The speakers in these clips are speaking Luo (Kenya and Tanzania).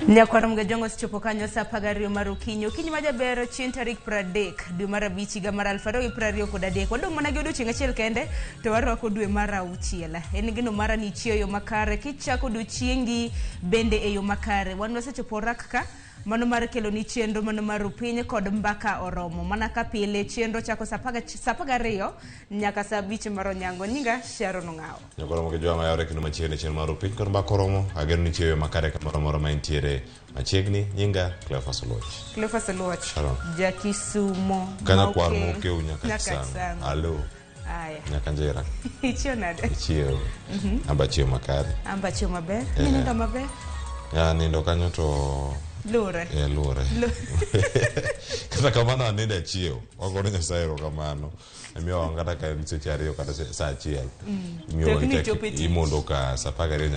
Nyakwara mga jongo sichopo kanyo sa pagario marukinyo kinyi majabero chien tarik pradek dwe mara bichi ga mara alfaro i prario kodadek wado managi odo chinga chiel kende to warwako dwe mara uchiela en gino mara ni chio yo makare kichako do chiengi bende e yo makare wan wasechopo rakka mano mar kelo ni chenro mano mar piny kod mbaka oromo mana ka pile chenro chako sapaga rio nyaka sa biche maro nyango nyinga Sharon Ngao Nyakoro mo kejo ma yore kino machiegni chenro mar piny kod mbaka oromo ageno ni chiyo makare kamoro moro ma intiere machiegni nyinga Cleophas Oluoch Sharon Jakisumo kana kwar mo keu nyaka sana alo aya nyaka njera ichio nade ichio amba chiyo makare amba chiyo maber nindo maber ya nindo kanyo to Lure. Kata kamano anende chieo. Wagone Nyasaye erokamano. Emiyo wangata ka seche ariyo kata saa achiel. Imiyo imondo ka saa apar gariyo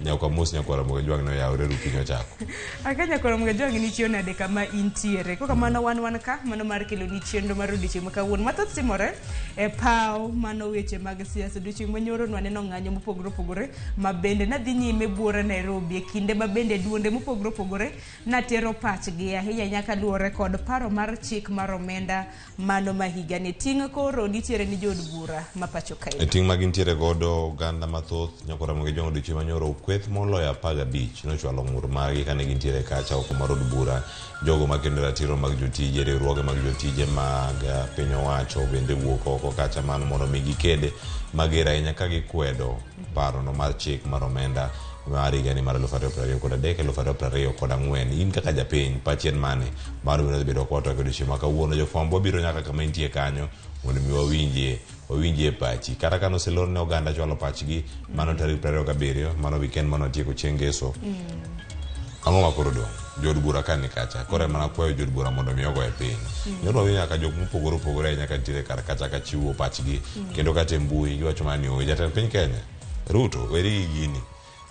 nyakwa mos Nyakwara Ramogi jwang' no yawre rupiny ochako. Aka Nyakwara Ramogi jwang' ni chieo nade kama intiere. Koka mano wan ka mano mar kelo ni chenro mar odiochieng' makawuono. Mathoth timore e paw mano weche mag siasa. Odiochieng' manyoro nwaneno ng'anyo mopogore opogore mabende nadhi nyime buora Nairobi e kinde mabende duonde mopogore opogore natero pachgi ahinya nyaka luore kod paro mar chik mar omenda mano mahiga ne ting' koro nitiere ni jod bura ma pacho kae e ting' magintiere godo ganda mathoth Nyakwara Ramogi jwang' odiochieng' manyoro kweth moloyo 15 nochwalo ng'ur margi kane gintiere kacha oko mar od bura jogo makendo ratiro mag jotije riwruoge mag jotije mag piny owacho bende wuok oko kacha mano mondo mi gikede mager ahinya ka gikwedo paro no mar chik mar omenda mari gani mar 2023 kod 2024 kod 4 in kaka japiny pachien mane mar biro bedo kwato kod chiema kawuono jofwambo biro nyaka kama intie kanyo mondo mi wawinjie pachi kata kano selor ne oganda chwalo pachgi mano tarik 27 mano weekend mano tieko chieng' ngeso ang'o makoro dong' jod bura kani kacha kore mana kwayo jod bura mondo mi ogo e piny nyono wi nyaka jok mopogore opogore nyaka ntiere kar kacha ka chiwo pachgi kendo kata mbui giwacho mani o jatend piny Kenya Ruto weri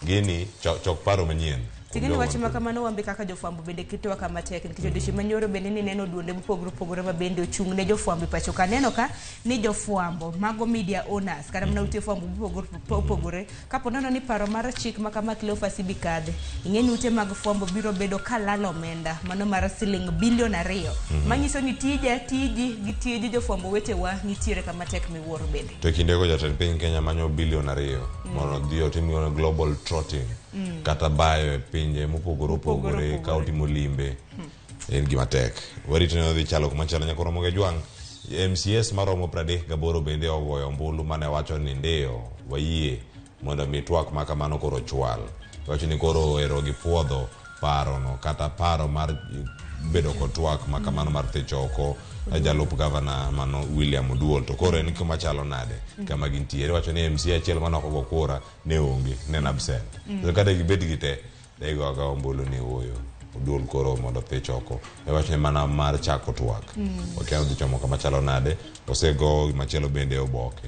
gini chok paro manyien Tigini wacho makamano wambe kaka jofwambo bende kitowa kama tek nikech odiochieng' manyoro bende ni neno duonde mopogore opogore ma bende ochung' ne jofwambo pacho ka neno ka ni jofwambo mago media owners kata mana ute fwambo opogore kapo nono ni paro mar chik makama Cleophas bikadhe ing'eni ute mag fwambo biro bedo kalalo omenda mano mar siling bilion 2 manyiso ni tiji gi tiji jofwambo wetewa nitiere kama tek miwuoro bende to kindego jatend piny Kenya manyo bilion 2 mondo dhi otim global trotting kata bayo e pinje mopogore opogore ka otimo limbe en gima tek warito ne dhi chalo kuma chalo Nyakwara Ramogi jwang' MCS maromo 38 bende ogoyo ombulu mane wacho ni ndio wayie mondo mi twak makamano koro chwal wacho ni koro ero gi puodho paro no kata paro mar bedo ko twak makamano mar thichoko jalup gavana mano William Oduol to koro en kuma chalo nade kama gintiere wacho ni MC achiel manoko go kura ne onge ne absent to kata gibed gite dai go ga ombulu ni woyo Oduol koro mondo thichoko e wacho ni mana mar chako twak okeo dhi chomo kama chalo nade osego machielo bende oboke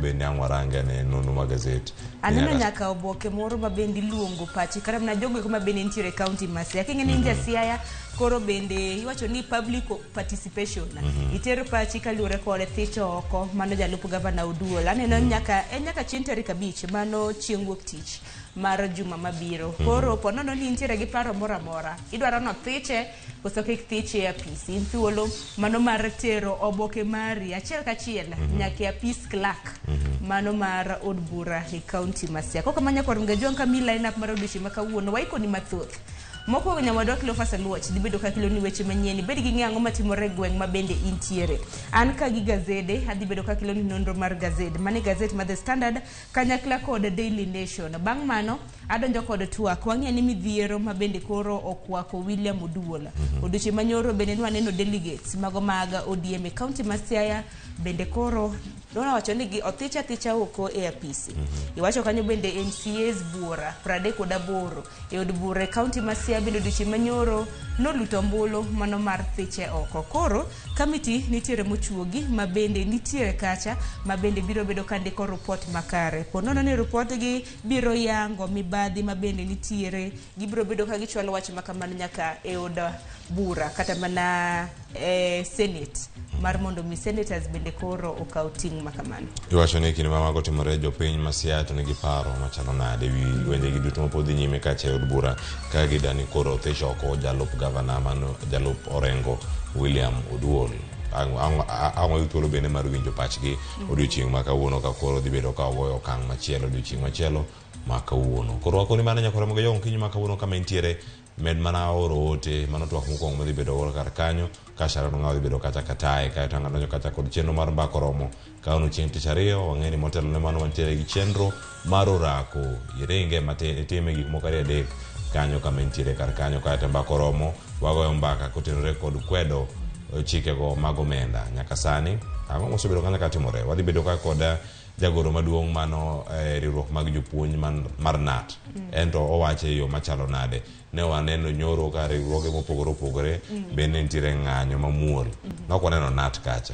bende ang'warange ne nonu magazeti anena nyaka oboke moro ma bende luongo pachi kata na jogo kuma bende nitiere county Masia king'eni nja Siaya koro bende iwacho ni public participation itero pachi kaluore kod thicho oko mano jalup gavana Oduol aneno nyaka chien tarik 5 mano chieng' wuok tich mar juma mabiro koro ponono ni nitiere gi paro moro amora idwaro no thiche koso kik thiche e apisi inthuolo mano mar tero oboke mari achiel kachiel nyaka apis clerk mano mar od bura e county Masia koka Nyakwara Ramogi jwang' ka mi line up mar odiochieng' makawuono waiko ni mathoth moko nyawadwa Cleophas Oluoch dibedo ka kilo ni weche manyien bed gi ng'ango matimore gweng' ma bende intiere an ka gi gazede adhi bedo ka kilo ni nonro mar gazede mane gazet ma The Standard kanyakla kod Daily Nation bang' mano adonjo kod twak wang'e ni midhiero ma bende koro okwako William Oduol odiochieng' manyoro bende nwaneno delegates mago mag ODM e county Masia bende koro dona wacho ni othicha oko e apisi iwacho kanyo bende MCAs bura 38 e od bura e county Masia bende odiochieng' manyoro noluto ombulu mano mar thiche oko koro kamiti nitiere mochuogi ma bende nitiere kacha ma bende biro bedo ka ndiko report makare ponono ni report gi biro yango mibadhi ma bende nitiere gibiro bedo ka gichwalo wach makamano nyaka e od bura kata mana Senate mar mondo mi senators bende koro okaw ting' makamano. Iwacho ni kinde mamago timore jopiny Masia to nigi paro machalo nade wi wendegi duto mapodhi nyime kacha e od bura ka gidani koro thicho oko jalup gavana mano jalup Orengo William Oduol. Ang'o thuolo bende mar winjo pachgi odiochieng' ma kawuono ka koro dhi bedo ka ogoyo okang' machielo odiochieng' machielo ma kawuono. Koro wakoni mana nyakore mogo jong kinyi ma kawuono kama intiere med mana oro ote mano twak mokwongo madhi bedo oro kar kanyo ka Sharon Ng'awo dhi bedo kacha kataye kae to ng'adonyo kacha kod chenro mar mbako romo kaono chieng' tich ariyo wang'eni motelo ne mano mantiere gi chenro mar orako iringe matime gik moko adek kanyo kama intiere kar kanyo kae to mbako romo wagoyo mbaka kotenore kod kwedo chikego mag omenda nyaka sani ang'o mosebedo kanyo ka timore wadhi bedo ka kod jagoro maduong' mano riwruok mag jopuonj mar NAT ento owacho e yo machalo nade ne waneno nyoro ka riwruoge mopogore opogore bende nitiere ng'anyo mamuol nok waneno NAT kacha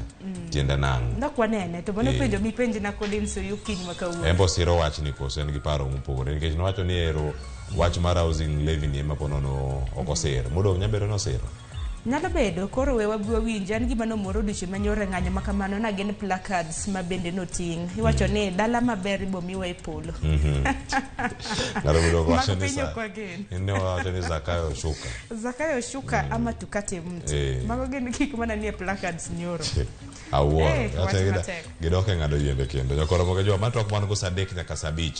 tiende nang'o nok wanene to bono penjo mi penj na kod inso yukinyi makawuono embo siro wach ni koso en gi paro mopogore nikech nowacho ni ero wach mar housing levy ni ema ponono okosir modong' nyabero nosiro nyalo bedo koro we wawinj an gima nomoro odiochieng' manyore ng'anyo makamano na gin placards ma bende noting' iwacho ni dala maber ibomiwa e polo wacho ni Zakayo shuka ama tukate mti mago gin gik mana nie placards nyoro awuoro gidok e ng'ado yiende kendo jokoro moge joma matwak man go saa 3 nyaka saa 5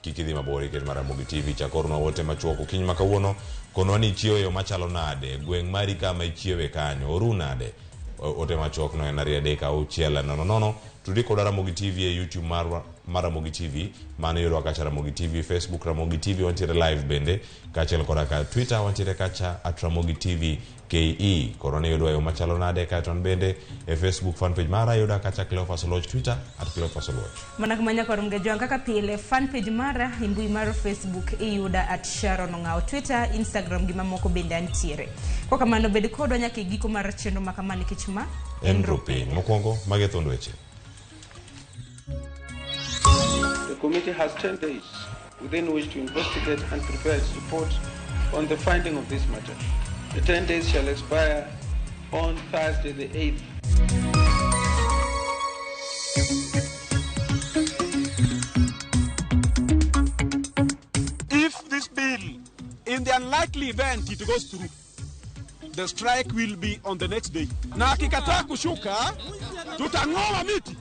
kik idhi mabor ikech mar Ramogi TV chakorno wote machuok kiny ma kawuono konwa ni ichiewo yo machalo nade gweng' mari kama ichiewe kanyo oru nade ote machuok no en 3:6 tudi kod Ramogi TV e YouTube mar Ramogi TV mano yudwa kacha Ramogi TV Facebook Ramogi TV wantiere live bende kachiel koda ka Twitter wantiere kacha @Ramogi TV KE koro ne yudwa yo machalo nade katon bende e Facebook fan page mara yuda kacha Cleophas Oloch Twitter @Cleophas Oloch mana kumanya kor mgejwa kaka pile fan page mara imbui mar Facebook yuda @Sharon Ng'awo Twitter Instagram gi mamoko bende antiere kwa kamano bende kodwa nyaka giko mar chenro makamani kichma enrope mokwongo magethondo weche. The committee has 10 days within which to investigate and prepare its report on the finding of this matter. The 10 days shall expire on Thursday the 8th. If this bill, in the unlikely event it goes through, the strike will be on the next day. Na akikataa kushuka, tutang'oa miti.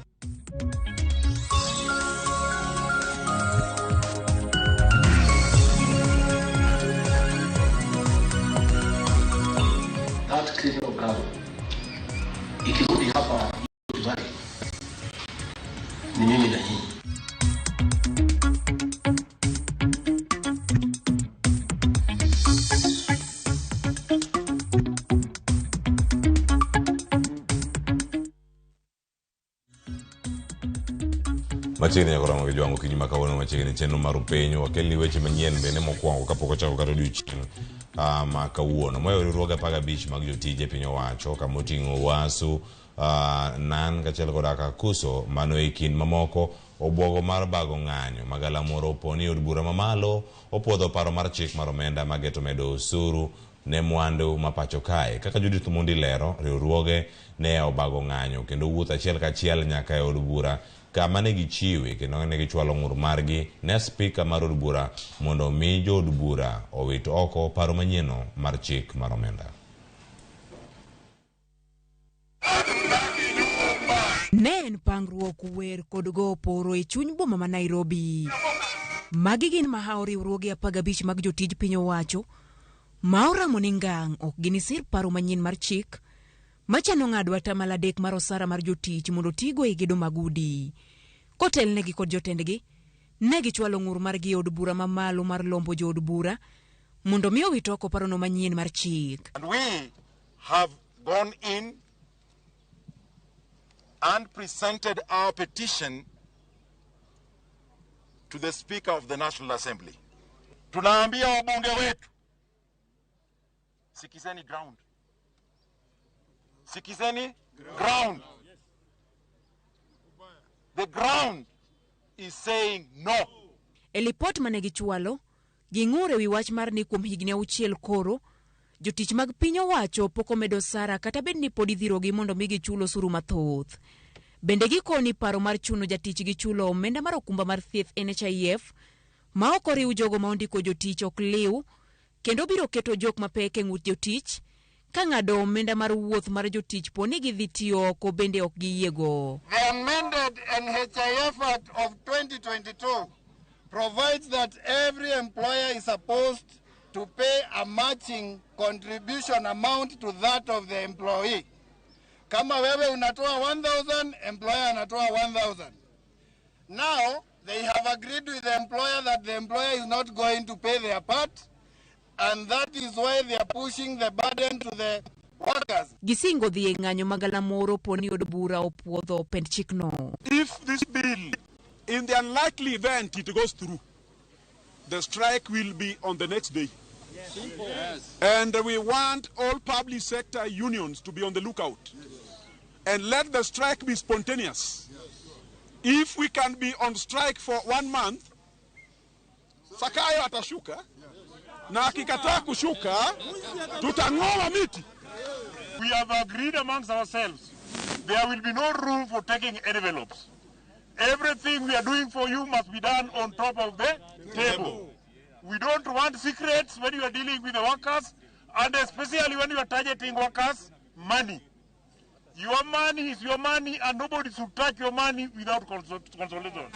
Ikirudi hapa Dubai ni mimi na hii machiegni nyakoro Ramogi jwango kinyi ma kawuono machiegni chenro mar penyo wakelni weche manyien bende mokwongo kapok ochako kata odiochieng' ma kawuono moyo riwruoge 15 mag jotije piny owacho kama oting'o wasu nan kachiel koda ka kuso mano e kind mamoko obwogo mar bago ng'anyo magala moro oponi od bura mamalo opwodho paro mar chik mar omenda mageto medo osuru ne mwandu mapacho kae kaka Judith Mundi lero riwruoge ne obago ng'anyo kendo wuotho achiel kachiel nyaka e od bura kama ne gichiwe kendo ne gichwalo ng'ur margi ne spika mar od bura mondo mi jo od bura owit oko paro manyieno mar chik mar omenda. Ne en pangruok wer kod go oporo e chuny boma ma Nairobi. Magi gin mahao riwruoge 15 mag jotij piny owacho ma oramo ni ngang' ok ginisir paro manyien mar chik machano ng'ado atamalo 3 mar osara mar jotich mondo tigo e gedo mag udi. Kotelnegi kod jotendgi ne gichwalo ng'ur margi od bura mamalo mar lombo jo od bura mondo mi owit oko parono manyien mar chik. And we have gone in and presented our petition to the Speaker of the National Assembly. Tunaambia wabunge wetu, sikizeni ground. Sikizeni ground. The ground is saying no. E lipot mane gichwalo, ging'ure wi wach mar ni kuom higni 6 koro, Jotich mag piny owacho poko medo sara kata bed ni pod idhirogi mondo mi gichulo osuru mathoth. Bende gikoni paro mar chuno jatich gi chulo omenda mar okumba mar thieth NHIF ma ok oriw jogo ma ondiko jotich ok liw kendo biro keto jok mapek e ng'ut jotich ka ng'ado omenda mar wuoth mar jotich poni gidhi tiyo oko bende ok giyiego. The amended NHIF Act of 2022 provides that every employer is supposed to pay a matching contribution amount to that of the employee. Kama wewe unatoa 1,000, employer anatoa 1,000. Now, they have agreed with the employer that the employer is not going to pay their part, and that is why they are pushing the burden to the workers. Gisingo dhi ng'anyo magalamoro poni od bura opuodho pend chikno. If this bill, in the unlikely event it goes through, the strike will be on the next day. Yes. And we want all public sector unions to be on the lookout. And let the strike be spontaneous. If we can be on strike for 1 month, Sakayo atashuka, na akikataa kushuka, tutang'oa miti. We have agreed amongst ourselves. There will be no room for taking envelopes. Everything we are doing for you must be done on top of the table. We don't want secrets when you are dealing with the workers, and especially when you are targeting workers' money. Your money is your money, and nobody should touch your money without consultation.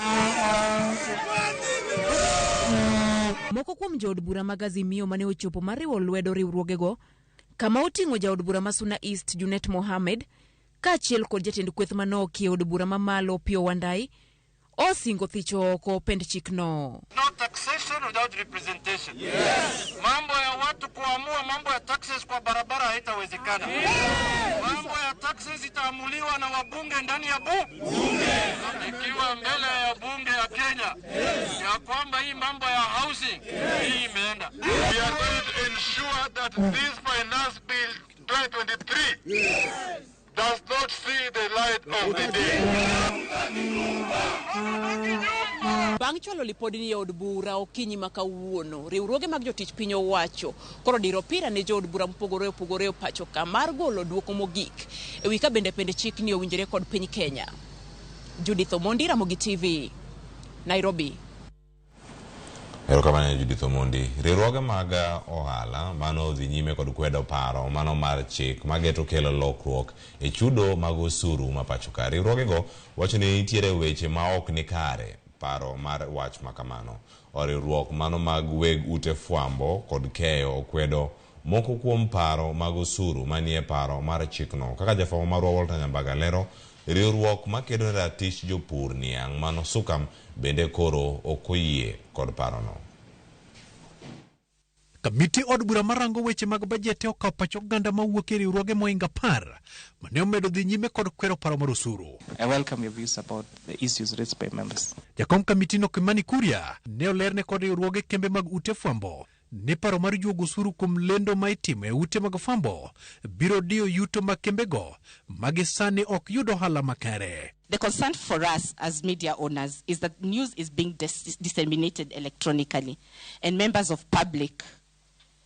Moko kuom jood bura mag Azimio mane ochopo mariwo lwedo riwruogego kama oting'o jaod bura ma Suna East Junet Mohamed kaachiel kod jatend kweth manok e od bura mamalo Pio Wandai osingo thicho oko pend chikno. No taxation without representation. Yes. Mambo ya watu kuamua mambo ya taxes kwa barabara haitawezekana. Yes. Mambo ya taxes itaamuliwa na wabunge ndani ya bunge. Ikiwa mbele ya bunge ya Kenya. Yes. Ya kwamba hii mambo ya housing hii imeenda. We are going to ensure that this finance bill 2023 does not see the light of the day. Bang' chwalo lipodi ni od bura okinyi makawuono, riwruoge mag jotich piny owacho koro diro pira ne jood bura mopogore pacho ka mar golo duoko mogik ewi ka bende pende chik ni owinjore kod piny Kenya. Judith Omondi, Ramogi TV, Nairobi. Erokamano Judith Omondi. Riwruoge mag ohala mano dhi nyime kod kwedo paro mano mar chik mageto kelo lokruok e chudo mag osuru ma pacho ka. Riwruogego wacho ni nitiere weche ma ok ni kare paro mar wach makamano. Riwruok mano mag weg ute fwambo kod keyo kwedo moko kuom paro mag osuru manie paro mar chikno. Kaka jafwambo marwa Walter Nyambaga lero, riwruok makedo ratich jopur niang' mano Sukam bende koro okoyie kod parono. Kamiti od bura marango weche mag bajete okaw pacho ganda mawuok e riwruoge moinga 10 mane omedo dhi nyime kod kwero paro mar osuru. I welcome your views about the issues raised by members. Jakom kamiti no Kimani Kuria ne olerne kod riwruoge kembe mag ute fwambo ne paro mar juogo osuru kuom lendo ma itimo e ute mag fwambo biro dio yuto mag kembego magisani ok yudo ohala makare. The concern for us as media owners is that news is being disseminated electronically, and members of public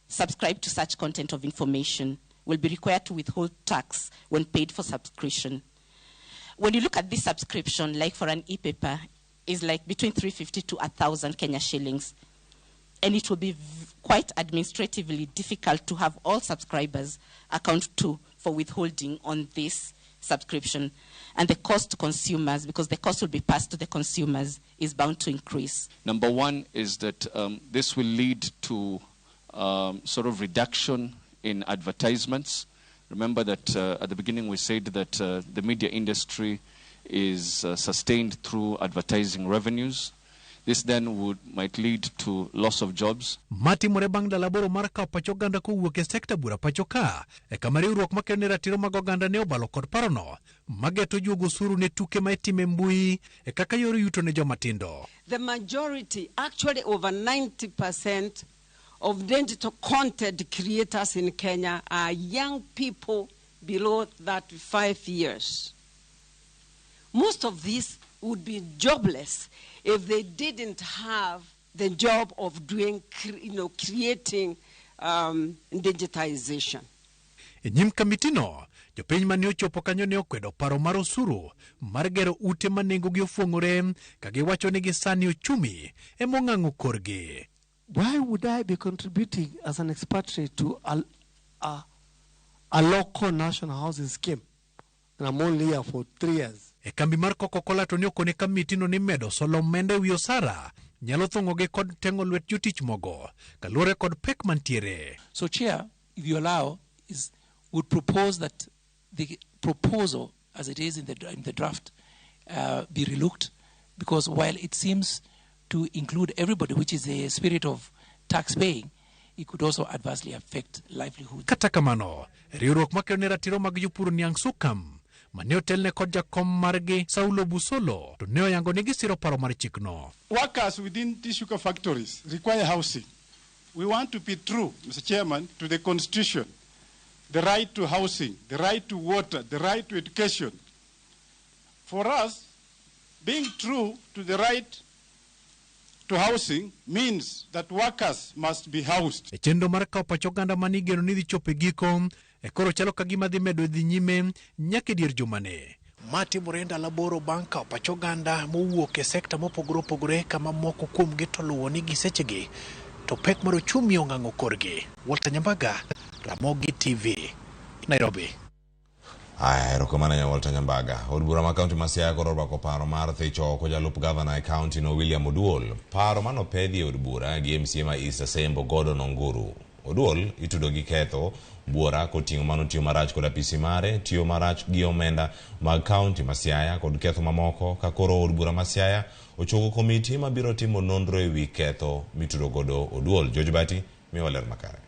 subscribe to such content of information will be required to withhold tax when paid for subscription. When you look at this subscription, like for an e-paper, is like between 350 to 1,000 Kenya shillings. And it will be quite administratively difficult to have all subscribers account for withholding on this subscription. And the cost to consumers, because the cost will be passed to the consumers, is bound to increase. Number one is that this will lead to sort of reduction in advertisements. Remember that at the beginning we said that the media industry is sustained through advertising revenues. This then might lead to loss of jobs. Mati morebang dalaboro marka pacho ganda ko wuok sekta bura pacho ka e kamari ruok makene ratiro mag oganda ne obalo kod parono mageto juogo osuru ne tuke ma itime mbui e kaka yor yuto ne joma tindo. The majority, actually over 90% of digital content creators in Kenya are young people below 35 years. Most of these would be jobless if they didn't have the job of doing, creating digitization. E nyim kamitino, jopiny mane ochopo kanyo ne okwedo paro mar osuru mar gero ute ma nengogi ofuong'ore ka giwacho ni gisani ochumi emong'ang'o korgi. Why would I be contributing as an expatriate to a local national housing scheme? And I'm only here for 3 years. E kambi mar Coca-Cola to ne okone kamitino ni medo solo mende wi osara nyalo thong'ogi kod teng'o lwet jotich mogo kaluwore kod pek mantiere. So Chair, if you allow, would propose that the proposal as it is in the draft be relooked, because while it seems to include everybody, which is the spirit of tax paying, it could also adversely affect livelihood. Kata kamano, riwruok makelo ne ratiro mag jopur Niang Sukam mane otelne kod jakom margi Saulo Busolo to ne oyango ni gisiro paro mar chikno. Workers within these sugar factories require housing. We want to be true, Mr. Chairman, to the Constitution. The right to housing, the right to water, the right to education. For us, being true to the right to housing means that workers must be housed. E chenro mar kawo pach oganda manigeno ni dhi chopo e giko, e koro chalo ka gima dhi medo dhi nyime nyaka e dier jumane. Ma timore ndalo boro bang' kawo pach oganda mowuok e sekta mopogore opogore kama moko kuomgi to luwo ni gisechegi to pek mar ochumi ong'ang'o korgi. Walter Nyambaga, Ramogi TV, Nairobi. Erokamano ne Walter Nyambaga. Od bura ma kaunti ma Siaya koro orwako paro mar thicho oko jalup gavana e kaunti no William Oduol. Paro mano pedhi e od bura gi MCA ma East Asembo Gordon Onguru. Oduol itudo gi ketho buora koting'o mano tiyo marach kod apisi mare, tiyo marach gi omenda mag kaunti ma Siaya kod ketho mamoko ka koro od bura ma Siaya ochogo komiti ma biro timo nonro e wi ketho mitudo godo Oduol. George Bati miwa ler makare.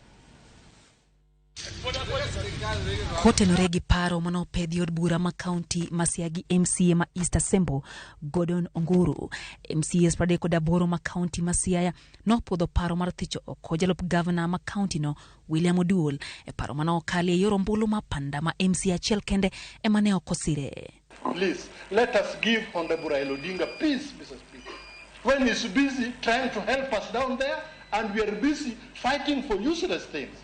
Kotenore gi paro manopedhi od bura ma kaunti ma Siaya gi MCA ma East Asembo Gordon Onguru. MCAs 38 ma kaunti ma Siaya nopodho paro mar thicho oko jalup gavana ma kaunti no William Oduol e paro manokali e yor ombulu ma panda ma MCA achiel kende ema ne okosire. Please, let us give Honorable Raila Odinga peace, Mr. Speaker. When he's busy trying to help us down there and we are busy fighting for useless things.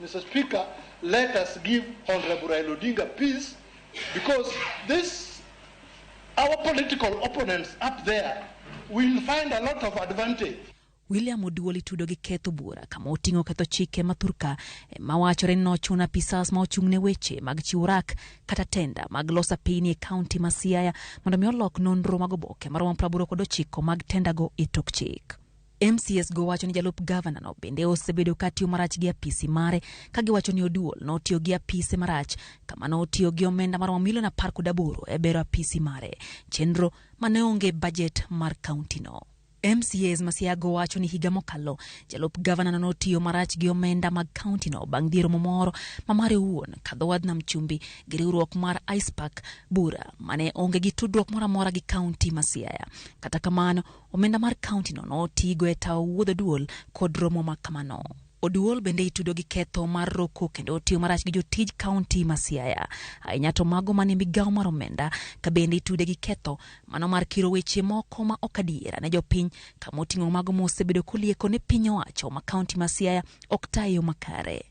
Mr. Speaker, let us give Honorable Raila Odinga peace, because our political opponents up there will find a lot of advantage. William Oduol itudo gi ketho bura kama oting'o ketho chike mathurka mawachore nochuna pisas ma ochung'ne weche mag chiwo rak kata tenda mag losa piny e kaunti ma Siaya mondo mi olok nonro mag oboke maromo 89 mag tenda go e tok chik. MCS go wacho ni jalup gavana no bende osebedo katiyo marach gi apisi mare ka giwacho ni Oduol no tiyo gi apise marach kama no tiyo gi omenda maromo milion 18 e bero apisi mare chenro mane onge budget mar kaunti no. MCAs ma Siaya go wacho ni higa mokalo jalup gavana no tiyo marach gi omenda mag kaunti no bang' dhiero momoro ma mare wuon kadho wadna mchumbi gi riwruok mar Icepack bura mane onge gi tudruok moro amora gi kaunti ma Siaya. Kata kamano omenda mar kaunti no tigo e tawo wuodho Oduol kod romo ma kamano. Oduol bende itudo gi ketho mar roko kendo tiyo marach gi jotij kaunti ma Siaya. Ahinya to mago mane migawo mar omenda ka bende itude gi ketho mano mar kiro weche moko ma ok adiera ne jopiny kama oting'o mago mosebedo kolieko ne piny owacho ma kaunti ma Siaya ok tayo makare.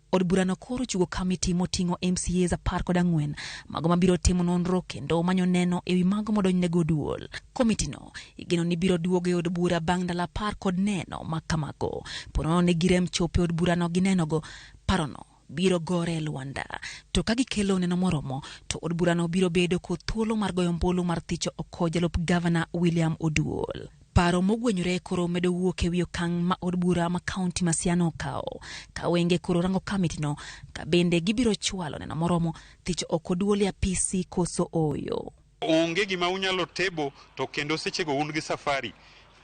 Od bura no koro chugo kamiti moting'o MCAs 14 mago mabiro timo nonro kendo manyo neno ewi mago modonjne go Oduol. Komiti no igeno ni biro duogo e od bura bang' ndalo 10 kod neno makamago. Ponono ne girem chope od bura no gi neno go parono biro gore Luanda. To ka gikelo neno moromo to od bura no biro bedo kod thuolo mar goyo ombulu mar thicho oko jalup gavana William Oduol. Paro mogwenyore koro medo wuok e wi okang' ma od bura ma kaunti ma Siaya okawo. Ka wenge koro rango kamiti no ka bende gibiro chwalo neno moromo thicho oko Oduol e apisi koso oyo. Onge gima unyalo tebo to kendo sechego un gi safari.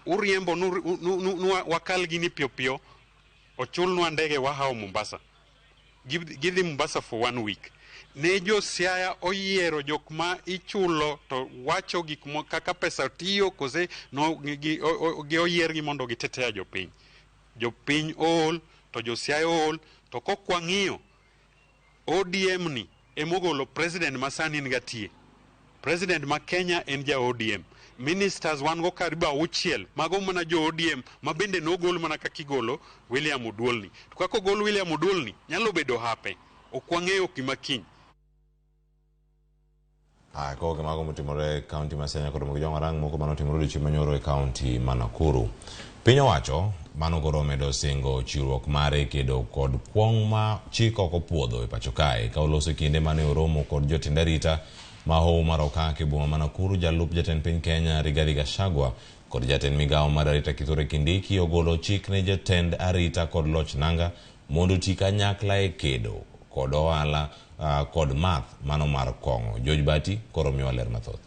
Uriembo wakal gini pio pio ochulnwa ndege wahao Mombasa. Give them Mombasa for 1 week. Ne jo Siaya oyiero jok ma ichulo to wacho gik kaka pesa tiyo kose no gi oyier gi mondo gitetea jopiny. Jopiny ol to jo Siaya ol to kokwang'iyo ODM ni emogolo president ma sani ngatie. President ma Kenya en ja ODM. ministers wan go karibu auchiel mago mana jo ODM mabende nogol mana kakigolo William Oduolni. To kako gol William Oduolni nyalo bedo hape. Okwang'eyo gima kiny. Ko ke mago motimore county ma Siaya kod Ramogi rang moko manotimore odiochieng' manyoro e county ma Nakuru. Piny owacho mano koro medo singo chiwruok mare kedo kod kwong ma chik ok opuodho e pacho kae ka oloso kinde mane oromo kod jotend arita ma Hoho mar Okak e boma ma Nakuru. Jalup jatend piny Kenya Rigathi Gachagua kod jatend migawo mar arita Kithure Kindiki ogolo chik ne jatend arita kod loch nanga mondo ti kanyakla e kedo kod ohala kod math mano mar kong'o. George Bati koro miwa ler mathoth.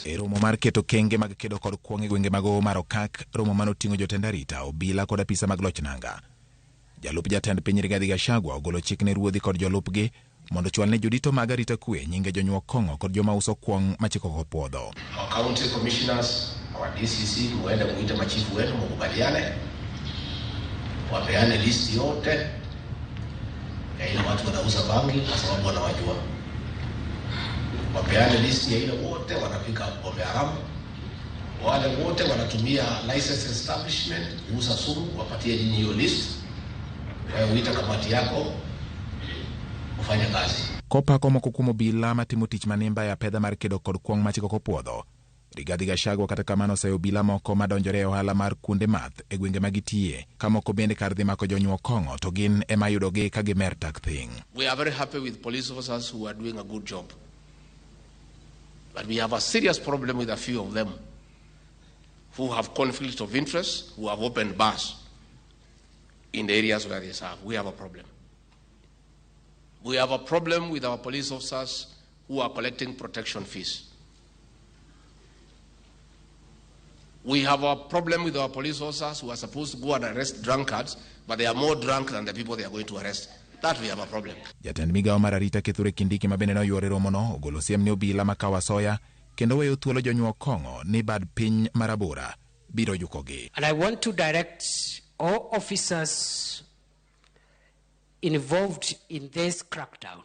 E romo mar keto kenge mag kedo kod kwong' e gwenge mag Hoho mar Okak, romo manoting'o jotend arita, obila kod apisa mag loch nanga. Jalup jatend piny Rigathi Gachagua ogolo chik ne ruodhi kod jolupgi mondo chwal ne jodito mag arita kwe nyinge jonyuok kong'o kod joma uso kwong' ma chik ok opuodho. Our county commissioners, our DCC, muende muite machifu wetu mkubaliane, wapeane listi yote ya ile watu wanauza bangi kwa sababu wanawajua. Wapeane listi ya ile wote wanapika pombe haramu. Wale wote wanatumia license establishment kuuza sumu, wapatie nyinyi hiyo list. Uita kamati yako ufanye kazi. Kopako moko kuom obila matimo tich manimba ya pedha mar kedo kod kwong' ma chik ok opuodho. Rigathi Gachagua kata kamano oseyo obila moko madonjore e ohala mar kunde math e gwenge ma gitie, ka moko bende kar dhi mako jonyuok kong'o to gin ema yudogi ka gimer tak thing. We are very happy with police officers who are doing a good job. But we have a serious problem with a few of them who have conflict of interest, who have opened bars in the areas where they serve. We have a problem. We have a problem with our police officers who are collecting protection fees. We have a problem with our police officers who are supposed to go and arrest drunkards, but they are more drunk than the people they are going to arrest. That we have a problem. Jatend migawo mar arita Kithure Kindiki ma bende noyuore romono ogolo siem ne obila ma Kawasoya kendo weyo thuolo jonyuok kong'o ni bad piny marabora biro jukogi. And I want to direct all officers involved in this crackdown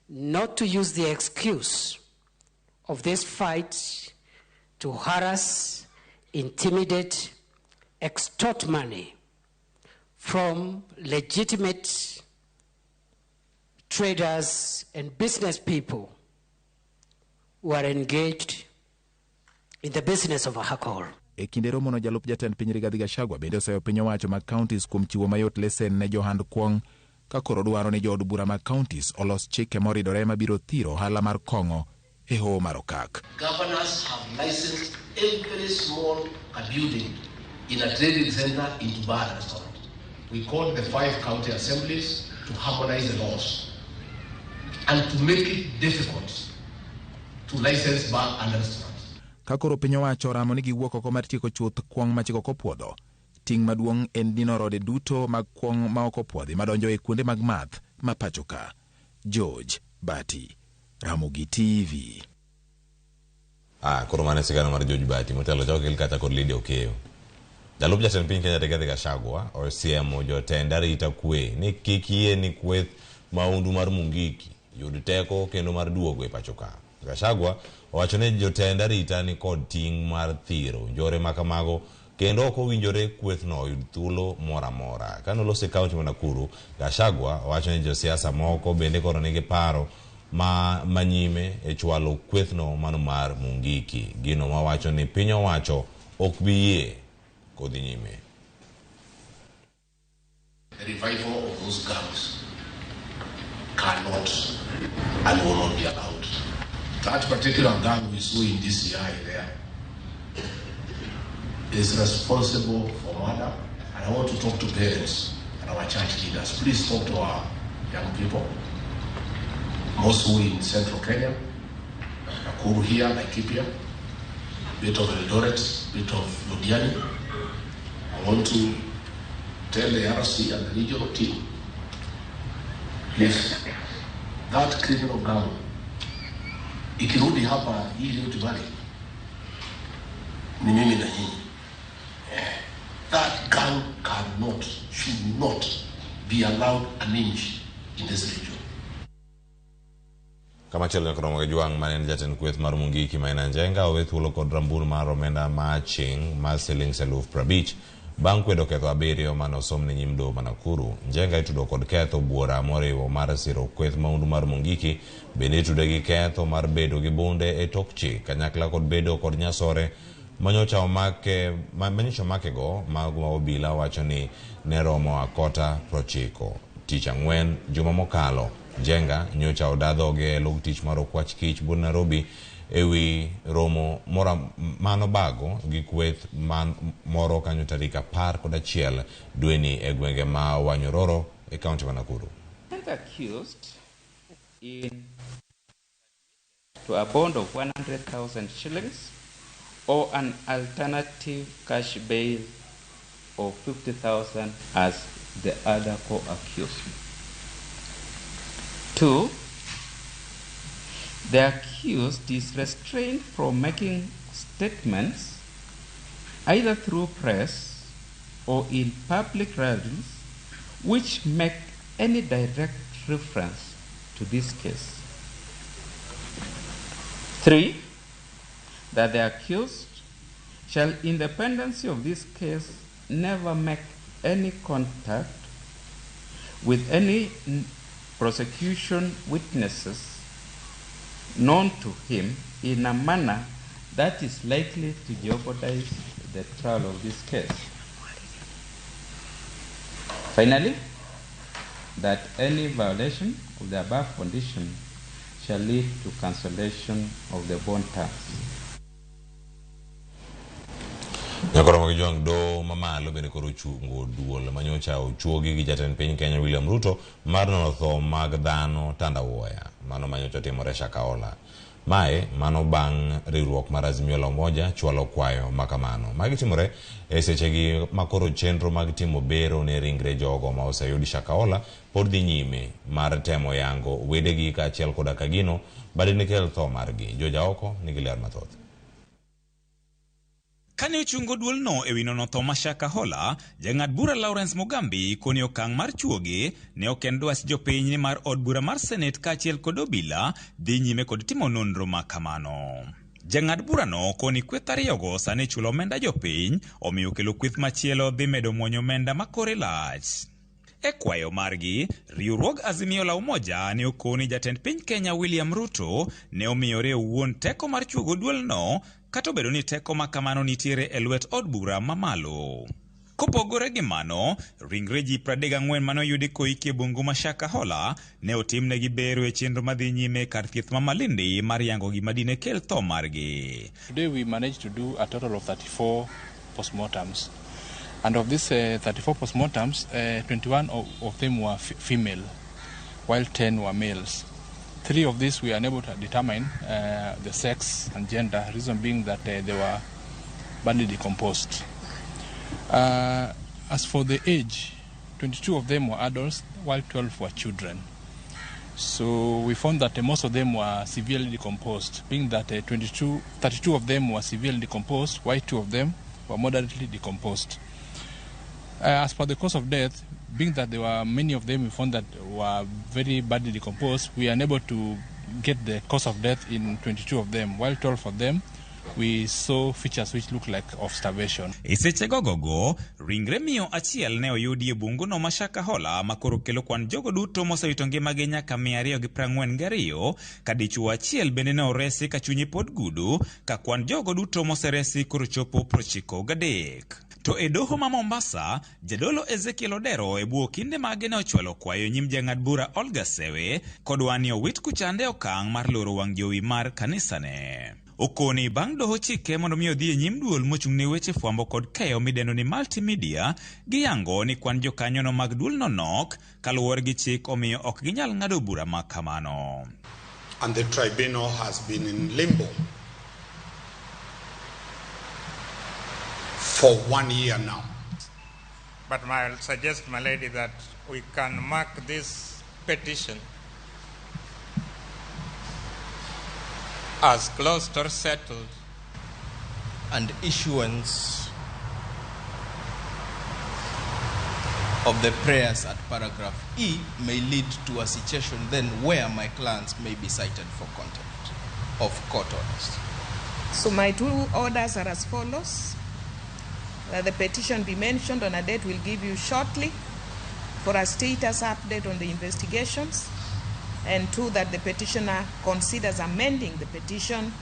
not to use the excuse of this fight to harass, intimidate, extort money from legitimate traders and business people who are engaged in the business of alcohol. E kinde romono jalup jatend piny Rigathi Gachagua bende oseyo piny owacho mag counties kuom chiwo mayot lesen ne johand kwong' ka koro dwaro ni jood bura mag counties olos chike moridore mabiro thiro ohala mar kong'o e Hoho mar Okak. Governors have licensed every small building in a trading center into bar and restaurant. We called the 5 county assemblies to harmonize the laws and to make it difficult to license bar and restaurants. Ka koro piny owacho ramo ni giwuok oko mar tieko chuth kwong' ma chik ok opuodho, ting' maduong' en dino rode duto mag kwong' ma ok opuodhi madonjo e kuonde mag math ma pacho ka. George Bati, Ramogi TV. Koro mane sigano mar George Bati motelo jokel kata kod Lydia Okeyo. Jalup jatend piny Kenya Rigathi Gachagua osiemo jotend arita kwe ni kik yie ni kweth maundu mar Mungiki yud teko kendo mar duogo e pacho ka. Gachagua owacho ne jotend arita ni kod ting' mar thiro njore makamago kendo ok owinjore kwethno yud thuolo mora mora. Kano lose kaunti ma Nakuru, Gachagua owacho ni josiasa moko bende koro nigi paro manyime e chwalo kwethno mano mar Mungiki. Gino mawacho ni piny owacho ok biyie kodhi nyime. The revival of those gangs cannot and will not be allowed. That particular gang we saw in DCI there is responsible for murder, and I want to talk to parents and our church leaders. Please talk to our young people, mostly in central Kenya, Nakuru here, Laikipia, bit of Eldoret, bit of Lodiani. I want to tell the RC and the regional team, please, that criminal gang, ikirudi hapa hii Rift Valley, ni mimi na nyinyi. That gang cannot, should not be allowed an inch in this region. Kama chelo nyakromo gi juang' mane en jatend kweth mar Mungiki ma en Njenga owe thuolo kod rambun mar omenda ma ching' mar siling' 50,000 bang' kwedo ketho 7 manosom ne nyim doho ma Nakuru. Njenga itudo kod ketho buora moriwo mar siro kweth maundu mar Mungiki, bende itude gi ketho mar bedo gi bunde e tok chik kanyakla kod bedo kod nyasore manyocha omake go mago ma obila wacho ni ne romo akota 90. Tich Ang'wen juma mokalo, Njenga nyocha odadhoge log tich mar okwach kich bur Nairobi ewi romo mano bago gi kweth moro kanyo tarik 11 dweni e gwenge ma Wanyororo e kaunti ma Nakuru. Accused in to a bond of 100,000 shillings or an alternative cash bail of 50,000 as the other co-accused. 2. The accused is restrained from making statements either through press or in public rallies which make any direct reference to this case. 3. That the accused shall, in the pendency of this case, never make any contact with any prosecution witnesses known to him in a manner that is likely to jeopardize the trial of this case. Finally, that any violation of the above condition shall lead to cancellation of the bond terms. Nyakoromo gi jong do mamalo bende koro chungo duol manyocha ochuogi gi jatend piny Kenya William Ruto mar nono tho mag dhano tandawuoya mano manyocha timore Shakahola. Mano bang' riwruok mar Azimio la Umoja chwalo kwayo makamano. Magi timore e sechegi makoro chenro mag timo bero ne ringre jogo ma oseyudi Shakahola pod dhi nyime mar temo yango wedegi kaachiel koda kagino bade nikel tho margi. Joja oko nigi ler mathoth. Kane ochungo duol no ewi nono tho ma Shakahola, jang'ad bura Lawrence Mugambi koni okang' mar chuoge ne ok en dwach jopiny ni mar od bura mar Senate kaachiel kod obila dhi nyime kod timo nonro ma kamano. Jang'ad bura no koni kweth ariyogo sani chulo omenda jopiny, omiyo kelo kweth machielo dhi medo muonyo omenda makore lach. E kwayo margi, riwruog Azimio la Umoja ne okoni jatend piny Kenya William Ruto ne omiyore owuon teko mar chuogo duol no, kato bedo ni teko makamano nitiere e lwet od bura mamalo. Kopogore gi mano, ringre ji 34 mano yudi koiki e bungu ma Shakahola ne otimnegi bero e chenro madhi nyime kar thieth ma Malindi mar yango gima dine kel tho margi. Today we managed to do a total of 34 postmortems. And of these 34 postmortems, 21 of them were female, while 10 were males. 3 of these we are unable to determine the sex and gender, reason being that they were badly decomposed. As for the age, 22 of them were adults, while 12 were children. So we found that most of them were severely decomposed, being that 32 of them were severely decomposed, while 2 of them were moderately decomposed. As for the cause of death, being that there were many of them we found that were very badly decomposed, we are unable to get the cause of death in 22 of them, while 12 of them we saw features which look like of starvation. Iseche gogo, ringre miyo achiel ne oyudi e bungu no ma Shakahola makoro kelo kwan jogo duto mosewito ngimagi nyaka 242, ka dichuo achiel bende ne oresi ka chunye pod gudu, ka kwan jogo duto moseresi koro chopo 93. To e doho ma Mombasa, jadolo Ezekiel Odero e buo kinde mage ne ochwalo kwayo nyim jang'ad bura Olga Sewe kod wani owit kuchande okang' mar loro wang' jowi mar kanisane. Okoni bang' doho chike mondo mi odhi e nyim duol mochung' ne weche fwambo kod keyo midendo ni multimedia, giyango ni kwan jokanyono mag duol no nok kaluwore gi chik omiyo ok ginyal ng'ado bura ma kamano. And the tribunal has been in limbo for 1 year now. But I'll suggest, my lady, that we can mark this petition as closed or settled, and issuance of the prayers at paragraph E may lead to a situation then where my clients may be cited for contempt of court orders. So my two orders are as follows. That the petition be mentioned on a date we'll give you shortly for a status update on the investigations, and two, that the petitioner considers amending the petition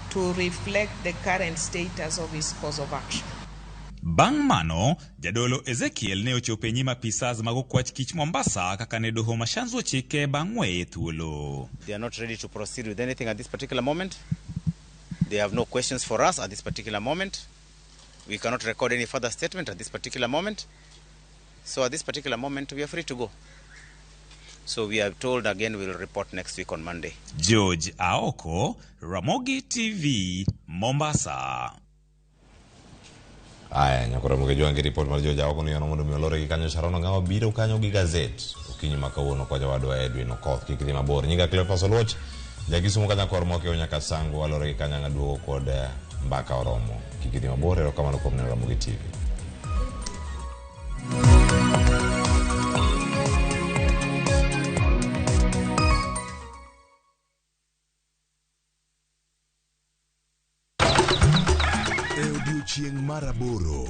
to reflect the current status of his cause of action. Bang mano, jadolo Ezekiel ne ochope nyima pisas magokwach kich Mombasa kakane doho mashanzo chike bangwe thuolo. They are not ready to proceed with anything at this particular moment. They have no questions for us at this particular moment. We cannot record any further statement at this particular moment. So at this particular moment, we are free to go. So we are told again we will report next week on Monday. George Aoko, Ramogi TV, Mombasa. Aya, nyakora mgejo ange report mar George Aoko ni ono mondo miolore gi kanyo sharono ngao biro kanyo gi gazet. Ukinyi makawuono kwa jawadwa Edwin Okoth kikidhi mabor. Nyinga Cleophas Oluoch, jagisumo kanya kor moke onyaka sango walore gi kanya ngaduogo kod mbaka oromo. Kikidhi mabor ero kamano kuom neno Ramogi TV. Chieng maraboro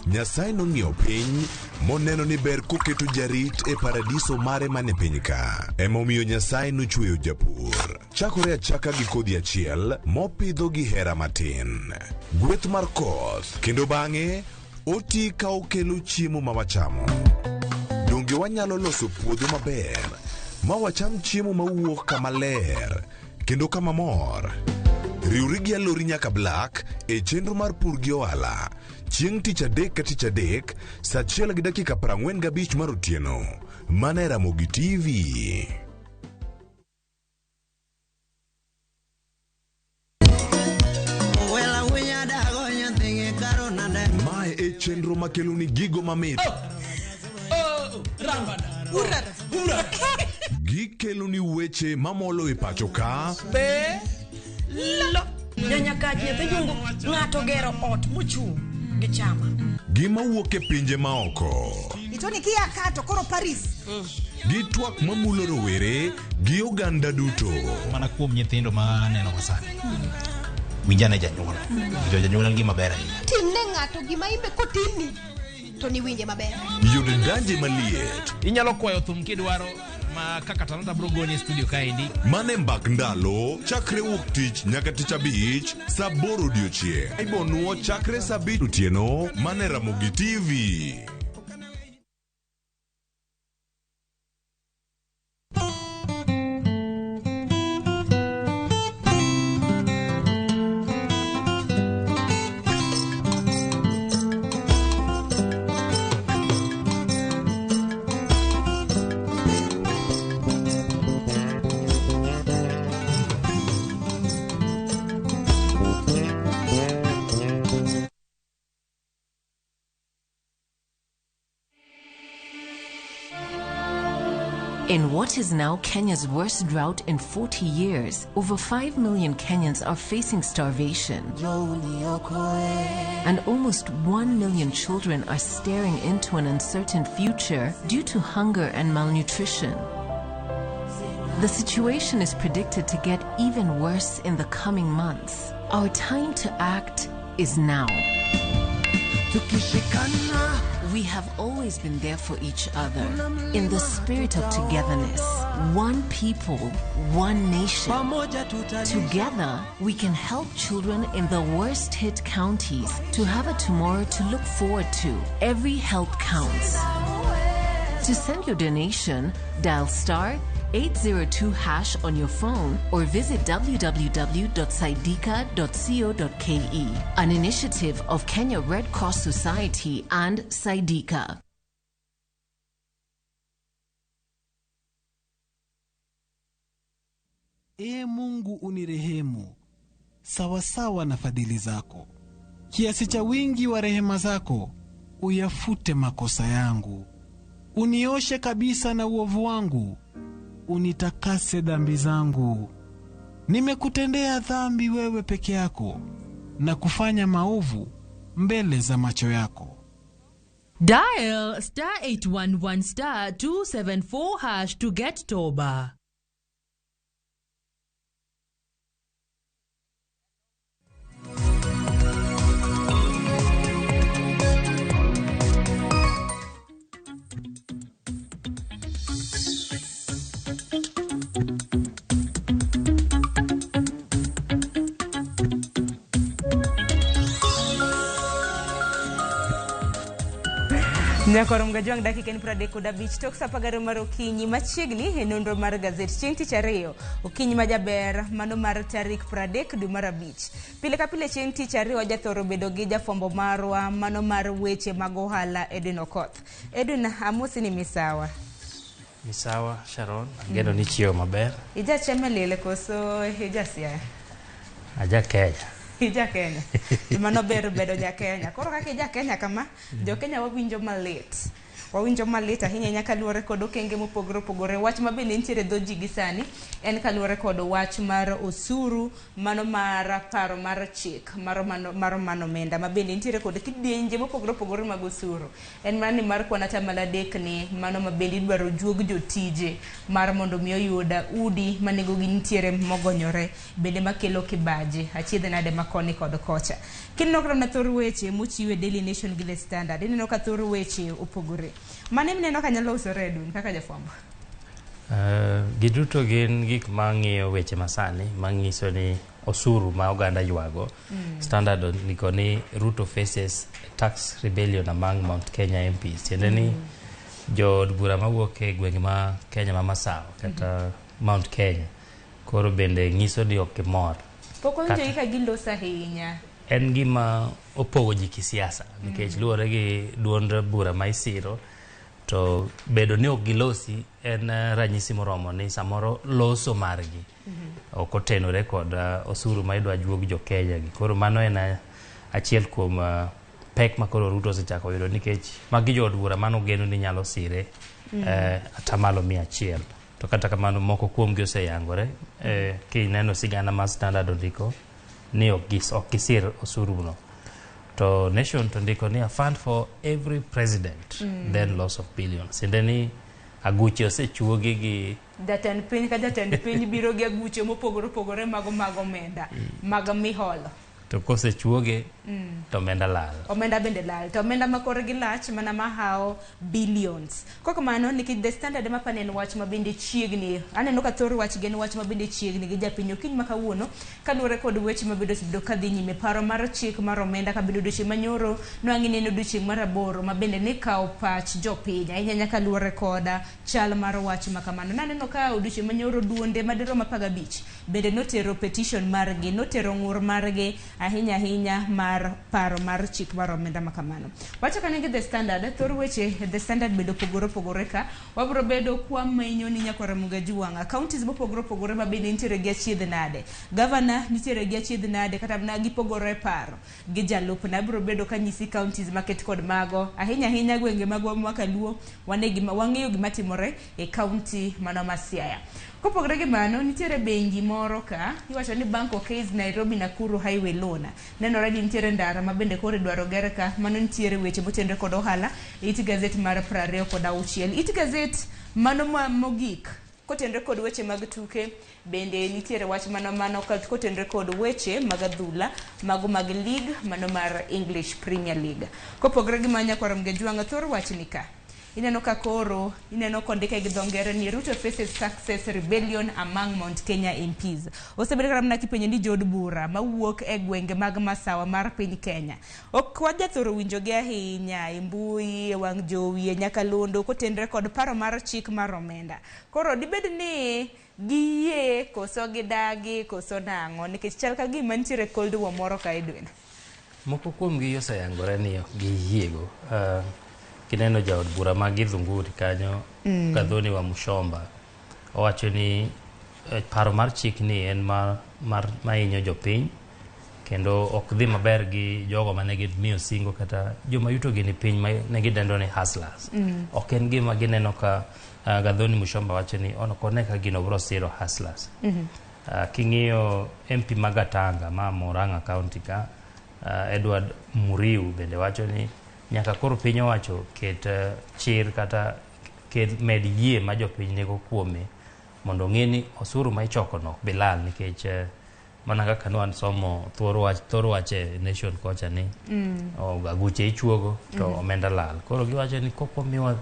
Nyasaye nong'iyo piny moneno ni ber koketo jarit e paradiso mare mane piny ka. Emomiyo Nyasaye nochweyo japur. Chakore achaka gi kodhi achiel mopidho gi hera matin. Gweth mar koth kendo bang'e oti ka okelo chiemo ma wachamo. Donge wanyalo loso puodho maber ma wacham chiemo mawuok kama ler kendo kama mor. Riwri gi alori nyaka Black e chenro mar pur gi ohala. Chieng' tich adek ka tich adek, saa 1:45 mar otieno. Mana Ramogi TV. Mae e chenro makelo ni gigo mamit. Gikelo ni weche mamolo e pacho ka. Nyanya kaji nyungu ngato gero ot mochung gi chama. Gima wuok e pinje maoko. Itoni kia kato koro Paris. Gi twak mamulo rowere gi oganda duto. Mana kuom nyithindo ma neno wasani. Winjane janyuol. Janyuol ngima ber ahinya. Timne ngato gima imbe kotini to ni winje maber. Yude danje maliet. Inyalo kwayo thum kidwaro ma kaka Talanta Brogoni studio kaendi. Mane mbak ndalo chakre wuok tich nyaka tich abich saa 8 odiochieng'. Ibonuo chakre saa 7 otieno. Mane Ramogi TV. In what is now Kenya's worst drought in 40 years, over 5 million Kenyans are facing starvation. And almost 1 million children are staring into an uncertain future due to hunger and malnutrition. The situation is predicted to get even worse in the coming months. Our time to act is now. We have always been there for each other in the spirit of togetherness. One people, one nation. Together, we can help children in the worst hit counties to have a tomorrow to look forward to. Every help counts. To send your donation, dial *802# on your phone or visit www.saidika.co.ke, an initiative of Kenya Red Cross Society and Saidika. Ee Mungu unirehemu sawasawa na fadhili zako. Kiasi cha wingi wa rehema zako uyafute makosa yangu. Unioshe kabisa na uovu wangu. Unitakase dhambi zangu. Nimekutendea dhambi wewe peke yako na kufanya maovu mbele za macho yako. Dial *811*274# to get Toba. Nyakorom gajwang dakika ni 35 tok sapagaro mar okinyi machiegni e nonro mar gazet chieng' tich ariyo okinyi majaber mano mar tarik 30 dwe mar 5. Pile ka pile chieng' tich ariyo wajathoro bedo gi jafombo marwa mano mar weche mag ohala Edwin Okoth. Edwin, amosi ni misawa. Misawa Sharon, geno ni chio maber. Ija cheme lele koso ija siaya? Aja Kenya. Ija Kenya. Mano ber bedo ja Kenya. Koro kaka ija Kenya kama, jo Kenya wawinjo malit. Wawinjo malit ahinya nyaka luore kod okenge mopogore opogore. Wach mabende nitiere dho ji gi sani en kaluore kod wach mar osuru, mano mar paro mar chik, maro mano menda mabende nitiere kod kidienje mopogore opogore mag osuru. En mani mar kwana tamala dek ni mano mabende idwaro juog jotije mar mondo mi oyuda udi manego gi nitiere mogonyore bende makelo kibaji achiedhe nade makoni kod kocha. Kineno kram na thor weche mochiwe Daily Nation gi The Standard. Ineno ka thor weche opogore. Mane mineno ka nyalo usore Edwin kaka jafwambo? Giduto gin gik mang'iyo weche masani mangiso ni osuru ma oganda ywago. Standard niko ni Ruto faces tax rebellion among Mount Kenya MPs. Tiende ni jo bura mawuok e gwenge ma Kenya ma masawa kata Mount Kenya koro bende ngiso ni ok mor. Poko nje ka gilosa ahinya. En gima opogo ji kisiasa nikech luore gi duond bura ma isiro to bedo ni ok gilosi en ranyisi moromo ni samoro loso margi ok otenore kod osuru ma idwa juog jo Kenya gi. Koro mano en achiel kuom pek ma koro Ruto osechako yudo nikech magi jo bura mano geno ni nyalo sire atamalo 100. To kata kamano moko kuom gi oseyangore kineno sigana ma Standard ondiko ni ok gisir osuru no. To Nation to ndiko ni a fund for every president then loss of billions. Sinde ni aguche osechuogi gi jatend piny ka jatend piny biro gi aguche mopogore opogore mago omenda mag miholo. To kose chuoge to omenda lal. Omenda bende lal. To omenda makore gi lach mana mahao billions. Koko mano nikech The Standard ema panen wach mabende chiegni. Aneno ka thor wach gen wach mabende chiegni gi japiny okiny makawuono kaluore kod weche mabedo sido kadhi nyime paro mar chik mar omenda kabedo doche manyoro nwangi neno doche mar 8 mabende ne kao pach jopiny. Ahinya nyaka luore koda chal mar wach makamano. Naneno ka doche manyoro duonde madero 15 bende notero petition margi, notero ng'ur margi ahinya mar paro mar chik mar omenda makamano. Wacha kanigi The Standard, thor weche The Standard bedo pogore ka wabro bedo kwa mainyo ni nyako Ramogi juwanga counties mopogore opogore mabende nitiere gi achiedh nade. Governor nitiere gi achiedh nade kata na gipogore paro gi jalup na bro bedo kanyisi counties market kod mago ahinya gwenge magwa mwaka luo wang'eyo gima timore e county mano ma Siaya. Kopogore gi mano nitiere bengi moro ka iwacho ni Bank of Case Nairobi Nakuru Highway Loan. Nenore ni nitiere ndara mabende kore dwaro gere ka mano nitiere weche motenre kod ohala It Gazette mar 26. It Gazette mano mogik kotenre kod weche mag tuke bende nitiere wach mano kotenre kod weche mag adhula mago mag league mano mar English Premier League. Kopogore gi manya kwa Ramogi juwanga thor wach ni ka ineno ka koro ineno kondike gi dhongere ni Ruto faces success rebellion among Mount Kenya MPs. Osebedo karamna kipenjo ni jod bura mawuok e gwenge mag masawa mar piny Kenya ok wajathoro winjo gi ahinya e mbui e wang' jowi e Nyakalondo kotenre kod paro mar chik mar omenda. Koro dibed ni giyie koso gidagi koso nang'o nikech chal ka gima nitiere cold war moro ka Edwin. Moko kuom gi oseyangore ni giyiego. Kineno jaod bura magi dhunguri kanyo Gadhoni wa Mushomba owacho ni paro mar chik ni en mainyo jopiny kendo ok dhi maber gi jogo manegi miyo singo kata joma yuto gi ni piny manegi dendo ni hustlers. Ok en gima gineno ka Gadhoni Mushomba wacho ni ono kone ka gino bro siro hustlers. King'iyo MP Magatanga ma Murang'a County ka Edward Muriu bende wacho ni nyaka koro piny owacho ket chir kata ket med yie ma jopiny nego kuome mondo ng'e ni osuru ma ichoko no bilal nikech mana kaka nwan somo thor wache nation kocha ni aguche ichuogo to omenda lal. Koro giwacho ni koko miwa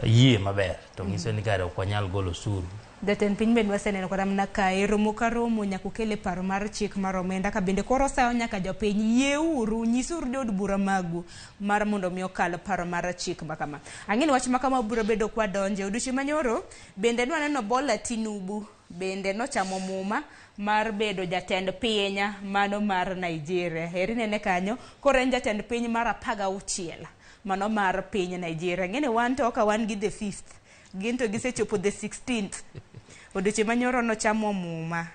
yie maber to ngiso ni kare ok wanyal golo osuru. Jatend piny bende waseneno kod amna kae romo ka romo nyaka okele paro mar chik mar omenda ka bende koro sayo nyaka jopiny yieuru nyisuru jod bura magu mar mondo mi okal paro mar chik makama. Ang'eni wach makama biro bedo kwa donje odiochieng' manyoro bende nwaneno Bola Tinubu bende nochamo muma mar bedo jatend piny mano mar Nigeria. Eri nene kanyo koro en jatend piny mar 16 mano mar piny Nigeria. Ng'eni wan to ka wan gi the 5th ginto gisechopo the 16th. Odiochieng' manyoro nochamo muma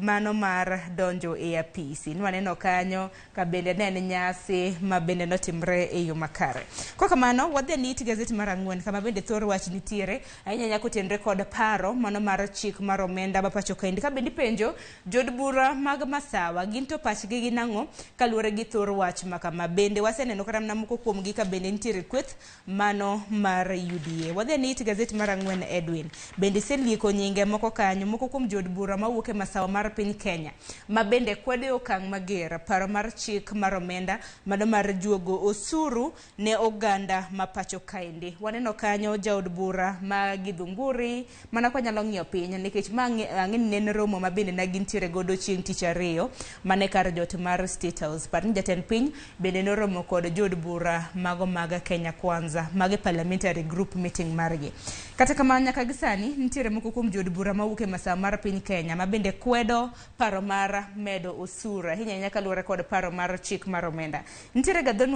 mano mar donjo e apisi. Nwaneno kanyo ka bende ne en nyasi ma bende notimre e yo makare. Kwa kamano wadhi ni gazeti mar 4 kama bende thor wach nitiere ahinya nyako tenre kod paro mano mar chik mar omenda ma pacho kaendi ka bende penjo jod bura mag masawa ginto pachgi gi nang'o kaluwore gi thor wach makama. Bende waseneno kata mna moko kuom gi ka bende nitiere kweth mano mar UDA. Wadhi ni gazeti mar 4 Edwin bende selieko nyinge moko kanyo moko kuom jod bura mawuok e masawa mar piny Kenya ma bende kwede okang' mager paro mar chik mar omenda mano mar juogo osuru ne oganda ma pacho kaendi. Waneno kanyo jaod bura ma Githunguri mana kwa nyalo ng'iyo piny nikech ang'eni ne romo ma bende na gintiere godo chieng' tich ariyo mane kar jot mar State House. Par ni jatend piny bende noromo kod jod bura mago mag Kenya Kwanza mag parliamentary group meeting margi. Kata kamano nyaka gisani nitiere moko kuom jod bura mawuok e masawa mar piny Kenya ma bende kwedo paro mar medo osura hinya nyaka luwore kod paro mar chik mar omenda. Nitiere Gadhoni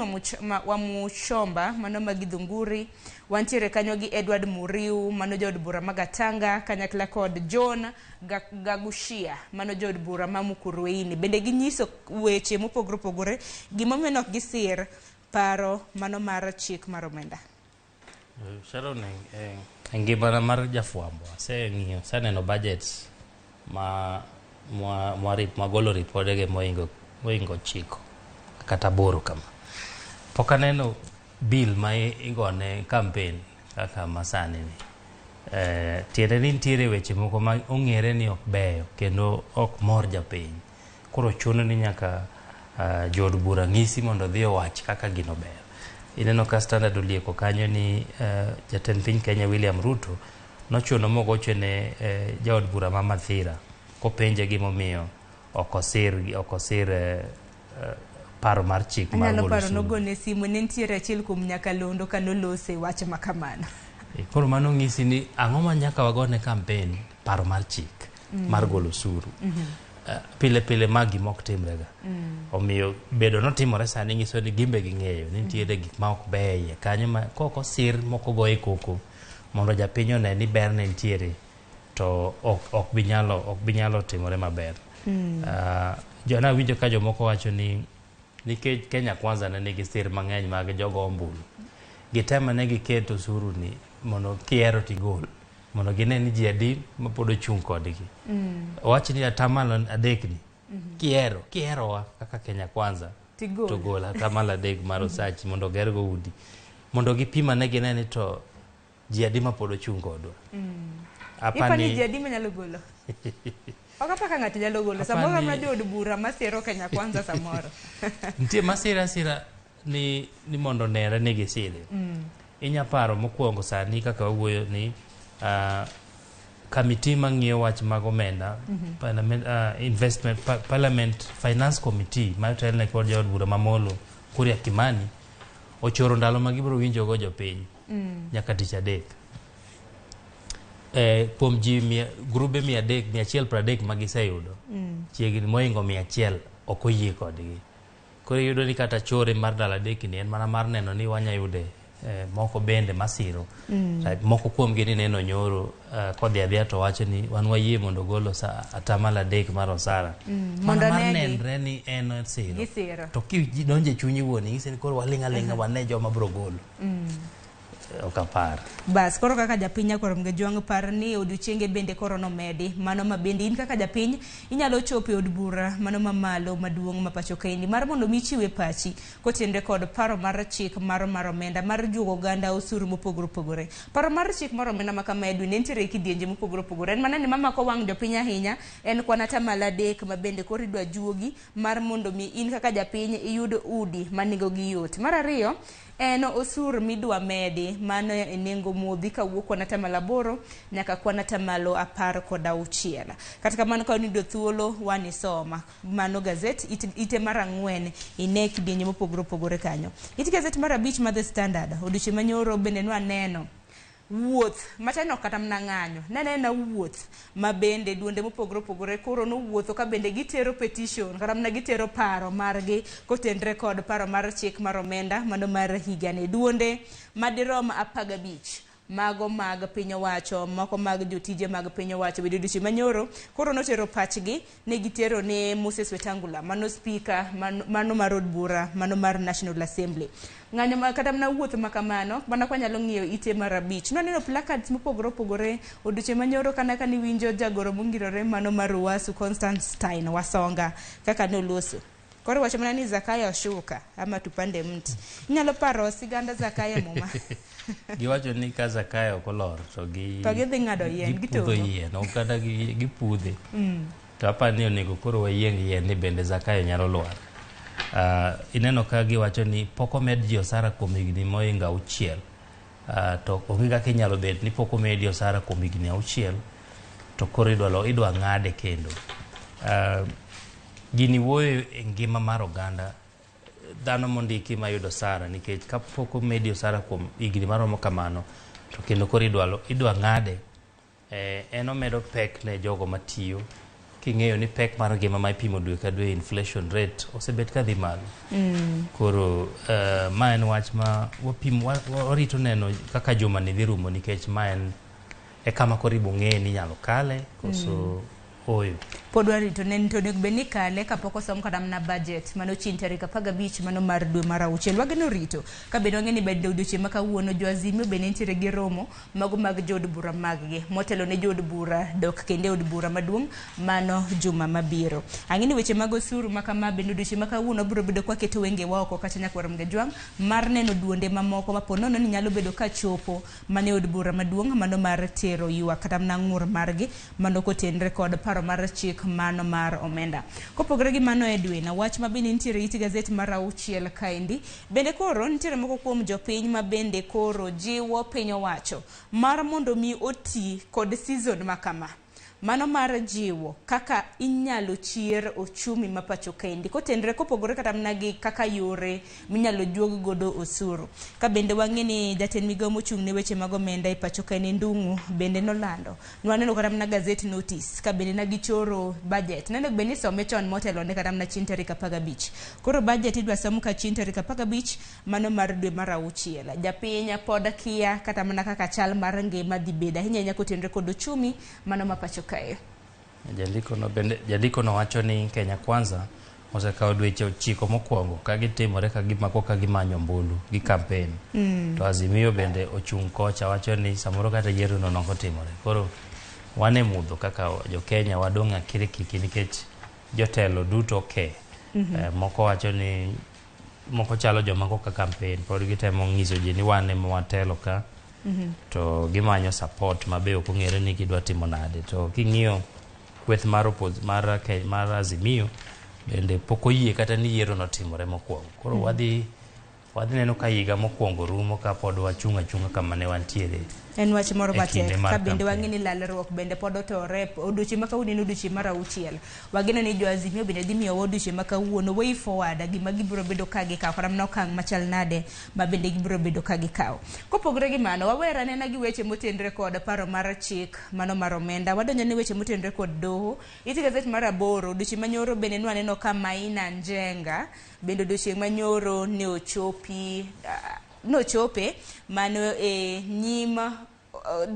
wa Muchomba mano ma Githunguri, wantiere kanyo gi Edward Muriu mano jod bura magatanga kanyakla kod John Gagushia mano jod bura ma Mukurweini. Bende ginyiso weche mopogore opogore gimomiyo nok gisir paro mano mar chik mar omenda. Sharon ngimana mar jafwambo aseng'iyo saneno budgets magolo ripodege moingo chiko kata boro kama. Pok aneno bill ma igone campaign kaka masani ni. Tiende ni nitiere weche moko ma ong'ere ni ok beyo kendo ok mor japiny. Koro chuno ni nyaka jod bura ng'isi mondo dhi owach kaka gino beyo. Ineno ka Standard olieko kanyo ni jatend piny Kenya William Ruto nochuno mogoche ne jaod bura ma Mathira kopenje gimomiyo okosir paro mar chik mar anyalo paro nogone simu ne nitiere achiel kuom nyakalondo kanolose wach makamano. Koro mano ng'isi ni ang'o ma nyaka wagone campaign paro mar chik mar golo osuru. Pile pile magi mok timrega. Omiyo bedo notimore sani ng'iso ni gimbe ging'eyo ni nitiere gik ma ok beye kanyo ma koko sir moko goye koko mondo japiny one ni ber ne nitiere to ok binyalo timore maber. Jona winjo ka jomoko wacho ni nikech Kenya Kwanza ne nigi sir mang'eny mag jogo ombulu gitema ne giketo osuru ni mondo kiero tigol mondo gine ni ji adi ma pod ochung' kodgi. Wach ni atamalo adek ni kierowa kaka Kenya Kwanza to gol atamalo adek mar research mondo gergo udi mondo gipima ne gine ni to ji adi ma pod ochung' kodwa. Ipani ji adi ma nyalo golo? Okapa ka ng'ato nyalo golo samoro ma jod bura masiro Kenya Kwanza samoro. Nitie masira ni mondo nere ni gisire. Inya paro mokwongo sani kaka wawuoyo ni committee mang'iyo wach mag omenda Parliament Finance Committee ma otelne kod jaod bura mamolo Kuria Kimani ochoro ndalo ma gibiro winjo go jopiny nyaka tich adek. Kuom ji grube 130 ma giseyudo chiegni moingo 100 ok oyie kodgi. Koro yudo ni kata chore mar dala adek ni en mana mar neno ni wanya yude moko bende masiro. Moko kuom gi ni neno nyoro kodhi adhiya to wacho ni wan wayie mondo golo atamalo adek mar osara mondo mar nenre ni en siro to ki donje chunyi wuoni ng'ise ni koro waling' alinga wane joma bro golo. okapar. Bas, koro kaka japiny koro mgejwang' par ni odiochienge bende koro nomedi, mano ma bende in kaka japiny inyalo chopo e od bura mano mamalo maduong' ma pacho kaendi mar mondo mi chiwe pachi kotenre kod paro mar chik mar omenda mar juogo oganda osuru mopogore opogore. Paro mar chik mar omenda ma kama Edwin nitiere kidienje mopogore opogore. En mana ni mamako wang' jopiny ahinya en kwan atamalo 3 ma bende koro idwa juogi mar mondo mi in kaka japiny iyud udi ma nengogi yot. Mar ariyo en osuru midwa medi mano e nengo modhi kawuok kwan atamalo 8 nyaka kwan atamalo 16. Kata kamano ka nido thuolo wan isoma mano gazet ite mar 4 ine kidienje mopogore opogore kanyo. It gazet mar 5 ma The Standard odiochieng' manyoro bende nwaneno wuoth machano kata mna ng'anyo nena wuoth ma bende duonde mopogore opogore koro no wuotho ka bende gitero petition kata mna gitero paro margi kotenre kod paro mar chik mar omenda mano mar higani. Duonde madirom 15 mago mag piny owacho moko mag jotije mag piny owacho bedo odiochieng' manyoro koro notero pachgi ne gitero ne Moses Wetangula mano speaker mano mar od bura mano mar National Assembly. Ng'anyo kata mna wuoth makamano mana kwa nyalo ng'iyo ite mar 5 noneno placards mopogore opogore odiochieng' manyoro kana ka niwinjo jagoro mongirore mano mar Uwasu Constantine Wasonga kaka noloso. Koro wacho mana ni Zakayo shuka ama tupande mti. Inyalo paro siganda Zakayo muma. Giwacho ni ka Zakayo kolor to gidhi ng'ado yien gipudho yien o kata gipudhe. To apani onego koro wayieng yien ni bende Zakayo nyalo lwar. Ineno ka giwacho ni pok omed ji osara kuom higni moinga 6. To onge kaka inyalo bet ni pok omedi osara kuom higni 6 to koro idwa ng'ade kendo. Gini wuoyo e ngima mar oganda dhano mondiki mayudo sara nikech kapok omedi osara kuom higni maromo kamano to kendo koro idwa ng'ade. En omedo pek ne jogo matiyo king'eyo ni pek mar ngima ma ipimo dwe ka dwe inflation rate osebet ka dhi malo. Koro ma en wach ma warito neno kaka juma ni dhi rumo nikech ma en kama koro ibong'e ni nyalo kale koso oyo. Pod warito nen to nek beni kale kapok osom kada mna budget mano chin tarik 15 mano mar dwe mar 6 wageno rito ka bedo ng'eni bed odiochieng' ma kawuono jo Azimio bende nitiere gi romo mago mag jod bura maggi motelo ne jod bura dok kende od bura maduong' mano juma mabiro. Ang'ini weche mag osuru makama bende odiochieng' ma kawuono biro bedo kwa keto wenge wa oko kata nyakwar mgejwang' mar neno duonde mamoko ma ponono ni nyalo bedo ka chopo mane od bura maduong' mano mar tero ywa kata mna ng'ur margi mano kotenre kod paro mar chik mano mar omenda. Kopogore gi mano Edwin wach ma bende nitiere it gazet mar 6 kaendi bende koro nitiere moko kuom jopiny ma bende koro jiwo piny owacho mar mondo mi oti kod season makama mano mar jiwo kaka inyalo chier ochumi ma pacho kaendi kotenre kopogore kata mna gi kaka yore minyalo juog godo osuru. Ka bende wang'eni jatend migawo mochung' ne weche mag omenda e pacho kaendi Ndung'u bende nolando nwaneno kata mna gazet notice ka bende na gichoro budget neno bende some chon motelo ne kata mna chin tarik 15 koro budget idwa som ka chin tarik 15 mano mar dwe mar 6. Japiny pod kia kata mna kaka chal mar ngima dhi bedo ahinya kotenre kod ochumi mano ma pacho kae. Jandiko no wacho ni Kenya Kwanza osekawo dweche 9 mokwongo ka gitimore ka gimako ka gimanyo mbulu gi campaign. To Azimio bende ochung' kocha wacho ni samoro kata yiero no nokotimore. Koro wane mudho kaka jo Kenya wadong' akirikiki nikech jotelo duto moko wacho ni moko chalo jomako ka campaign pod gitemo ng'iso ji ni wane mwatelo ka to gimanyo support mabe ok ong'ere ni gidwa timo nade. To king'iyo kweth mar Azimio bende pok oyie kata ni yiero notimore mokwongo. Koro wadhi neno ka higa mokwongo rumo ka pod wachung' achung'a kama ne wantiere. En wach moro matek ka bende wang'eni lalruok bende pod otore odiochieng' ma kawuono odiochieng' mar 6 wageno ni jo Azimio bende dhi miyo odiochieng' ma kawuono way forward gima gibiro bedo ka gikawo kata mna okang' machal nade ma bende gibiro bedo ka gikawo. Kopogore gi mano wawera nena gi weche motenre kod paro mar chik mano mar omenda wadonjo ne weche motenre kod doho. It gazet mar 8 odiochieng' manyoro bende nwaneno ka Maina Njenga bende odiochieng' manyoro ne ochope mano nyim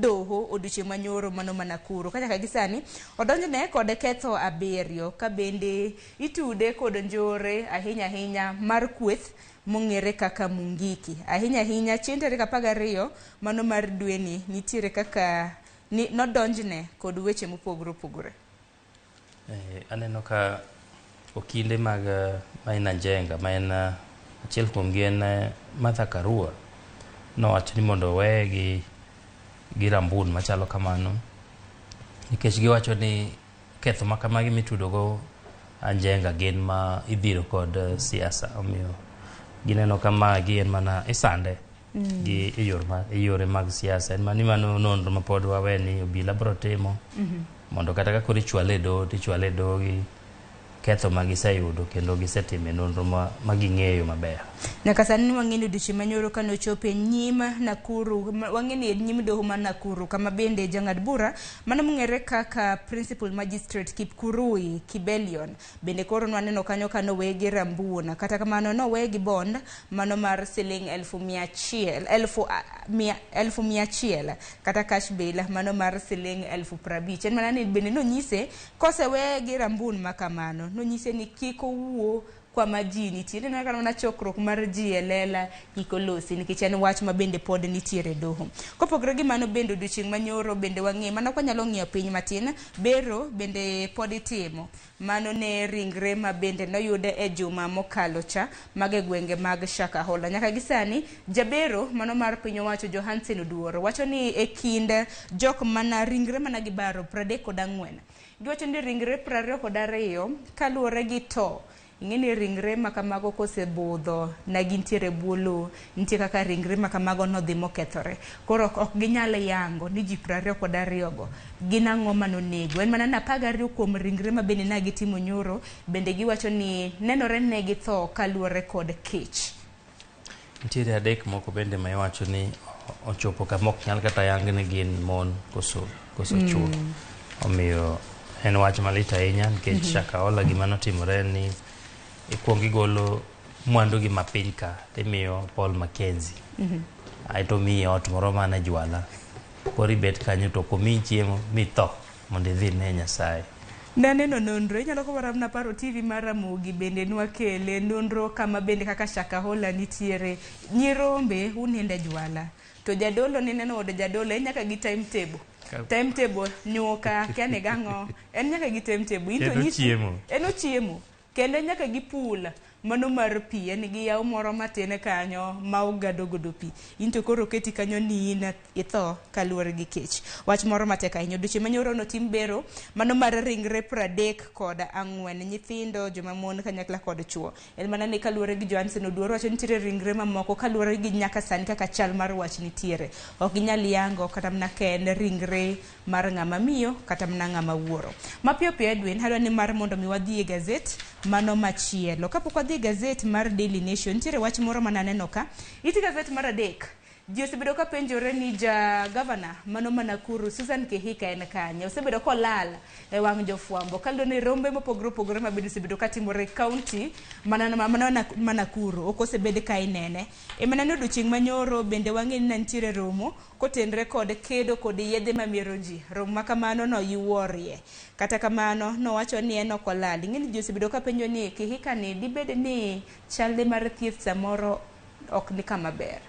doho odiochieng' manyoro mano Nakuru ka nyaka gisani odonjne kod ketho 7 ka bende itude kod njore ahinya mar kweth mong'ere kaka Mungiki ahinya chieng' tarik 12 mano mar dweni nitiere kaka nodonjne kod weche mopogore. Aneno ka okinde mag Maina Njenga ma en achiel kuom gi en Martha Karua nowacho ni mondo weye gi rambun machalo kamano nikech giwacho ni ketho makamagi mitudogo Njenga gin ma idhiro kod siasa. Omiyo gineno kama gi en mana isande gi yore mag siasa. En mano nonro ma pod wawe ni obila bro timo mondo kata ka koro ichwale e doho gi ketho ma giseyudo kendo gisetime nonro ma ging'eyo maber. Nyaka sani wang'eni odiochieng' manyoro ka nochopo e nyim Nakuru, wang'eni nyim doho ma Nakuru kama bende jang'ad bura mano mong'ere kaka Principal Magistrate Kipkurui Kibelion bende koro nwaneno kanyo ka nowe gi rambun, kata kamano nowe gi bond mano mar siling 100,000 kata cash bail mano mar siling 50,000. En mana ni bende nonyise kosewe gi rambun makamano nonyise ni kik owuo kwa maji nitiere na kana chokruok mar ji e lela ikolosi nikech en wach ma bende pod nitiere doho. Kopogore gi mano bende odiochieng' manyoro bende wang'e mano kwanyalo ng'iyo piny matin bero bende pod itimo mano ne ringre ma bende noyude e juma mokalo cha mag gwenge mag Shakahola. Nyaka gisani jabero mano mar piny owacho Johansen Oduoro wacho ni e kind jok mana ringre mana gibaro 34 giwacho ni ringre 22 kaluwore gi to ing'eni ringre makamago kosebudho na gintiere buolo nitie kaka ringre makamago nodhi mokethore koro ok ginyal yango ni ji 22 go gin ang'o manonego. En mana 12 kuom ringre ma bende na gitimo nyoro bende giwacho ni nenore ne githo kaluwore kod kech. Nitiere 3 moko bende ma iwacho ni ochopo kama ok nyal kata yang ni gin mon koso chuo. Omiyo en wach malit ahinya nikech Shakahola gima notimore ni ikuongo igolo mwandu gi mapiny ka timiyo Paul Mackenzie aito miyo ot moro mana jwala koro ibet kanyo to komi chiemo mitho mondo idhi ne Nyasaye. Naneno nonro inyalo kowaram na paro TV mar Ramogi bende nwakele nonro kama bende kaka Shakahola nitiere nyirombe uninde jwala to jadolo nineno od jadolo nyaka gi timetable nyuka kiane gang'o en nyaka gi timetable into nyisi en chiemo kendo nyaka gi pula mano mar pi en gi yaw moro matene kanyo ma ogado godo pi into koro keti kanyo ni in itho kaluwore gi kech. Wach moro matek ahinya odiochieng' manyoro notim bero mano mar ringre 34 nyithindo joma mon kanyakla kod chuo. En mana ni kaluwore gi Johansen Oduoro wacho nitiere ringre mamoko kaluwore gi nyaka sani kaka chal mar wach nitiere ok ginyal yango kata mna ken ringre mar ng'ama miyo kata mna ng'ama wuoro. Mapiyo Edwin hadwa ni mar mondo mi wadhi e gazet mano machielo kapok wadhi gazet mar Daily Nation nitiere wach moro mananeno ka iti gazet mar 3 ji osebedo ka penjore ni governor mano Nakuru Susan Kihika en kanye osebedo kolal e wang' jofwambo kaldo ne rombe mopogore mabedo osebedo katimore county mana Nakuru ok osebedo ka inene e mana odiochieng' manyoro bende wang'e ni nitiere romo kotenre kod kedo kod yedhe mamiero ji romo makamano no yuorie kata kamano nowacho ni en okolal ing'eni ji osebedo ka penjo ni Kihika ni dibed ni chalde mar thieth samoro ok ni kama ber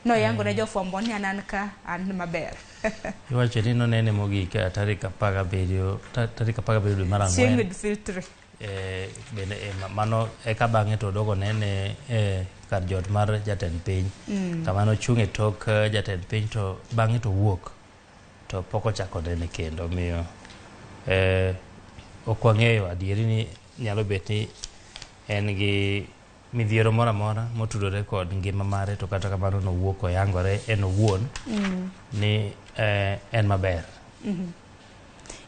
no yango ne jofwambo ni an an maber. Iwacho ni nonene mogik tarik 17 dwe mar ang'wen chieng' midfiltre bende mano eka bang'e to dogo nene kar jot mar jatend piny kamano chung' e tok jatend piny to bang'e to wuok to pok ochako nene kendo. Omiyo ok wang'eyo adieri ni nyalo bet ni en gi midhiero moro amora motudore kod ngima mare to kata kamano nowuok oyangore en owuon ni en maber.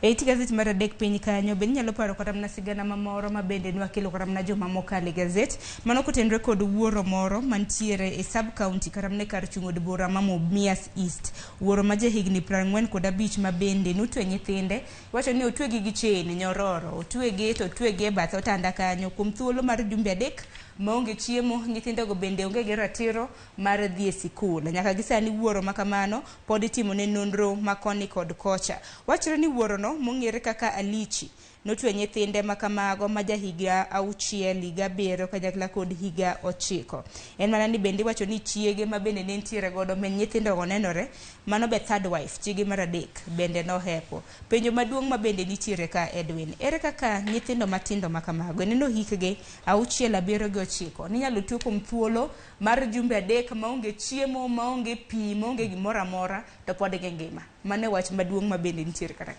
E iti gazet mar 3 piny kanyo bende nyalo paro kata mna sigana mamoro ma bende nwakelo kata mna joma mokale gazet mano kotenre kod wuoro moro mantiere e sub county kata mna kar chung' od bura ma Mumias East. Wuoro ma jahigni 45 ma bende nutwe nyithinde wacho ni otwegi gi chain nyororo otwegi to otwegi e bath otanda kanyo kuom thuolo mar jumbe 3 maonge chiemo, nyithindo go bende onge gi ratiro mar dhi e sikul. Nyaka gisani wuoro makamano pod itimo ne nonro makoni kod kocha. Wachre ni wuoro no mong'ere kaka Alichi notwe nyithinde makamago ma jahiga 6, higa 7 kanyakla kod higa 9. En mana ni bende wacho ni chiege ma bende ne ntiere godo men nyithindo go nenore, mano be third wife, chiege mar adek bende no hepo. Penjo maduong' ma bende nitiere ka Edwin, ere kaka nyithindo matindo makamago neno hikgi 6, 7 gi 9 ni nyalo tuo kuom thuolo mar jumbe 3 maonge chiemo, maonge pi, maonge gimoro amora to pod ngima. Mane wach maduong' ma bende nitiere kaka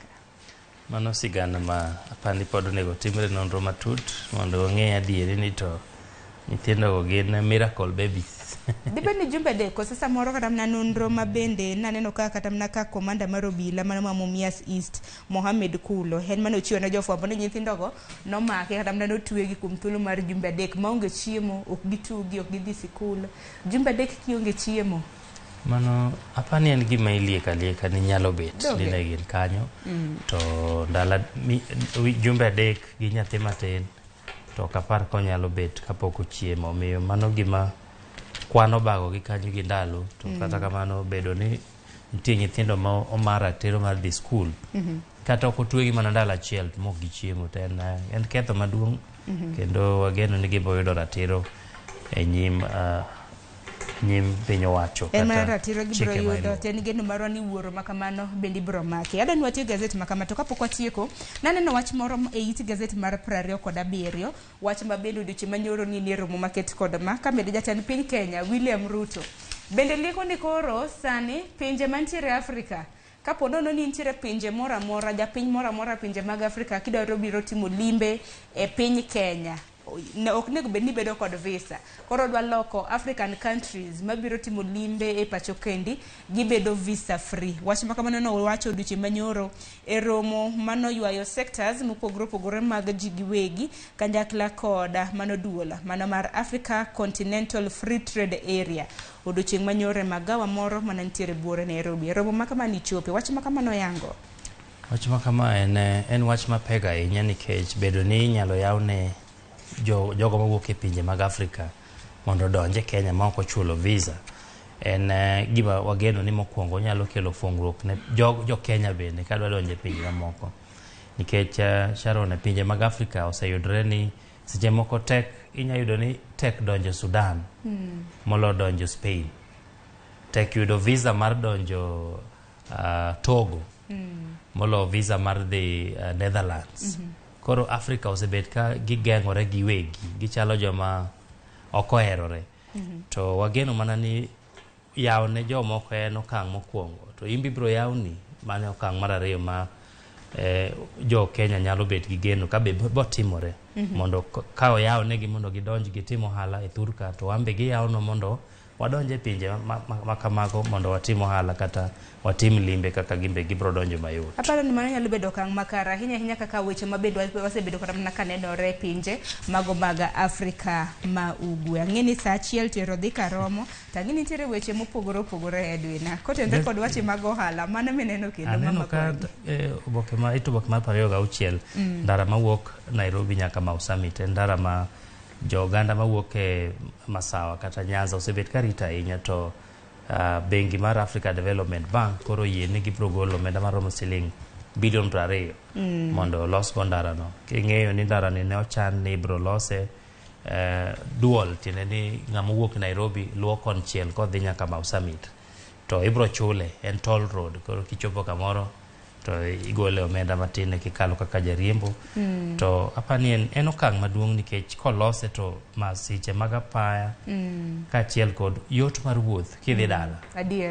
mano sigana ma apani pod onego timre nonro matut mondo ong'e adieri ni to nyithindo go gin miracle babies. Dibe ni jumbe 3 kosa samoro kata mna nonro ma bende naneno kata mna ka komanda mar obila mano ma Mumias East Mohamed Kulo en mano chiwo ne jofwambo ni nyithindo go nomake kata mna notwegi kuom thuolo mar jumbe 3 maonge chiemo, ok gitugi, ok gidhi sikul. Jumbe 3 kionge chiemo. Mano apani en gima ilieka ni nyalo bet ni ne gin kanyo to ndala jumbe 3 gi nyathi matin to kapar ko nyalo bet kapok ochiemo. Omiyo mano gima kwano bago gi kanyo gi ndalo to kata kamano bedo ni nitie nyithindo ma omara tero mar dhi skul kata ok otwegi mana ndalo achiel mok gichiemo to en ketho maduong' kendo wageno ni gibiro yudo ratiro e nyim piny owacho kata en ratiro gibiro yudo ten geno marwa ni wuoro makamano bendi biro maki. Adani watie gazet makama to kapok watieko naneno wach moro e it gazet mar 27 wach mabendo odiochieng' manyoro ni romo maket kod ma kamede jatend piny Kenya William Ruto bende liko ni koro sani pinje mantiere Afrika kapo nono ni nitiere pinje mora mora japiny mora mora pinje mag Afrika kidwaro biro timo limbe e piny Kenya ok nego bed ni bedo kod visa. Koro dwa loko African countries mabiro timo limbe e pacho kendi gibedo visa free. Wach makamano no wacho odiochieng' manyoro e romo mano ywayo sectors mopogore mag ji giwegi kanjakla koda mano duola mano mar Africa Continental Free Trade Area odiochieng' manyoro magawa moro manantiere buore Nairobi. Romo makamano ichope. Wach makamano yango wach makama en wach mapega ahinya nikech bedo ni inyalo yawne jogo mawuok e pinje mag Afrika mondo donje Kenya ma ok ochulo visa en gima wageno ni mokwongo nyalo kelo fungruok ne jo Kenya bende ka dwa donje pinje mamoko nikech Sharon e pinje mag Afrika oseyudre ni seche moko tek inyayudo ni tek donjo Sudan molo donjo Spain, tek yudo visa mar donjo Togo molo visa mar dhi Netherlands. Koro Afrika osebet ka gigeng'ore giwegi, gichalo joma ok oherore. To wageno mana ni yawne jomoko en okang' mokwongo. To imbi biro yawni mane okang' mar ariyo ma jo Kenya nyalo bet gi geno ka be botimore. Mondo ka oyawnegi mondo gidonj gitim ohala e thurka to wambe giyawno mondo wadonje pinje makamago mondo watim ohala kata watim limbe kaka gimbe gibro donjo mayot. Aparo ni mano nyalo bedo okang' makara ahinya kaka weche mabedo wasebedo kata mana kanenore pinje mago mag Afrika ma ugwe. Ang'eni sa achiel tero dhi karomo tang'ini nitiere weche mopogore Edwina kotendre kod wache mag ohala mano mineno kendo mama ka oboke ma ituboke mar 26 ndara mawuok Nairobi nyaka Mau Summit en ndara ma jo Uganda mawuok e Masawa kata Nyanza osebet ka rita ahinya to bengi mar Africa Development Bank koro yie ni gibiro golo omenda maromo siling bilion 20 mondo los go ndara no. King'eyo ni ndara ni ne ochan ni ibiro lose dual tiende ni ng'ama wuok Nairobi luwo konchiel kodhi nyaka Mau Summit to ibiro chule en toll road koro kichopo kamoro to igole omenda matin kikalo kaka jariembo to apani en okang' maduong' nikech kolose to masiche mag apaya kaachiel kod yot mar wuoth kidhi dala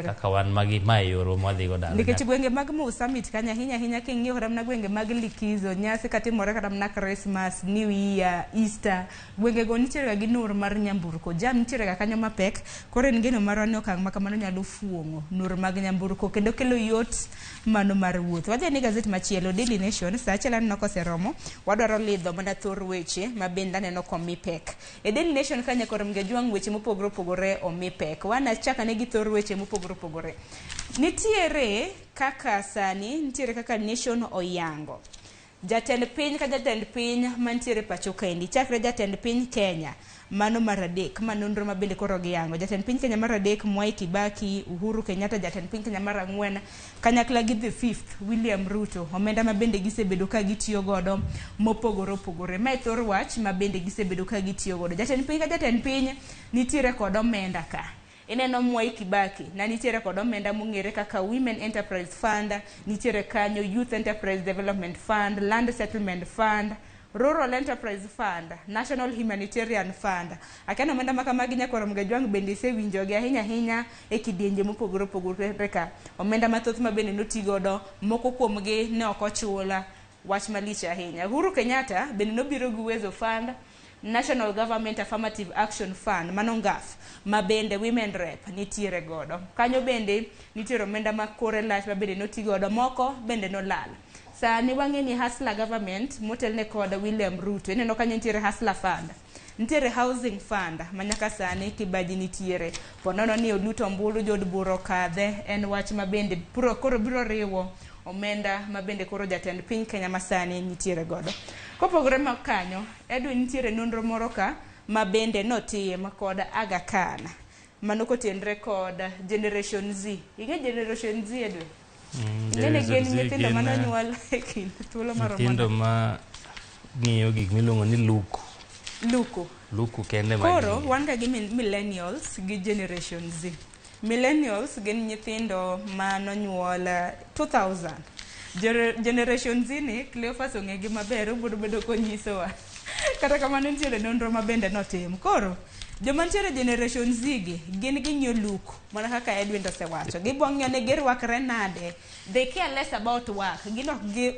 kaka wan magi mae yoro mwadhi go dala nikech gwenge mag Mau Summit kanya ahinya king'iyo kata mna gwenge mag likizo nyasi katimore kata mna Christmas, New Year, Easter gwenge go nitiere gi nur mar nyamburko jam nitiere ga kanyo mapek koro en geno marwa ni okang' makamano nyalo fuong'o nur mag nyamburko kendo kelo yot mano mar wuoth. Wadhi ni gazet machielo Daily Nation sa achiel aneno koseromo wadwaro lidho mana thor weche mabende aneno komi pek e Daily Nation kanya koro mgejwang' weche mopogore omi pek wana chaka ne gi thor weche mopogore nitiere kaka sani nitiere kaka Nation oyango jatend piny ka jatend piny mantiere pacho kendi chakre jatend piny Kenya Mano mar adek, ma nonro ma bende koro giyango. Jatend piny Kenya mar adek, Mwai Kibaki, Uhuru Kenyatta, jatend piny Kenya mar ang'wen, kanyakla gi the fifth, William Ruto, omenda ma bende gisebedo ka gitiyo godo mopogore opogore. Ma thor wach ma bende gisebedo ka gitiyo godo. Jatend piny ka jatend piny nitiere kod omenda ka. Ineno Mwai Kibaki na nitiere kod omenda mong'ere kaka Women Enterprise Fund, nitiere kanyo Youth Enterprise Development Fund, Land Settlement Fund, Rural Enterprise Fund, National Humanitarian Fund. Akeno omenda makamagi nyakoro Mgajwang' bende isewinjogi ahinya ahinya e kidienje mopogore opogore ka. Omenda mathoth ma bende notigodo, moko kuomgi ne ok ochula, wach malich ahinya. Uhuru Kenyatta bende nobiro gi Uwezo Fund, National Government Affirmative Action Fund, mano ngaf, ma bende Women Rep nitiere godo. Kanyo bende nitiere omenda ma kore lach ma bende notigodo, moko bende nolal. Sani wang'e ni Hustler Government motelne kod William Ruto, ineno kanyo nitiere Hustler Fund, nitiere Housing Fund, manyaka sani Kibaji nitiere. Ponono ni Oluto Ombulu jod buro kadhe, en wach ma bende koro biro riwo omenda ma bende koro jatend piny Kenya masani nitiere godo. Kopogore ma kanyo, Edwin nitiere nonro moro ka ma bende notim kod Aga Khan, mano kotenre kod Generation Z. Ing'e Generation Z, Edwin? Ing'e gin nyithindo manonyuol e kind thuolo mar nyithindo ma ng'iyo gik miluongo ni luku kende ma koro wan ga gi millennials gi Generation Z. Millennials gin nyithindo manonyuol 2000. Generation Z ni Cleophas ong'egi maber, obodo bedo konyisowa. Kata kamano nitiere nonro ma bende notim. Koro joma nitiere Generation Z gi gin ging'iyo look, mana kaka Edwin osewacho. Gibong'io ne girwakre nade. They care less about work.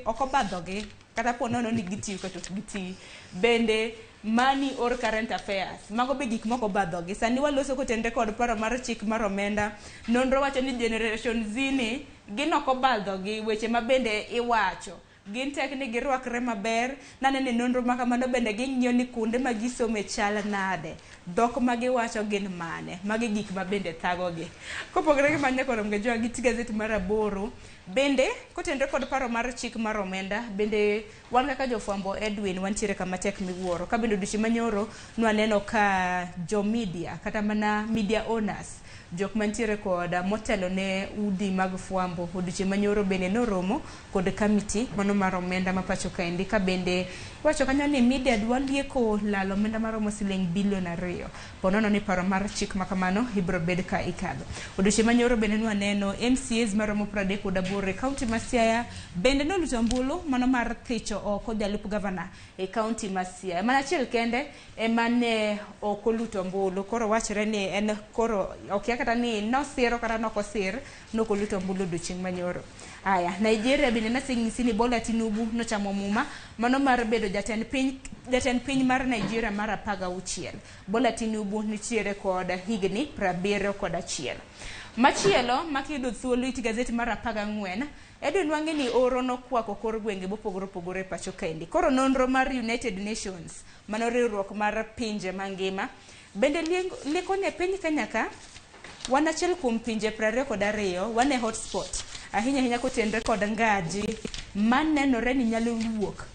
Ok obadhogi kata ponono ni gitiyo kata ok gitiyo. Bende money or current affairs, mago be gik moko badhogi. Sani waloso kotenre kod paro mar chik mar omenda. Nonro wacho ni Generation Z ni gin ok obadhogi weche ma bende iwacho. Gin tek ni girwakre maber, nanene nonro ma kamano bende ging'iyo ni kuonde ma gisome chal nade, dhok ma giwacho gin mane, magi gik ma bende thagogi. Kopogore gi mane koro Mgajwang' gi gazet mar 8, bende kotenre kod paro mar chik mar omenda, bende wan kaka jofwambo Edwin wantiere kama tek miwuoro. Ka bende odiochieng' manyoro nwaneno ka jo media kata mana media owners, jok mantiere kod motelo ne udi mag fwambo, odiochieng' manyoro bende noromo kod kamiti mano mar omenda ma pacho kaendi, ka bende wacho kanyo ni media dwa lieko lalo omenda maromo siling bilion 2. Ponono ni paro mar chik makamano ibro bed ka ikadho. Odiochieng' manyoro bende nwaneno MCAs maromo 38 e kaunti ma Siaya bende noluto ombulu mano mar thicho oko jalup gavana e kaunti ma Siaya. Mana achiel kende emane ok oluto ombulu, koro wachre ni en koro ok kata ni nosiro kata nokosir nokoluto ombulu odiochieng' manyoro. Aya, Nigeria bende nasing'isi ni Bola Tinubu nochamo muma mano mar bedo jatend piny mar Nigeria mar 16. Bola Tinubu nitiere kod higni 71. Machielo makiyudo thuolo it gazet mar 14, Edwin wang'e ni oro nokwako kor gwenge mopogore opogore pacho kaendi. Koro nonro mar United Nations, mano riwruok mar pinje mangima, bende lieko ne piny Kenya ka wan achiel kuom pinje 22 wan e hotspot, ahinya ahinya kotenre kod ngaji manenore ni nyalo wuok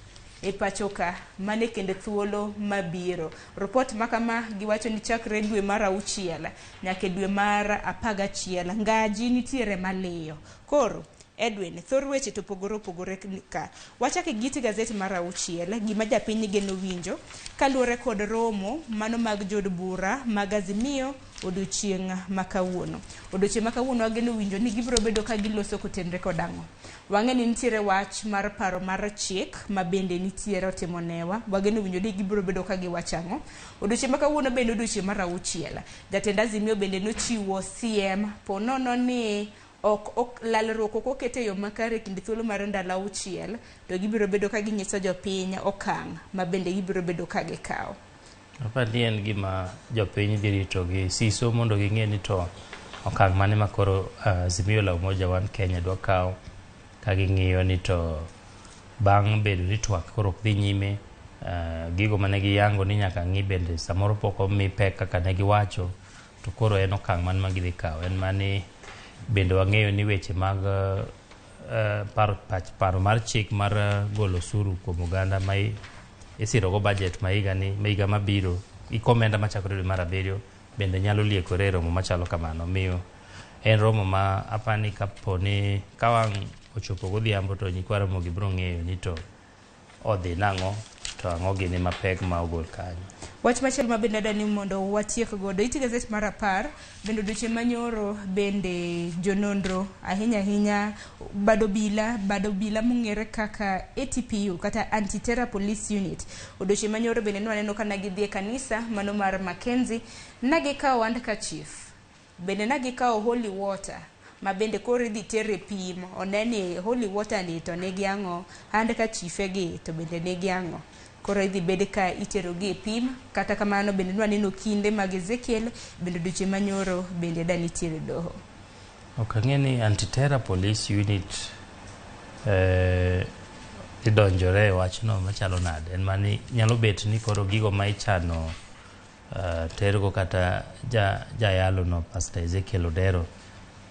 e pacho ka mane kende thuolo mabiro. Report makama giwacho ni chakre dwe mar 6 nyaka dwe mar 11 ngaji nitiere maliyo. Koro Edwin, thor weche to opogore ka. Wachake giti gazet mar 6, gima japiny geno winjo kaluwore kod romo mano mag jod bura mag Azimio odiochieng' makawuono. Odiochieng' makawuono ageno winjo ni gibro bedo ka giloso kotenre kod ang'o. Wang'e ni nitiere wach mar paro mar chik ma bende nitiere otimonewa. Wageno winjo ni gibro bedo ka giwacho ang'o. Odiochieng' makawuono bende odiochieng' mar 6. Jatend Azimio bende nochiwo CM ponono ni ok lalruok ok okete yo makare kinde thuolo mar ndalo 6, to gibiro bedo ka ginyiso jopiny okang' ma bende gibiro bedo ka gikawo. Apani en gima jopiny dhi rito gi siso mondo ging'e ni to okang' mane ma koro Azimio la Umoja One Kenya dwa kawo, ka ging'iyo ni to bang' bedo ni twak koro ok dhi nyime, gigo mane giyango ni nyaka ng'i bende samoro pok omi pek kaka ne giwacho, to koro en okang' mane ma gidhi kawo. En mane bende wang'eyo ni weche mag paro mar chik mar golo osuru kuom oganda ma isirogo budget ma higa mabiro ikomenda machakore dwe mar abiriyo bende nyalo liekore romo machalo kamano. Miyo en romo ma apani kaponi kawang' ochopo godhiambo to nyikwa Ramogi biro ng'eyo ni to odhi nang'o to ang'o gini mapek ma ogol kanyo. Wach machielo ma bende dani mondo watiek godo iti gazet mar 10 bende odiochieng' manyoro bende jononro ahinya bado bila mong'ere kaka ATPU kata Anti-Terror Police Unit odiochieng' manyoro bende nwaneno ka nagidhi e kanisa mano mar Mackenzie nagikawo handkerchief bende nagikawo holy water ma bende koro idhi tere pim oneni holy water ni to negi ang'o handkerchief gi to bende negi ang'o koro idhi bede ka iterogi e pim. Kata kamano bende nwaneno kinde mag Ezekiel bende odiochieng' manyoro bende da nitiere doho. Ok ang'e ni Anti-Terror Police Unit idonjore wachno machalo nade en mani nyalo bet ni koro gigo ma ichano tergo kata jayalo no Pastor Ezekiel Odero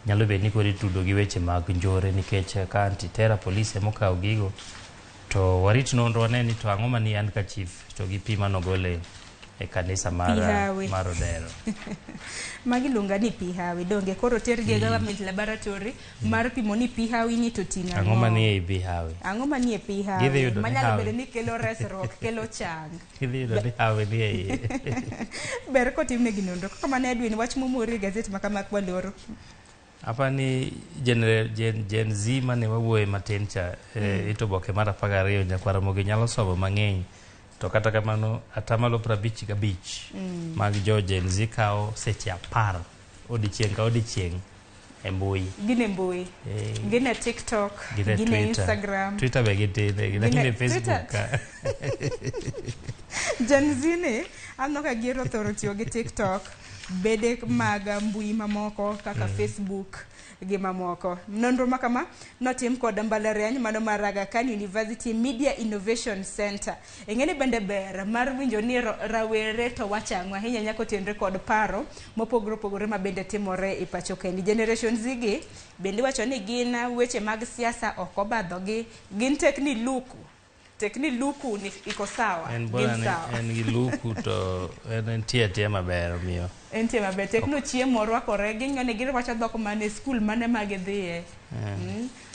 nyalo bet ni koro itudo gi weche mag njore nikech ka Anti-Terror Police emokawo gigo to warit nonro waneni to ang'o mani handkerchief to gi pi manogole e kanisa mar Odero. Magi lunga ni pi hawi donge koro tergi government laboratory mar pimo ni pi hawi ni to ting'a ang'o mani e pi hawi manyalo bedo ni kelo resruok kelo chang gidhi yudo ni hawi ni e iye. Ber kotimne gi nonro kaka mane Edwin wach momori gazet makama kwaloro apani Gen Z mane wawuoye matin cha ito boke mar 12 nyakwa Ramogi nyalo somo mang'eny to kata kamano atamalo 55 mag jo Gen Z kawo seche 10 odiochieng' ka odiochieng' e mbui. Gine mbui gine TikTok gine Instagram Twitter be gine Facebook ka Gen Z ne anno ka giro thoro tiyo gi TikTok bede mag mbui mamoko kaka Facebook gi mamoko. Nonro makama notim kod mbalariany mano mar Aga Khan University Media Innovation Center. Eng'eni bende ber mar winjo ni rawere to wachang'o ahinya nyako tenre kod paro mopogore ma bende timore e pacho kendi. Generation Z gi bende wacho ni gin weche mag siasa ok obadhogi gin tekni luku ni iko sawa en gi luku to en tie maber miyo entie maber tekno chiemo rwakore ging'ane gir wacho dhok mane school mane magidhiye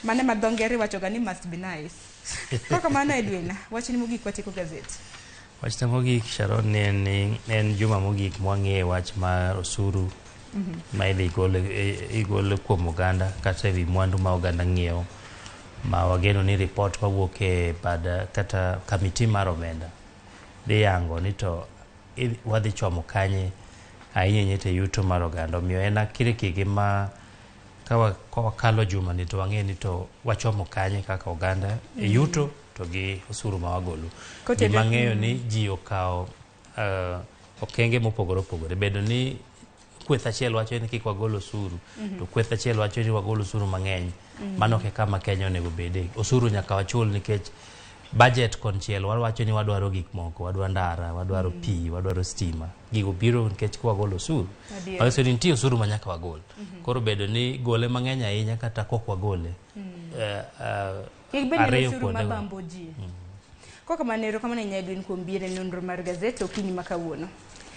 mane madhongere wacho ga ni must be nice. Kaka mano Edwin wach ni mogik watiko gazet. Wach mogik Sharon ni en juma mogik mwang'e wach mar osuru ma igole kuom oganda kata ewi mwandu ma oganda ng'iewo ma wageno ni report mawuok e bad kata kamiti mar omenda dhi yango ni to wadhi chomo kanye ahinya te yuto mar oganda. Omiyo en akirikigi ma ka wakalo juma ni to wang'e ni to wachomo kanye kaka oganda e yuto to gi osuru ma wagolo. Gima ng'eyo ni ji okawo okenge mopogore bedo ni kweth achiel wacho ni kik wagol osuru to kweth achiel wacho ni wagol osuru mang'eny. Mano ke kama Kenya onego bede osuru nyaka wachul nikech budget konchiel wacho ni wadwaro gik moko wadwaro ndara wadwaro pi wadwaro stima gigo biro nikech kwa golo osuru aso ni nitie osuru manyaka wagol koro bedo ni gole mang'eny ahinya kata kok wagole ariyo kuonde koko manero kama ne Edwin kuom bire nonro mar gazet okinyi makawuono.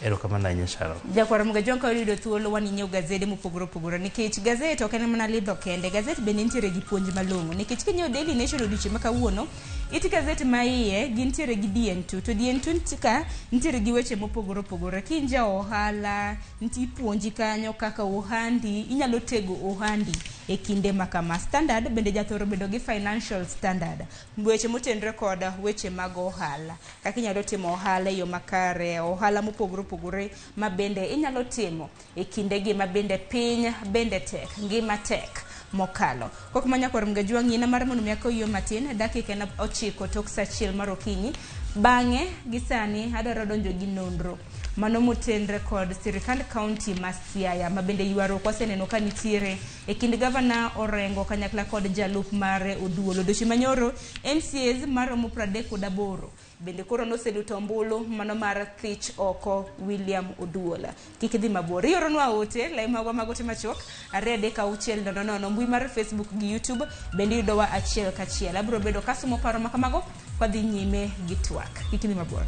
Ero kama na nyasharo. Jakwa Ramogi jonka oyudo thuolo waninyo gazede mopogore nikech gazet ok en mana lidho kende gazet bende nitiere gi puonj malong'o nikech kinyo Daily Nation odiochieng' makawuono iti gazet ma iye gintiere gi DN2 to DN2 tika nitiere gi weche mopogore kinja ohala nti puonji kanyo kaka ohandi inyalo tego ohandi e kinde makama. Standard bende jathoro bedo gi financial standard weche motenre kod weche mag ohala kaka inyalo timo ohala yo makare ohala mopogore ma bende inyalo timo e kinde gi ma bende piny bende tek ngima tek mokalo. Kok manyako Ramogi jwang'ina mar mondo miako yo matin dakika na 9 tok saa 1 mar okinyi bang'e gisani adwaro donjo gi nonro mano motenre kod sirikand county ma Siaya ma bende ywaruok waseneno ka nitiere e kind gavana Orengo kanyakla kod jalup mare Oduolo doshi manyoro MCAs maromo 38 bende koro noseluto ombulu mano mar thich oko William Oduola. Kik dhi mabor yoronwa ote lai magwa magote machok arede ka uchiel nono mbui mar Facebook gi YouTube bende yudowa achiel kachiel abro bedo kasumo paro makamago kwa dhi nyime gi twak. Kik dhi mabor.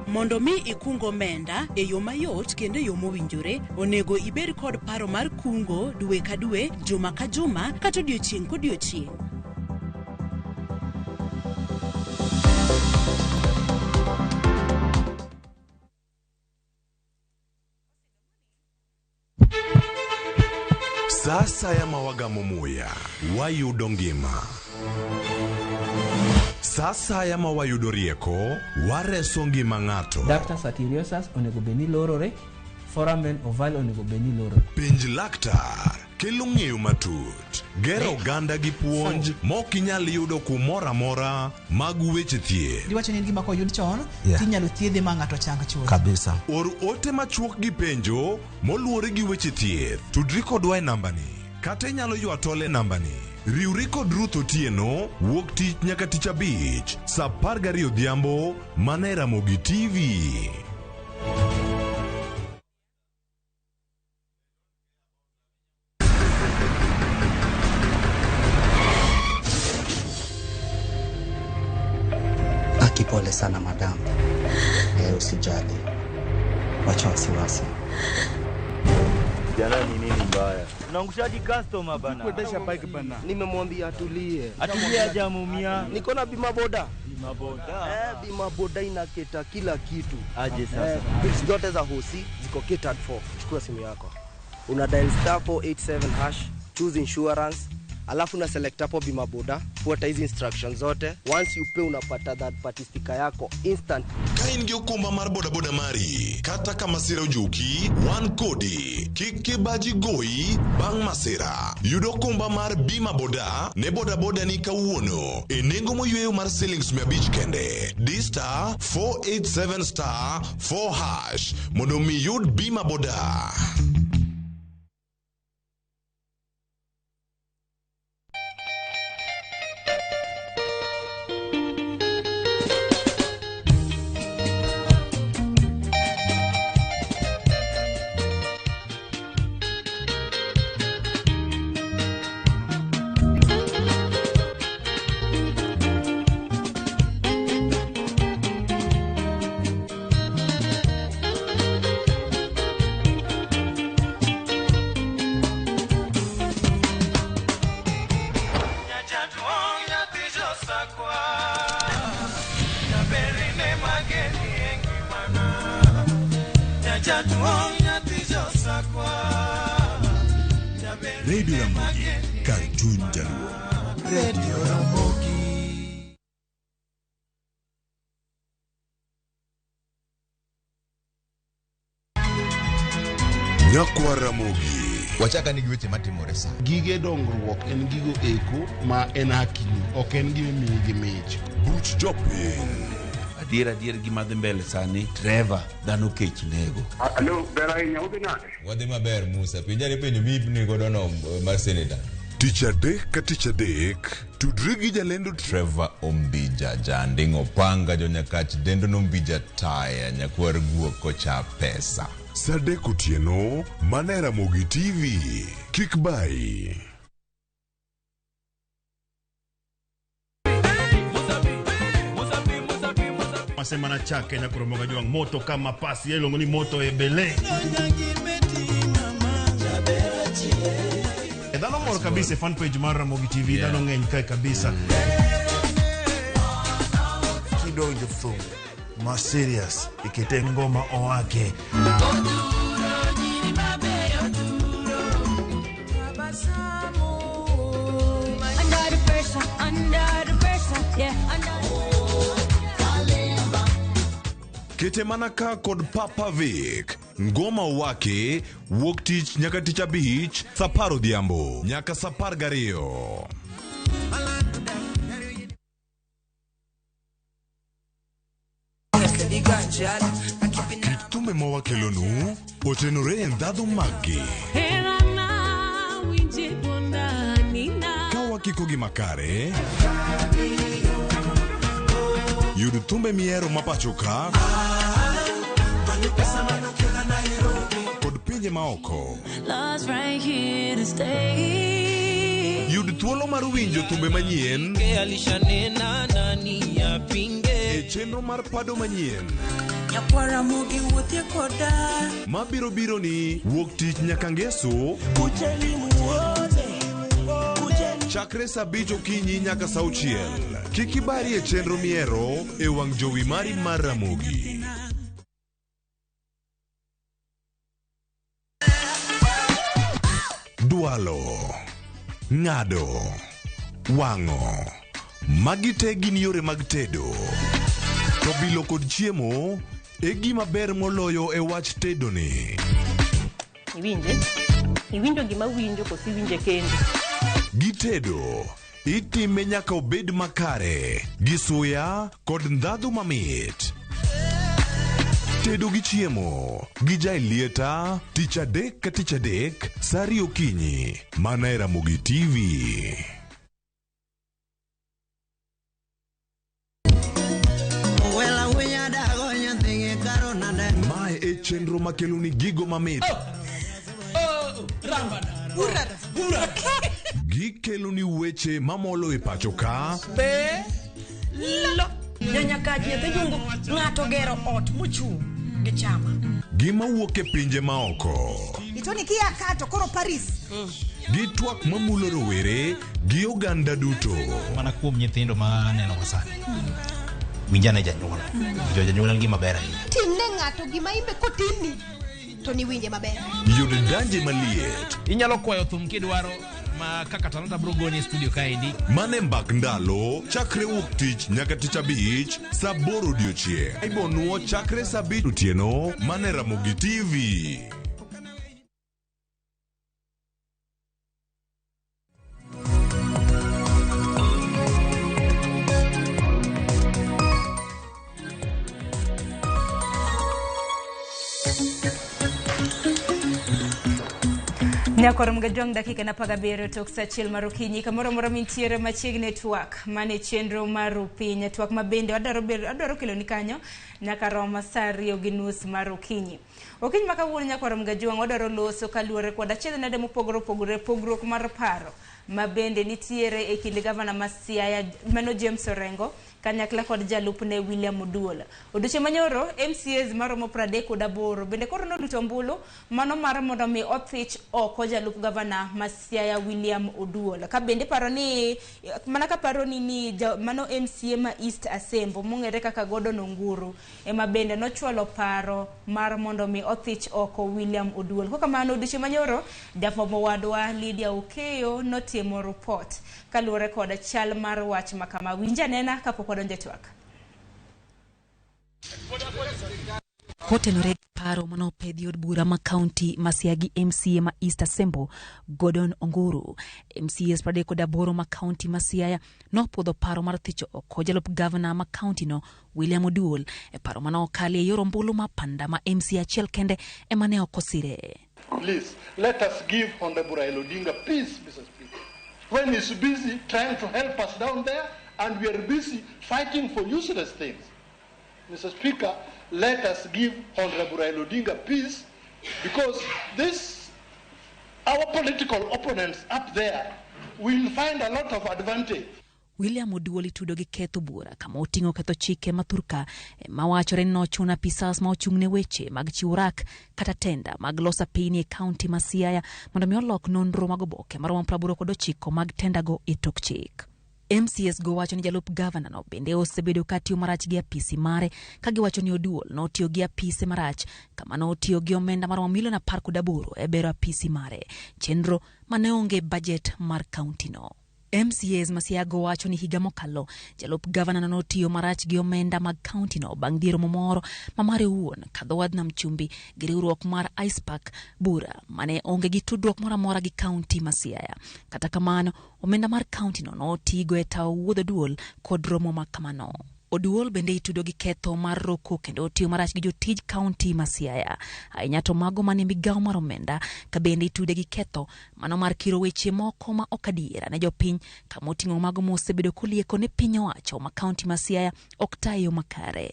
Mondo mi ikungo omenda e yo mayot kendo e yo mowinjore, onego ibed kod paro mar kungo dwe ka dwe, juma ka juma, kata odiochieng' kodiochieng'. Sasa ya mawagamo muya, wayudo ngima. Sasa ya mawayudo rieko, wareso ngima ng'ato. Ductus arteriosus onego beni lorore, foramen oval onego beni lorore. Pinj laktar kelo ng'eyo matut, gero oganda gi puonj mok inyal yudo kumoro amora mag weche thieth. Giwacho ni gima koyud chon, tinyalo thiedhe ma ng'ato chang chuth. Kabisa. Or ote machuok gi penjo moluwore gi weche thieth. Tudri kodwa e nambani, kata inyalo ywa tole e nambani. Riwri kod Ruth Otieno, wuok tich nyaka tich abich, saa 12 odhiambo, mana e Ramogi TV. Pole sana madam. Usijali. Wacha wasiwasi. Jana ni nini mbaya? Unaangushaji customer bana. Kuendesha bike bana. Nimemwambia atulie. Atulie hajamumia. Niko na bima boda. Bima boda. Bima boda inaketa kila kitu. Aje sasa. Bills zote za hosi ziko catered for. Chukua simu yako. Una dial *487#, choose insurance. Alafu na select hapo bima boda, fuata hizi instructions zote. Once you pay unapata that party sticker yako instant. Kain gi okumba mar boda boda mari, kata kama sira ojuki, wan kodi, kike baji goyi, bang masira. Yudo okumba mar bima boda, ne boda boda ni kawuono, e nengo moyweyo mar shillings 100 kende. Dista 487*4#, mondo mi yud bima boda. Radio Ramogi, Cartoon Jaluo. Radio Ramogi. Nyakwa Ramogi. Wachaka nigi weche matimore sa. Gige dongruok en gigo eko ma en hakini, ok en gime miyi gi mich. Buch Jopin. Adier gima dhi mbele sani, Trevor dhano kech nego. Alo, ber ahinya udhi nade? Wadhi maber Musa, pinjani penjo mibni godo no mar senator. Tich adek ka tich adek, tudri gi jalendo Trevor Ombija, janding opanga jonyakach dendo nombija taya nyakwar guok kocha pesa. Sadek Otieno, mana Ramogi TV. Kik bai. Masemana chake na kuromoga juang moto kama pasi yelongo ni moto ebele. Dano moro kabisa fan page mar Ramogi TV, dano ng'eny kai kabisa. Kidonjo fu ma serious ikite ngoma owake. Kete manaka kod Papa Vic, ngoma wake, wuok tich nyaka tich abich, saa 10 odhiambo, nyaka saa 12. Kitume mawakelonu, otenore ndhadho magi. Kawa kiko gi makare, yud thumbe miero mapachoka kod pinje maoko. Yud kod thuolo mar winjo thumbe manyien e chenro mar pado manyien Ramogi wuothie koda mabiro biro ni wuok tich nyaka ngeso chakre saa 5 okinyi nyaka saa 6. Kik ibari e chenro miero e wang' jowi mari mar Ramogi. Dwalo, ng'ado, wang'o, magi te gin yore mag tedo. To bilo kod chiemo e gima ber moloyo e wach tedo ni. Iwinjo gima winjo kosi winje kendo. Gi tedo itime nyaka obed makare gi suya kod ndhadhu mamit. Tedo gi chiemo gi jai lieta tich adek ka tich adek saa 2 okinyi mana e Ramogi TV. Mae e chenro makelo ni gigo mamit. Gikelo ni weche mamolo e pacho ka. Nyaka nyathi jungo ng'ato gero ot mochung' gi chama. Gima wuok e pinje maoko. Itoni kia kato koro Paris. Gi twak mamulo rowere gi oganda duto. Mana kuom nyithindo ma neno wasani. Winjane janyuol. Janyuol en gima ber ahinya. Timne ng'ato gima imbe kotini to ni winje maber. Yud danje maliet. Inyalo kwayo thum kidwaro ma kaka Talanta bro goni studio kaendi. Mane mbak ndalo chakre wuok tich nyaka tich abich saa 8 odiochieng'. Ibonuo chakre saa 5 otieno mane Ramogi TV. Nyakoro mgajong dakika na paga bero tok sachil marukinyi kamoro moro mintiere machiegni network mane chenro marupi network mabende adwaro kelo ni kanyo nyaka roma saa 2:30 marukinyi. Okinyi makawuono nyakoro mgajong adwaro loso kaluore kod achiedh nade mopogore pogruok mar paro mabende nitiere e kind gavana ma Siaya mano James Orengo kanyakla kod jalupne William Oduola. Odiochieng' manyoro MCAs maromo 38 bende koro noduto mbulu mano mar mondo mi othich oko jalup gavana ma Siaya William Oduola. Ka bende paro ni mano MCA ma East Asembo mong'ere kaka Gordon Onguru ema bende nochwalo paro mar mondo mi othich oko William Oduola. Kaka mano odiochieng' manyoro jafwambo wadwa Lydia Okeyo notimo report kaluore kod chal mar wach makama. Winja nena kapok wadonjo e twak. Kotenore paro manopedhi od bura ma county ma Siaya gi MCA ma East Asembo Gordon Onguru. MCAs 38 ma county ma Siaya nopodho paro mar thicho oko jalup governor ma county no William Oduola e paro manokali e yor ombulu ma panda ma MCA achiel kende emane okosire. Please, let us give Honorable Raila Odinga peace, Mr. Speaker. When he's busy trying to help us down there, and we are busy fighting for useless things. Mr. Speaker, let us give Honorable Raila Odinga peace, because our political opponents up there will find a lot of advantage. William Oduola tudo gi ketho bura kama oting'o ketho chike mathurka mawachore nochuna pisas ma ochung'ne weche mag chiurak kata tenda mag losa piny e county ma Siaya mondo mi olok nonro mag oboke maromo 89 mag tenda go e tok chik. MCS go wacho ni jalup governor no bende osebedo katiyo marach gi apisi mare kagiwacho ni Oduola notiyo gi apise marach kama notiyo gi omenda maromo milion 18 e bero apisi mare chenro mane onge budget mar county no. MCAs ma Siaya go wacho ni higa mokalo jalup governor notiyo marach gi omenda mag county no bang' dhiero momoro ma mare wuon kadho wadna mchumbi gi riwruok mar Ice Park bura mane onge gi tudruok moro amora gi county ma Siaya. Kata kamano omenda mar county no notigo e tawo wuodh Oduola kod romo ma kamano. Oduola bende itudo gi ketho mar roko kendo otiyo marach gi jotij county ma Siaya. Ahinya to mago mane migawo mar omenda ka bende itude gi ketho mano mar kiro weche moko ma ok adiera ne jopiny kama oting'o mago mosebedo kolieko ne piny owacho ma county ma Siaya ok tayo makare.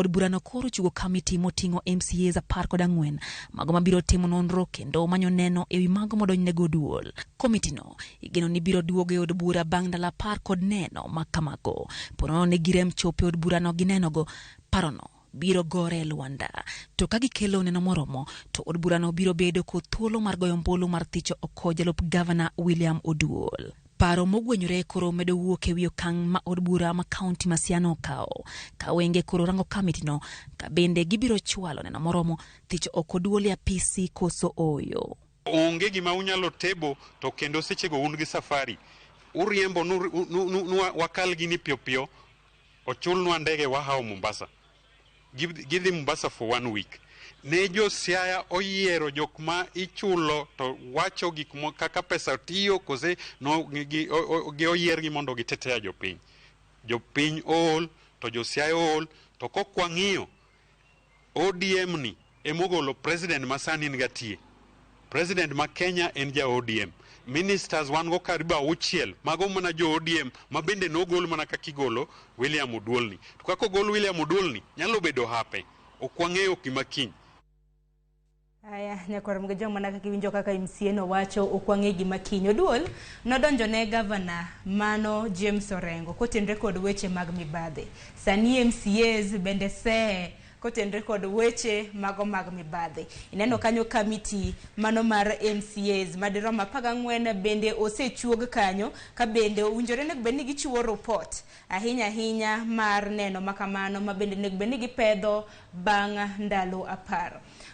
Od burano koro chugo kamiti moting'o MCAs 14 mago mabiro timo nonro kendo manyo neno ewi mago modonjnego duol. Komitino igeno ni biro duogo e od bura bang' ndalo 10 kod neno makamago. Ponono ne girem chopo od burano gi nenogo, parono biro gore Luanda. To ka gikelo neno moromo, to od burano biro bedo kod thuolo mar goyo ombulu mar thicho oko jalup gavana William Oduol. Paro mogwenyore koro medo wuok e wi okang' ma od bura ma kaunti ma Siaya okawo. Ka wenge koro rango kamitino ka bende gibiro chwalo neno moromo thicho oko Oduol e apisi koso oyo. Onge gima unyalo tebo to kendo sechego un gi safari. Uriembo wakal gini pio pio, ochulnwa ndege wahao Mombasa. Gidhi Mombasa for 1 week. Ne jo Siaya oyiero jok ma ichulo to wacho gik kaka pesa tiyo kose no gi oyier gi mondo gitetea jopiny. Jopiny ol to jo Siaya ol to kokwang'iyo ODM ni emogolo president masani ngatie. President ma Kenya en ja ODM. Ministers wan go karibu 6 mago mana jo ODM mabende nogol mana kakigolo William Oduolni. To kako gol William Oduolni nyalo bedo hape. Okwang'eyo kimakiny. Aya, nyakoro mga jong manaka kiwinjo kaka MCA no wacho okwange gima kiny. Oduol nodonjo ne gavana Mano James Orengo kotenre kod weche mag mibadhi. Sani MCAs bende se kotenre kod weche mago mag mibadhi. Ineno kanyo kamiti mano mar MCAs madiroma 14 bende osechuog kanyo ka bende unjore nek bende gichiwo report ahinya mar neno makamano mabende nek bende gipedho bang' ndalo 10.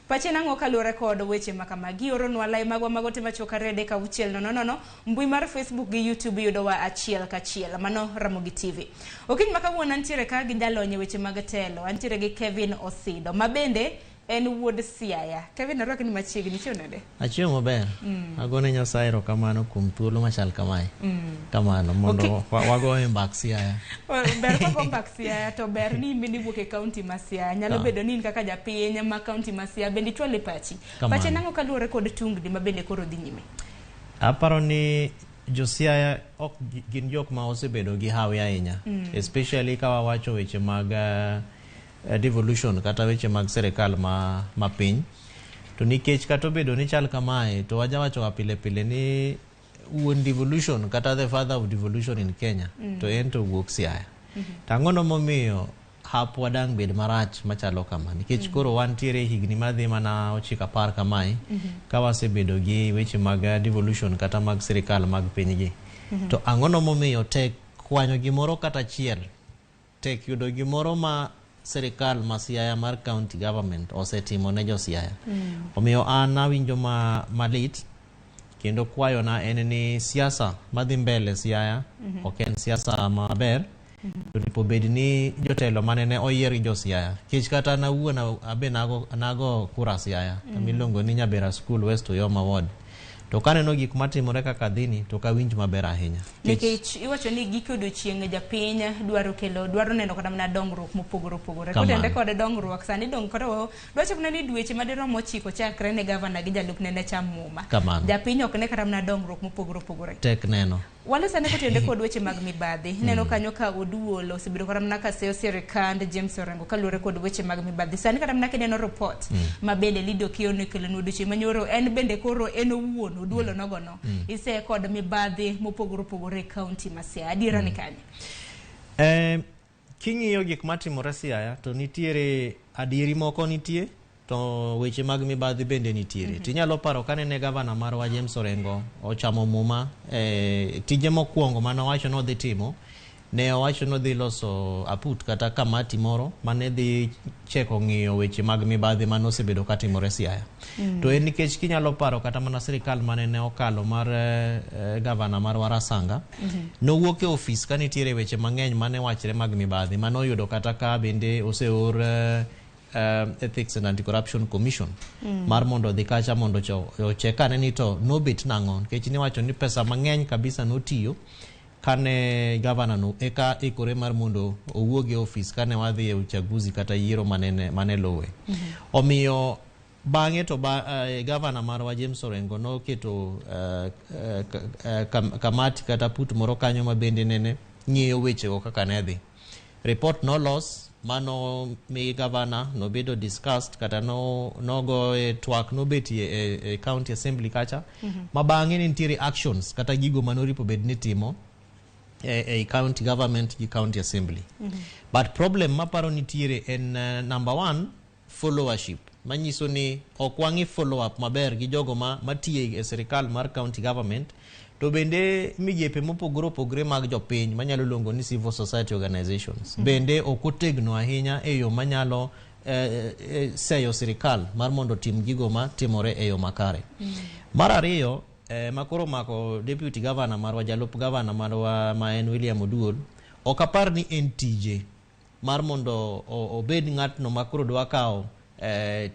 Pache nango kalure kod weche makamagi oro nwala magwa magote machoka rede ka uchiel no mbui mar Facebook gi YouTube yudowa achiel kachiel mano Ramogi TV. Okiny makawuono ntiere ka gi jalonye weche mag telo antiere gi Kevin Osido mabende en wuod Siaya. Kevin arwaki ni machiegni chionade. Achio maber. Agone Nyasaye erokamano kuom thuolo machal kamae. Kamano mondo wago e mbak Siaya. Ber ka mbak Siaya to ber ni mini wuok e county ma Siaya. Nyalo bedo ni kaka japiny ma county ma Siaya bende chwale pachi. Pache nango kaluore kod tungni mabende koro dhi nyime. Aparo ni jo Siaya ok gin jok ma osebedo gi hawi ahinya. Especially ka wawacho weche mag devolution kata weche mag serikal ma piny. To nikech kata bedo ni chal kamae to wajawacho pile ni wuon devolution kata the father of devolution in Kenya to ento wuok Siaya. Tangono momiyo hap wadang bed marach machalo kama nikech koro wantiere higni madhi mana 9 kamae ka wasebedo gi weche mag devolution kata mag serikal mag pinygi. To angono momiyo tek kwanyo gimoro kata chiel tek yudo gimoro ma serikal ma Siaya mar county government osetimo ne jo Siaya. Omiyo an awinjo malit kendo kwayo na en ni siasa madhi mbele Siaya ok en siasa maber. To dipo bedi ni jotelo manene oyier jo Siaya. Kech kata na wuona abe nago kura Siaya. Kamilongo ni Nyabera School West Oyoma Ward. To kaneno gik matimore kaka dhini to kawinj maber ahinya. Nikech iwacho ni giko odiochieng' japiny dwaro neno kata mana dongruok mopogore. Kotende kod dongruok sani dong koro dwacho kuna ni dweche madiromo 9 chakre ne gavana gi jalupne ne cham muma. Japiny ok ne kata mana dongruok mopogore. Tek neno. Wale sani kotende kod weche mag mibadhi. Neno kanyo ka Oduol osebedo kata mana ka seyo sirikand James Orengo kaluore kod weche mag mibadhi. Sani kata mana kineno report mabende Lido Kiono kelonu odiochieng' manyoro en bende koro en owuon Oduol nogono ise kod mibadhi mopogore county ma Siaya. Adiera ni kanye? King'iyo gik matimore Siaya to nitiere adieri moko nitie to weche mag mibadhi bende nitiere. Tinyalo paro kanene gavana marwa James Orengo ochamo muma tije mokwongo mane owacho no dhi timo ne owacho no dhi loso aput kata kamati moro mane dhi cheko ng'iyo weche mag mibadhi mane osebedo katimore Siaya. To en nikech kinyalo paro kata mana serikal mane ne okalo mar gavana mar Warasanga nowuok e ofis ka nitiere weche mang'eny mane wachre mag mibadhi mane oyudo kata ka bende oseor Ethics and Anti-Corruption Commission mar mondo dhi kacha mondo chekane ni to nobet nang'o nikech ni wacho ni pesa mang'eny kabisa notiyo kane gavana no eka ikore mar mondo owuog e ofis kane wadhi e uchaguzi kata yiero mane lowe. Omiyo bang'e to gavana marwa James Orengo noketo kamati kata put moro kanyo ma bende nene ng'iyo weche go kaka ne dhi. Report no loss mano mi governor no bedo discussed kata no go twak no beti e county assembly kacha mabange ni ntiere actions kata gigo manoripo bed ni timo e county government gi county assembly but problem maparo nitiere en number 1 followership manyiso ni okwangi follow up maber gi jogo matiye e sirikal mar county government to bende migepe mopogore opogore mag jopiny manyalo luongo ni civil society organizations bende okotegno ahinya e yo manyalo seyo sirikal mar mondo tim gigo ma timore e yo makare. Mar ariyo makoro mako deputy governor marwa jalup governor marwa ma en William Oduol okapar ni en tije mar mondo obed ng'atno makoro dwa kawo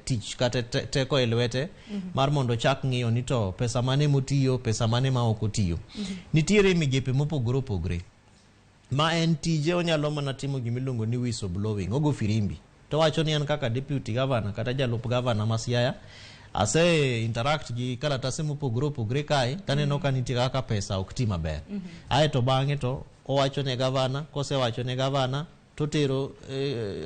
tich kata teko e lwete mar mondo chak ng'iyo ni to pesa mane motiyo pesa mane ma ok otiyo. Nitiere migepe mopogore opogore ma en tije onyalo mana timo gimiluongo ni whistle blowing, ogo firimbi to wacho ni an kaka deputy governor kata jalup governor ma Siaya ase interact gi kalatase mopogore opogore kae taneno ka nitie kaka pesa ok ti maber. Ae to bang'e to owacho ne governor, kosewacho ne governor to tero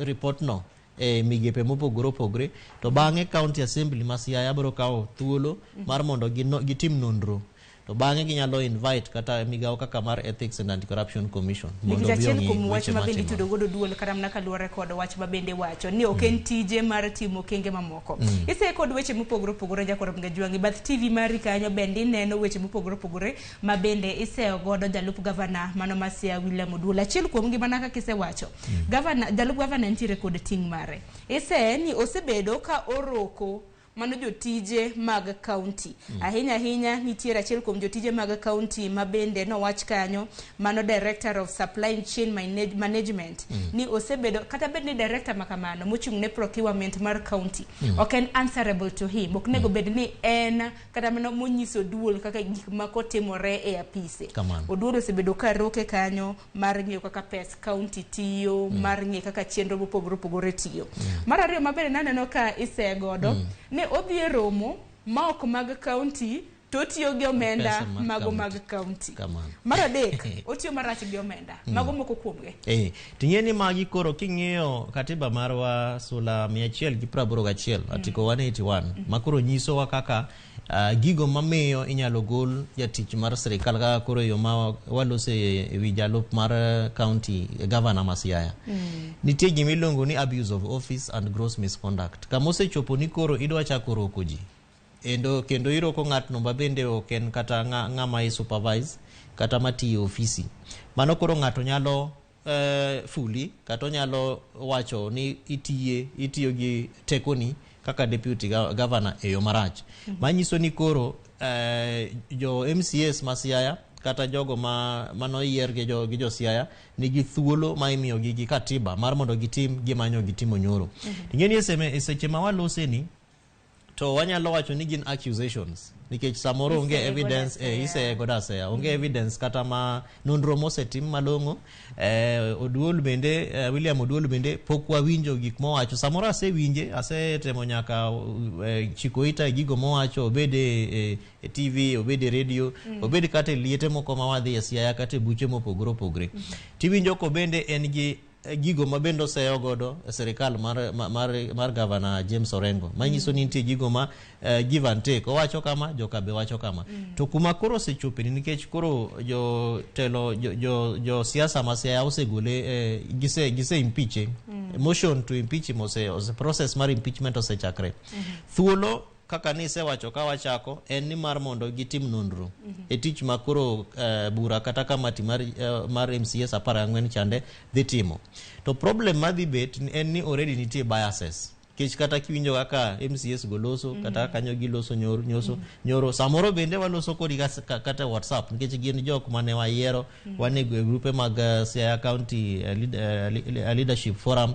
report no migepe mopogore opogore to bang'e county assembly ma Siaya biro kawo thuolo mar mondo gitim nonro to bang'e ginyalo invite kata migawo kaka mar ethics and anti-corruption commission mondo biyo kuom wach mabende tudo godo duol kata mana kaluwore kod wach mabende wacho ni ok en tije mar timo kenge mamoko. Ise kod weche mopogore opogore jakoro mgajwangi bath TV mari kanyo bende neno weche mopogore opogore mabende iseo godo jalup governor mano ma Siaya William Oduol. Achiel kuom gi mana kaka isewacho governor jalup governor nitiere kod ting' mare. Ise ni osebedo ka oroko mano jotije mag county ahinya nitiere achiel kuom jotije mag county mabende no wach kanyo mano director of supply chain management ni osebedo kata bed ni director makamano mochung' ne procurement mar county ok en answerable to him, ok nego bed ni en kata mano monyiso Oduol kaka gik makotimore e apise. Oduol osebedo ka roke kanyo mar ng'iyo kaka pes county tiyo mar ng'iyo kaka chenro mopogore opogore tiyo. Mar ariyo mabende naneno ka isegodo ne odhi romo ma ok mag county to tiyo gi omenda mago mag county. Mar adek otiyo marach gi omenda mago moko kuomge. Ting'eni magi koro king'iyo katiba marwa sula 181 article 181 makoro nyisowa kaka gigo mamiyo inyalo gol jatich mar sirikal kaka koro yo ma walose e wi jalup mar county governor ma Siaya. Nitie gimiluongo ni abuse of office and gross misconduct. Kamose chopo ni koro idwa chako roko ji kendo iroko ng'atno mabende ok en kata ng'ama i supervise kata matiyo ofisi. Mano koro ng'ato nyalo fuli kata nyalo wacho ni itiyo gi tekoni kaka deputy governor e yo marach. Manyiso ni koro jo MCS ma Siaya kata jogo manoyier gi jo Siaya nigi thuolo ma imiyo gi katiba mar mondo gitim gimanyo gitimo nyoro. Ting'eni e seche ma walose ni to wanyalo wacho ni gin accusations nikech samoro onge evidence ise godasea onge evidence kata ma nonro mosetim malongo. Oduol bende William Oduol bende pok wawinjo gik mowacho, samoro ase temo nyaka chiko ita gigo mowacho obede TV obede radio obede kata liete moko ma wadhi e Siaya kata buche mopogore opogore tiwinjo ko bende en gi gigo mabendo seyo godo serikal mar governor James Orengo manyiso ni nitie gigo ma give and take, owacho kama jokabe wacho kama to kuma koro sechopeni nikech koro jo telo jo siasa ma Siaya osegole gise impeach motion to impeach ose process mar impeachment osechakre. Thuolo kaka ni sewacho ka wachako en ni mar mondo gitim nonro e tich makoro bura kata kamati mar MCS 14 chande dhi timo. To problem madhi bet en ni already nitie biases kech kata kiwinjo kaka MCS goloso kata kanyo giloso nyoro samoro bende waloso kodi kata WhatsApp nikech gin jok mane wayiero wane grupe mag Siaya County Leadership Forum.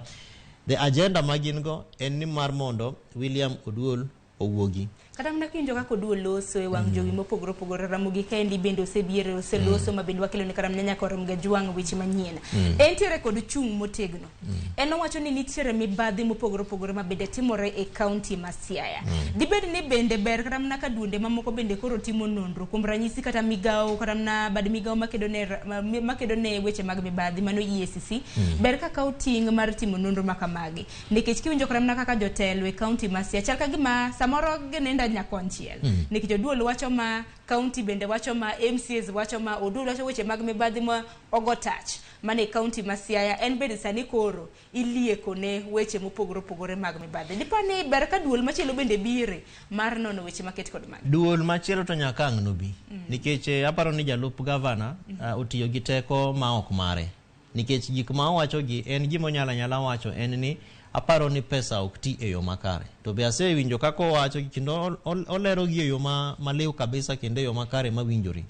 The agenda magin go en ni mar mondo William Oduol owuogi kata mana kinjo kako duol loso e wang jowi mopogore opogore. Ramogi kendi bende osebiere oseloso ma bende wakelo ne karam nyanya koram ga jwang weche manyien. Entiere kod chung motegno. En owacho ni nitiere mibadhi mopogore opogore ma bende timore e county ma Siaya. Dibed ni bende ber karam na ka duonde mamoko bende koro timo nonro kuom ranyisi kata migao karam na bad migao makedo ne weche mag mibadhi mano EACC ber kaka uting mar timo nonro makamagi nikech kiwinjo karam na kaka jotelo e county ma Siaya chal ka gima samoro ginenda nyakonchiel nikech oduol wacho ma county bende wacho ma MCAs wacho ma oduol wacho weche mag mibadhi ma ogotach mane county ma Siaya en bende sani koro ilieko ne weche mopogore opogore mag mibadhi. Dipani ber ka duol machielo bende bire mar nono weche maket kod mag duol machielo to nyaka ang' nobi nikech aparo ni jalup gavana otiyo gi teko ma ok mare nikech gik ma owacho gi en gimo nyala wacho en ni aparo ni pesa ok ti e yo makare to be asewinjo kako wacho kendo olero gi e yo maliw kabisa kendo e yo makare mawinjore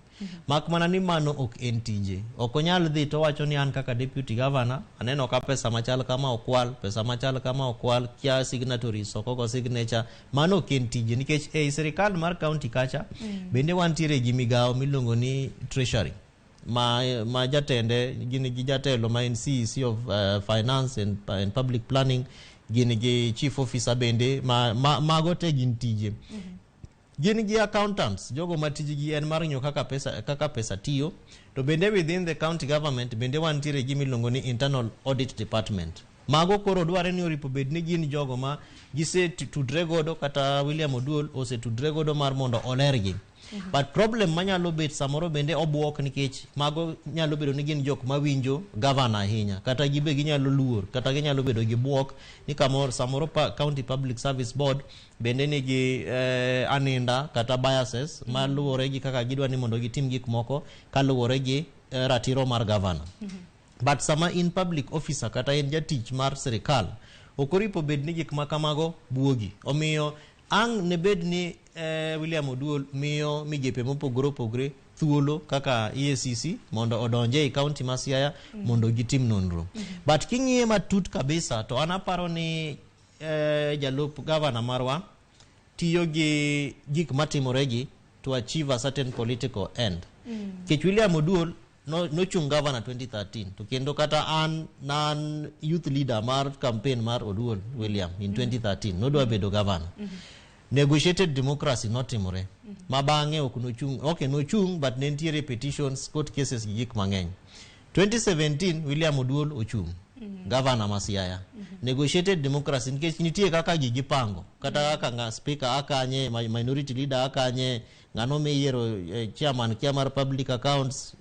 mak mana ni mano ok en tije ok onyal dhi to wacho ni an kaka deputy governor aneno ka pesa machal kama okwal pesa machal kama okwal kia signatories okogo signature mano ok en tije nikech e sirikal mar county kacha bende wantiere gi migao miluongo ni treasury ma jatende gini gi jatelo ma en CEC of finance and public planning gini gi chief officer bende mago te gin tije gini gi accountants jogo matiji gi en mar nyo kaka pesa tiyo to bende within the county government bende wantiere gi miluongo ni internal audit department mago koro dware ni oripo bed ni gin jogo ma gise tudre godo kata William Oduol ose tudre godo mar mondo olergi but problem manyalo bet samoro bende obwok nikech mago nyalo bedo ni gin jok mawinjo governor ahinya kata gibe ginyalo luor kata ginyalo bedo gi bwok ni kamoro samoro county public service board bende nigi aninda kata biases maluwore gi kaka gidwa ni mondo gitim gik moko kaluwore gi ratiro mar governor but sama in public officer kata in jatich mar sirikal okoripo bed ni gik makamago buogi omiyo ang' ne bed ni William Oduol miyo migepe mopogore opogore thuolo kaka EACC mondo odonje e county ma Siaya mondo gitim nonro but king'iye matut kabisa to anaparo ni jalup governor marwa tiyo gi gik matimore gi to achieve a certain political end kech William Oduol no chung governor 2013 to kendo kata an youth leader mar campaign mar Oduol William in 2013 no dwa bedo governor negotiated democracy notimore mabange ok no chung but nentiere petitions court cases gi gik mang'eny 2017 William Oduol ochung governor ma Siaya negotiated democracy nikech nitie kaka gigi pango kata kaka speaker akanye minority leader akanye ngano meyiero chairman kia mar public accounts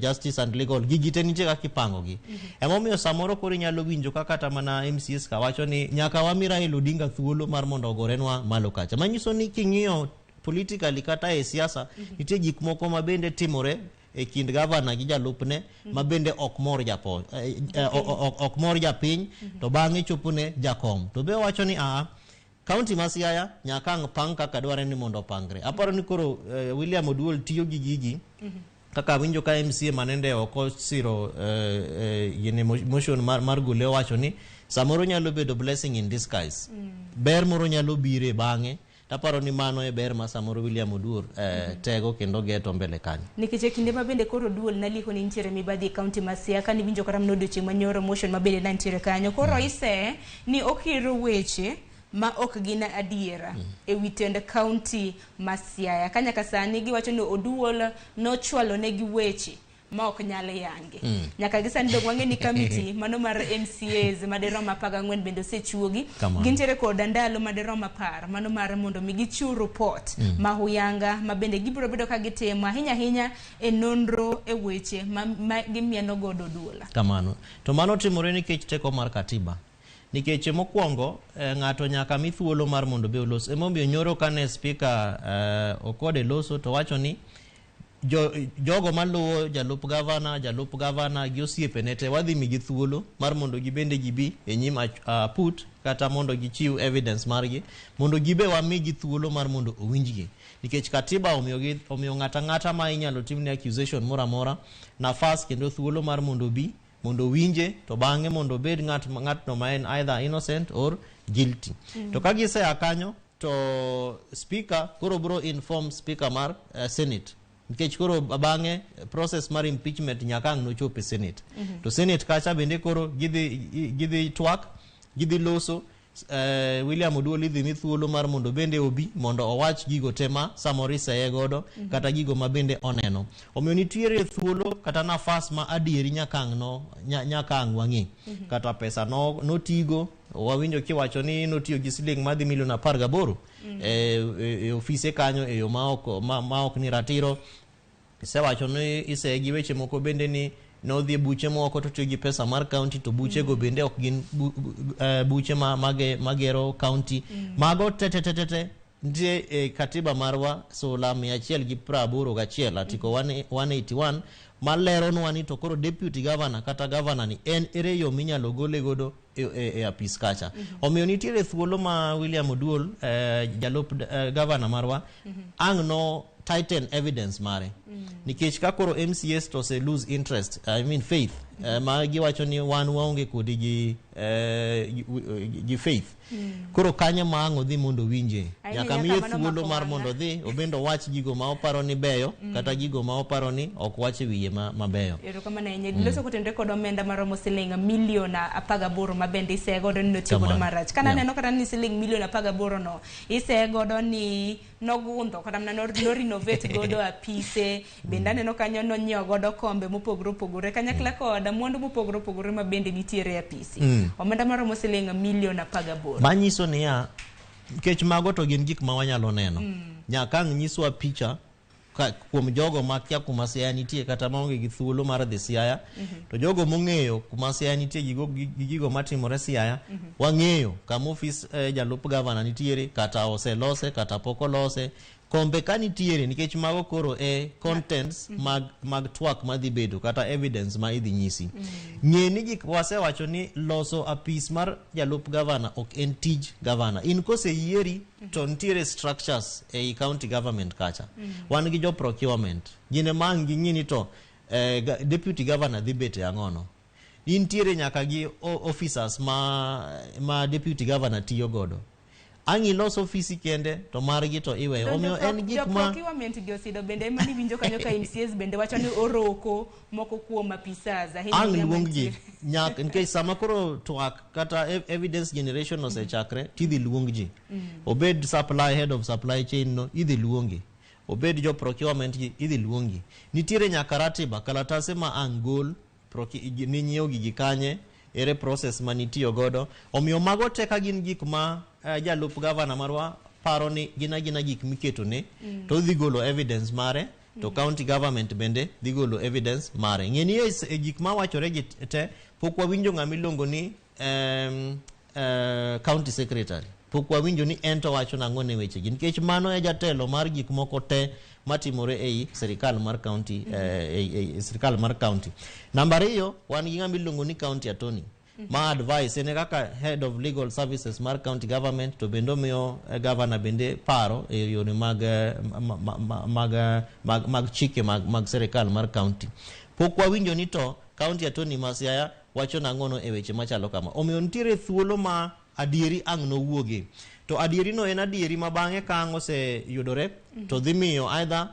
justice and legal gigi te nitie kaka ipango gi emomiyo samoro koro nyalo winjo kaka tamana MCS kawacho ni nyaka wamira Raila Odinga thuolo mar mondo ogorenwa malo kacha manyiso ni king'iyo politically kata e siasa nitie gik moko ma bende timore e kind governor gi jalupne ma bende ok mor japiny to bang'e chopone jakom to be wacho ni county ma Siaya nyaka ang' pang kaka dware ni mondo pangre aparo ni koro William Oduol tiyo gi gigi kaka winjo ka MCA manende oko siro yene motion mar gule wacho ni samoro nyalo bedo blessing in disguise ber moro nyalo bire bang'e taparo ni mano e ber ma samoro William Oduol tego kendo geto mbele kanyo nikech kinde ma bende koro Oduol naliko ni ntiere mibadhi county ma Siaya ka ni winjo karam nodo chieng' manyoro motion ma bende ntiere kanyo koro ise ni okiro weche ma ok gina adiera e witend county ma Siaya kanya ka sani giwacho ni Oduol nochwalo ne gi weche ma ok nyal yangi nyaka gisani dog wang'e ni committee mano mar MCAs maderom 14 bende osechuogi gintiere kod ndalo maderom 10 mano mar mondo mi gichiw report ma huyanga ma bende gibiro bedo ka gitimo ahinya e nonro e weche ma gimieno godo Oduol kamano to mano timore nikech teko mar katiba nikech mokwongo ng'ato nyaka mi thuolo mar mondo be olos emomiyo nyoro kane speaker okode loso to wacho ni jogo maluwo jalup governor gi osiepene te wadhi migi thuolo mar mondo gibende gibi e nyim put kata mondo gichiw evidence margi mondo gibe wamigi thuolo mar mondo owinjgi nikech katiba omiyo ng'ata ma inyalo timne accusation mora mora nafas kendo thuolo mar mondo mondo winje to bang'e mondo bed ng'atno ma en either innocent or guilty to ka gisea kanyo to speaker koro bro inform speaker mar Senate nikech koro bange process mar impeachment nyaka no chope Senate to Senate kacha bende koro gidhi twak gidhi loso William Oduol idhi mi thuolo mar mondo bende obi mondo owach gigo tema samori seye godo kata gigo ma bende oneno omiyo nitiere thuolo kata nafas ma adieri nyakang wangi kata pesa no tigo wawinjo kiwacho ni notiyo gi siling madhi milion 18 e ofise kanyo e yo ma ok ni ratiro isewacho ni isegi weche moko bende ni no dhi buche moko to tiyo gi pesa mar county to buche go bende ok gin buche magero county mago tete ntie katiba marwa sola 181 article 181 malero nwani to koro deputy governor kata governor ni en ere yo minyalo gole godo e apis kacha omiyo nitiere thuolo ma William Oduol jalup governor marwa ang no tighten evidence mare nikech ka koro MCS to se lose interest faith ma giwacho ni wan waonge kodi gi faith koro kanya ma ango dhi mondo winje nyaka miye thuolo mar mondo dhi obendo wach gigo ma oparo ni beyo kata gigo ma oparo ni ok wach wiye mabeyo ero kama na yenye loso kotende kod omenda maromo siling milion 18 ma bende isego do ni notiyo godo marach kana neno kata ni siling milion 18 no isego do ni nogundo kata mna no renovate godo apise benda neno kanyo no nyiewo godo kombe mopogore kanyakla koda mwandu mopogore ma bende nitiere apisi omenda maromo siling milion 18 manyiso ni ya kech mago to gin gik ma wanyalo neno nyaka nyiswa picha kuom jogo ma kia kuma Siaya nitie kata maonge gi thuolo mar dhi Siaya to jogo mong'eyo kuma Siaya nitie gigo matimore Siaya wang'eyo kama ofis jalup governor nitiere kata oselose kata pokolose kombe kanitiere nikech mago koro contents mag twak madhi bedo kata evidence ma idhi nyisi ng'e ni gik wasewacho ni loso apis mar jalup governor ok en tij governor in kose yieri to nitiere structures e county government kacha wan gi jo procurement gine mangi ng'ini to deputy governor dhi bete ang'ono nitiere nyaka gi officers ma deputy governor tiyo godo angi los ofisi kende to margi to iweyo omiyo en gik ma procurement gi osido bende mani winjo kanyo ka MCS bende wacho ni oroko moko kuom apisas angi luongji nyaka nikech sama koro twak kata evidence generation osechakre tidhi luongji obed supply head of supply chain no idhi luongi obed jo procurement gi idhi luongi nitiere nyaka ratiba kalatase ma angol ni nyiewo gigi kanye ere process manitiyo godo omiyo mago teka gin gik ma jalup governor marwa paro ni gina gik miketo ne to dhi golo evidence mare to county government bende dhi golo evidence mare ng'eni gik ma wachore gi te pok wawinjo ng'ama iluongo ni county secretary pok wawinjo ni ento wacho nang'o ne weche gi nikech mano jatelo mar gik moko te matimore ei sirikal mar county sirikal mar county namba 2 wan gi ng'ama iluongo ni county attorney ma advice ene kaka head of legal services mar county government to bendo miyo governor bende paro e yore mag chike mag sirikal mar county pok wawinjo ni to county attorney ma Siaya wacho nang'ono e weche machalo kama omiyo nitiere thuolo ma adieri ang' no wuoge to adieri no en adieri ma bang'e ka ang' oseyudore to dhi miyo either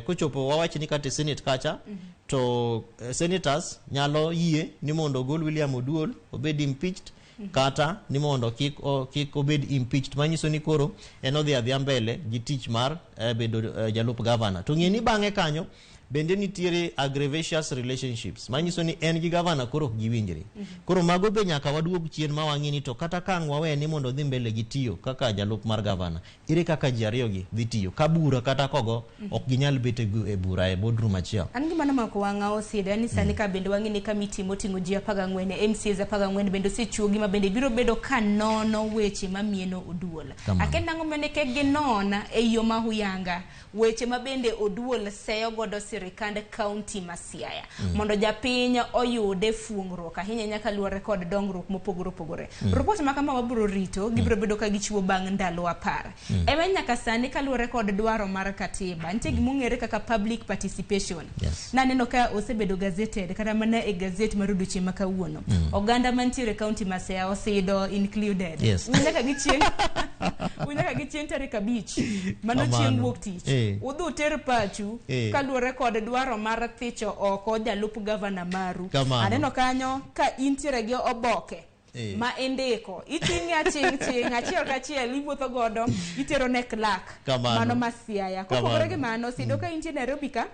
kochopo wawach ni kata Senate kacha to senators nyalo yie ni mondo ogol William Oduol obed impeached kata ni mondo kik obed impeached manyiso ni koro en odhi adhia mbele gi tich mar bedo jalup governor to ng'e ni bang'e kanyo bende nitiere aggravacious relationships manyiso ni en gi governor koro giwinjre koro mago be nyaka waduog chien ma wang'i ni to kata kang' wawe ni mondo dhi mbele gi tiyo kaka jalup mar governor ire kaka ji ariyo gi dhi tiyo ka bura kata kogo ok ginyal bet e bura e boardroom achiel an gima namako wang'a osida ni sani ka bende wang'i ni kamiti moting'o ji 14 MCs 14 bende osechiwo gima bende biro bedo ka nono weche mamieno Oduol aken nang'o meneke gi nona e yo ma huyanga weche ma bende Oduol seyo godo sirikand county ma Siaya mondo japiny oyude fuong'ruok ahinya nyaka luwore kod dongruok mopogore report ma kama wabiro rito gibiro bedo ka gichiwo bang' ndalo 10 eme nyaka sani ka luwore kod dwaro mar katiba nitie gimong'ere kaka public participation naneno ka osebedo gazetted kata mana e gazet mar odiochieng' ma kawuono oganda mantiere county ma Siaya osido included nyaka gichieng' unyaka gi chieng' tarik 5 mano chieng' wuok tich udhu ter pachu kaluwore kod dwaro mar thicho oko jalup gavana maru. Aneno kanyo ka intiere gi oboke ma indiko iting'e aching' achiel kachiel iwuotho godo itero ne clerk mano Siaya. Kopogore gi mano sido ka intie Nairobi ka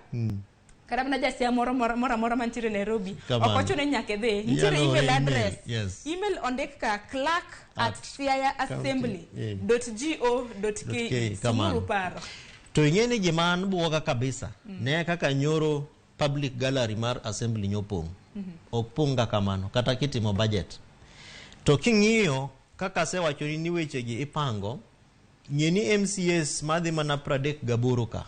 kata mana jasia moro mantiere Nairobi ok ochuno nyaka dhi nitiere email address email ondik ka clerk@siayaassembly.go.ke simuru paro. To ing'eni gima an buoga kabisa ne kaka nyoro public gallery mar assembly nyopong' ok pong' ga kamano kata kitimo budget. To king'iyo kaka sewachoni ni wechegi ipango ng'eni MCS madhi mana 38 ka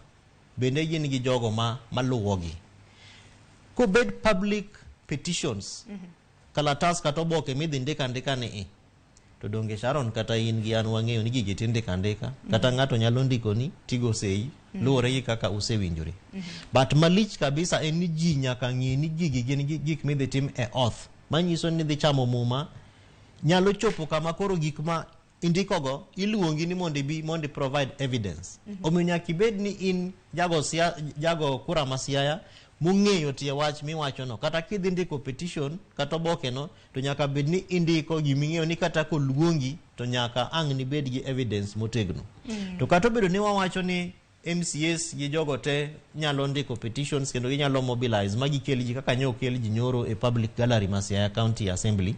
bende gin gi jogo maluwogi. Kubed public petitions kalatas kata oboke midhi ndika ni to donge Sharon kata in gi an wang'eyo ni gigi tindika kata ng'ato nyalo ndikoni tigo sei luwore gi kaka usewinjore. But malich kabisa en ni ji nyaka ng'e ni gigi gin gik midhi tim e oath manyiso ni dhi chamo muma nyalo chopo kama koro gik ma indikogo iluongi ni mondo provide evidence. Omiyo nyaka ibed ni in jago kura ma Siaya mung'eyo tie wach miwachono kata kidhi ndiko petition kata oboke no to nyaka bed ni indiko giming'eyo ni kata koluongi to nyaka ang' ni bed gi evidence motegno. To kata obedo ni wawacho ni MCS gi jogo te nyalo ndiko petitions kendo ginyalo mobilize magi kel ji kaka nyo kel ji nyoro e public gallery ma Siaya County Assembly.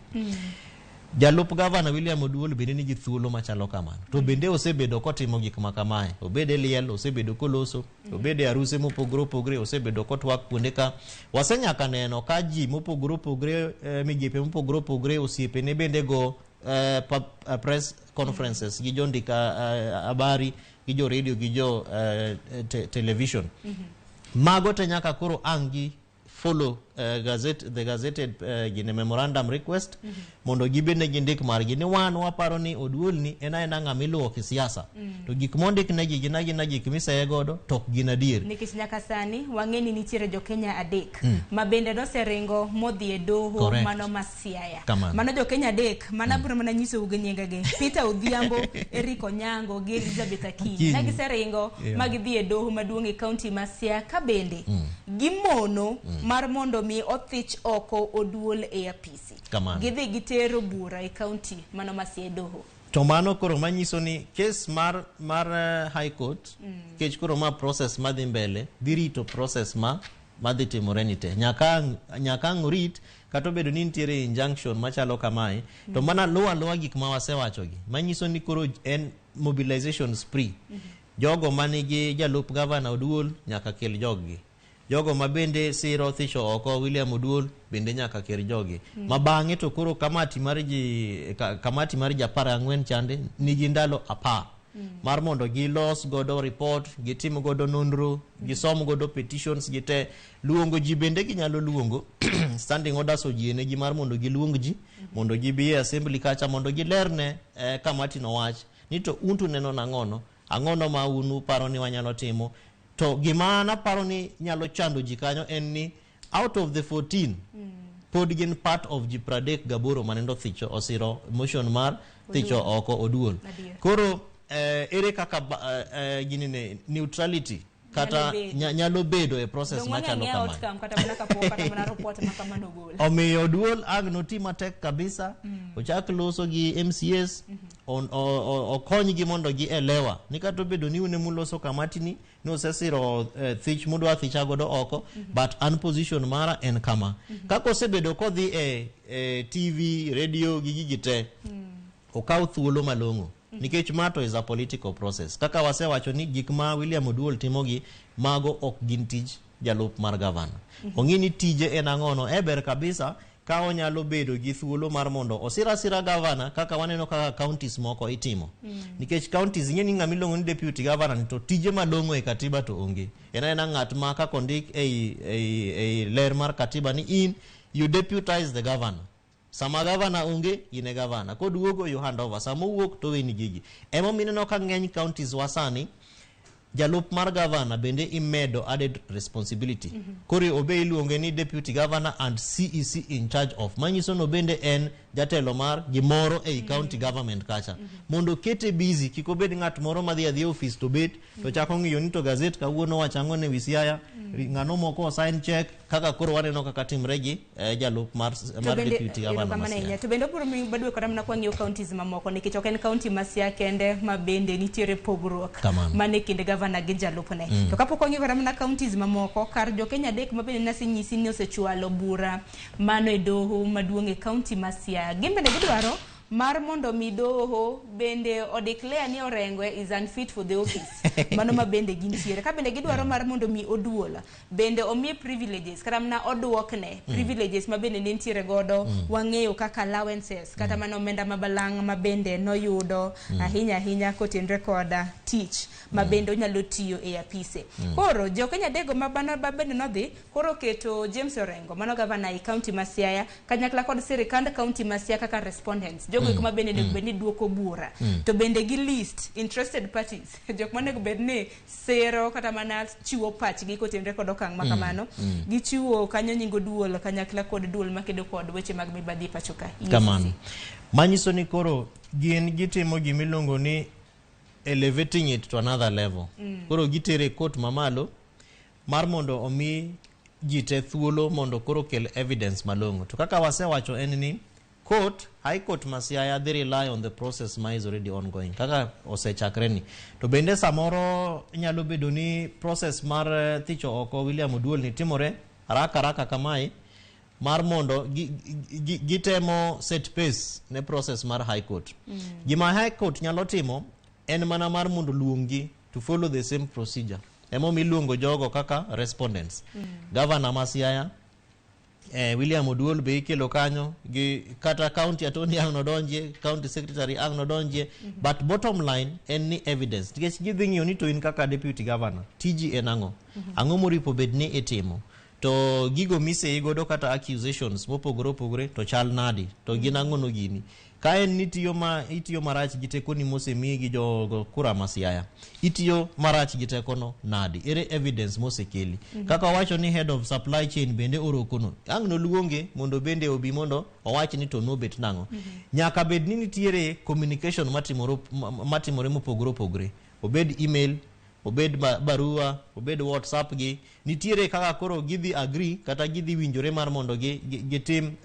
Jalup gavana William Oduol bende nigi thuolo machalo kamano. To bende osebedo kotimo gik makamae. Obede liel, osebedo koloso, obede aruse mopogore opogore, osebedo kotwak kuonde ka. Wasenyaka neno ka ji mopogore opogore, migepe mopogore opogore, osiepene bende go press conferences gi jondika habari, gi jo radio, gi jo television. Mago te nyaka koro angi follow the gazetted gine memorandum request mondo gibene gindik margi ni wan waparo ni Oduol ni ena ng'amiluwo kisiasa to gik mondik ne gina gik miseye godo tok gin adier. Nikech nyaka sani wang'eni nitiere jo Kenya adek ma bende noseringo modhi e doho mano ma Siaya. Mano jo Kenya adek mana bro mana nyiso uge nyingege Peter Odhiambo, Eric Onyango gi Elizabeth Akinyi. Na giseringo magidhi e doho maduong' e county ma Siaya ka bende gimono mar mondo mi othich oko Oduol e apisi. Gidhi gitero bura e county mano ma Siaya doho. To mano koro manyiso ni case mar high court kech koro ma process madhi mbele dirito process madhi timore nite nyaka ng'orit kata obedo ni nitiere injunction machalo kamae to mana luwa gik ma wasewachogi manyiso ni koro en mobilization spree. Jogo manigi jalup gavana Oduol nyaka kel joggi, jogo mabende siro thicho oko William Oduol bende nyaka ker jogi. Mabang'e to koro kamati mar 14 chande nigi ndalo 10 mar mondo gilos godo report, gitim godo nonro, gisom godo petitions gite, luongo ji bende ginyalo luongo standing orders ojiene gi mar mondo giluong ji mondo gibi e assembly kacha mondo gilerne kamati no wach ni to untu neno ang'ono ma unu paro ni wanyalo timo. To gima na paro ni nyalo chando ji kanyo en ni out of the 14 pod gin part of ji 38 manendo thicho osiro motion mar thicho oko Oduol. Koro ere kaka ginine neutrality kata nyalo bedo e process machalo kamano. Omiyo Oduol agno ti matek kabisa ochak loso gi MCS okony gi mondo gi elewa ni kata obedo ni une muloso kamati ni osesiro thich mudwa thicha godo oko but an position mara en kama kako osebedo kodhi e TV radio gi gigite okaw thuolo malong'o nikech mato is a political process. Kaka wasewacho ni gik ma William Oduol timogi mago ok gin tij jalup mar gavana. Ong'ini tije en ang'ono eber kabisa ka onyalo bedo gi thuolo mar mondo osira gavana kaka waneno kaka counties moko itimo. Nikech counties ng'eni ng'ama iluongo ni deputy governor to tije malong'o e katiba to onge. En ng'at ma kaka ondik ei ler mar katiba ni in you deputize the governor. Sama gavana onge ine gavana koduogo you hand over, sama wuok to weni gigi. Emo mineno ka ng'eny counties wasani jalup mar governor bende imedo added responsibility. Kori obe iluonge ni deputy governor and CEC in charge of. Manyiso no bende en jatelo mar gimoro ei county government kacha. Mondo kete busy, kiko bedi ngat moro madhi adhi office to bet, to chako ng'iyo ni to gazette kawuono wachango ne Siaya, ng'ano moko sign check, kaka koro waneno kaka timre gi jalup mar deputy governor ma Siaya. To bende puro mi badwe kora mna kwa ng'iyo counties mamoko nikech ok en county ma Siaya kende ma bende nitiere pogruok mane kinde governor gi jalupne. To kapok ng'iyo kora mna counties mamoko kar jo Kenya dek ma bende nasi nyisi ni osechwalo bura mano e doho maduong' e county ma Siaya. Gimbe ne gidwaro mar mondo mi doho bende o declare ni Orengwe is unfit for the office. Mano ma bende gintiere. Ka bende gidwaro mar mondo mi oduola bende omie privileges kata mna oduokne privileges ma bende nitiere godo wang'eyo kaka allowances kata mano omenda mabalang' ma bende noyudo ahinya kotenre koda tich ma bende onyalo tiyo e apise. Koro jo Kenya dego ma bende nodhi koro keto James Orengo mano governor e county ma Siaya kanyakla kod sirikand county ma Siaya kaka respondents. Jogo kuma bende nego bedni duoko bura to bende gi list interested parties jok ma nego bedni sero kata mana chiwo pachgi kotenre kod okang' ma kamano gichiwo kanyo nyingo duol kanyakla kod duol makedo kod weche mag mibadhi pacho ka kamano. Manyiso ni koro gin gitimo gimiluongo ni elevating it to another level. Koro gitere court mamalo mar mondo omi jite thuolo mondo koro kel evidence malongo. To kaka wasewacho en ni High Court ma Siaya they rely on the process ma is already ongoing. Kaka osechakreni. To bende samoro nyalo bedo ni process mar thicho oko William Oduol ni timore raka kamae mar mondo gitemo set pace ne process mar High Court. Gima High Court nyalo timo en mana mar mondo luongi to follow the same procedure. Emo miluongo jogo kaka respondents. Governor ma Siaya William Oduol be ikelo kanyo gi kata county attorney ang nodonje, county secretary ang nodonje, but bottom line en ni evidence. Tikech gidhi ng'iyo ni to in kaka deputy governor tiji en ang'o moripo bedni itimo, to gigo mise igodo kata accusations mopogore opogore to chal nadi, to gin ang'o no gini ka en ni itiyo marach gi tekoni mosemiyi gi jogo kura ma Siaya, itiyo marach gi tekono nadi, ere evidence mosekeli. Kaka wacho ni head of supply chain bende orokono ang' noluonge mondo bende obi mondo owach ni to nobet nang'o. Nyaka bed ni nitiere communication matimore mopogore opogore, obed email, obed barua, obed WhatsApp gi, nitiere kaka koro gidhi agree kata gidhi winjore mar mondo gitim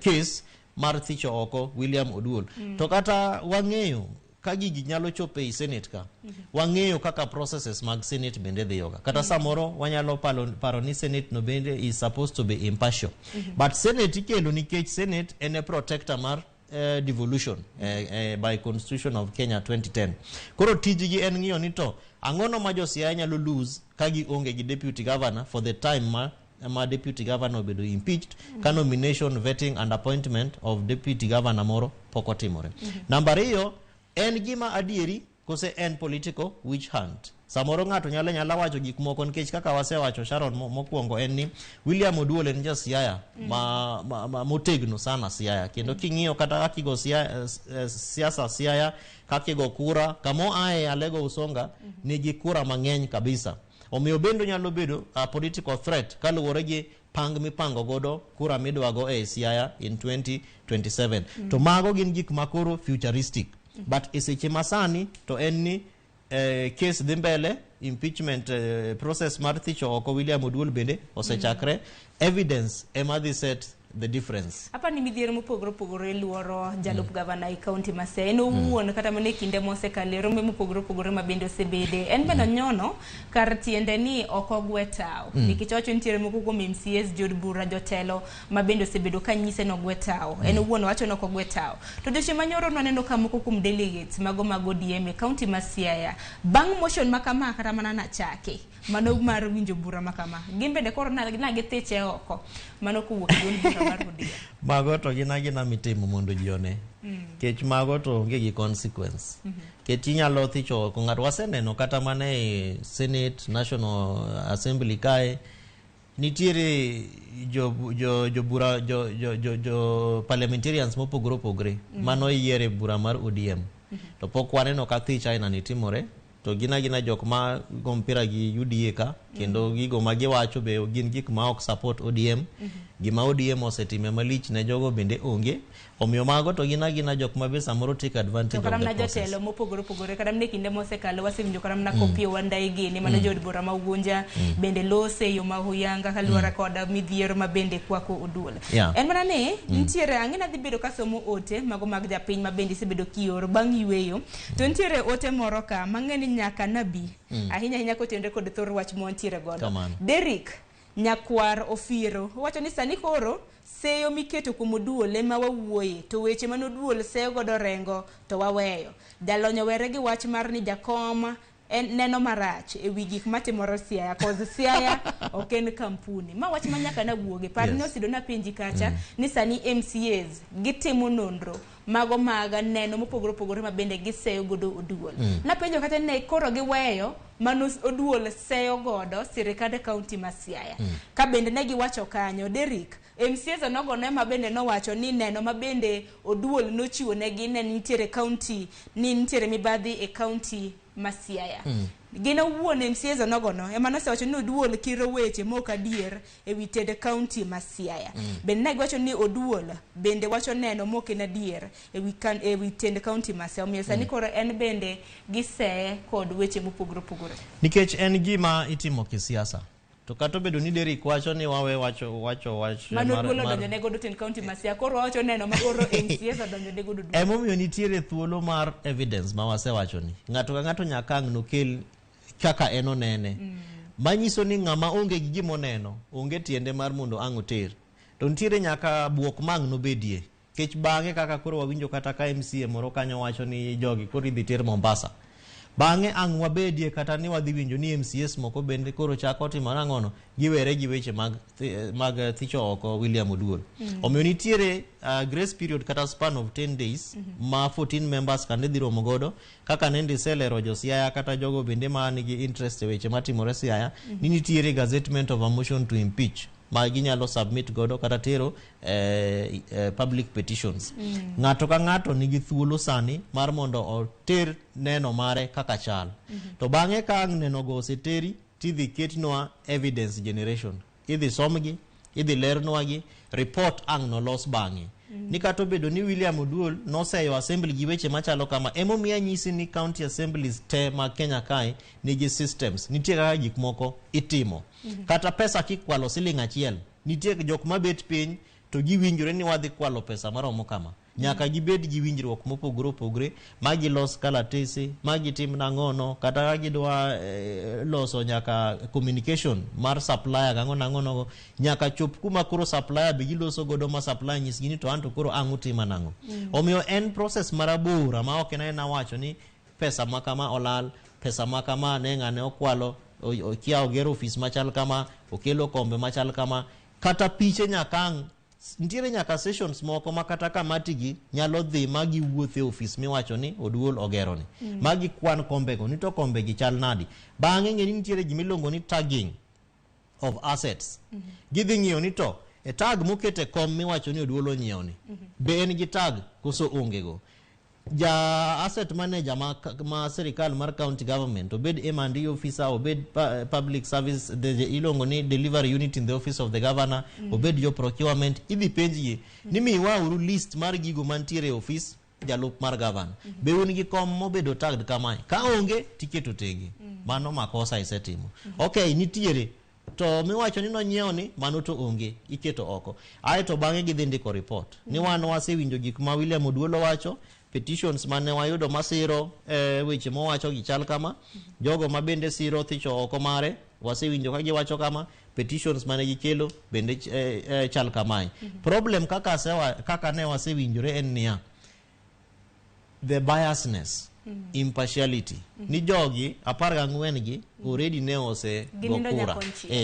case mar thicho oko William Oduol. To kata wang'eyo ka gigi nyalo chope i Senate ka, wang'eyo kaka processes mag Senate bende dhiyoga. Kata samoro wanyalo paro ni Senate no bende is supposed to be impartial. But Senate ikelo nikech Senate en a protector mar devolution by Constitution of Kenya 2010. Koro tijigi en ng'iyo ni to ang'ono ma jo Siaya nyalo lose ka gi onge gi deputy governor for the time ma deputy governor obedo impeached, ka nomination, vetting and appointment of deputy governor moro poko timore. Namba 2 en gima adieri kose en political witch hunt. Samoro ng'ato nyala wacho gik moko nikech kaka wasewacho Sharon mokwongo en ni William Oduol en ja Siaya motegno sana Siaya, kendo king'iyo kata akigo siasa Siaya kakigo kura kamo ae Alego Usonga nigi kura mang'eny kabisa. Omiyo bendo nyalo bedo a political threat kaluwore gi mipango godo kura midwago e Siaya in 2027. To mago gin gik makoro futuristic. But eseche masani to en ni case dhi mbele, impeachment process mar thicho oko William Oduol bende osechakre. Evidence ema dhi set the difference. Apa ni midhiero mopogore luoro jalup governor e county ma Siaya. En owuon kata mana e kinde mosekalo rombe mopogore ma bende osebede. En bende nyono kar tiende ni ok ogwe tao. Nikech wacho nitiere moko kuom MCAs jod bura jotelo ma bende osebedo ka nyise no ogwe tao. En owuon wacho no ok ogwe tao. To doche manyoro naneno ka moko kuom delegates mago ODM e county ma Siaya bang' motion makama kata mana na chake mano mar winjo bura makama. Gin bende koro na githiche oko mano kuwuok bura mar ODM. Mago to gina mitimo mondo jione. Kech mago to onge gi consequence. Kech inyalo thicho oko ng'ato waseneno kata mana e Senate, National Assembly kae nitiere jo parliamentarians mopogore opogore mano yiere bura mar ODM. To pok waneno ka thicha ina nitimore to gina jok ma gompira gi UDA ka kendo gigo ma giwacho be gin gik ma ok support ODM gima ODM osetime malich ne jogo bende onge omiyo mago to gina jok ma be samoro take advantage of the process. Jotelo mopogore kadam ne kinde mosekalo wasewinjo kadam na kopie wandai gini mano jod bora ma Ugunja bende lose yo ma huyanga kaluora koda midhiero ma bende kwako Oduol. En mana ne ntiere ang'ina dhi bedo kasomo ote mago mag japiny ma bende sebedo kioro bang' yweyo to ntiere ote moro ka mang'eni nyaka nabi ahinya kotendre kod thor wach montiere godo. Derrick nyakwar Ofiro wacho ni sani koro seyo miketo kuom Oduol ema wawuoye to weche man Oduol seyo godo rengo to waweyo. Jalonyo were gi wach mar ni jakom en neno marach e wi gik matimore Siaya cause Siaya ok en kampuni ma wach manyaka na wuoge par ni osido na penji kacha ni sani MCAs gitimo nonro mago maga neno mopogore ma bende giseyo godo Oduol. Na penjo kata ne koro giweyo manus Oduol seyo godo sirikande county ma Siaya ka bende ne giwacho kanyo Derrick MCAs onogo ne ma bende no wacho ni neno ma bende Oduol nochiwo ne gi ne nitiere county ni nitiere mibadhi e county ma Siaya. Gino wuon MCAs onogono ema nosewacho ni Oduol kiro weche mok adier e wi tede county ma Siaya. Bende ne giwacho ni Oduol bende wacho neno mok en adier e wi tende county ma Siaya. Omiyo sani koro en bende giseye kod weche mopogore. Nikech en gima itimo kisiasa. To kato bedo ni Derrick wacho ni wawe wacho mano Oduol donjo ne godo tende county ma Siaya koro wacho neno ma koro MCAs odonjo ne godo. Emomiyo nitiere thuolo mar evidence ma wasewacho ni ng'ato ka ng'ato nyaka ang' nokel kaka en onene manyiso ni ng'ama onge gi gimoneno onge tiende mar mondo ang' oter to nitiere nyaka buok mang' nobedie kech bang'e kaka koro wawinjo kata ka MCA moro kanyo wacho ni jogi koro idhi ter Mombasa bang'e ang' wabedie kata ni wadhi winjo ni MCAs moko bende koro chako timo nang'ono giwere gi weche mag thicho oko William Oduol. Omiyo nitiere grace period kata span of 10 days ma 14 members kan dhi romo godo kaka nende selero jo Siaya kata jogo bende ma nigi interest e weche matimore Siaya ni nitiere gazettement of a motion to impeach ma ginyalo submit godo kata tero public petitions. Ng'ato ka ng'ato nigi thuolo sani mar mondo oter neno mare kaka chal. To bang'e ka neno go oseteri tidhi ketnwa evidence generation. Idhi somgi, idhi lernwagi, report ang' nolos bang'e. Ni kato bedo ni William Oduol noseyo assembly gi weche machalo kama emomiya nyisi ni county assemblies te ma Kenya kae nigi systems nitie kaka gik moko itimo kata pesa kikwalo siling achiel nitie jok mabet piny to giwinjore ni wadhi kwalo pesa maromo kama nyaka gibed gi winjruok mopogore magi los kalatese magi tim nang'ono kata gidwa loso nyaka communication mar supplier nang'ono nyaka chop kuma koro supplier be giloso godo ma supplier nyisgi ni to anto koro ang' utima nang'o. Omiyo en process marabora ma ok en wacho ni pesa makama olal pesa makama ne ng'ane okwalo okia ogero office machal kama okelo kombe machal kama kata piche nyaka nitiere nyaka sessions moko makata kamati gi nyalo dhi magi wuothe office miwacho ni Oduol ogero ni magi kwan kombego ni to kombegi chal nadi bang'e ng'eni nitiere gimilongo ni tagging of assets gidhi ng'iyo ni to e tag mokete kom miwacho ni Oduol onyiewo ni be en gi tag koso ongego ja asset manager ma serikal mar county government obed M&E officer obed public service ilongo ni delivery unit in the office of the governor obed jo procurement idhi penji ni miwauru list mar gigo mantiere office jalup mar governor be un gi kom mobedo tagged kamae ka onge tiketo tege mano makosa isetimo okay nitiere to miwacho ni nonyiewo ni mano to onge iketo oko aye to bang'e gidhi ndiko report ni wan wasewinjo gik ma William Oduol wacho petitions mane wayudo masiro weche mowacho gi chal kama jogo ma bende siro thicho oko mare wasewinjo ka giwacho kama petitions mane gikelo bende chal kamae problem kaka ne wasewinjore en niya the biasness impartiality ni jogi 14 gi already ne ose gokura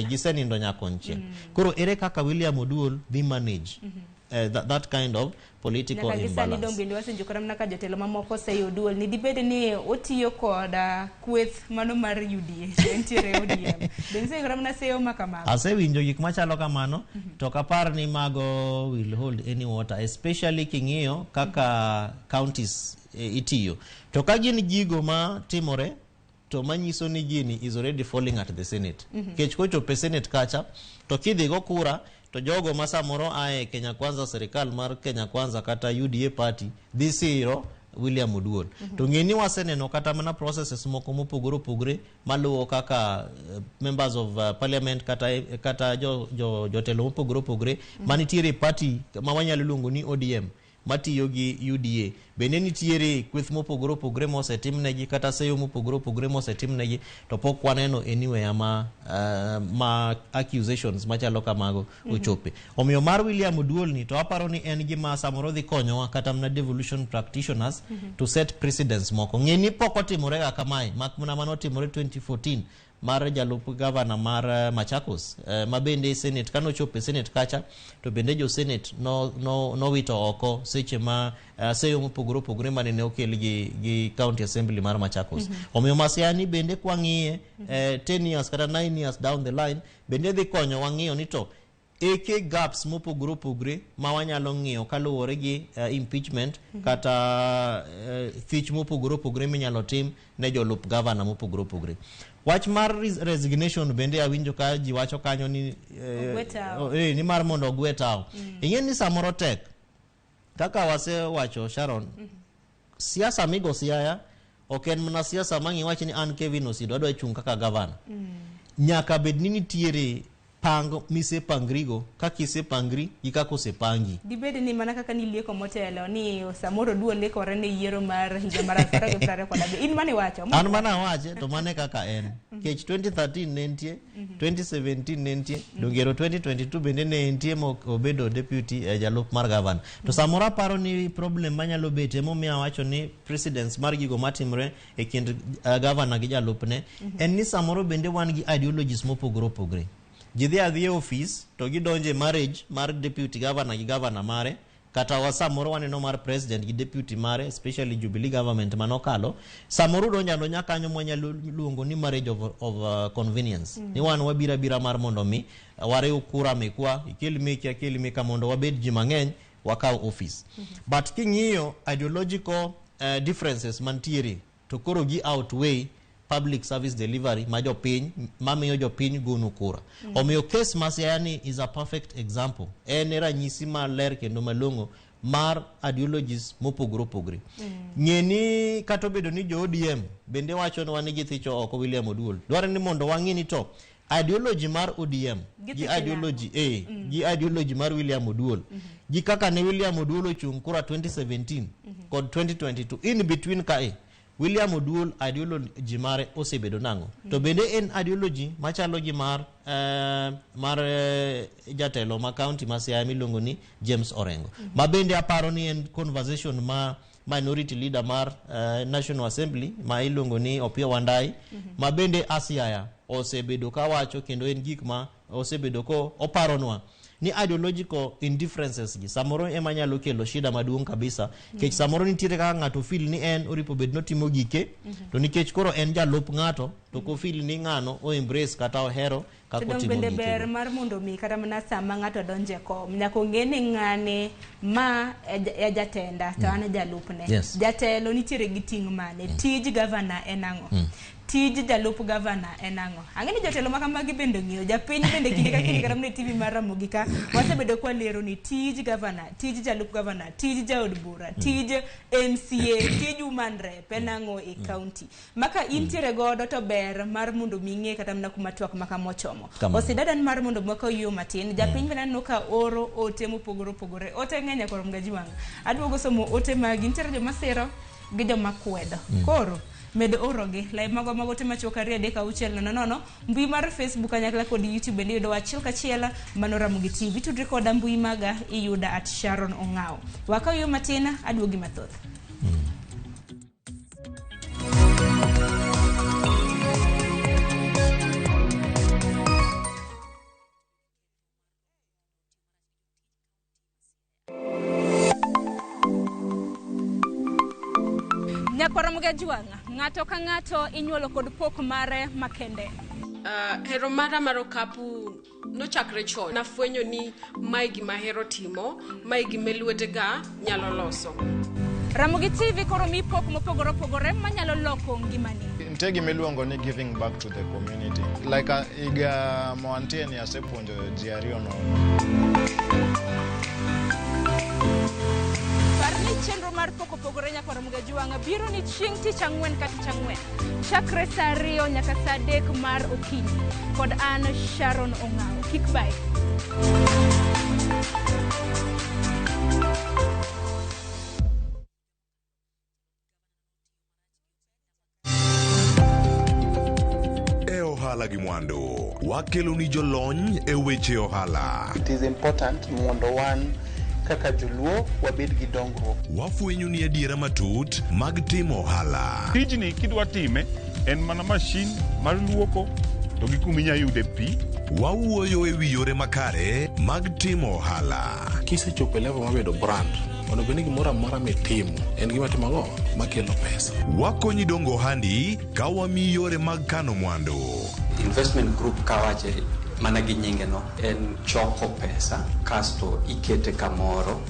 gisenindo nyakonche koro ere kaka William Oduol dhi manage that kind of political imbalance. Naka gisani wasenjo kora mnaka jotelo mamoko seyo Oduol ni dibede ni otiyo koda kweth mano mar UDA entiere ODM dense kora mna seyo makamago asewinjo gik machalo kamano to kapar ni mago will hold any water especially king'iyo kaka counties itiyo to ka gin gigo ma timore to manyiso ni gini is already falling at the Senate. Kech kochope Senate kacha, to kidhi go kura, to jogo masamoro ae Kenya Kwanza serikal mar Kenya Kwanza kata UDA party, this hero William Oduol. To ngeni waseneno kata mana processes moko mopogore opogore maluwo kaka members of parliament kata jotelo mopogore opogore manitiere party ma wanyalo luongo ni ODM matiyo gi UDA. Bende nitiere kweth mopogore opogore mosetimnegi kata seyo mopogore opogore mosetimnegi, to pok waneno anywhere ma accusations machalo kamago ochope. Omiyo mar William Oduol ni to aparo ni en gima samoro dhi konyowa kata mna devolution practitioners to set precedents moko. Ng'eni pok otimore ga kamae, mak mana manotimore 2014 mar jalup gavana mar Machakos, mabende Senate kano chope Senate kacha, to bende jo Senate no wito oko seche ma seyo mopogore opogore manene okel gi County Assembly mar Machakos. Omiyo masiani bende kwang'iye 10 years kata 9 years down the line, bende dhi konyo wang'iyo ni to eke gaps mopogore opogore ma wanyalo ng'iyo kaluwore gi impeachment kata thich mopogore opogore minyalo tim ne jolup gavana mopogore opogore. Wach mar resignation bende awinjo ka ji wacho kanyo ni ni mar mondo ogwe tao. Ing'e ni samoro tek kaka wasewacho Sharon, siasa migo siaya ok en mana siasa mangi wacho ni an Kevin Osido adwa chung kaka gavana. Nyaka bed ni nitiere pango mise pangrigo kaka isepangri gi kaka osepangi. Dibede ni mana kaka nilieko motelo ni samoro duo lekore ne yiero mar higa mar 2020 in mane wacho? An mana wache to mane kaka en. Kech 2013 ne nitie, 2017 ne nitie, dongero 2022 bende ne nitie obedo deputy jalup mar governor. To samoro aparo ni problem manyalo bete momiya wacho ni precedence mar gigo matimre e kind governor gi jalupne en ni samoro bende wan gi ideologies mopogore opogore. Jidhi adhi office to gidonje marriage mar deputy governor gi governor mare, kata wasamoro waneno mar president gi deputy mare, especially Jubilee government manokalo. Samoro donjano nyakanyo mwanyalo luongo ni marriage of convenience. Ni wan wabira mar mondo mi ware ukura mekwa ikeli meka mondo wabed ji mang'eny wakaw office. But king'iyo ideological differences mantiere to koro gi outweigh public service delivery ma jopiny mamiyo jopiny gunu kura. Omiyo case masiani is a perfect example. En ranyisi maler kendo malong'o mar ideologies mopogore opogore. Ng'eni kata bedo ni jo ODM bende wacho ni wan gi thicho oko William Oduol. Dwaro ni mondo wang'i ni to ideology mar ODM gi ideology mar William Oduol gi kaka ne William Oduol ochung kura 2017 kod 2022 in between kae William Oduol ideology mare osebedo nango. To bende en ideology machalo gi mar jatelo ma county ma Siaya miluongo ni James Orengo. Ma bende aparo ni en conversation ma minority leader mar National Assembly ma iluongo ni Opiyo Wandayi ma bende Siaya osebedo ka wacho kendo en gik ma osebedo ko oparonwa ni ideological indifferences gi samoro ema nyalo kelo shida maduong' kabisa. Kech samoro nitiere kaka ng'ato feel ni en oripo bed notimo gike to nikech koro en jalup ng'ato to ko feel ni ng'ano o embrace kata ohero kako timo bende gike. Ber mar mondo mi kata mana sama ng'ato donje kom nyako ng'ene ng'ane ma e jatenda to an jalupne. Jatelo nitiere gi ting' mane, tij governor en ang'o, tij jalup gavana en ang'o. Ang'eni jotelo makamagi bende ng'iyo japiny bende kinde ka kinde karamne TV mar Ramogi ka wasebedo kwa lero ni tij gavana, tij jalup gavana, tij jaod bura, tij MCA, tij human rep en ang'o e county. Maka intiere godo to ber mar mondo ming'e kata mna kuma twak maka mochomo. Osedadan mar mondo mwaka yo matin japiny bende no ka oro ote mopogore opogore. Ote ng'enya korom gaji wang. Aduogo somo ote magi intiere joma sero gi joma kwedo. Koro medo orogi live mago te machoka riede ka uchel nono mbui mar Facebook anyakla kod YouTube bende yudo achiel kachiel mano Ramogi TV tudri koda mbui maga iyuda @Sharon Ong'ao. Waka yo matina aduogi mathoth. Nyakwaromuga juanga ng'ato ka ng'ato inyuolo kod pok mare makende. Hero mara mar okapu nochakre chon. Nafwenyo ni mae gima hero timo, mae gima lwetega nyalo loso. Ramogi TV koro mi pok mopogore opogore manyalo loko ngimani. Nitie gima iluongo ni giving back to the community. Like iga moantie ni asepuonjo ji ariyo no. Parni chenro mar pok opogore nyaka Ramogi Juang biro ni chieng' tich ang'wen ka tich ang'wen. Chakre saa 2 nyaka saa 3 mar okinyi. Kod an Sharon Ong'ao. Kik bye. Ohala gi mwandu wakelo ni jolony e weche ohala. It is important mondo wan kaka joluo wabed gi dongruok. Wafwenyo ni adiera matut mag timo ohala. Tijni kidwa time en mana mashin mar luoko to gi kuminya yude pi. Wawuoyo e wi yore makare mag timo ohala. Kisechopo level mabedo brand, ono bende gimoro amora mitimo en gima timogo makelo pesa. Wakonyi dongo ohandi ka wamiyi yore mag kano mwandu. Investment group kawache mana gi nyinge no en choko pesa kasto ikete kamoro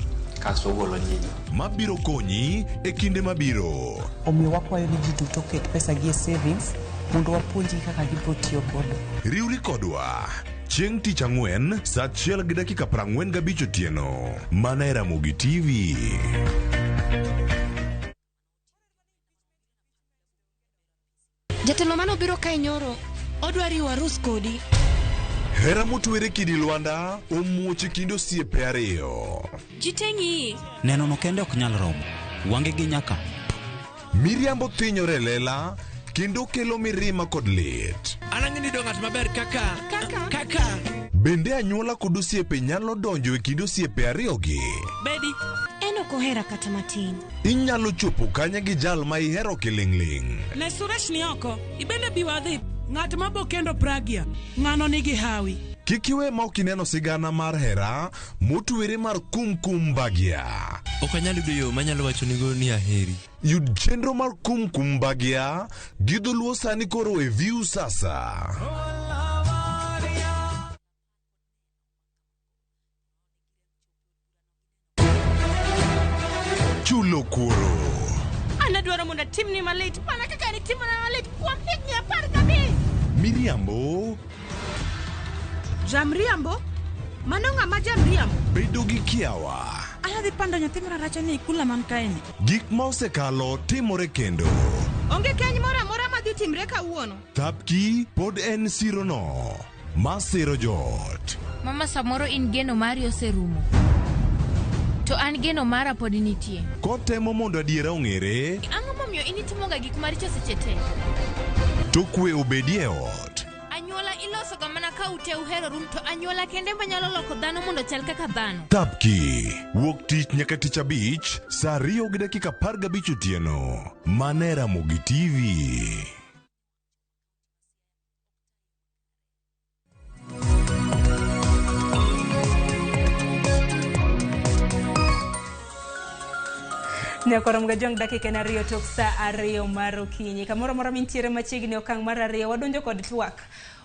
kasto golo nyinyo. Mabiro konyi e kinde mabiro. Omiyo wakwayo ni ji duto ket pesa gi e savings mondo wapuonji kaka gibiro tiyo kodo. Riwri kodwa chieng' tich ang'wen saa 1:45 otieno. Mana e Ramogi TV. Jatelo mano biro kae nyoro odwa riwo arus kodi. Hera motwere kidi Lwanda omuoche kind osiepe ariyo. Jiteng'i neno no kende ok nyal romo wange gi nyaka miriambo thinyore lela kendo kelo mirima kod lit. Anang'ini do ng'at maber kaka bende anyuola kod osiepe nyalo donjo e kind osiepe ariyogi. Bedi en ok ohera kata matin. Inyalo chopo kanya gi jal ma ihero kiling'ling'. Ne Suresh ni oko ibende biwadhi ng'at mabo kendo pragia ng'ano nigi hawi. Kik iwe ma ok ineno sigana mar hera motwere mar kumkum bagia. Ok anyal yudo yo manyalo wacho nigo ni aheri. Yud chenro mar kumkum bagia gi dholuo sani koro e View sasa. Chulo kuoro. Anadwaro mondo timni malit mana kaka ni timna malit kuom higni 15. Miriambo. Jamriambo? Mano ng'ama jamriambo? Bedo gi kiawa. Ayadhi pando nyathi maracha ni kula man kaeni. Gik ma osekalo timore kendo. Onge keny moro amora madhi timre kawuono. Tapki pod en siro no. Masiro jot. Mama samoro in geno mari oserumo. To an geno mara pod nitie. Kotemo mondo adiera ong'ere. Ang'o momiyo initimoga gik maricho seche te? To kwe obedie ot. Anyuola iloso ga mana ka ute uhero rum to anyuola kende manyalo loko dhano mondo chal kaka dhano. Tapki wuok tich nyaka tich abich saa 2:15 otieno. Mana Ramogi TV. Nyako Ramogi Juang dakika na 2 tok saa 2 mar okinyi. Kamoro mora mintiere machiegni okang' mar 2 wadonjo kod twak.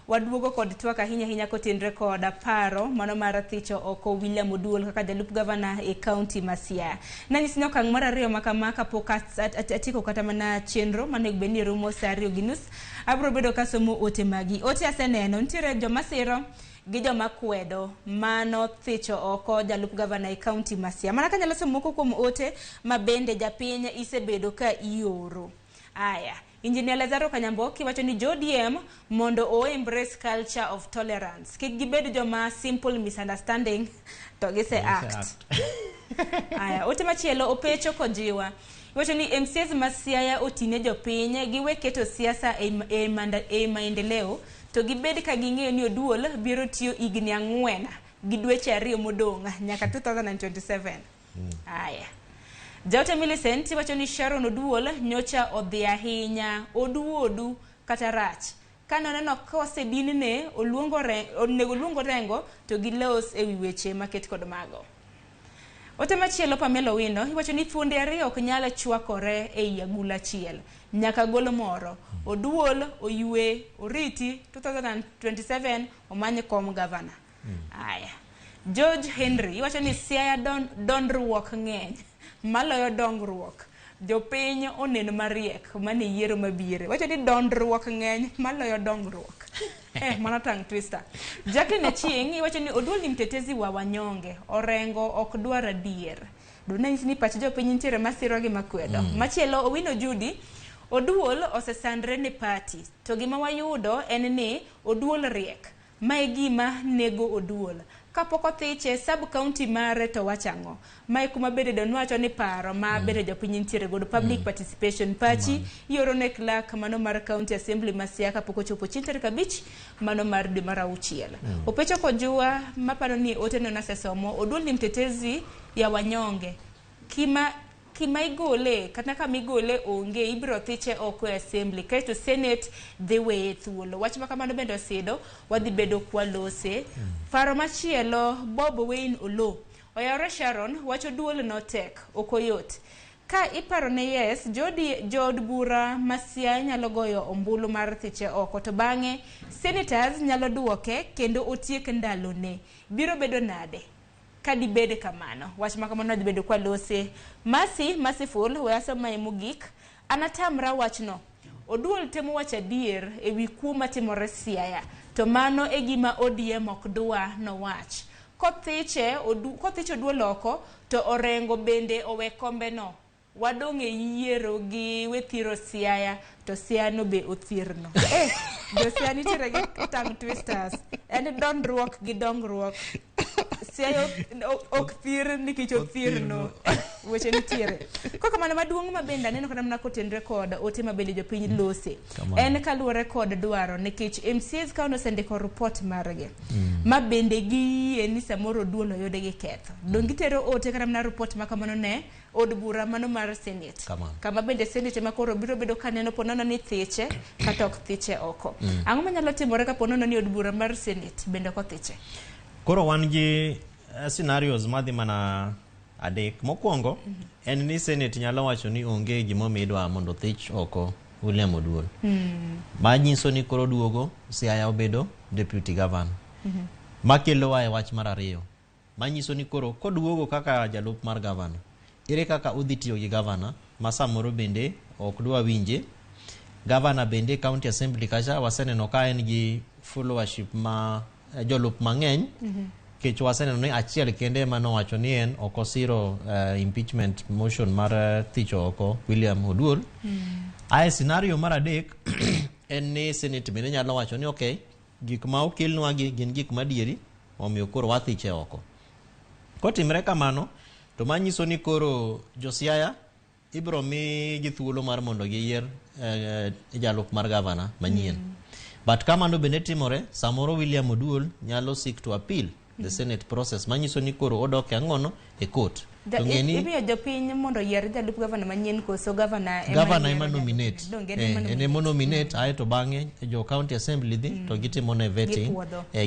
Waduogo kod twak ahinya kotenre kod paro mano mar thicho oko William Oduol kaka jalup gavana e kaunti ma Siaya. Nanyisi ni okang' mar 2 makama kapok atieko kata mana chenro manego bedni rumo saa 2:30 abro bedo kasomo ote magi. Ote aseneno ntiere joma siro gi joma kwedo mano thicho oko jalup gavana e kaunti ma Siaya. Mana kanyalo somo moko kuom ote mabende japiny isebedo ka ioro. Aya, Engineer Lazaro Kanyambo kiwacho ni JODM mondo o embrace culture of tolerance. Kik gibedo joma simple misunderstanding to gise act. Aya, ote machielo opecho kojiwa. Iwacho ni MCS ma Siaya otine jopiny giwe keto siasa e maendeleo to gibed ka ging'eyo ni Oduol biro tiyo higni 4 gi dweche 2 modong' nyaka 2027. Aya. Jaote Millicent wacho ni Sharon Oduol nyocha odhi ahinya oduodu kata rach. Kano neno kose dinne onego luongo rengo to gilos e wi weche maket kod mago. Ote machielo Pamela Wino iwacho ni fuonde 2 ok nyalo chwakore e agula achiel. Nyaka golo moro. Oduol oyue oriti 2027 omanye kom gavana. Aya. George Henry iwacho ni Siaya dondruok ng'eny maloyo dongruok. Jopiny oneno mariek mane yiero mabire. Wacho ni dondruok ng'eny maloyo dongruok. Mana tongue twister. Jacqueline Achieng' iwacho ni Oduol ni mtetezi wa wanyonge, orengo ok dwar adier. Duna nyisi ni pach jopiny nitiere masiro gi makwedo. Machielo Owino Judy, Oduol osesandre ne party. To gima wayudo en ni Oduol riek. Mae gima nego Oduol. Kapok othiche sub county mare to wachango. Mae kuma bede don wacho ni paro ma bede jopiny nitiere godo public participation pachi yoro ne clerk mano mar county assembly Masia kapok ochopo chieng' tarik 5 mano mar dwe mar 6. Opecho kojua maparo ni oteno na sesomo Oduol ni mtetezi ya wanyonge. Kima igole kata kama igole onge ibiro thiche oko e assembly kaito senate dhi weye thuolo. Wach ma kamano bende osido wadhi bedo kwa lose. Paro machielo Bob Wayne Olo oyawre Sharon wacho duol no tek okoyot. Ka iparo ne yes jod bura Masia nyalo goyo ombulu mar thiche oko to bang'e senators nyalo duoke kendo otiek ndalo ne. Biro bedo nade? Kadi bede kamano. Wach makamano dhi bedo kwa lose. Merciful weaso mae mogik anatamra wachno. Oduol temo wacho adier ewi kuma timore Siaya. To mano e gima ODM ok dwa no wach. Kothiche Oduol oko to orengo bende owe kombe no. Wadonge yiero gi wethiro Siaya to Siaya no be othirno. Jo Siaya nitiere gi tongue twisters. En dondruok gi dongruok. Siaya ok thir nikech othirno. Weche nitiere. Koko mana maduong' mabende aneno kana mana kotenre kod ote mabende jopiny lose. En kaluwore kod dwaro nikech MCAs ka osendiko report margi. Mabende gi ni samoro Oduol oyude gi ketho. Dong gitero ote kana mana report makamano ne od bura mano mar senate. Kama bende senate makoro biro bedo kaneno ponono ni thiche kata ok thiche oko. Ang'o manyalo timore ka ponono ni od bura mar senate bende ok thiche? Koro wan gi scenarios madhi mana adek. Mokwongo en ni senate nyalo wacho ni onge gimo midwa mondo thich oko William Oduol. Manyiso ni koro duogo Siaya obedo deputy governor. Makelo wae wach mar ariyo. Manyiso ni koro koduogo kaka jalup mar governor. Ere kaka udhi tiyo gi governor ma samoro bende ok dwa winje. Governor bende county assembly kacha waseneno ka en gi followership ma jolup mang'eny. Kech waseneno ni achiel kende mano wacho ni en okosiro impeachment motion mar thicho oko William Oduol. Ae scenario mar adek en ni senate bende nyalo wacho ni okay, gik ma okelnwa gin gik madieri omiyo koro wathiche oko. Kotimre kamano to manyiso ni koro Josiaya ibro mi gi thuolo mar mondo giyier jalup mar governor manyien. But kamano bende timore samoro William Oduol nyalo seek to appeal the senate process manyiso ni koro odok ang'ono e court. Imiyo jopiny mondo yier jalup governor manyien koso governor ema nominate. Ene nominate ae to bang'e jo county assembly dhi to gitimo ne vetting.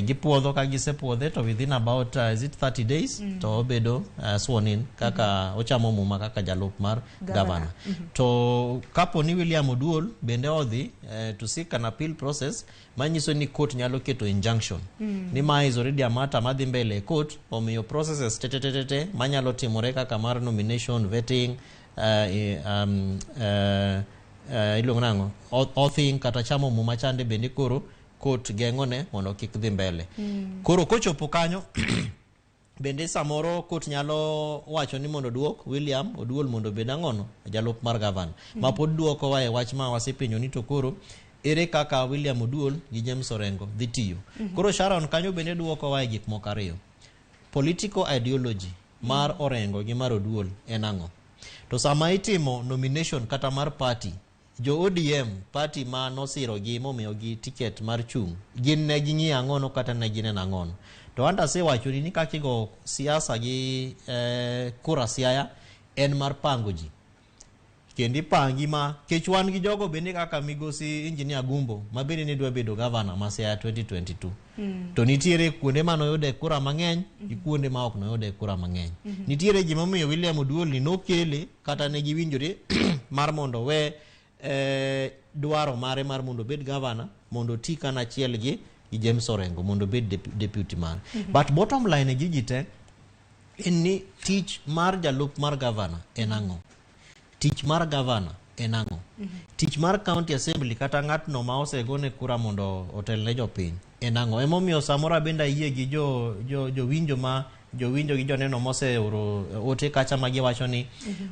Gipuodho ka gisepuodhe to within about is it 30 days to obedo sworn in kaka ochamo muma kaka jalup mar governor. To kapo ni William Oduol bende odhi to seek an appeal process manyiso ni court nyalo keto injunction. Ni ma is already a matter madhi mbele court omiyo processes tete manyalo timore kaka mar nomination, vetting, ilungo nango othing kata chamo muma chande bende koro court geng'one mondo kik dhi mbele. Koro kochopo kanyo bende samoro court nyalo wacho ni mondo duok William Oduol mondo bed ang'ono jalup mar governor. Ma pod duoko wae wach ma wasepinyo ni to koro ere kaka William Oduol gi James Orengo dhi tiyo. Koro Sharon kanyo bende duoko wae gik moko ariyo. Political ideology mar Orengo gi mar Oduol en ang'o. To sama itimo nomination kata mar party, jo ODM party ma nosiro gi momiyo gi ticket mar chung, gin ne ging'i ang'ono kata ne ginen ang'ono. To anda se wacho ni kakigo siasa gi kura Siaya en mar pango ji. Kendi pangi ma kech wan gi jogo bende kaka migosi engineer Gumbo ma bende ne dwa bedo governor ma Siaya 2022. To nitiere kuonde ma noyude kura mang'eny gi kuonde ma ok noyude kura mang'eny. Nitiere gima omiyo William Oduol ni nokele kata ne giwinjore mar mondo we dwaro mare mar mondo bed governor mondo ti kana achiel gi gi James Orengo mondo bed deputy man. But bottom line gigite en ni tich mar jalup mar governor en ang'o. Tich mar governor en ang'o. Tich mar county assembly kata ng'atno ma osegone kura mondo otelne jopiny en ang'o. Emomiyo samoro benda yie gi jowinjo gi joneno moseoro ote kacha ma giwacho ni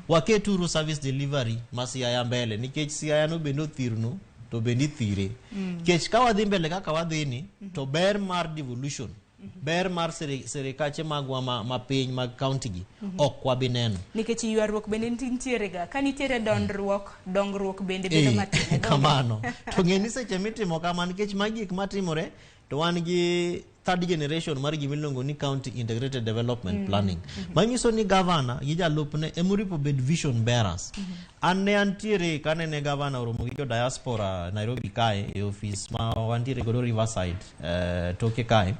waketuru service delivery ma Siaya mbele nikech Siaya no bende othirno to bende ithire. Nikech ka wadhi mbele kaka wadhini to ber mar devolution, ber mar serikache magwa ma piny mag county gi ok wabi neno. Nikech ywaruok bende nitiere ga ka nitiere dongruok bende bedo matin. Kamano. To ng'eni seche mitimo kama nikech magik matimore to wan gi third generation mar gimiluongo ni county integrated development planning. Manyiso ni governor gi jalupne emuripo bed vision bearers. An ne antiere kane ne governor oromo gi jo diaspora Nairobi kae e office ma wantiere godo Riverside toke kae.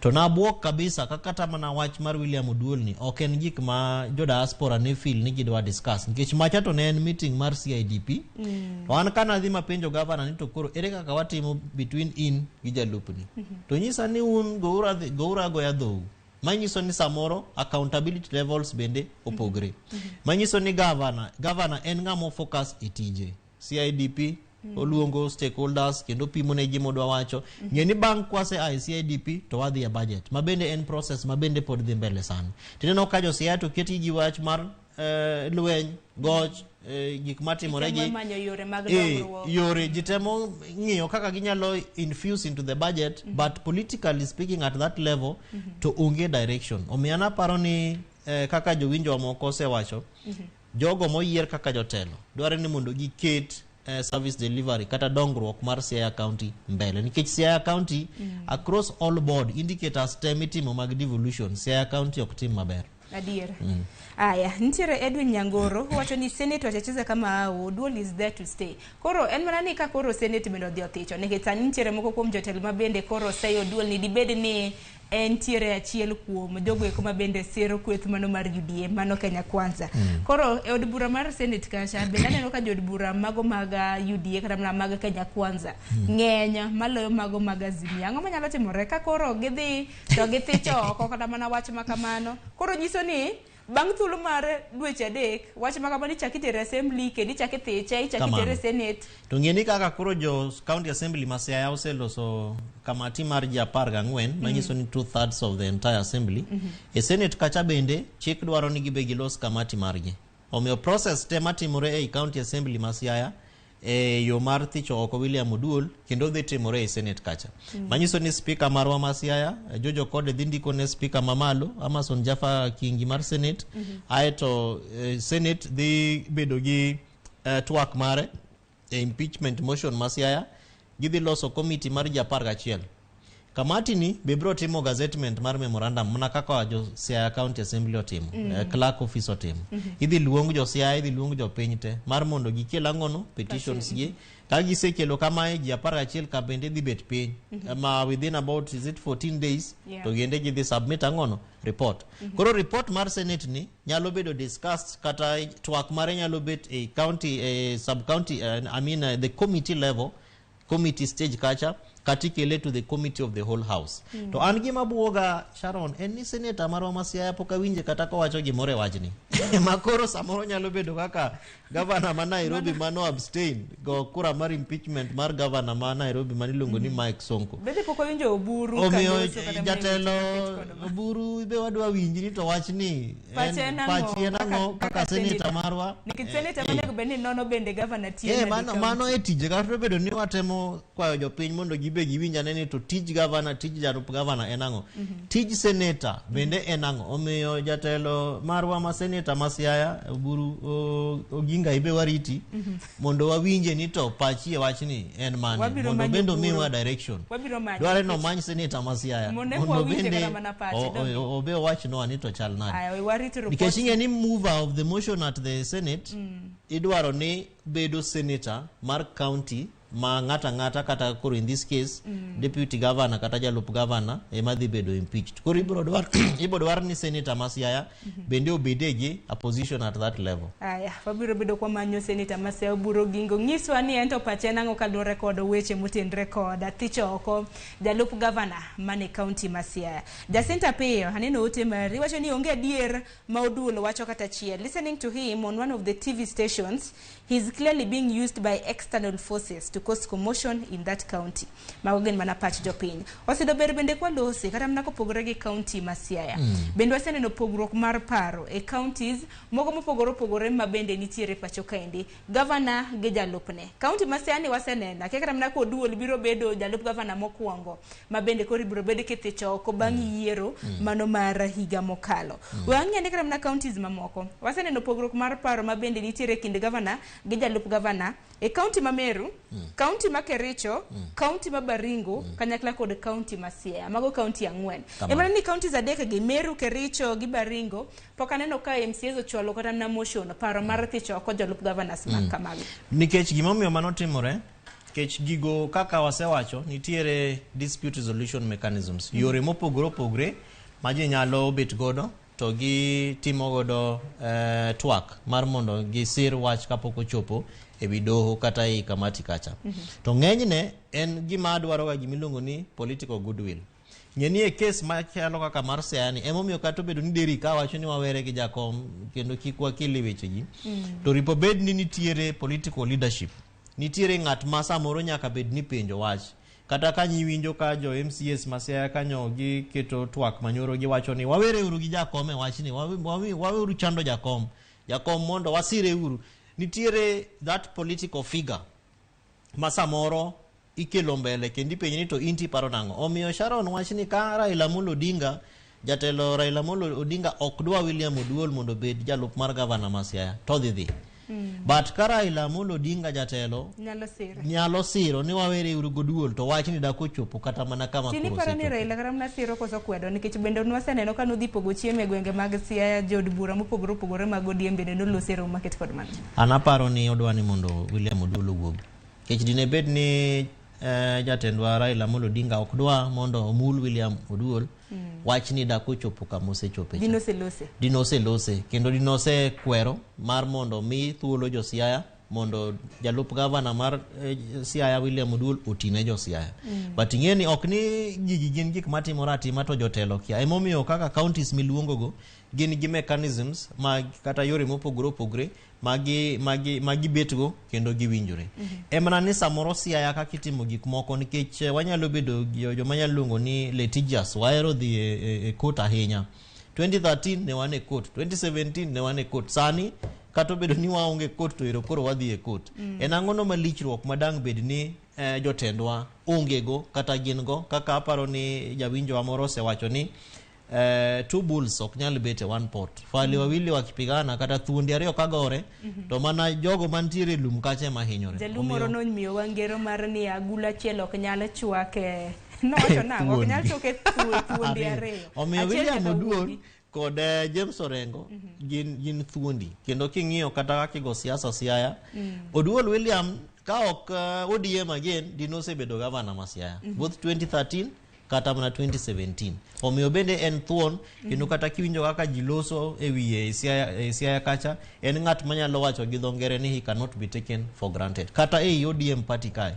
To nabuok kabisa kata mana wach mar William Oduol ni ok en gik ma jo diaspora ne feel ni gidwa discuss nikech macha to ne en meeting mar CIDP. Wan kana dhi mapenjo governor ni to koro ere kaka watimo between in gi jalupni. To nyisa ni un goura goya dhou. Manyiso ni samoro accountability levels bende opogre. Manyiso ni governor en ng'amo focus e tije. CIDP oluongo stakeholders kendo pimo ne gimo dwa wacho ngeni bank kwase ICIDP to wadhi e budget mabende en process mabende pod dhi mbele sana. Tineno ka jo Siaya to keti gi wach mar lweny goch gik matimore gi yore jitemo ng'iyo kaka ginyalo infuse into the budget but politically speaking at that level to onge direction. Omiana paro ni kaka jowinjo moko osewacho jogo moyier kaka jotelo dware ni mondo giket service delivery kata dongruok mar Siaya County mbele nikech Siaya County across all board indicators temitimo mag devolution Siaya County ok tim maber. Adier. Aya, nitiere Edwin Nyangoro wacho ni Senate wachacheza kama Oduol is there to stay. Koro en mana ni ka koro Senate bendo dhi othicho nikech sani nitiere moko kuom jotelo mabende koro seyo Oduol ni dibed ni en tiere achiel kuom jogo eko mabende sero kweth mano mar UDA mano Kenya Kwanza. Koro e od bura mar Senate kacha bende aneno ka jod bura mago maga UDA kata mana maga Kenya Kwanza ng'enya maloyo mago maga Azimio. Ang'o manyalo timore ka koro gidhi to githicho oko kata mana wach makamano. Koro nyiso ni bang' thuolo mar dweche adek wach makamano ichakitere assembly kendo ichakithiche ichakitere Senate. To ng'eni kaka koro jo county assembly ma Siaya oseloso kamati mar ji 14 manyiso ni 2/3 of the entire assembly. E Senate kacha bende chik dwaro ni gibe gilos kamati margi. Omiyo process te matimore e county assembly ma Siaya yo mar thicho oko William Oduol kendo dhi timore e Senate kacha. Manyiso ni speaker marwa ma Siaya Jojo Kode dhi ndiko ne speaker mamalo Amason Jaffa Kingi mar Senate. Aeto Senate dhi bedo gi twak mare impeachment motion ma Siaya gidhi loso committee mar ji 11. Kamati ni bebro timo gazettement mar memorandum mana kaka jo Siaya County Assembly otimo, clerk office otimo. Idhi luong jo Siaya, idhi luong jo piny te mar mondo gikel ang'ono petitions gi ka gisekelo kamae ji 11 ka bende dhi bet piny ma within about 14 days to gende gidhi submit ang'ono report. Koro report mar Senate ni nyalo bedo discussed kata twak mare nyalo bet e county sub county the committee level, committee stage kacha katikele to the committee of the whole house. To an gima buoga Sharon en ni senator marwa ma Siaya poka winje kata ko wacho gimore wachni. Makoro samoro nyalo bedo kaka governor ma Nairobi mano abstain go kura mar impeachment mar governor ma Nairobi maniluongo ni Mike Sonko. Bende poko winjo Oburu omiyo jatelo Oburu be wadwa winjni to wachni en pachi nango kaka senator marwa. Nikech senator manego bende nono bende governor tie. Mano e tije kata bedo ni watemo kwayo jopiny mondo gibe giwinjane ni to tij governor tij jarup governor enango. Tij senator bende enango. Omiyo jatelo marwa ma senator ma Siaya Oburu Oginga ibe wariti mondo wawinje ni to pachi e wachni en mane mondo bendo miwa direction. Dware no many senator ma Siaya mondo bende obe wach no ani to chal nade. Because any mover of the motion at the Senate idwaro ni bedo senator mar county ma ngata kata koro in this case deputy governor kata jalup governor ema dhi bedo impeached. Koro ibro dwar ni senator ma Siaya bende obedegi a position at that level. Aya, wabiro bedo kwa manyo senator ma Siaya buro gingo nyiswa ni ento pache nango kaluwore kod weche motenre kod thicho oko jalup governor mane county ma Siaya. Jacinta Peyo haneno ote mari wacho ni onge adier ma Oduol wacho kata chiel. Listening to him on one of the TV stations, he's clearly being used by external forces to cause commotion in that county. Magogen mana patch jopiny. Osido ber bende kwa lose kata mnako pogore gi county ma Siaya. Bende waseneno pogruok mar paro e counties mogo mopogore ma bende nitiere pacho kaendi. Governor gi jalupne. County ma Siaya ni wasenena kaka mnako Oduol biro bedo jalup governor mokwongo ma bende kori biro bedo kethicho oko bang' yiero mano mar higa mokalo. Wang'e ne kata mna counties mamoko. Waseneno pogruok mar paro ma bende nitiere kind governor gi jalup governor e county ma Meru, county ma Kericho, county ma Baringo, kanyakla kod county ma Siaya. Mago county 4. Emana ni counties adek gi Meru, Kericho gi Baringo poka neno ka MCAs ochwalo kata na motion paro mar thicho oko jalup governors ma kamago. Nikech gimomiyo mano timore kech gigo kaka wasewacho nitiere dispute resolution mechanisms. Yore mopogore ma ji nyalo bet godo to gi timo godo twak mar mondo gi sir wach kapok ochopo e bidoho kata e kamati kacha. To ng'enyne en gima dwaro ga gimiluongo ni political goodwill. Nyeni e case ma chalo kaka mar Siaya ni emomiyo kata bedo ni deri ka wacho ni wawere gi jakom kendo kik wakili weche ji. To ripo bed ni nitiere political leadership. Nitiere ng'at ma samoro nyaka bed ni penjo wach. Kata ka nyiwinjo ka jo MCAs ma Siaya kanyo gi keto twak manyoro gi wacho ni wawere uru gi jakom e wach ni waweuru chando jakom mondo wasire uru. Nitiere that political figure ma samoro ikelo mbele kendi penjo ni to inti paro nango. Omiyo Sharon wach ni ka Raila Amolo Odinga jatelo Raila Amolo Odinga ok dwa William Oduol mondo bed jalup mar governor ma Siaya to dhi. But ka Raila Amolo Odinga jatelo nyalo siro ni wawere uru goduol to wach ni dako chopo kata mana kama koro. Tini paro ni Raila kata mana siro koso kwedo nikech bende nwaseneno ka nodhi pogo chiemo e gwenge mag Siaya jod bura mopogore mag ODM bende nolosero market kod man. Anaparo ni odwani mondo William Oduol owuog. Kech dine bed ni jatendwa Raila Amolo Odinga ok dwa mondo omul William Oduol wach ni dako chopo kama osechope. Dinose lose kendo dinose kwero mar mondo mi thuolo jo Siaya mondo jalup governor mar Siaya William Oduol otine jo Siaya. But ing'eni ok ni gin gik matimore atima to jotelo kia. Emomiyo kaka counties miluongo go gin gi mechanisms mag kata yore mopogore magi betgo kendo giwinjore. Emana ni samoro Siaya kaka itimo gik moko nikech wanyalo bedo joma nyalo luongo ni litigious wahero dhi e court ahinya. 2013 ne wan e court, 2017 ne wan e court. Sani kato bedo ni waonge court to ero koro wadhi e court. En ang'ono malichruok madang bed ni jotendwa onge go kata gin go kaka aparo ni jawinjo amoro osewacho ni two bulls ok nyal bet e one pot. Fali wawili wakipigana kata thuondi ariyo kagore to mana jogo mantiere lum kache mahinyore. Jalumoro no miyo wangero mar ni agula chiel ok nyal chwake. No wacho nango ok nyal choke thuondi ariyo. Omiyo William Oduol kod James Orengo gin thuondi kendo king'iyo kata kaka go siasa Siaya Oduol William ka ok ODM again dinose bedo governor ma Siaya both 2013 kata mana 2017. Omiyo bende en thuon kendo kata kiwinjo kaka jiloso e wiye Siaya kacha en ng'at manyalo wacho gi dhongere ni he cannot be taken for granted. Kata e ODM party kae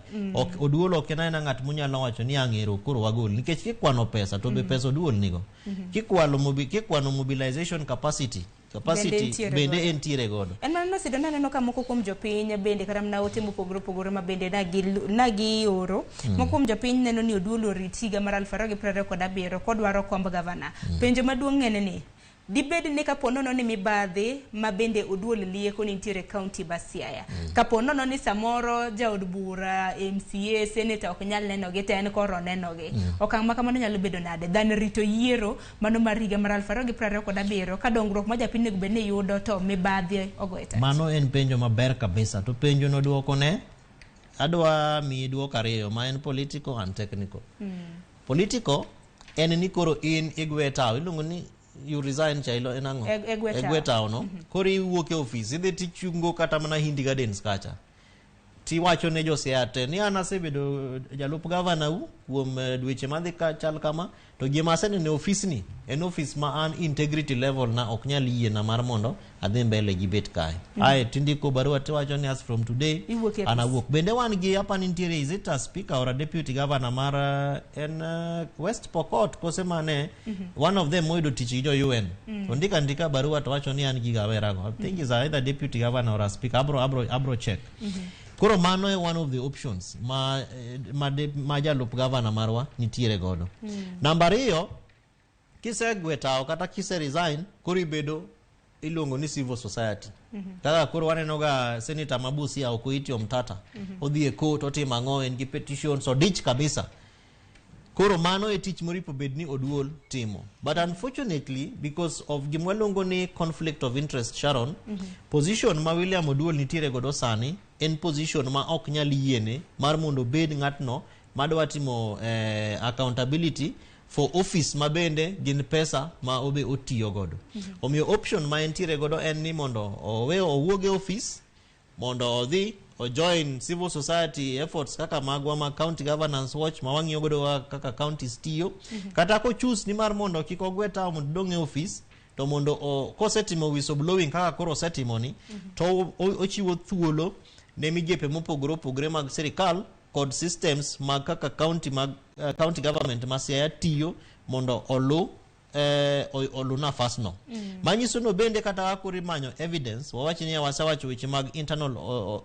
Oduol ok en ng'at monyalo wacho ni ang'ero koro wagol nikech kikwano pesa to be pesa Oduol nigo. Kikwano mobilization capacity bende entiere godo. En mana sidona neno ka moko kuom jopiny bende kata mna ote mopogore ma bende nagi oro. Moko kuom jopiny neno ni Oduol oriti higa mar 2027 kodwaro komb gavana. Penjo maduong' en ni dibed ni kaponono ni mibadhi ma bende Oduol lieko ni nitiere county ba Siaya. Kaponono ni samoro jaod bura MCA senator ok nyal neno gi ten koro neno gi. Okang' ma kamano nyalo bedo nade dhan rito yiero mano mar higa mar 2027 ka dongruok ma japiny nego bed ni yudo to mibadhi ogoeta. Mano en penjo maber kabisa to penjo no duoko ne adwa mi duoko ariyo ma en political and technical. Political en ni koro in igweta iluongo ni you resign chailo enango egweta no kori wuok e office idhi tichungo kata mana Hindi Gardens kacha tiwacho ne josiate ni an asebedo jalup gavana kuom dweche madhi ka chal kama to gima aseneno ofisni en ofis ma an integrity level na ok nyal yiena mar mondo adhi mbele gi bet kae. Ae tindiko barua tiwacho ni as from today an awuok. Bende wan gi hapa nitiere is it a speaker or a deputy governor mar en West Pokot kose mane one of them moyudo tich gi jo UN. Ondika barua to wacho ni an gi gawerago. I think is either deputy governor or a speaker. Abro check. Koro mano e one of the options ma jalup gavana marwa nitiere godo. Namba 2, kisegwe tao kata kise resign koro ibedo iluongo ni civil society. Kaka koro waneno ga Senator Mabusi au Koiti Omtata odhi e court otimo ang'o en gi petitions odich kabisa. Koro mano e tich moripo bedni oduol timo. But unfortunately, because of gimwaluongo ni conflict of interest, Sharon, position ma William Oduol nitiere godo sani en position ma ok nyal yiene mar mondo bed ng'atno madwa timo accountability for office ma bende gin pesa ma obe otiyo godo. Omiyo option ma entiere godo en ni mondo owuoge office mondo odhi o join civil society efforts kaka magwa ma County Governance Watch ma wang'iyo godo kaka counties tiyo, kata ko choose ni mar mondo kik ogwe tao mondo dong' e office to mondo kosetimo whistleblowing kaka koro setimoni to ochiwo thuolo ne migepe mopogore opogore mag sirikal kod systems mag kaka county government ma Siaya tiyo mondo olu nafasno. Manyiso no bende kata akuri manyo evidence wawachi ni wasawacho weche mag internal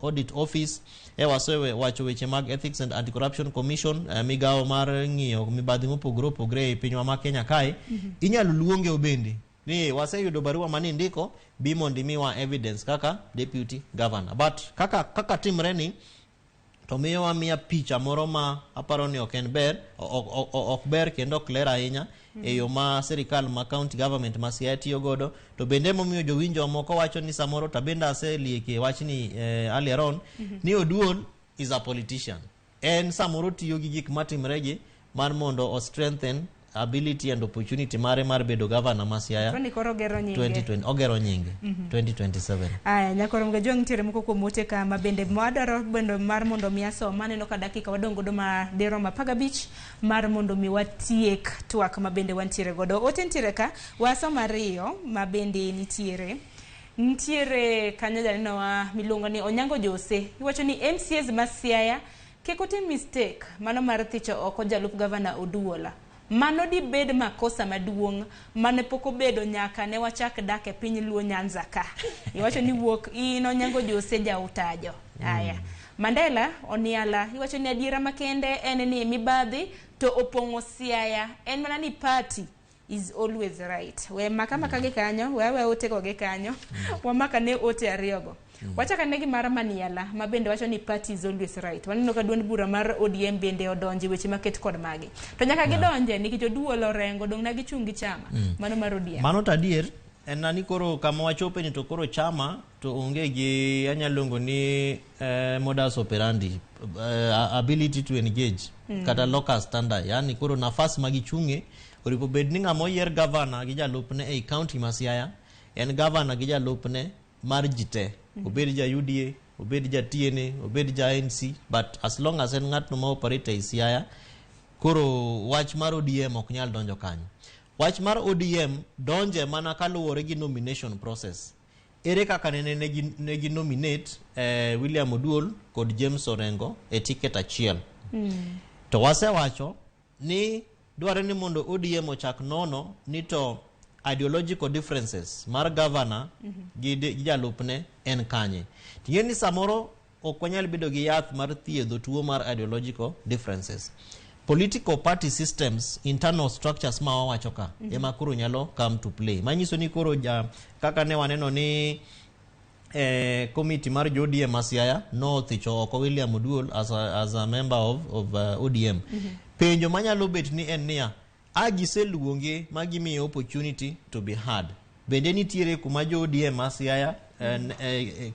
audit office wasawacho weche mag ethics and anti-corruption commission migao mar ng'iyo mibadhi mopogore opogore e pinywa ma Kenya kae inyalo luonge obende ni waseyudo barua mani ndiko bi mondo miwa evidence kaka deputy governor. But kaka timre ni to miyo wamiya picha moro ma aparo ni ok ber kendo ok ler ahinya e yo ma sirikal ma county government ma Siaya tiyo godo. To bende momiyo jowinjo moko wacho ni samoro tabenda aselieke wachni earlier on ni Oduol is a politician. En samoro tiyo gi gik matimreje mar mondo o strengthen ability and opportunity mare mar bedo governor ma Siaya 2020 ogero nyinge 2027. Aya nyakoro mga jong tire moko ko mote ka mabende mwadaro bendo mar mondo miaso maneno ka dakika wadongo do ma dero mapaga beach mar mondo mi watiek twak mabende wantiere godo otentire ka waso mario mabende nitiere kanyaja nino wa milongo ni Onyango Jose iwacho ni MCAs ma Siaya kekote mistake mano mar thicho oko jalup governor Oduola. Mano di bed makosa maduong' mane poko bedo nyaka ne wachak dak e piny Luo Nyanza ka. Iwacho ni wuok Onyango Jose jautajo. Aya. Mandela Oniala iwacho ni adiera makende en ni mibadhi to opong'o Siaya. En mana ni party is always right. We makama kage kanyo, we otego ge kanyo. Wamaka ne ote ariyogo. Wachaka negi mara Maniala mabende wacho ni party is always right. Waneno ka duond bura mar ODM bende odonje weche maket kod magi. To nyaka gidonje nikech Oduol orengo dong' na gichungi chama. Mano mar ODM. Mano tadier en nani koro kama wachope ni to koro chama to onge gi anyalongo ni modus operandi ability to engage kata local standard. Yani koro nafas magichunge oripo bed ni ng'amo yier governor gi jalupne ei county ma Siaya en governor gi jalupne mar jite. Obed ja UDA, obed ja TNA, obed ja ANC, but as long as en ng'atno ma operate e Siaya koro wach mar ODM ok nyal donjo kanyo. Wach mar ODM donje mana kaluwore gi nomination process. Ere kaka negi nominate William Oduol kod James Orengo e ticket achiel. To wasewacho ni dware ni mondo ODM ochak nono ni to ideological differences mar governor gi jalupne en kanye. Tiye ni samoro ok wanyal bedo gi yath mar thiedho tuo mar ideological differences. Political party systems, internal structures ma wawacho ka ema koro nyalo come to play. Manyiso ni koro kaka ne waneno ni committee mar ODM ma Siaya no thicho oko William Oduol as a member of ODM. Penjo manyalo bet ni en niya agiseluonge magimi opportunity to be heard. Bende nitiere kuma ODM ma Siaya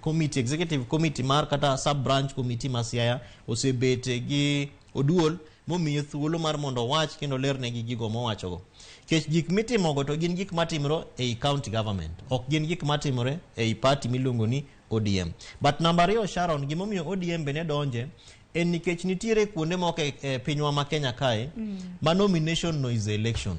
committee executive committee mar kata sub branch committee ma Siaya osebete gi Oduol momiyo thuolo mar mondo wach kendo lernegi gigo mowachogo. Kech gik mitimogo to gin gik matimore ei county government, ok gin gik matimore ei party miluongo ni ODM. But number 2 Sharon, gimomiyo ODM bende donje en nikech nitiere kuonde moko e pinywa ma Kenya kae ma nomination no is election.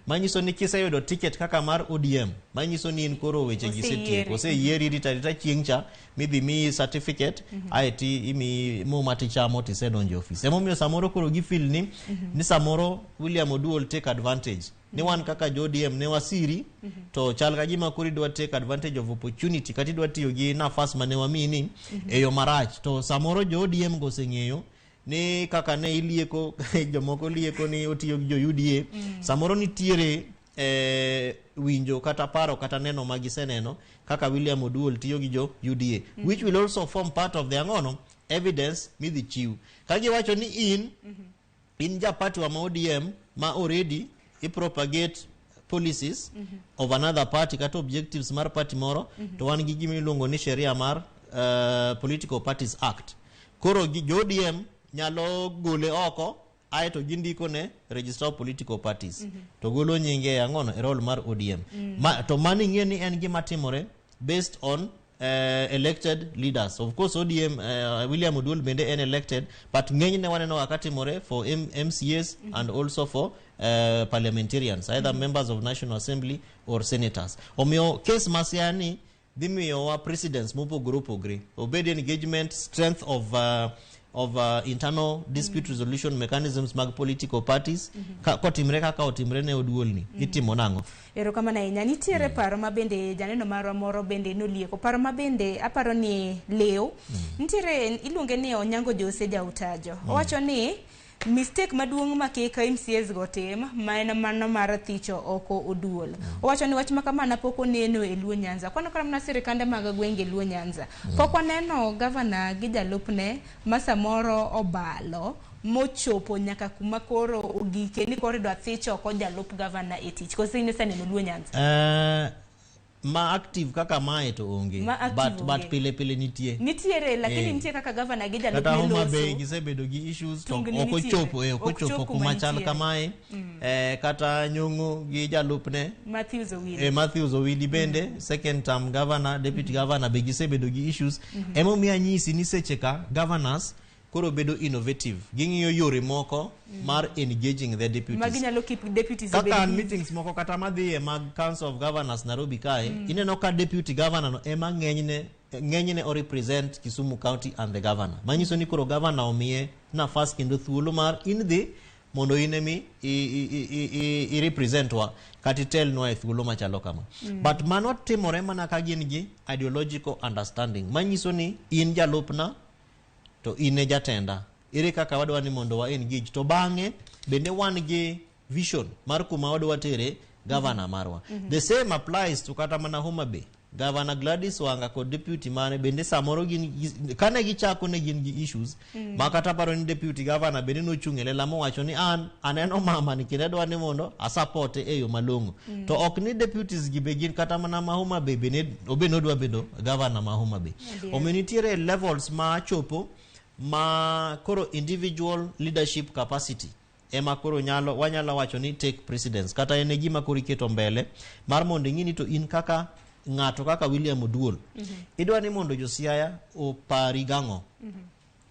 Manyiso ni kiseyudo ticket kaka mar ODM, manyiso ni in koro weche gisetieko, oseyieri rita chieng' cha midhi mi certificate aeti imi mumati chamo tisedonjo office. Emomiyo samoro koro gifeel ni samoro William Oduol take advantage. Ni wan kaka ODM ne wasiri to chal ka gima koro idwa take advantage of opportunity kati idwa tiyo gi nafas mane wamini e yo marach. To samoro ODM goseng'eyo ni kaka ne ilieko jomoko lieko ni otiyo gi jo UDA, samoro nitiere winjo kata paro kata neno magiseneno kaka William Oduol tiyo gi jo UDA, which will also form part of the angono evidence midhi chiw. Kagi wacho ni in ja party wa ODM ma already I propagate policies of another party kata objectives mar party moro to wan gi gima iluongo ni sheria mar Political Parties Act. Koro ODM nyalo gole oko aeto gindiko ne register of political parties to golo nyinge angono e role mar ODM. To mani ng'e ni en gima timore based on elected leaders. Of course ODM William Oduol bende en elected, but ng'enyne waneno wakatimore for MCAs and also for parliamentarians, either members of National Assembly or senators. Omiyo case masiani dhimiyo wa presidents mopogore opogore obed engagement, strength of internal dispute resolution mechanisms mag political parties kotimre kaka otimre ne Oduol ni itimo nango. Erokamano ahinya. Nitiere paro mabende janeno marwa moro bende nolieko, paro mabende aparo ni leo nitiere iluonge ni Onyango Jose Jautajo. Owacho ni mistake maduong' ma keka MCAs go tim ma en mano mar thicho oko Oduol. Owacho ni wach makamana pok oneno e Luo Nyanza. Kwano kram na sirikande mag gwenge Luo Nyanza. Pok oneno governor gi jalupne ma samoro obalo mochopo nyaka kuma koro ogike ni koro idwa thicho oko jalup governor e tich. Koso inesaneno Luo Nyanza. Ma active kaka mae to onge, but pile nitiere lakini nitie kaka governor gi jalup kata Homa Bay gisebedo gi issues to okochopo kuma chal kamae. Kata Nyong'o gi jalupne Matthews Owili bende second term governor, deputy governor be gisebedo gi issues. Emomiyo anyisi ni seche ka governors koro bedo innovative, ging'iyo yore moko mar engaging the deputies. Maginyalo keep deputies kaka meetings moko kata madhiye mag Council of Governors Nairobi kae ineno ka deputy governor no ema ng'enyne o represent Kisumu County and the governor. Manyiso ni koro governor omiye nafas kendo thuolo mar indhi mondo inemi I represent wa kati telnwa e thuolo machalo kama. But mano timore mana ka gin gi ideological understanding. Manyiso ni in jalupna to ine jatenda ere kaka wadwa ni mondo wa engage to bang'e bende wan gi vision mar kuma wadwa tere governor marwa. The same applies to kata mana Homa Bay. Governor Gladys Wanga kod deputy mane bende samoro gin kane gichako ne gin gi issues ma kata paro ni deputy governor bende nochung' e lela mowacho ni aneno mama ni kendo adwa ni mondo asupport e yo malong'o. To ok ni deputies gi be gin kata mana ma Homa Bay bende nodwa bedo governor ma Homa Bay. Omiyo nitiere levels ma chopo ma koro individual leadership capacity ema koro wanyalo wacho ni take precedence kata ene gima koro iketo mbele mar mondo ing'ini to in kaka ng'ato kaka William Oduol idwa ni mondo josiaya opari gang'o.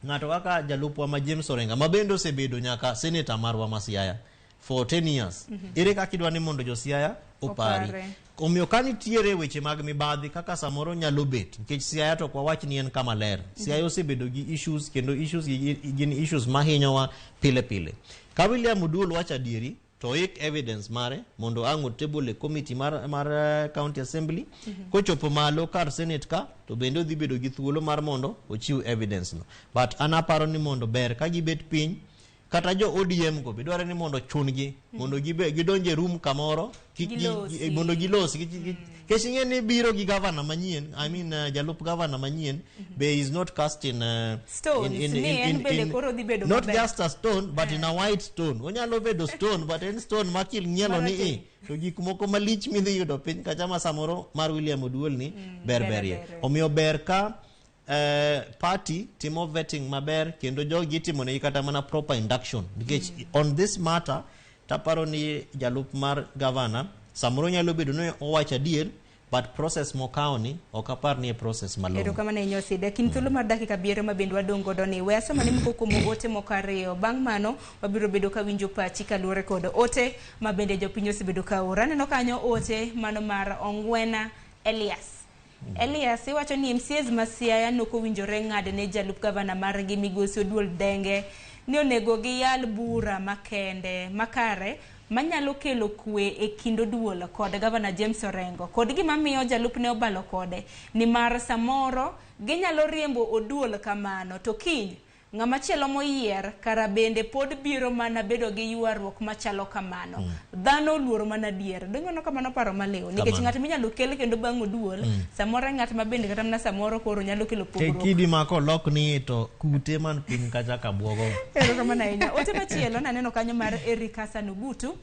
Ng'ato kaka jalupwa ma James Orenga ma bende osebedo nyaka senator marwa ma Siaya for 10 years ere kaka idwa ni mondo josiaya opari. Omiyo kanitiere weche mag mibadhi kaka samoro nyalo bet nikech Siaya to kwa wach ni en kama ler. Siaya osebedo gi issues kendo issues gin issues mahinyowa pile. Ka William Oduol wacho adieri to ik evidence mare mondo ang'o table committee mar county assembly kochopo malo kar senate ka to bende odhi bedo gi thuolo mar mondo ochiw evidence no. But anaparo ni mondo ber ka gibet piny kata jo ODM go bedware ni mondo chungi mondo gidonje room kamoro mondo gilosi kesi ni biro gi governor manyien jalup governor manyien be is not cast in stone not just a stone but in a white stone. Onyalo bedo stone but en stone makil nyielo ni to gik moko malich midhi yudo piny kacha ma samoro mar William Oduol ni berberie. Omiyo ber ka party timo vetting maber kendo jogi timo ne kata mana proper induction because on this matter taparo ni jalup mar governor samoro nyalo bedo no owacha diel but process mokawni okapar ni process malongo ero kama ne nyoside kin thuolo mar dakika biere mabendwa dongo doni wesa mane moko kumo ote mokariyo bang' mano wabiro bedo ka winjo pachi kaluore kod ote mabende jopiny osebedo ka ora neno kanyo ote mano mar Ongwena Elias iwacho ni MCAs ma Siaya nokowinjore ng'ade ne jalup gavana margi Migosi Oduol Denge ni onego giyal bura makende makare manyalo kelo kwe e kind Oduol kod gavana James Orengo kod gima miyo jalup ne obalo kode ni mar samoro ginyalo riembo Oduol kamano to kiny ng'ama chielo moyier kara bende pod biro mana bedo gi yuarruok machalo kamano dhano luoro mana dier dongono kamano paro maliw nikech ng'at minyalo kel kendo bang' Oduol samoro ng'at ma bende kata mana samoro koro nyalo kelo pogruok kidi mako lok ni to kute man piny kacha kabwogo ero kamano ahinya ote machielo naneno kanyo mar Eric Hassan Ogutu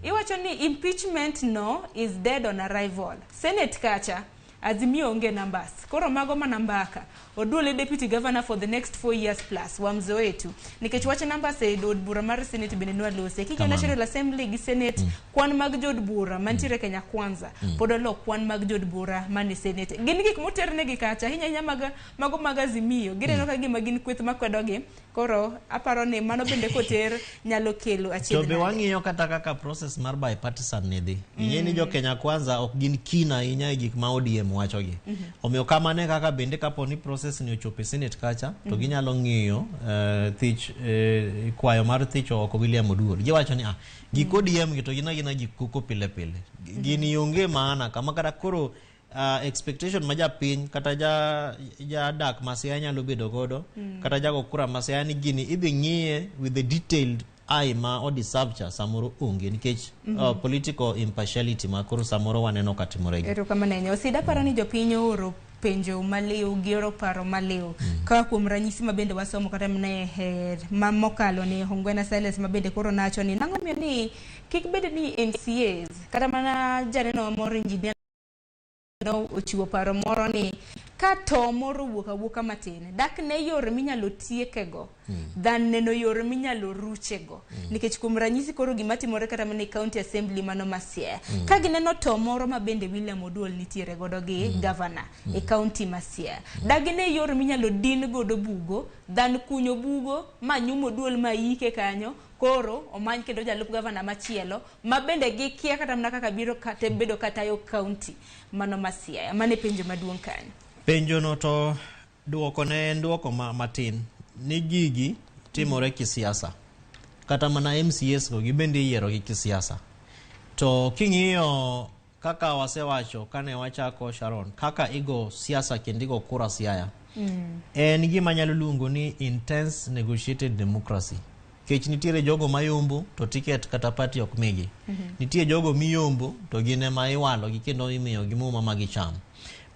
iwacho ni impeachment no is dead on arrival Senate kacha Azimio onge numbers. Koro mago manambaka. Oduol deputy governor for the next 4 years plus. Wamzoetu. Nikech wache numbers e od bura mar Senate benenua lose. Kiki National Assembly gi Senate kwan mag jod bura mantiere Kenya Kwanza. Podolo kwan mag jod bura mani Senate. Gin gik moterne gi kacha. Hinya mago mag Azimio. Gine no ka gima gin kweth makwedogi. Koro aparo ni mano bende koter nyalo kelo achiedh. To be wang'iyo kata kaka process mar bipartisan ni dhi. Ni jo Kenya Kwanza ok gin kina inya e gik ma ODM wachogi. Omiyo kamane kaka bende kaponi process ni ochope Senate kacha to ginyalo ng'iyo thich kwayo mar thich oko William Oduol. Giwacho ni gik ODM to gina gik kuko pile pile. Gini onge maana kama kata koro expectation maja piny kata ja dak Siaya nyalo bedo godo kata jago kura Siaya ni gini idhi ng'iye with the detailed eye ma odiserve samoro onge nikech political impartiality ma koro samoro waneno katimore gi. Ero kama nenyo sida para ni jopiny oro penjo maliw gioro paro maliw ka kuom ranyisi mabende wasomo kata mne mamokalo ni Ongwena Silas mabende koro nacho ni nango miyo ni kik bede ni MCAs kata mana janeno moro engineer no ochiwo paro moro ni ka to moro wuoka matin dak ne yore minyalo tiekego dan neno yore minyalo ruchego nikech kuom ranyisi koro gima timore kata mane county assembly mano Siaya ka gineno to moro mabende William Oduol nitiere godo gi governor e county Siaya dak ne yore minyalo din godo bugo dan kunyo bugo manyumo Oduol maike kanyo koro omany kendo jalup gavana machielo mabende gikia kata mna kaka biro kata bedo katayo county mano Siaya mane penjo maduong' kanyo. Penjo no to duoko ne en duoko matin ni gigi timore kisiasa kata mana MCAs go gibende yiero gi kisiasa to king'iyo kaka wasewacho kane wachako Sharon kaka igo siasa kendo igo kura Siaya en gima nyalo luongo ni intense negotiated democracy. Kech nitiere jogo mayombo to ticket kata party ok migi. Nitie jogo miyombo to gine ma iwalo gi kendo imiyo gi muma magicham.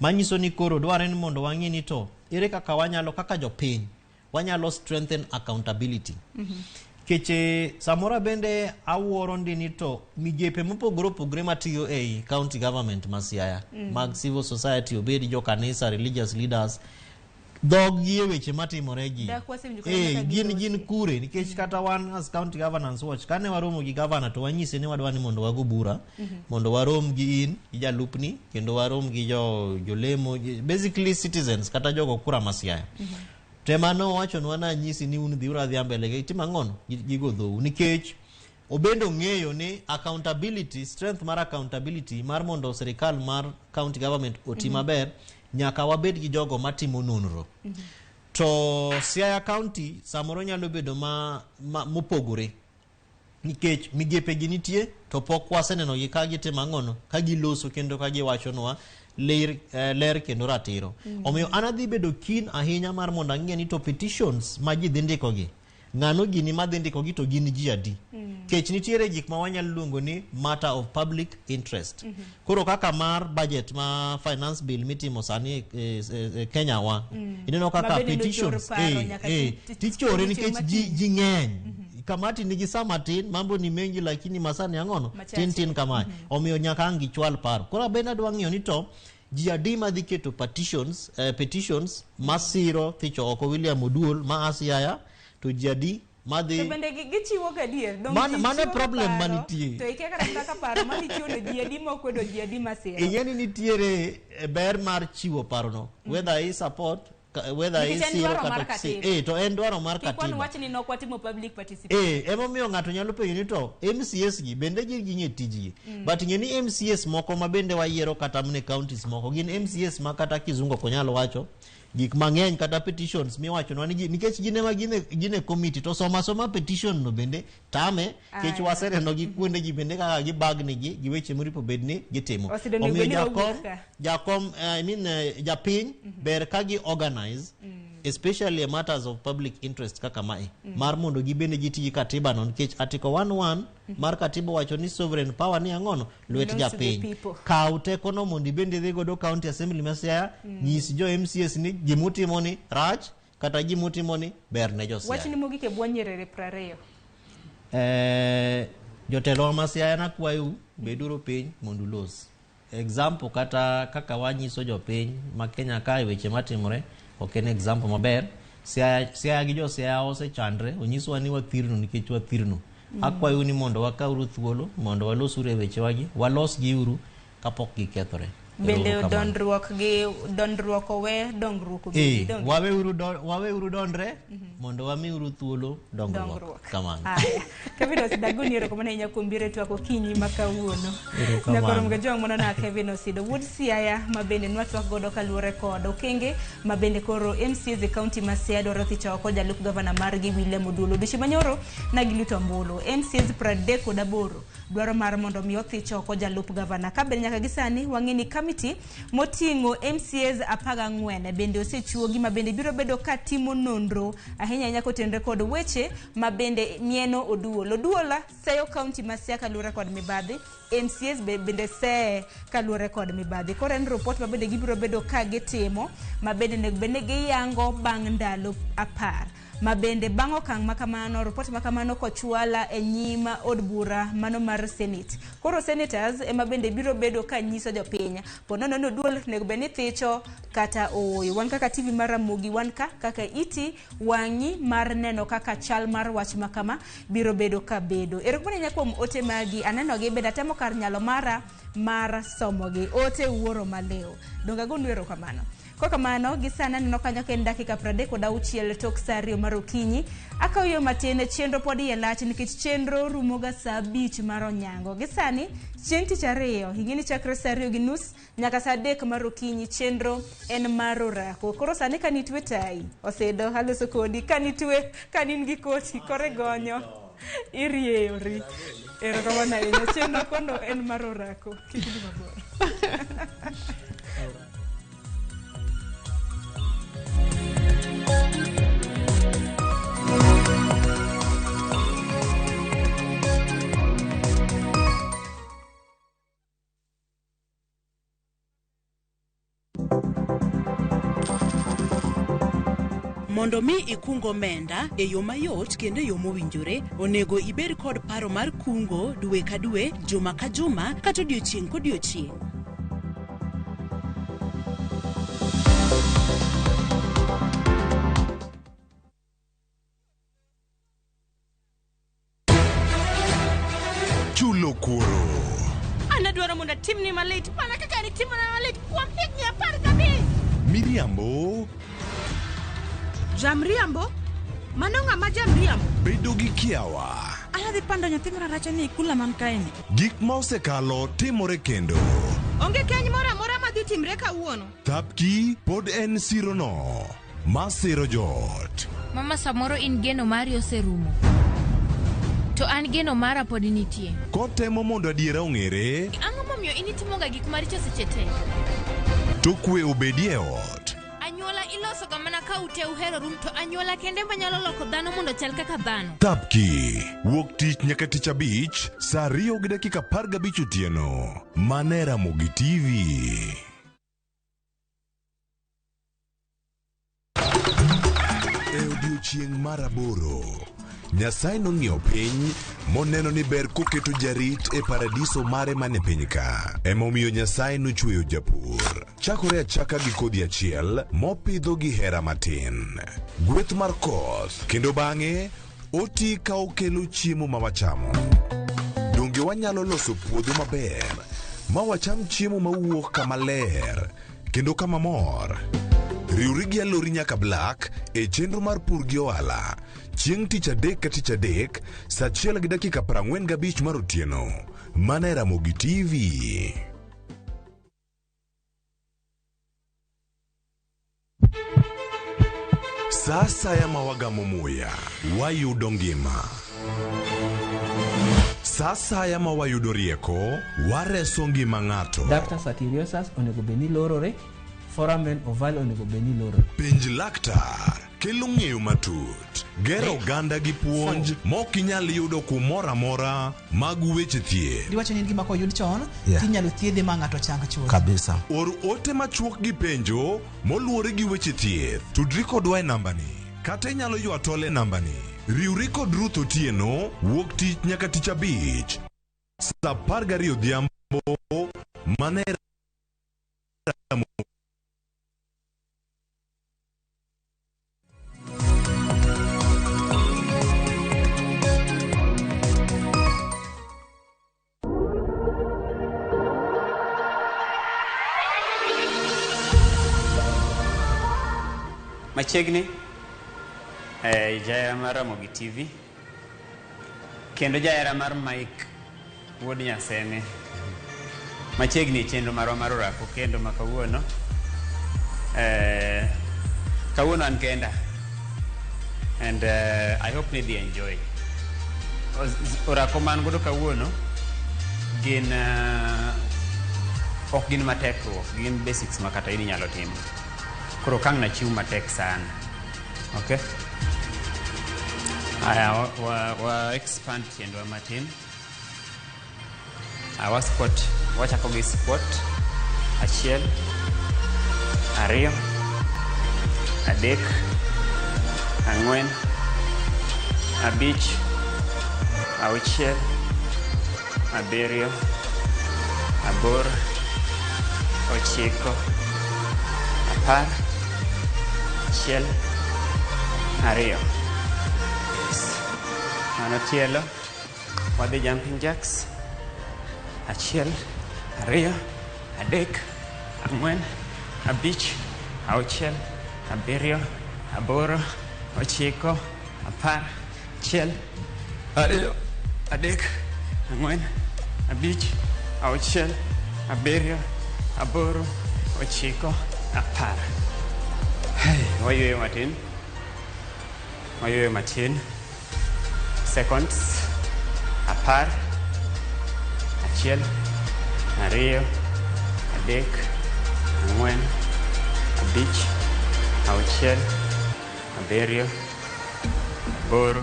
Manyiso ni koro dware ni mondo wang'i ni to ere kaka wanyalo kaka jopiny wanyalo strengthen accountability. Keche samora bende awuoro ndi ni to migepe mopogore opogore matiyo ei county government Siaya mag civil society obedi jo kanisa religious leaders dog gi weche matimore gi gin kure nikech kata wan as county governance watch kane waromo gi governor to wanyise ni wadwani mondo wago bura mondo warom gi in gi jalupni kendo warom gi jolemo basically citizens kata jogo kura Siaya temano wacho nwana nyisi ni un dhi uradhi ambele gi timang'ono gigo dhou nikech obendo ng'eyo ni accountability strength mar accountability mar mondo serikal mar county government oti maber nyaka wabed gi jogo matimo nonro to Siaya County samoro nyalo bedo mopogore nikech migepe gi nitie to pok waseneno gi ka gitimo ang'ono ka giloso kendo ka giwachonwa ler kendo ratiro omiyo anadhi bedo keen ahinya mar mondo ang'e ni to petitions ma ji dhi ndiko gi ng'ano gini ma dhi ndiko gi to gin ji adi kech nitiere gik ma wanyalo luongo ni matter of public interest koro kaka mar budget ma finance bill mitimo sani Kenya wa ineno kaka petitions tichore nikech ji ng'eny kamati nigi sama tin mambo ni mengi lakini masani ang'ono tin kamae omiyo nyaka ang gichwal paro koro bende adwa ng'iyo ni to ji adima dhi keto petitions masiro thicho oko William Oduol ma Asiaya to ji adi madhi to bende gichiwo gadier mane problem manitie to ike kaka paro manichiwo ne ji adi mokwedo ji adi masira ing'eni nitiere ber mar chiwo parono whether I support whether I siro kata si to en dwaro mar katiba kikwan wach ni nokwatimo public participation emomiyo ng'ato nyalo penjo ni to MCS gi bende ging'e tijgi but ng'eni MCS moko ma bende wayiero kata mne counties moko gin MCS ma kata kizungu ko nyalo wacho gik mang'eny kata petitions miwacho no nikech gine ma gine committee to soma petition no bende tame kech waseneno gi kuonde gi bende kaka gi bagni gi weche moripo bedni gitimo omiyo jakom japiny ber ka gi organize especially matters of public interest kaka mae mar mondo gibende gitigi katiba no nikech article 11 mar katiba wacho ni sovereign power ni ang'ono lwet japiny kaw teko no mondo ibende dhi godo county assembly ma Siaya nyis jo MCS ni gimutimo ni rach kata gimutimo ni ber ne jo Siaya wach ni mogik e Bwanyerere 20 jotelo ma Siaya na kwayo beduro piny mondo los example kata kaka wanyiso jopiny ma Kenya kae weche matimore ok en example maber Siaya gi jo Siaya osechandre onyiswa ni wathirno nikech wathirno akwayo ni mondo wakauru thuolo mondo walosure weche wagi walos gi uru kapok gikethore bende dondruok owe dongruok waweuru dondre mondo wamiuru thuolo dongruok kamano Kevin Osidaguni erokamano ahinya kuom biro twako kinyi ma kawuono nyakoro mga jong monona Kevin Osido Wood Siaya ma bende nwatwak godo kaluwore kod okenge ma bende koro MCs e county ma Siaya dwaro thicho oko jalup gavana margi William Oduol odiochieng' manyoro nagiluto ombulu MCs 38 dwaro mar mondo mi othicho oko jalup gavana ka bende nyaka gisani wang'eni committee moting'o MCAs 14 bende osechuo gima bende biro bedo ka timo nonro ahinya kotenre kod weche ma bende mieno Oduola seyo county ma Siaya kaluwore kod mibadhi MCAs bende se kaluwore kod mibadhi koro en report ma bende gibiro bedo ka gitimo ma bende giyango bang' ndalo 10 ma bende bang' okang' makamano report makamano kochwala e nyima od bura mano mar Senate koro senators ema bende biro bedo ka nyiso jopiny ponono no Oduol nego beni thicho kata oyo wan kaka TV mar Ramogi wan kaka iti wang'i mar neno kaka chal mar wach makama biro bedo ka bedo erokamano nya kuom ote magi aneno gi beda temo kar nyalo mara mar somogi ote wuoro maleo donga gonu erokamano kokamano gisana neno kanyo ken dakika 36 tok saa 2 mar okinyi akawiyo matene chenro podi yelach nikech chenro rumoga saa 5 mar onyango gisani chieng' tich 2 hingini chakre saa 2:30 nyaka saa 3 mar okinyi chenro en mar orako koro sani kanitwe tai osedo haloso kodi kanitwe kanin gi koti kore gonyo irieyori erokamano ahinya chenro kono en mar orako kikidi mabor Mondo mi ikungo omenda e yo mayot kendo e yo mowinjore onego ibed kod paro mar kungo dwe ka dwe juma ka juma kata odiochieng' kodiochieng'. Chulo kuoro Anadwaro mondo timni malit mana kaka ni timona malit kuom higni 15 miriambo Jamriambo? Mano ng'ama jamriambo? bedo gi kiawa Aladhi pando nyathi mararacha ni kula man kaeni gik ma osekalo timore kendo Onge keny moro amora madhi timre kawuono Thapki pod en sirono masiro jot Mama samoro in geno mari oserumo to an geno mara pod nitie kotemo mondo adiera ong'ere Ang'o momiyo initimoga gik maricho seche te to kwe obedie ot Anyuola iloso ga mana ka ute uhero rum to anyuola kende manyalo loko dhano mondo chal kaka dhano Thapki wuok tich nyaka tich 5 saa 2:15 otieno mane Ramogi TV e odiochieng' mar 8 Nyasaye nong'iyo piny moneno ni ber koketo jarit e paradiso mare mane piny ka emomiyo Nyasaye nochweyo japur chakore achaka gi kodhi achiel mopidho gi hera matin. Gweth mar koth, kendo bang'e oti ka okelo chiemo ma wachamo. Donge wanyalo loso puodho maber ma wacham chiemo mawuok kama ler kendo kama mor? Riwri gi alori nyaka Black e chenro mar pur gi ohala chieng' tich adek ka tich adek saa 1:45 mar otieno. Mana e Ramogi TV. Sasa ya mawagamo muya wayudo ngima. Sasa ya mawayudo rieko wareso ngima ng'ato. Ductus arteriosus onego beni lorore, foramen ovale onego beni lorore. Penj laktar kelo ng'eyo matut, gero oganda gi puonj mok inyal yudo kumoro amora mag weche thieth. Diwacho ni gima koyud chon, tinyalo thiedhe ma ng'ato chang chuth. Kabisa. Or ote machuok gi penjo moluwore gi weche thieth. Tudri kodwa e nambani. Kata inyalo ywa tole nambani. Riwri kod Ruth Otieno wuok tich nyaka tich abich. Saa 12 odhiambo mana e machiegni jaera mar Ramogi TV kendo jaera mar Mike wuod Nyasene machiegni chenro marwa mar orako kendo ma kawuono an kenda and I hope ni they enjoy orako man godo kawuono gin ok gin matekruok, gin basics ma kata ini nyalo timo. Koro kang na chiw matek sana. Okay? Wa expand chenro matin. Wa squat, wachako gi squat. Achiel, ariyo, adek, ang'wen, abich, auchiel, abiriyo, aboro, ochiko, apar, achiel, ariyo. Mano tielo, wadhi jumping jacks. Achiel, ariyo, adek, ang'wen, abich, auchiel, abiriyo, aboro, ochiko, apar, achiel, ariyo, adek, ang'wen, abich, auchiel, abiriyo, aboro, ochiko, apar. Wayueyo matin. Seconds. Apar. Achiel. Ariyo. Adek. Ang'wen. Abich. Auchiel. Abiriyo. Aboro.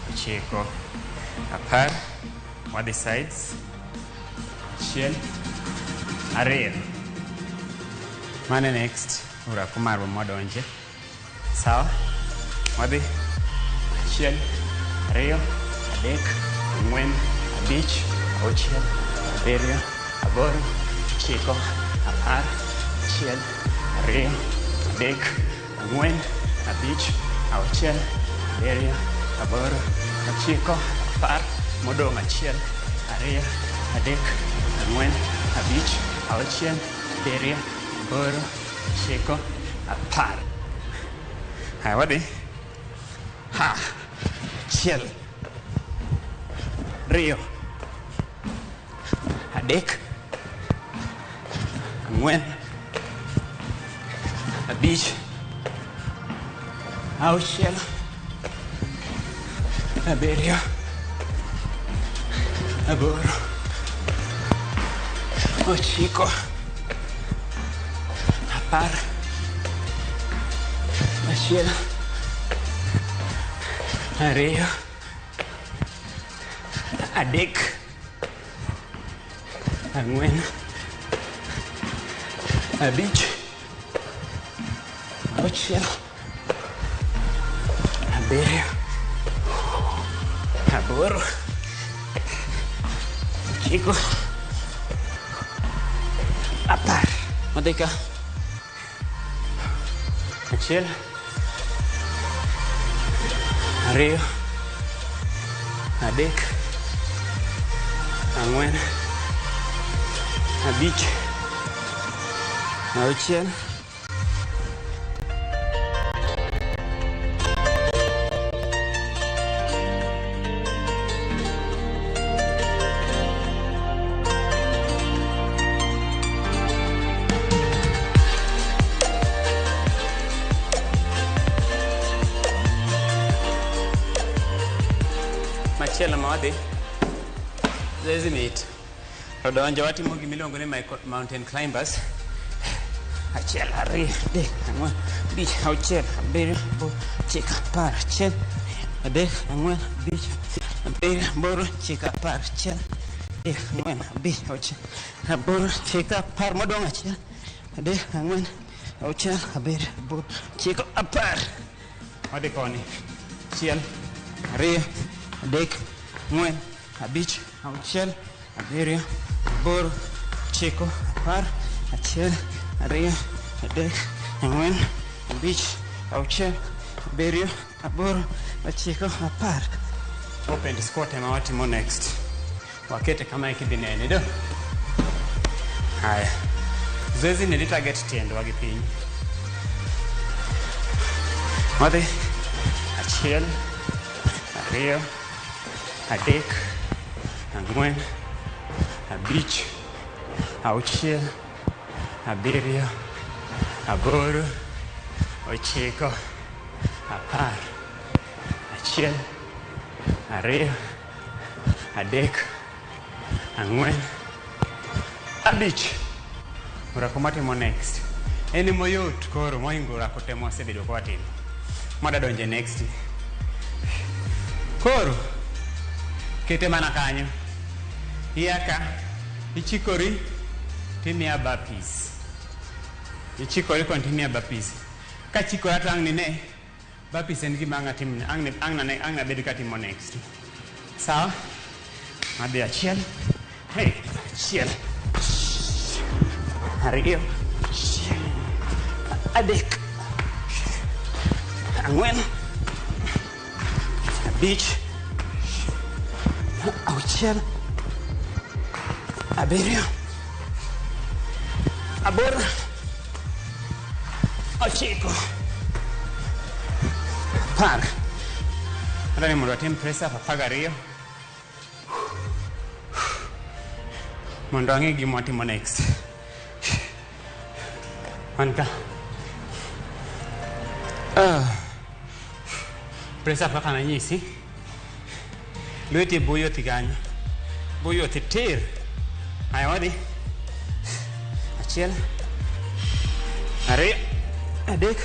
Ochiko. Apar. Wadhi sides. Achiel. Ariyo. Mane next. Orako marwa modonje. Sawa. Wadhi. Achiel. Ariyo. Adek. Ang'wen. Abich. Auchiel. Abiriyo. Aboro. Ochiko. Apar. Achiel. Ariyo. Adek. Ang'wen. Abich. Auchiel. Abiriyo. Aboro. Ochiko. Apar. Modong' achiel. Ariyo. Adek. Ang'wen. Abich. Auchiel. Abiriyo. Aboro. Ochiko. Apar. Hai, wadhi. Ha. Achiel. Ariyo. Adek. Ang'wen. Abich. Auchiel. Abiriyo. Aboro. Ochiko. Apar. Achiel. Ariyo. Adek. Ang'wen. Abich. Auchiel. Abiriyo. Aboro. Ochiko. Apar. Madeka. Achiel. Ariyo. Adek. Ang'wen. Abich. Auchiel. Machielo mawadhi zezi mit rodonjo watimo gimiluongo ni mountain climbers. Achiel, ariyo, adek, ang'wen, abich, auchiel, abiriyo, aboro, chiko, apar, achiel, adek, ang'wen, abich, abiriyo, aboro, chiko, apar, achiel, adek, ang'wen, abich, auchiel, aboro, chiko, apar, modong' achiel, adek, ang'wen, auchiel, abiriyo, aboro, chiko, apar. Wadhi koni. Achiel, ariyo, adek, ang'wen, abich, auchiel, abiriyo, aboro, chiko, apar, achiel, ariyo, adek, ang'wen, abich, auchiel, abiriyo, aboro, ochiko, apar. Open squat ema watimo next. Wakete kama ikidhi nene do. Haya. Zoezi ni target tiendwa gi piny. Wadhi. Achiel, ariyo, adek, ang'wen, abich, auchiel, abiriyo, aboro, ochiko, apar, achiel, ariyo, adek, ang'wen, abich. Orako matimo next. Eni moyot koro moingo orako temo wasebedo kwa watimo. Mada donje next. Koro kete mana kanyo. Iyaka ichikori timia burpees. Ichikori continue burpees. Ka chikora tang ni ne burpees en gima anga tim angna bedo ka timo next. Sawa? Madhi achiel. Hey, achiel. Ariyo. Adek. Ang'wen. Abich. Auchiel. Abiriyo. Aboro. Ochiko. Apar. Hata ni mondo atim press up apar gariyo. Mondo ang'e gima watimo next. Manka. Press up kaka nanyisi. Lweti boyoti kanyo. Boyoti tir. Haya wadhi. Achiel. Ariyo. Adek.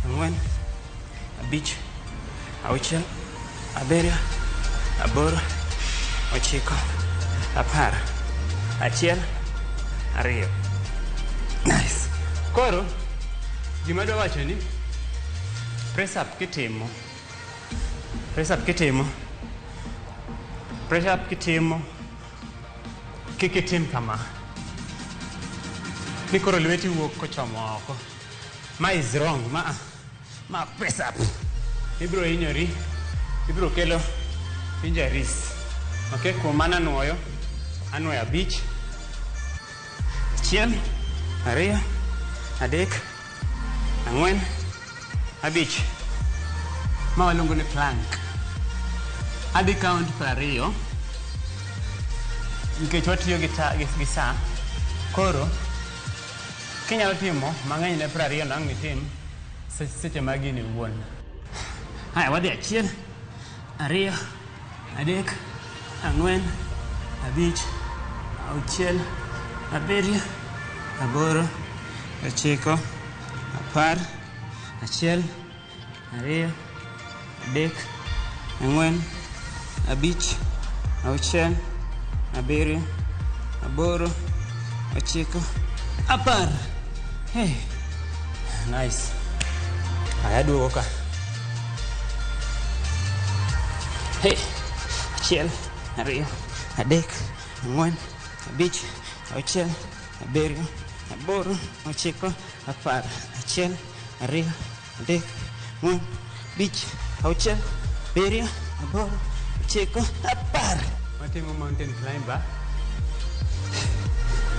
Ang'wen. Abich. Auchiel. Abiriyo. Aboro. Ochiko. Apar. Achiel. Ariyo. Nice. Koro gima dwa wacho ni press up kitimo. Press up kitimo. Press up kitimo. Kikitim kama. Ni koro lweti wuok kochomo oko. Ma is wrong. Ma press up. Ibro hinyori. Ibro kelo injuries. Okay, kuom mano anuoyo abich. Achiel. Ariyo. Adek. Ang'wen. Abich. Ma waluongo ni plank. Adhi count 20. Nikech watiyo gi saa. Koro kinyalo timo mang'eny ne 20 nang' nitim seche magini wuon. Haya wadhi achiel. Ariyo. Adek. Ang'wen. Abich. Auchiel. Abiriyo. Aboro. Ochiko. Apar. Achiel. Ariyo. Adek. Ang'wen. Abich. Auchiel. Abiriyo. Aboro. Ochiko. Apar. Hey. Nice. Haya duogo ka. Hey. Achiel. Ariyo. Adek. Ang'wen. Abich. Auchiel. Abiriyo. aboro, ochiko, apar, achiel, ariyo, adek, ang'wen, abich, auchiel, abiriyo, aboro, ochiko, apar. Watimo mountain climber.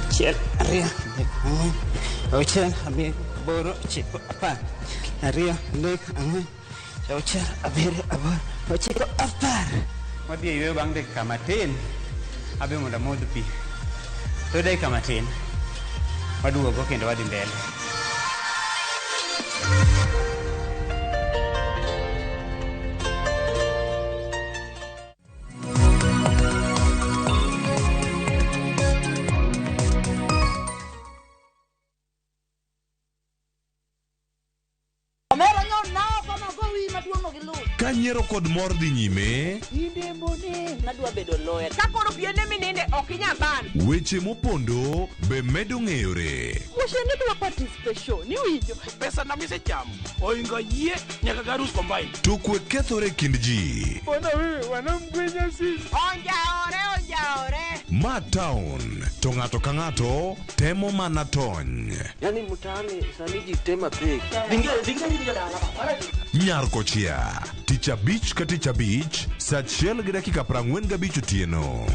Achiel, ariyo, adek, ang'wen, auchiel, abiriyo, aboro, ochiko, apar, ariyo, adek, ang'wen, auchiel, abiriyo, aboro, ochiko, apar. Wadhi yweyo bang' dakika matin, abe mondo amodh pi. To dakika matin, waduogo kendo wadhi mbele. Ka nyiero kod mor dhi nyime, nadwa bedo lawyer. Ka koro piende mininde ok inya ban. weche mopondo be medo ng'eyore. Mushende dwa participation. Ni winjo. Pesa na mise chamo. Oinga yie nyaka garus combine. To kwe kethore e kind ji. Bona wewe wanamgwenya sisi. Onjaore. Ma town, to ng'ato ka ng'ato temo mana tony. Yani mtaani sani ji tema pek. Nyar kochia, tich abich ka tich abich, saa 1 gi dakika 45 otieno.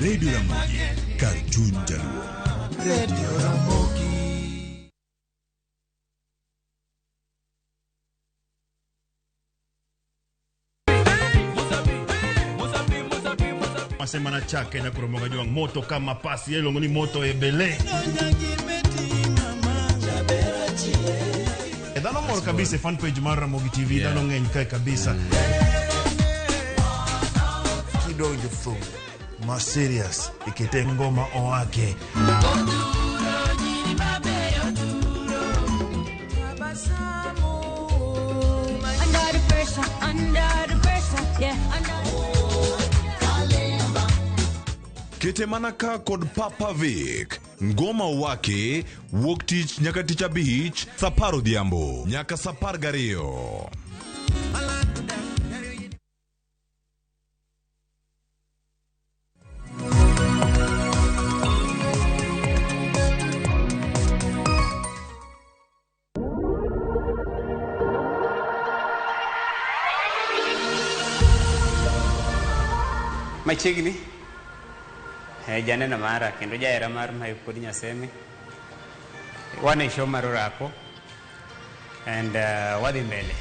Radio Ramogi, kar chuny jaluo. Radio Ramogi. Semana chake na kuromoga juang moto kama pasi yelo ngoni moto ebele. Dano mor kabisa fan page mar Ramogi TV dano ngeny kai kabisa. Kidogo fu ma serious ikite ngoma oake. Kete manaka kod Papa Vic, ngoma wake, wuok tich nyaka tich abich, saparo dhiambo, nyaka sapar gariyo. Machiegni janeno mara kendo jaera mar mayo pod nyaseme wane show mar orako and wadhi mbele.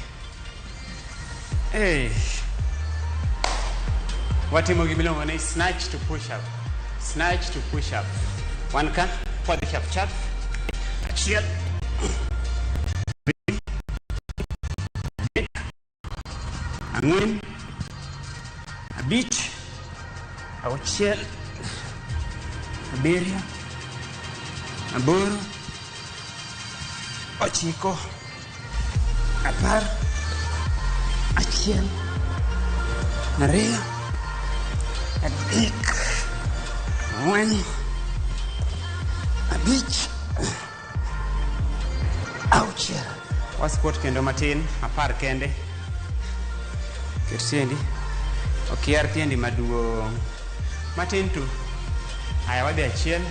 Hey, watimo gimiluongo ni snatch to push up. Snatch to push up. Wan ka kwadhi chap chap. Achiel. Ang'wen. Abich. Auchiel. Abiriyo. Aboro. Ochiko. Apar. Achiel. Ariyo. Adek. Ang'wen. Abich. Auchiel. Wasquat kendo matin. Apar kende. Ket tiendi. Okiar tiendi maduong'. Matin tu. Haya wadhi achiel.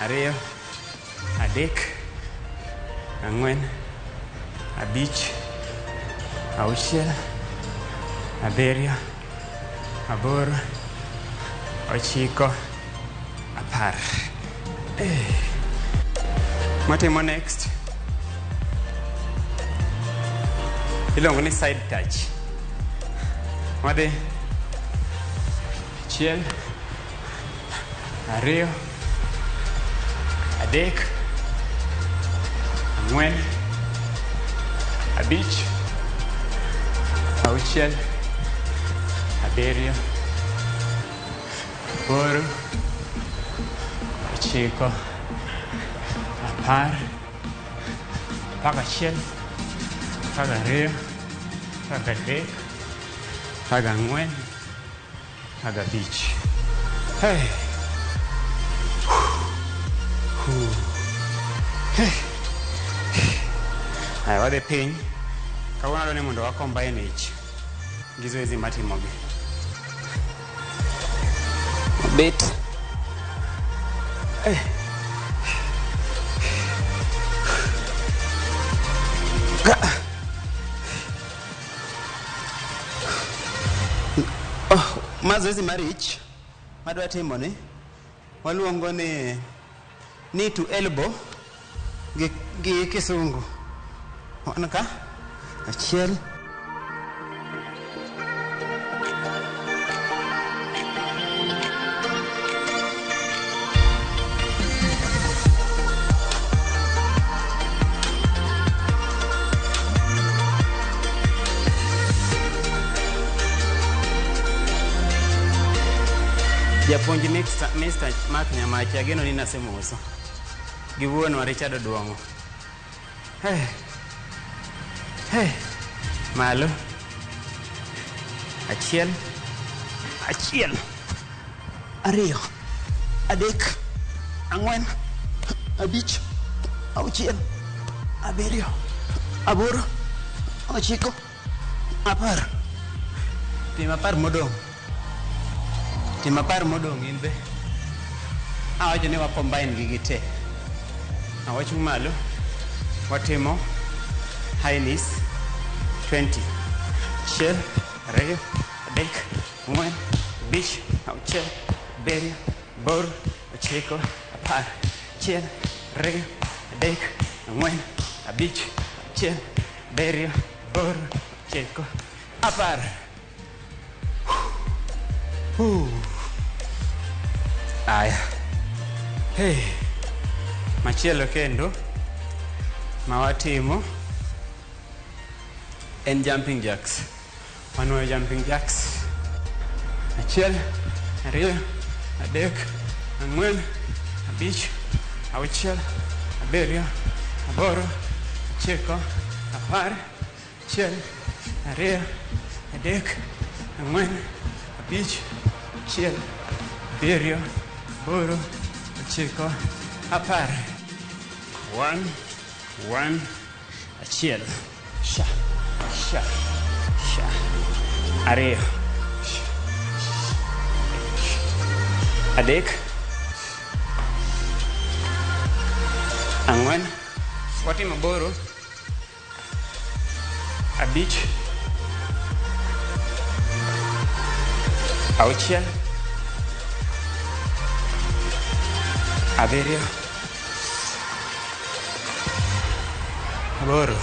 Ariyo. Adek. Ang'wen. Abich. Auchiel. Abiriyo. Aboro. Ochiko. Apar. Matimo next. Iluongo ni side touch. Wadhi achiel. ariyo, adek, ang'wen, abich, auchiel, abiriyo, aboro, ochiko, apar, apagachiel, apagariyo, apagadek, apagang'wen, apagabich. Hey. Hey. Ay, wadhi piny. Kawuono adwani mondo wacombine ich gi zoezi matimogi. Bit. Hey. Ma zoezi mar ich madwa timo ni waluongo ni knee to elbow gi kisungu. Wan ka achiel, japuonj Mr. Mark Nyamachi, ageno ni nasemoso gi wuonwa Richard Oduong'o. Hey. Hey. Malo. Achiel, ariyo, adek, ang'wen, abich, auchiel, abiriyo, aboro, ochiko, apar. Tim apar modong' in be. Awacho ni wacombine gigi te. Awachung' malo, watimo high knees 20. Achiel, ariyo, adek, ang'wen, abich, auchiel, abiriyo, aboro, ochiko, apar. Achiel, ariyo, adek, ang'wen, abich, auchiel, abiriyo, aboro, ochiko, apar. Aya. Hey. Machielo kendo mawatimo en jumping jacks. Wanuoyo jumping jacks. Achiel, ariyo, adek, ang'wen, abich, auchiel, abiriyo, aboro, ochiko, apar. Achiel, ariyo, adek, ang'wen, abich, auchiel, abiriyo, aboro, ochiko, apar. 1, achiel, sha, ariyo, adek, ang'wen, watimo aboro, abich, auchiel, abiriyo, aboro,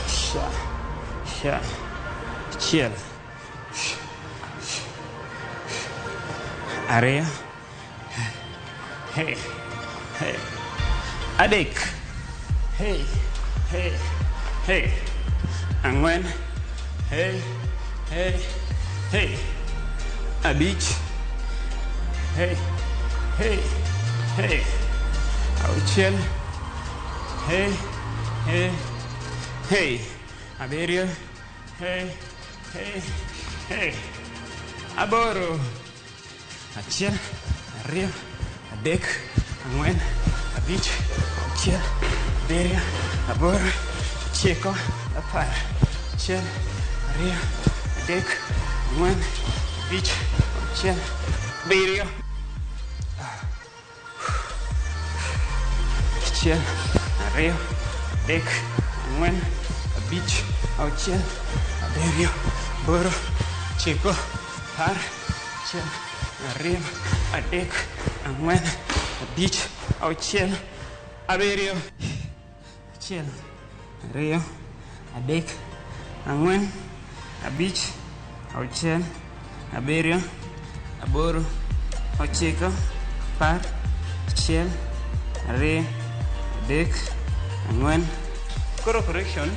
sha, achiel, ariyo, hey, adek, hey, ang'wen, hey, abich, hey, auchiel, hey, abiriyo, hey, aboro. Achiel, ariyo, adek, ang'wen, abich, auchiel, abiriyo, aboro, ochiko, apar. Achiel, ariyo, adek, ang'wen, abich, auchiel, abiriyo. Achiel, ariyo, adek, ang'wen, abich, auchiel, abiriyo, aboro, ochiko, apar. Achiel, ariyo, adek, ang'wen, abich, auchiel, abiriyo. Achiel, ariyo, adek, ang'wen, abich, auchiel, abiriyo, aboro, ochiko, apar, achiel, ariyo, adek, ang'wen. Koro correction,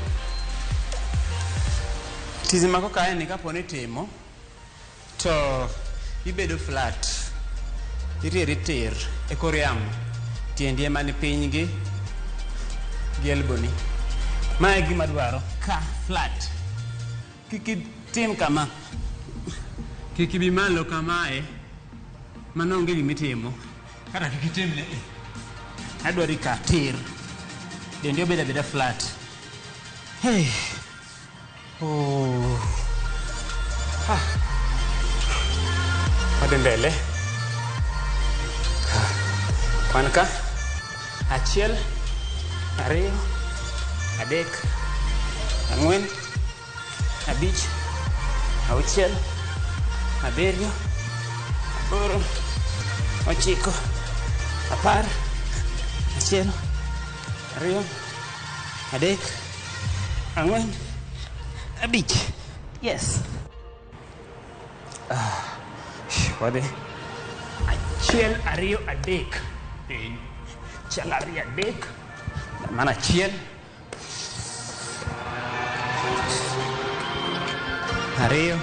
tizi mako kae ni kapo ni timo, to ibedo flat, irieri tir e kor yamo, tiendi ema ni piny gi elboni. Mae gima dwaro ka flat. Kik tim kama. Kik ibi malo kamae. Mano onge gimitimo. Kata kik itimne. Adwari ka tir. Dendi obeda beda flat. Hey. Oh. Ha. Wadhi mbele. Kwan ka. Achiel. Ariyo. Adek. Ang'wen. Abich. Auchiel. Abiriyo. Aboro. Ochiko. Apar. Achiel. Ariyo. Adek. Ang'wen. Abich. Yes. Wadhi. Achiel, ariyo, adek. Achiel, ariyo, adek. Mana achiel. Ariyo.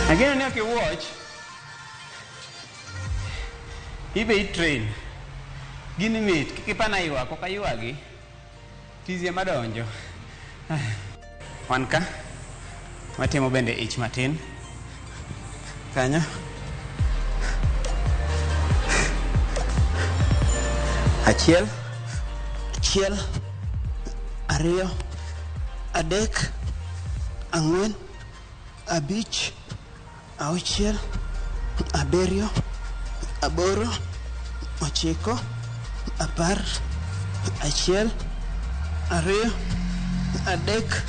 Again, if you watch, ibe train, gini mit, kikipana iwa, koka iwagi, tizi ya madonjo. Wanka, matimo bende ich matin. Kanya. Achiel, achiel, ariyo, adek, ang'wen, abich, auchiel, abiriyo, aboro, ochiko, apar, achiel, ariyo, adek,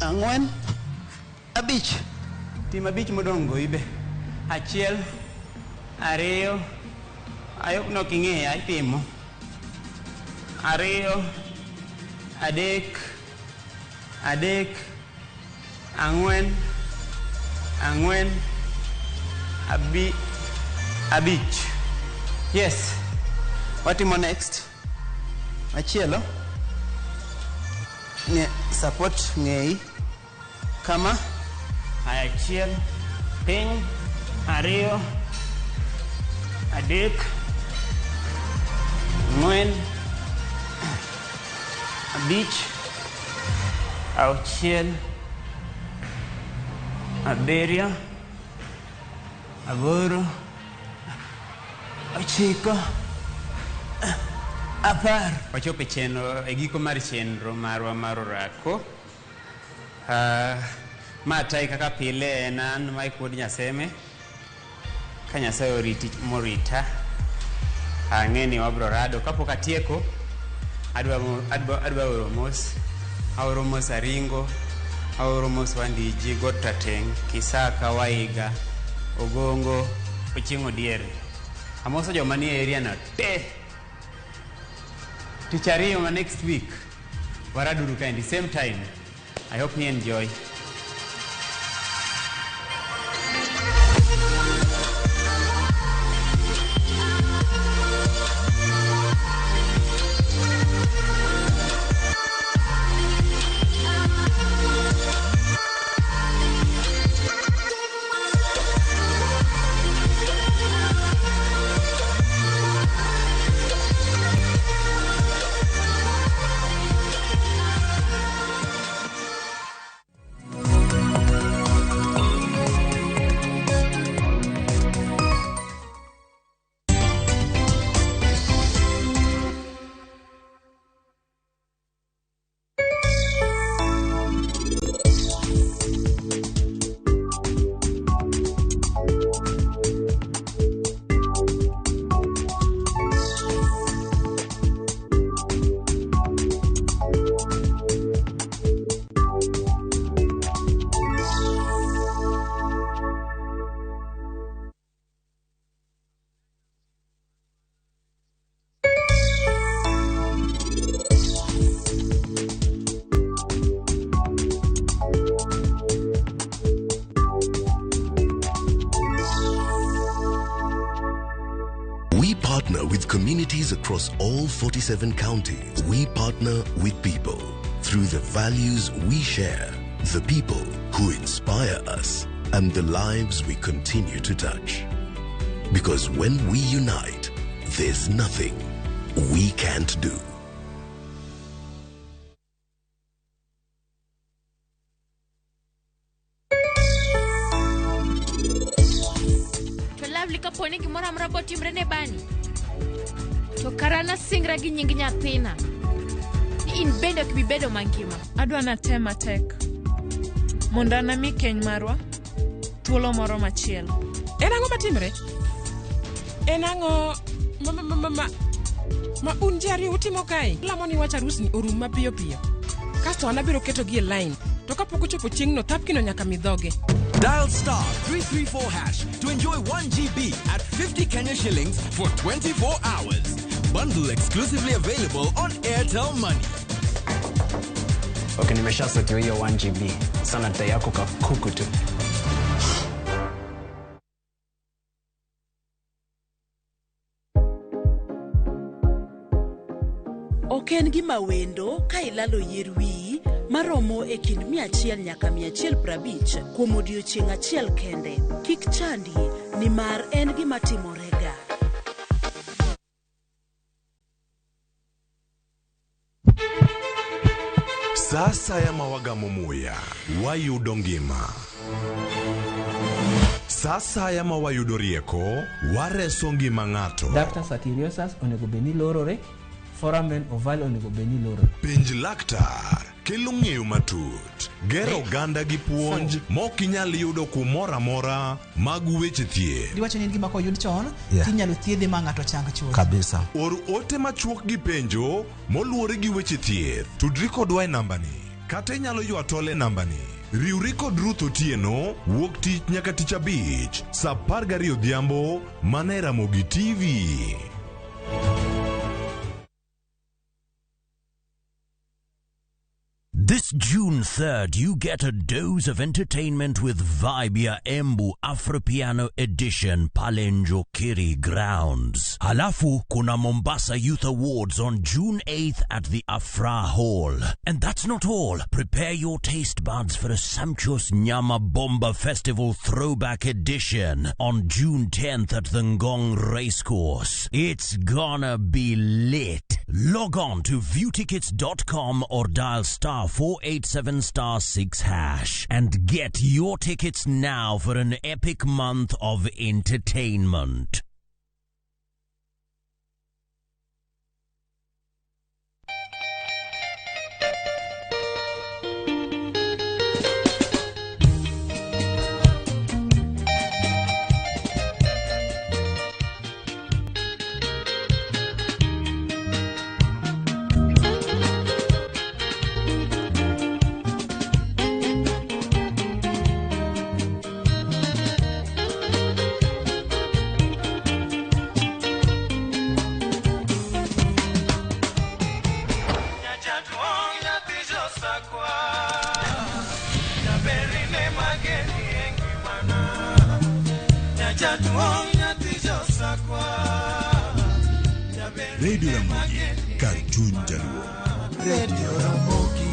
ang'wen, abich. Tim abich modong' go ibe. Achiel, ariyo, ayok nok ing'eya itimo. Ariyo, adek, ang'wen, abich. Yes. Watimo next. Machielo. Support ng'ei. Kama. Achiel. Piny. Ariyo. Adek. Ang'wen. Abich. Auchiel. Abiriyo. Aboro. Ochiko. Apar. Wachopo chenro, e giko mar chenro marwa mar orako. Matai kaka pile en an Mike Wood Nyaseme. Ka Nyasaye oriti morita. Ang'e ni wabro rado. Kapok atieko, adwa oro mos. Aoro mos Aringo. Aoro mos Wandiji, Gotateng, Kisaka, Waiga, Ogongo, Ochingo Diere. Amoso joma ni area na te. Tich ariyo ma next week. Waraduru kind same time. I hope you enjoy. partner with communities across all 47 counties. We partner with people. Through the values we share, the people who inspire us, and the lives we continue to touch. Because when we unite, there's nothing we can't do. Kaponi gimora mrabo timre ne bani to karana singra gi nying nyathina in bendo ki bedo mangima adwa na tema tek monda na mi keny marwa thuolo moro machielo enango matimre enango ma un jari utimo kai lamoni wacha rusni orum mapiyo piyo kasto anabiro keto gi line to kapoko chopo chiengno tapkino nyaka midhoge. Dial star 334 hash to enjoy 1 GB at 50 Kenya shillings for 24 hours. Bundle exclusively available on Airtel Money. Okay, nimeshasetiwa hiyo 1 GB. Sana data yako kakuku tu. Oken gima wendo ka ilalo yier wiyi maromo e kind 100 nyaka 150 kuom odiochieng' achiel kende. Kik chandi ni mar en gima timorega. Sasa ya mawagamo muya wayudo ngima. Sasa ya mawayudo rieko wareso ngima ng'ato. Dr. Satiriosus onego beni lorore, foramen oval onego beni lorore. Penj laktar kelo ng'eyo matut, gero ganda gi puonj mokinyal yudo kumora mora mag weche thieth. Diwacho ni gima ko yud chon, tinyalo thiedhe ma ng'ato chang chuth. Kabisa. Or ote machuok gi penjo moluwore gi weche thieth. Tudri kodwa e nambani. Kata inyalo ywa tole nambani. Riwri kod Ruth Otieno wuok tich nyaka tich abich saa 12 odhiambo mana e Ramogi TV. This June 3rd, you get a dose of entertainment with Vibia Embu Afropiano Edition Palenjo Kiri Grounds. Halafu kuna Mombasa Youth Awards on June 8th at the Afra Hall. And that's not all. Prepare your taste buds for a sumptuous Nyama Bomba Festival Throwback Edition on June 10th at the Ngong Racecourse. It's gonna be lit. Log on to viewtickets.com or dial star 487 star 6 hash and get your tickets now for an epic month of entertainment. Radio Ramogi, Cartoon Jaluo. Radio Ramogi.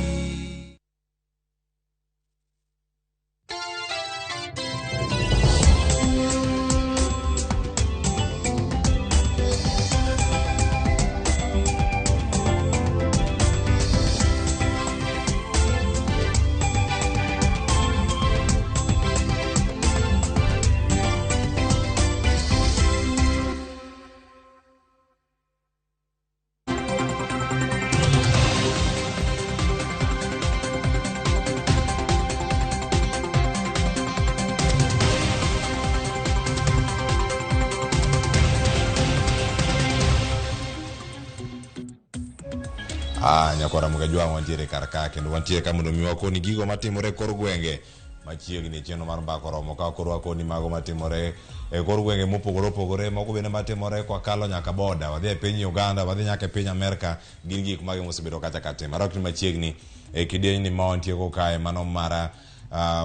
Nyakora mugajwa wantiere karka kendo wantiere kamondo miwako ni gigo matimore kor gwenge machiegni cheno mar mbako romo ka korwako ni mago matimore e kor gwenge mopogore opogore moko bende matimore kwa kalo nyaka boda wadhi e piny Uganda wadhi nyaka e piny Amerika gin gik mage mosebedo kacha katima rok ni machiegni e kidieny ni mawantie ko kae mano mara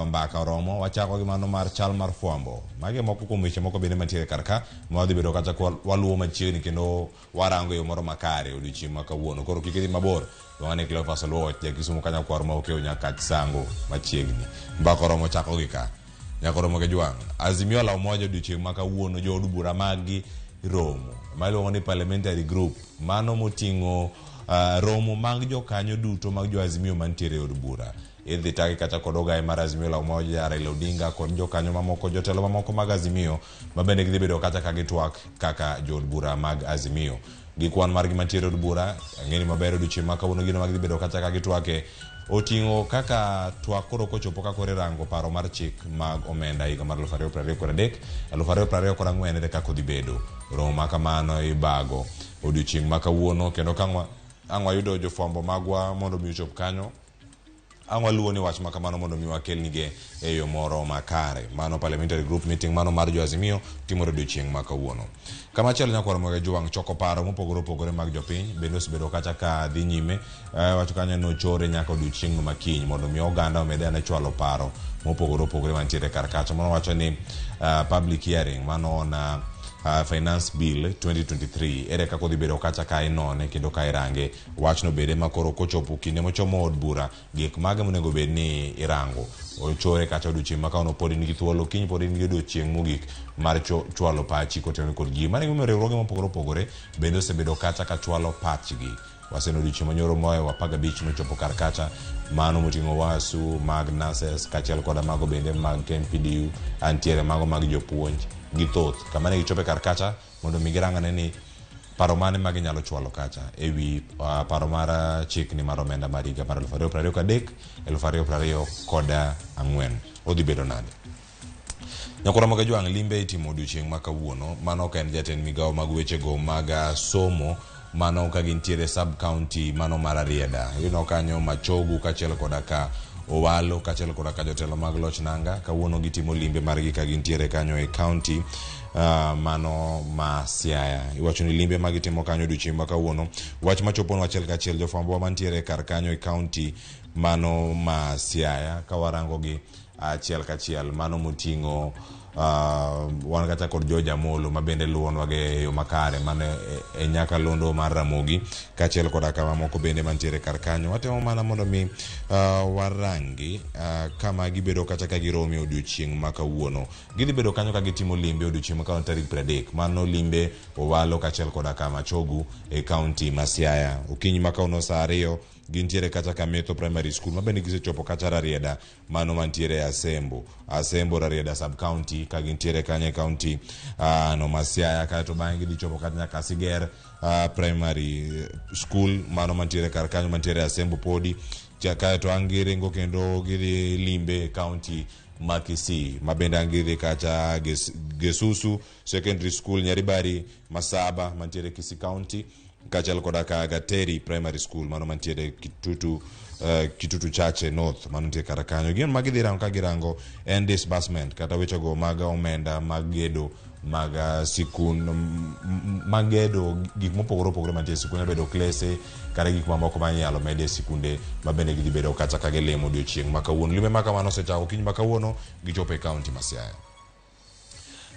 mbaka oromo wachako gi mano mar chal mar fwambo mage moko kuom weche moko bende mantiere karka mwadhi bedo kata waluwo machiegni kendo warango yo moro makare odiochieng' ma kawuono koro kik idhi mabor wane Cleophas Oluoch jakisumu kanya kwar ma okeo nyaka sango machiegni mbaka oromo chako gi ka nyakoromo ke jwang Azimio la Umoja odiochieng' ma kawuono jood bura magi romo maluongo ni parliamentary group mano moting'o romo mag jokanyo duto mag jo Azimio mantiere od bura idhi taki kata kod ogai mar Azimio la Umoja Raila Odinga kod jokanyo mamoko jotelo mamoko mag Azimio mabende gidhi bedo kata ka gitwak kaka jood bura mag Azimio gi kwan margi mantiere od bura ng'eni maber odiochieng' ma kawuono gino magidhi bedo kata ka gitwake oting'o kaka twak koro kochopo ka kore rango paro mar chik mag omenda higa mar 2023 2024 ere kaka odhi bedo romo ma kamano ibago odiochieng' ma kawuono kendo ang'wa yudo jofwambo magwa mondo mi ochop kanyo ang'wa luwo ni wach ma kamano mondo mi wakelnige e yo moro makare mano parliamentary group meeting mano mar jo Azimio timore odiochieng' ma kawuono kama chielo nyakwar moge jwang choko paro mopogore opogore mag jopiny bende osebedo kata ka dhi nyime wacho kanyo nochore nyaka odiochieng' ma kiny mondo mi oganda omede ne chwalo paro mopogore opogore mantiere kar kacha mono wacho ni public hearing mano na finance bill 2023 ere kako dhi bedo kacha ka inone kendo ka irange wachno bede makoro kochopo kinde mochomo od bura gik mage monego bed ni irango ochore kacha odiochieng' makano pod nigi thuolo kiny pod nigi odiochieng' mogik mar chwalo pachi kotenore kod gi mane gimomiyo riwruoge mopogore opogore bende osebedo kacha ka chwalo pachgi waseno odiochieng' manyoro moyo wapaga bich nochopo kar kacha mano moting'o wasu mag nurses kachiel koda mago bende mag KMPDU antiere mago mag jopuonj gi thoth kamane gichope kar kacha mondo mi girangane ni paro mane ma ginyalo chwalo kacha ewi paro mar chik ni mar omenda mar higa mar 2023 2024 odhi bedo nade nyakora moga jwang limbe itimo odiochieng' ma kawuono mano ka en jatend migawo mag weche go mag somo mano ka gintiere sub county mano mar Arieda yuno kanyo Machogu kachiel koda ka Owalo kachiel koda ka jotelo mag loch nanga kawuono gitimo limbe margi ka gintiere kanyo e county mano ma Siaya iwacho ni limbe magitimo kanyo odiochieng' ma kawuono wach machopo no achiel kachiel jofwambo mantiere kar kanyo e county mano ma Siaya ka warango gi achiel kachiel mano moting'o wan kata kod Georgia Molo mabende luwonwa ge yo makare mane e nyaka londo mar Ramogi kachiel koda kama moko bende mantiere kar kanyo watemo mana mondo mi warangi kama gibedo kata ka giromi odiochieng' ma kawuono gidhi bedo kanyo ka gitimo limbe odiochieng' ma kawuono tarik 30 mano limbe Owalo kachiel koda kama Chogu e county ma Siaya okinyi ma kawuono saa 2 gintiere kata ka Metho Primary School mabende gisechopo kata Rarieda mano mantiere Asembo Rarieda sub county ka gintiere kanye county no Masiaya kato bang'e gichopo kata nyaka Siger Primary School mano mantiere kar kanyo mantiere Asembo podi kato Angiringo kendo gidhi limbe county Makisi mabende angidhi kacha Gesusu Secondary School Nyaribari Masaba mantiere Kisii County kachal koda ka Gateri Primary School mano mantiere Kitutu Chache North mano mantiere kar kanyo gin magidhi rango ka girango en disbursement kata weche go mag omenda magedo mag sikun magedo gik mopogore opogore mantiere sikunde bedo klese kata gik mamoko manyalo mede sikunde mabende gidhi bedo kacha ka gelemo odiochieng' ma kawuono limbe ma kamano osechako kiny ma kawuono gichopo e county ma Siaya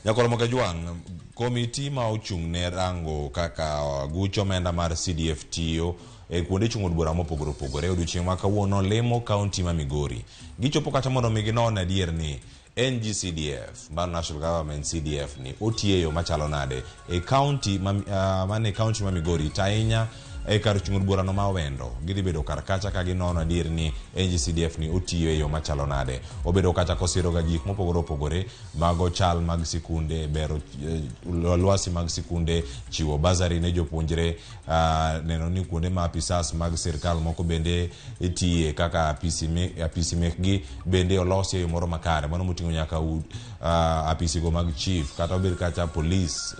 nyakoro moga jwang komiti ma ochung' ne rango kaka gucho omenda mar CDF tiyo e kuonde chung' od bura mopogore opogore odiochieng' ma kawuono lemo county ma Migori gichopo kata mondo mi ginon adier ni NGCDF mar National Government CDF ni otiyo machalo nade e county mane county ma Migori tainya e kar chung' od bura no ma Wendo gidhi bedo kar kacha ka ginono adier ni NGCDF ni otiyo e yo machalo nade obedo kacha kosiro ga gik mopogore opogore mago chal mag sikunde bero lwasi mag sikunde chiwo bazari ne jopuonjre neno ni kuonde ma apisas mag sirkal moko bende itiye kaka apisi mekgi bende olosi e yo moro makare mano moting'o nyaka apisi go mag chief kata obed kacha police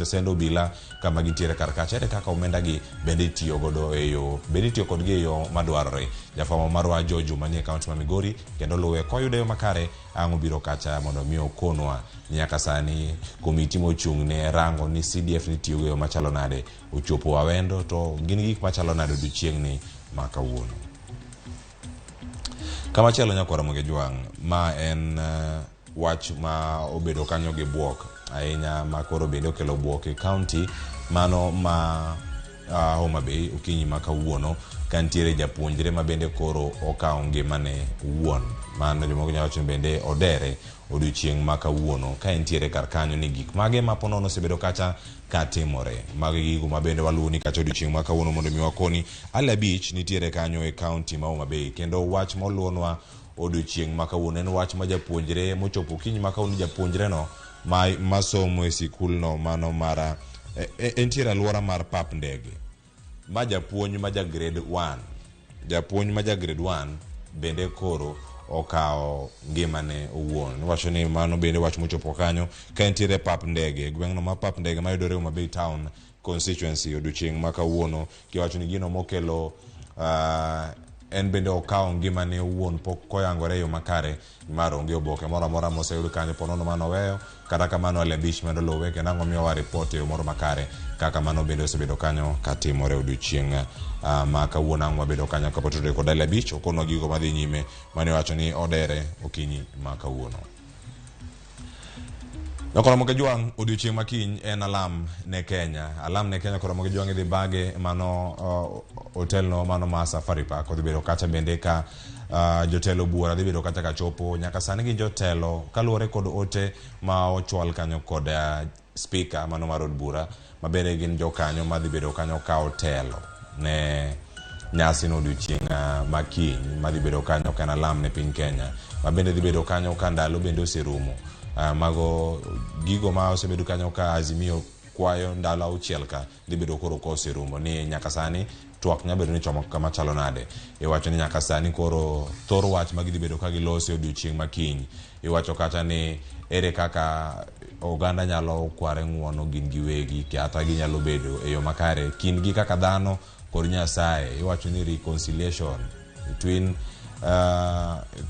sendo bila kama gintiere kar kacha ere kaka omenda gi bende tiyo godo e yo bende tiyo kodgi e yo madwarore jafamo marwa Jojo manie county ma Migori kendo luwe koyude yo makare ang'o biro kacha mondo mi okonwa nyaka sani komiti mochung' ne rango ni CDF ni tiyo yo machalo nade ochopo Awendo to gin gik machalo nade odiochieng' ni ma kawuono Kama chelo nyakwara Ramogi Jwang, ma en wach ma obedo kanyo gi buok ahinya ma koro bende okelo buok e county mano ma Homa Bay okinyi ma kawuono kantiere japuonjre ma bende koro okawo ngimane wuon. Mano jomoko nyalo wacho bende odere odiochieng' ma kawuono ka entiere kar kanyo ni gik mage ma ponono osebedo kacha katimore. Magi gigo ma bende waluwo ni kacha odiochieng' ma kawuono mondo mi wakoni Ale Beach nitiere kanyo e county ma Homa Bay, kendo wach moluonwa odiochieng' ma kawuono en wach ma japuonjre mochopo okinyi ma kawuono japuonjre no ma somo e sikul no mano mara entiere alwora mar pap ndege. Ma japuonj ma ja grade 1. Japuonj ma ja grade 1 bende koro okawo ngimane owuon. Wacho ni mano bende wach mochopo kanyo ka entiere pap ndege, gweng'no ma pap ndege ma yudore Homa Bay Town constituency odiochieng' ma kawuono. Kiwacho ni gino mokelo en bende okawo ngimane owuon pok koyangore yo makare mar onge oboke moro amora moseyud kanyo ponono mano weyo kata kamano Ale Beach medo luwe kendo ang'o miyo wa report yo moro makare kaka mano bende osebedo kanyo katimore odiochieng' ma kawuono ang'o bedo kanyo kapotore kod Ale Beach okono gigo madhi nyime mane wacho ni odere okinyi ma kawuono. Ramogi Jwang odiochieng' makiny en alam ne Kenya. Alam ne Kenya Ramogi Jwang idhi bage mano hotel no mano ma Safari Park odhi bedo kacha bende ka jotelo buora dhi bedo kacha ka chopo nyaka sani gi jotelo kaluwore kod ote ma ochwal kanyo kod speaker mano mar od bura ma bende gin jokanyo ma dhi bedo kanyo ka hotelo ne nyasi no odiochieng' makiny ma dhi bedo kanyo kan alam ne piny Kenya ma bende dhi bedo kanyo ka ndalo bende oserumo. Mago gigo ma osebedo kanyo ka Azimio kwayo ndalo auchiel ka dhi bedo koro koserumo ni nyaka sani twak nya bedo ni chomo kama chalo nade. Iwacho ni nyaka sani koro thor wach ma gidhi bedo ka giloso odiochieng' makiny. Iwacho kata ni ere kaka oganda nyalo kware ng'uono gin giwegi kata ginyalo bedo e yo makare kin gi kaka dhano kod Nyasaye. Iwacho ni reconciliation between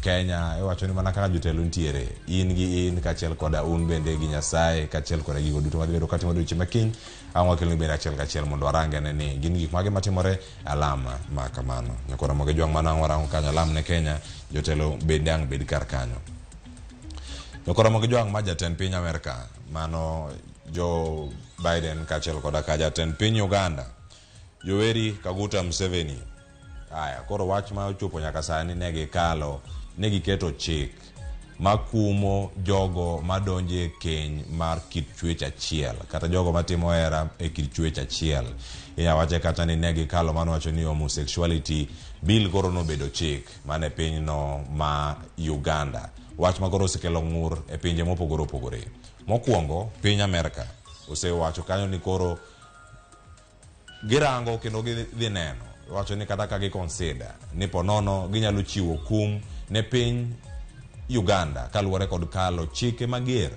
Kenya. Iwacho ni mana kaka jotelo ntiere in gi in kachiel koda un bende gi Nyasaye kachiel koda gigo duto ma bedo katimo odiochieng' makiny ang'o kelni bende achiel kachiel mondo arange ni gin gik mage matimore alama ma kamano. Nyakwa Ramogi Jwang mano ang'o rango kanyo alam ne Kenya jotelo bende ang' bed kar kanyo. Nyakwa Ramogi Jwang ma jatend piny Amerika mano Joe Biden kachiel koda ka jatend piny Uganda Yoweri Kaguta Museveni. Koro wach ma ochopo nyaka sani negi keto chik makumo jogo madonje keny mar kit chwech achiel kata jogo matimo hera e kit chwech achiel. Wache kata ni negi kalo mano wacho ni homosexuality bill koro nobedo chik mane piny no ma Uganda. Wach ma koro osekelo ng'ur e pinje mopogore opogore. Mokwongo piny Amerika osewacho kanyo ni koro girango kendo gidhi neno. Wacho ni kata ka gi consider ni ponono ginyalo chiwo kum ne piny Uganda kaluwore kod kalo chike mager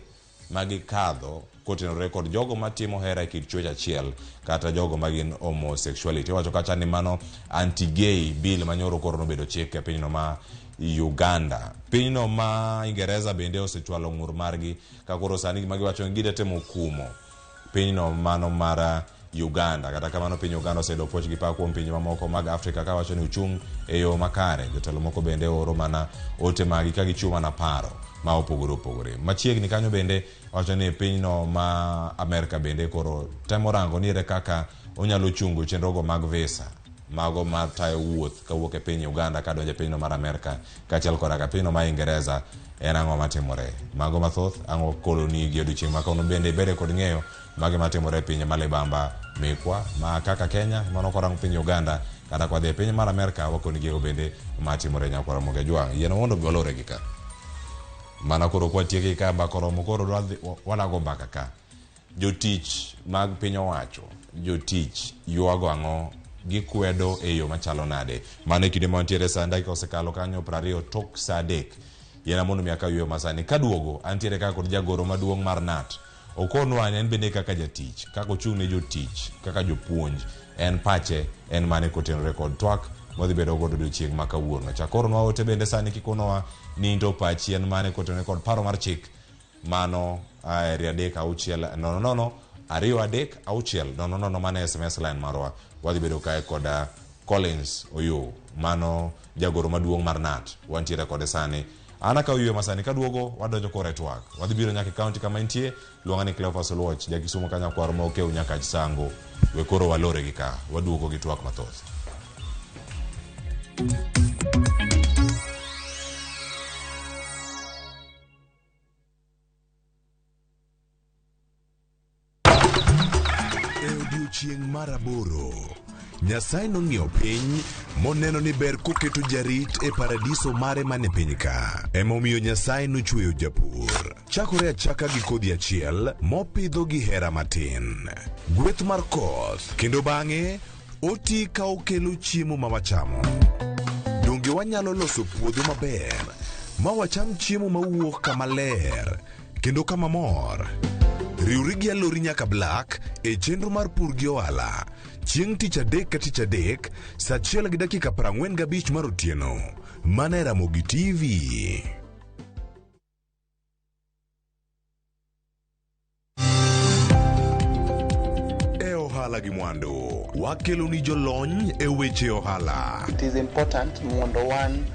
magikadho kotenore kod jogo matimo hera e kit chwech achiel kata jogo magin homosexuality. Wacho kata ni mano anti-gay bill manyoro koro nobedo chike piny no ma Uganda. Piny no ma Ingereza bende osechwalo ng'ur margi ka koro sani magiwacho ni gidetemo kumo piny no mano mara Uganda. Kata kamano piny Uganda osedo poch gi pa kuom pinje mamoko mag Afrika ka wacho ni uchung' e yo makare. Jotelo moko bende oro mana ote magi ka gichiwo mana paro ma opogore opogore. Machiegni kanyo bende wacho ni piny no ma Amerika bende koro temo rango ni ere kaka onyalo chungo chenrogo mag visa mago matayo wuoth kawuok e piny Uganda ka donjo e piny no mar Amerika kachiel koda ka piny no mar Ingereza. En ang'o matimore mago mathoth ang'o koloni gi odiochieng' ma kono bende bede kod ng'eyo mage matimore e pinje malibamba mekwa ma kaka Kenya mano korango piny Uganda kata kwa dhi e piny mar Amerika wakoni gigo bende matimore. Nyakwa Ramogi Jwang yien mondo golore gi ka mana koro kwa tieki ka bakoromo koro wanago mbaka ka jotich mag piny owacho jotich yuago ang'o gikwedo e yo machalo nade. Mano kinde ma ntiere sanda ka osekalo kanyo 20 tok saa 3 yena mondo miaka yo masani kaduogo antiere ka kod jagoro maduong' mar NAT okonwa en bende kaka jatich kaka ochung' ne jotich kaka jopuonj en pache en mane kotenore kod twak modhi bedo godo odiochieng' ma kawuono. Chakoro nwa ote bende sani kikonowa ni to pachi en mane kotenore kod paro mar chik mano 336 2 3 6 0 mane SMS line marwa wadhi bedo kae kod Collins Oyo, mano jagoro maduong' mar NAT, wantiere kode sani. Ana ka uywe masani kaduogo wadonjo kore twak. Wadhi biro nyaka county kama intie, luonga ni Cleophas Oluoch, Jakisumu kanya kwaro ma okeu nyaka Chisango. We koro walore gi ka, waduogo gi twak mathoth. E odiochieng' mar aboro, Nyasaye nong'iyo piny moneno ni ber koketo jarit e paradiso mare mane piny ka. Emomiyo Nyasaye nochweyo japur. Chakore achaka gi kodhi achiel mopidho gi hera matin. Gweth mar koth, kendo bang'e oti ka okelo chiemo ma wachamo. Donge wanyalo loso puodho maber ma wacham chiemo mawuok kama ler kendo kama mor. Riwri gi alori nyaka Black e chenro mar pur gi ohala. Chieng' tich adek ka tich adek, saa 1:45 mar otieno. Mana e Ramogi TV. E ohala gi mwandu, wakelo ni jolony e weche ohala. It is important mondo wan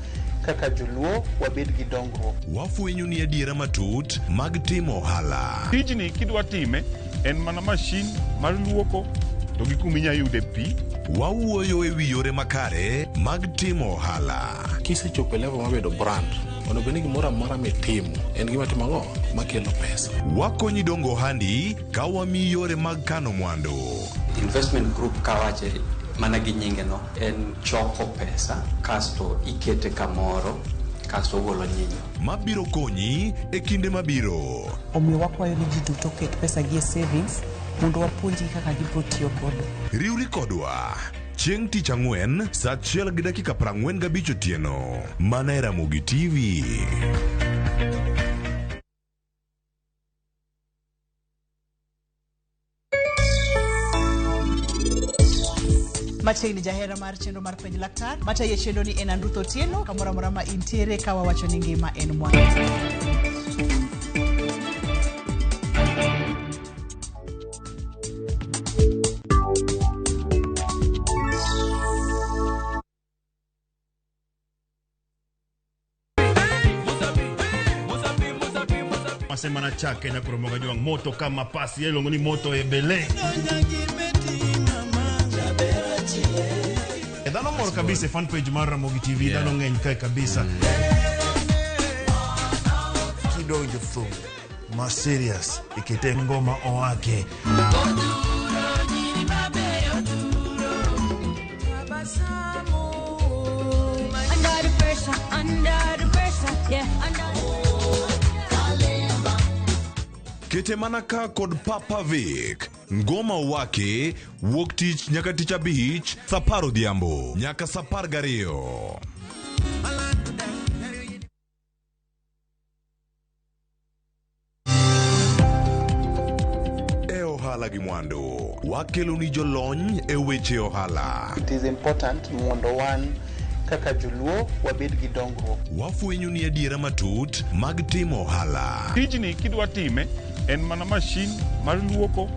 kaka joluo wabed gi dongruok. Wafwenyo ni adiera matut mag timo ohala. Tijni kidwa time en mana mashin mar luoko to gi kuminya yude pi. Wawuoyo e wi yore makare mag timo ohala. Kisechopo level mabedo brand, onego bed ni gimoro amora mitimo en gima timo ang'o makelo pesa. Wakonyi dongo handi ka wami yore mag kano mwandu. Investment group kawache mana gi nyinge no en choko pesa kasto ikete kamoro kasto golo nyinyo mabiro konyi e kinde mabiro. Omiyo wakwayo ni ji duto ket pesa gi e savings mondo wapuonji kaka gibiro tiyo godo. Riwri kodwa chieng' tich ang'wen saa 1:45 otieno. Mana e Ramogi TV. Machiegni jahera mar chenro mar penj laktar mataye chenro ni en Andruth Otieno kamoro amora ma intiere ka wawacho ni ngima en mwandu. Semana chake na kuromoga juang moto kama pasi yelo ngoni moto ebele. Dano mor kabisa fan page mar Ramogi TV dano ngeny kai kabisa. Kidonjo fu ma serious ikite ngoma oake. Kete manaka kod Papa Vic. Ngoma wake wuok tich nyaka tich abich saa 10 odhiambo nyaka saa 12. E ohala gi mwandu, wakelo ni jolony e weche ohala. It is important mondo wan kaka joluo wabed gi dongruok. Wafwenyo ni adiera matut mag timo ohala. Tijni kidwa time en mana mashin mar luoko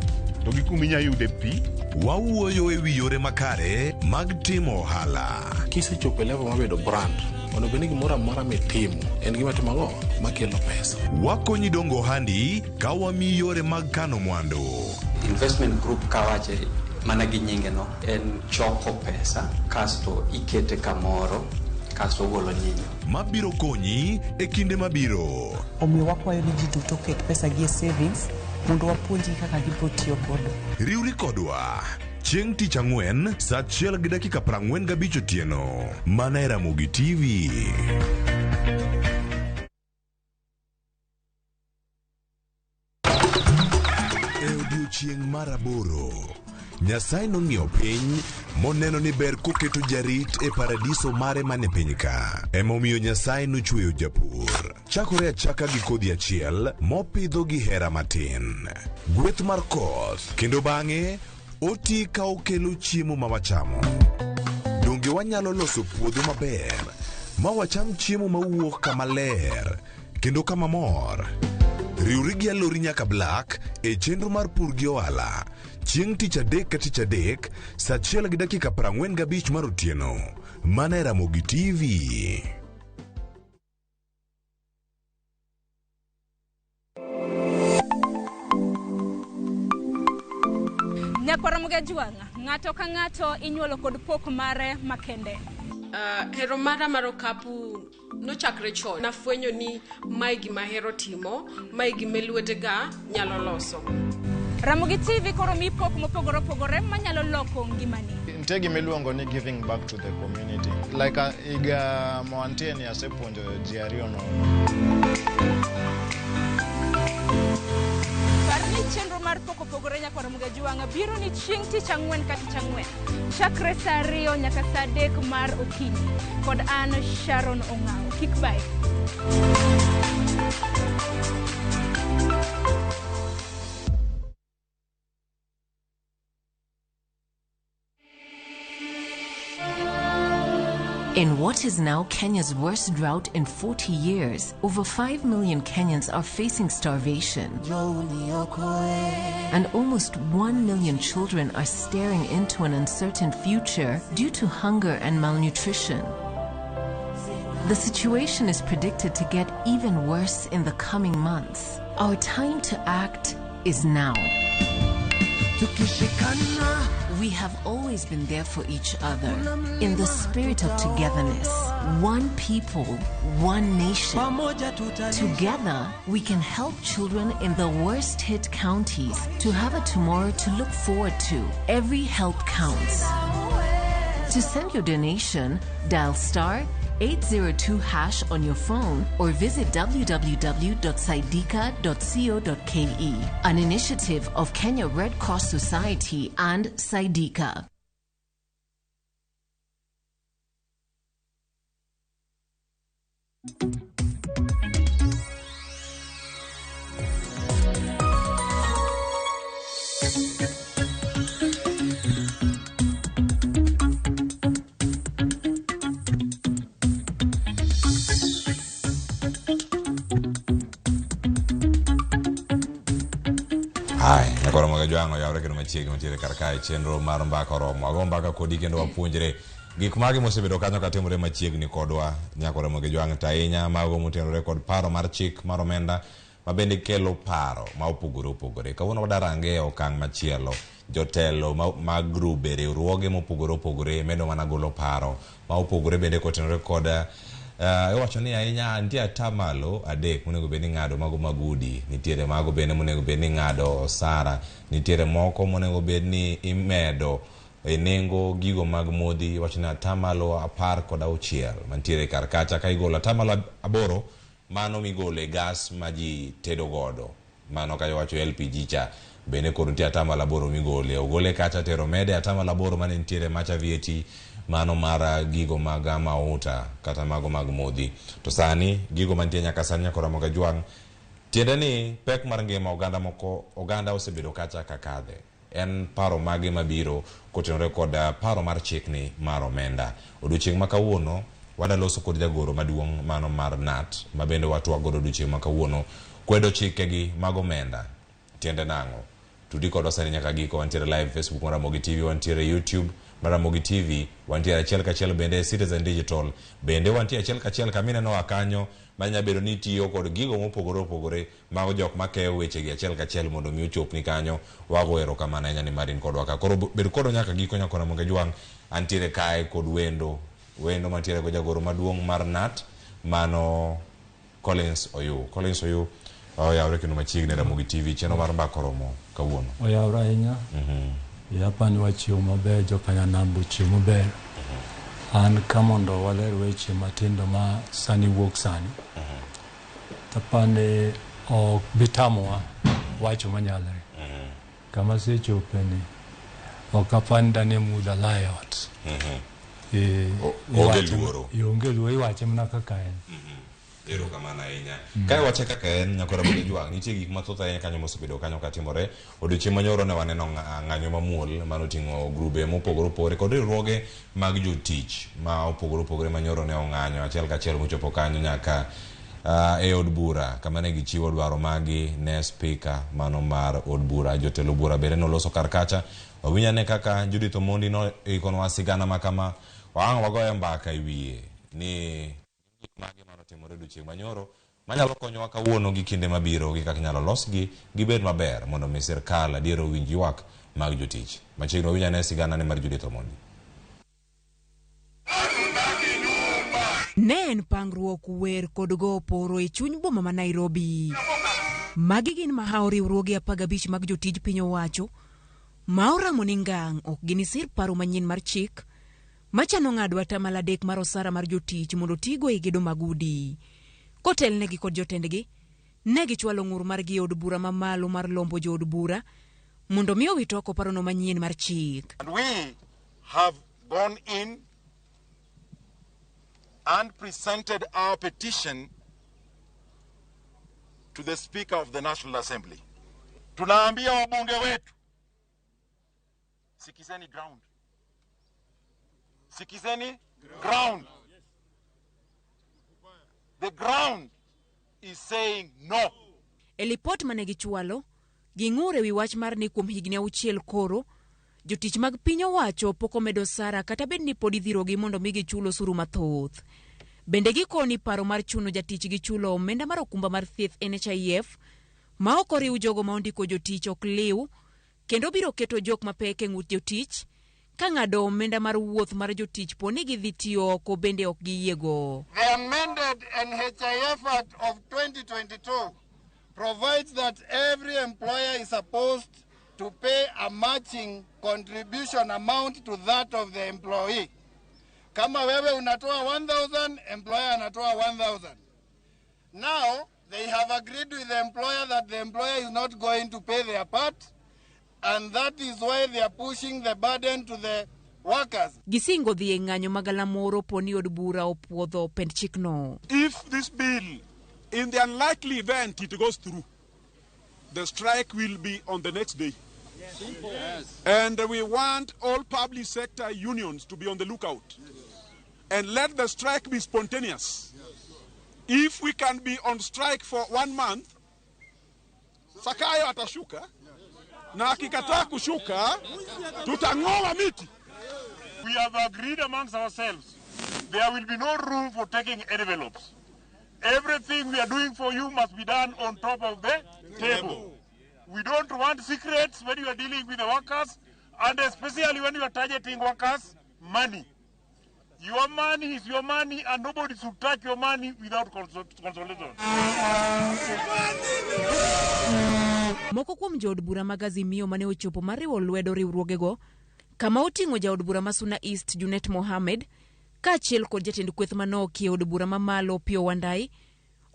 to gi kuminya yude pi. Wawuoyo e wi yore makare mag timo ohala. Kisechopo level mabedo brand, onego bed ni gimoro amora mitimo en gima timo ang'o makelo pesa. Wakonyi dongo handi ka wami yore mag kano mwandu. Investment group kawache mana gi nyinge no en choko pesa kasto ikete kamoro kasto golo nyinyo mabiro konyi e kinde mabiro. Omiyo wakwayo ni ji duto ket pesa gi e savings mondo wapuonji kaka gibiro tiyo godo. Riwri kodwa chieng' tich ang'wen saa 1:45 otieno. Mana e Ramogi TV. E odiochieng' mar aboro, Nyasaye nong'iyo piny moneno ni ber koketo jarit e paradiso mare mane piny ka. Emomiyo Nyasaye nochweyo japur. Chakore achaka gi kodhi achiel mopidho gi hera matin. Gweth mar koth, kendo bang'e oti ka okelo chiemo ma wachamo. Donge wanyalo loso puodho maber ma wacham chiemo mawuok kama ler kendo kama mor. Riwri gi alori nyaka Black e chenro mar pur gi ohala. Chieng' tich adek ka tich adek, saa 1:45 mar otieno. Mana e Ramogi TV. Ramogi Juanga, ng'ato ka ng'ato inyuolo kod pok mare makende. Hero mara mar okapu nochakre chon. Nafwenyo ni mae gima hero timo, mae gima lwetega nyalo loso. Ramogi TV koro mi pok mopogore opogore manyalo loko ngimani. Nitie gima iluongo ni giving back to the community. Like iga moantie ni asepuonjo ji ariyo nono. Chenro mar poko pogore nyaka Ramogi Juanga biro ni chieng' tich ang'wen ka tich ang'wen chakre saa 2 nyaka saa 3 mar okinyi kod an Sharon Ong'ao. Kik bai. In what is now Kenya's worst drought in 40 years, over 5 million Kenyans are facing starvation. And almost 1 million children are staring into an uncertain future due to hunger and malnutrition. The situation is predicted to get even worse in the coming months. Our time to act is now. We have always been there for each other in the spirit of togetherness. One people, one nation. Together, we can help children in the worst hit counties to have a tomorrow to look forward to. Every help counts. To send your donation, dial *802# on your phone or visit www.saidika.co.ke, an initiative of Kenya Red Cross Society and Saidika. Hai, nyakoro Ramogi Juanga yawre kendo machiegni mantiere kar kae chenro mar mbaka oromo. Ago mbaka kodi kendo wapuonjre gik mage mosebedo kanyo katimore machiegni kodwa nyakoro Ramogi Juanga ahinya mago motenore kod paro mar chik mar omenda mabende kelo paro ma opogore opogore. Kawuono wadarange okang' machielo. Jotelo mag grube riwruoge mopogore opogore medo mana golo paro ma opogore bende kotenore kod iwacho ni ahinya nitie atamalo adek monego bed ni ng'ado mago magudi, nitiere mago bende monego bed ni ng'ado osara, nitiere moko monego bed ni imedo e nengo gigo mag modhi. Iwacho ni atamalo 16 mantiere kar kacha ka igolo atamalo 8 mano migolo e gas ma ji tedo godo, mano ka iwacho LPG cha bende koro nitie atamalo 8 migole ogole kacha tero mede atamalo 8 mane nitiere macha VAT mano mara gigo mag mauta kata mago mag modhi. To sani gigo mantie nyaka sani nyaka Ramogi Juanga tiende ni pek mar ngima oganda osebedo kacha kakadhe. En paro mage mabiro kotenore kod paro mar chikni mar omenda. Odiochieng' ma kawuono wadaloso kod jagoro maduong' mano mar NAT mabende watwa godo odiochieng' ma kawuono kwedo chikegi mag omenda. Tiende nang'o? Tudi kod sani nyaka giko. Wantiere live Facebook mar Ramogi TV, wantiere YouTube mar Ramogi TV, wantiere achiel kachiel bende Citizen Digital, bende wantiere achiel kachiel kamineno akanyo manya bedo ni tiyo kod gigo mopogore opogore mago jok makeyo wechegi achiel kachiel mondo mi ochopni kanyo. Wago erokamano ahinya ni marin kodwa ka. Koro bed kodo nyaka giko nyaka Ramogi Juanga antiere kae kod wendo mantiere go jagoro maduong' mar NAT mano Collins Oyu. Oyawre kendo machiegni Ramogi TV chenro mar mbaka oromo kawuono. Oyawre ahinya. Yapani wachiwo maber jokanya nambo chiwo maber. An kamondo waler weche matindo ma sani wuok sani. Tapane ok bitamowa wacho manyalre. Kama sechopeni ok apanda ne muda layot. Onge luoro iwache mana kaka en. Erokamano ahinya. Ka wache kaka en nyaka Ramogi Juanga nitie gik mathoth ahinya kanyo mosebedo kanyo katimore. Odiochieng' manyoro ne waneno ng'anyo mamuol mano ting'o grube mopogore opogore kod riwruoge mag jotich ma opogore opogore manyoro ne ong'anyo achiel kachiel mochopo kanyo nyaka e od bura kama ne gichiwo dwaro magi ne speaker mano mar od bura. Jotelo bura bende noloso kar kacha. Wawinja ne kaka Judith Omondi no ikonwa sigana makama wang wagoye mbaka iwiye ni gik mage manotimore odiochieng' manyoro manyalo konyowa kawuono gi kinde mabiro gi kaka nyalo losgi gibed maber mondo mi sirkal adier owinj ywak mag jotich. Machiegni wawinja ne sigana ne mar Judith Omondi. Ne en pangruok wer kod go oporo e chuny boma ma Nairobi. Magi gin mahao riwruoge 15 mag jotij piny owacho ma oramo ni ngang' ok ginisir paro manyien mar chik machano ng'ado atamalo 3 mar osara mar jotich mondo tigo e gedo mag udi. Kotelnegi kod jotendgi ne gichwalo ng'ur margi e od bura mamalo mar lombo jo od bura mondo mi owit oko parono manyien mar chik. And we have gone in and presented our petition to the Speaker of the National Assembly. Tunaambia wabunge wetu, sikizeni ground. Sikizeni ground. The ground is saying no. E lipot mane gichwalo, ging'ure wi wach mar ni kuom higni 6 koro, jotich mag piny owacho pok omedo sara kata bed ni pod idhirogi mondo mi gichulo osuru mathoth. Bende gikoni paro mar chuno jatich gichulo omenda mar okumba mar thieth NHIF ma ok oriw jogo ma ondiko jotich ok liw kendo biro keto jok mapek e ng'ut jotich ka ng'ado omenda mar wuoth mar jotich po ni gidhi tiyo oko bende ok giyiego. The amended NHIF Act of 2022 provides that every employer is supposed to pay a matching contribution amount to that of the employee. Kama wewe unatoa 1,000, employer anatoa 1,000. Now, they have agreed with the employer that the employer is not going to pay their part, and that is why they are pushing the burden to the workers. Gisingo dhi e ng'anyo magala moro poni od bura opuodho pend chikno. If this bill, in the unlikely event it goes through, the strike will be on the next day. Yes. And we want all public sector unions to be on the lookout. And let the strike be spontaneous. If we can be on strike for 1 month, Sakayo atashuka, na akikataa kushuka, tutang'oa miti. We have agreed amongst ourselves, there will be no room for taking envelopes. Everything we are doing for you must be done on top of the table. We don't want secrets when you are dealing with the workers, and especially when you are targeting workers' money. Your money is your money, and nobody should touch your money without consultation. Moko kuom jood bura mag Azimio mane ochopo mariwo lwedo riwruogego kama oting'o jaod bura ma Suna East Junet Mohamed kaachiel kod jatend kweth manokie od bura mamalo Pio Wandai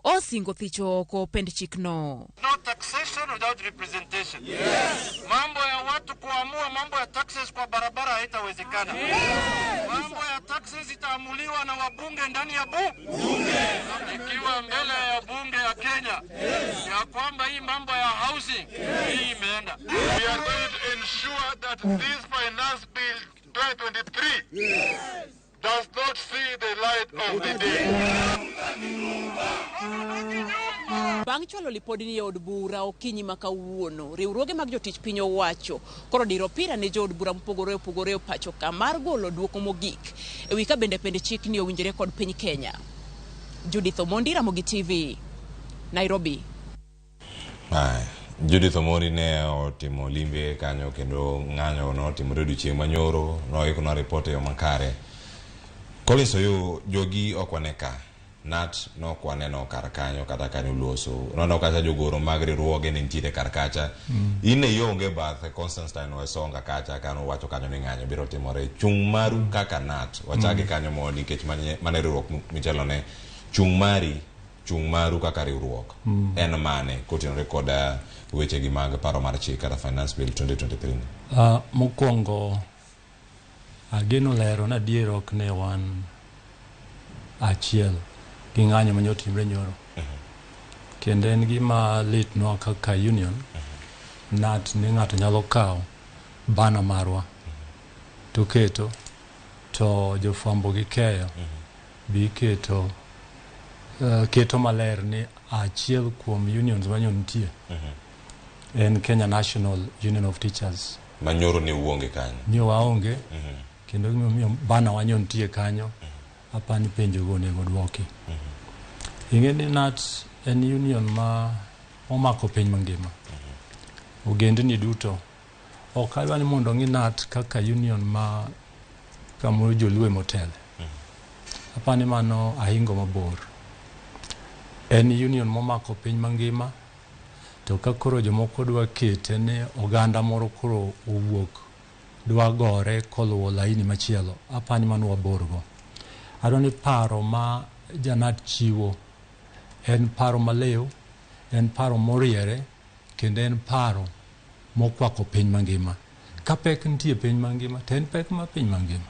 osingo thicho oko pend chikno. No taxation without representation. Yes. Mambo ya watu kuamua mambo ya taxes kwa barabara haitawezekana. Yes. Mambo ya taxes itaamuliwa na wabunge ndani ya bunge. Ikiwa mbele ya bunge ya Kenya. Yes. Ya kwamba hii mambo ya housing hii imeenda. We are going to ensure that this finance bill 2023 does not see the light of the day. Bang' chwalo lipodi ni od bura okinyi makawuono, riwruoge mag jotich piny owacho koro diro pira ne jood bura mopogore pacho ka mar golo duoko mogik e wi ka bende pend chik ni owinjore kod piny Kenya. Judith Omondi, Ramogi TV, Nairobi. Judith Omondi ne otimo limbe kanyo kendo ng'anyo no otimore odiochieng' manyoro no ikona ripote yo makare. Collins Oyo jogi okwaneka nat no kwaneno kar kanyo kata kanyo loso nono kacha jogoro mag riwruoge ne ntiere kar kacha ine yonge bath Constantine Wesonga kacha kano wacho kanyo ni ng'anyo biro timore chung maru kaka nat wachage kanyo mo nikech mane riwruok michelo ne chung maru kaka riwruok en mane kotenore kod weche gi mag paro mar chik kata finance bill 2023. Mokwongo ageno lero na dier ok ne wan achiel gi ng'anyo ma otimre nyoro. Kendo en gima litnwa kaka union nat ni ng'ato nyalo kawo bana marwa to keto to jofwambo gi keyo bi keto keto maler ni achiel kuom unions manyo nitie en Kenya National Union of Teachers manyoro ne uonge kanyo ni waonge kendo gimomiyo bana wanyo nitie kanyo apani penjo go nego dwoki ing'e ni NAT en union ma omako piny mangima ogendni duto ok adwa ni mondo ng'i NAT kaka union ma kamoro joluo motele apani mano ahingo mabor en union momako piny mangima to ka koro jomoko dwa kete ne oganda moro koro owuok dwa gore koluwo laini machielo apani mano waborgo adwa ni paro ma janat chiwo en paro malew en paro moriere kendo en paro mokwako piny mangima ka pek nitie piny mangima to en pek ma piny mangima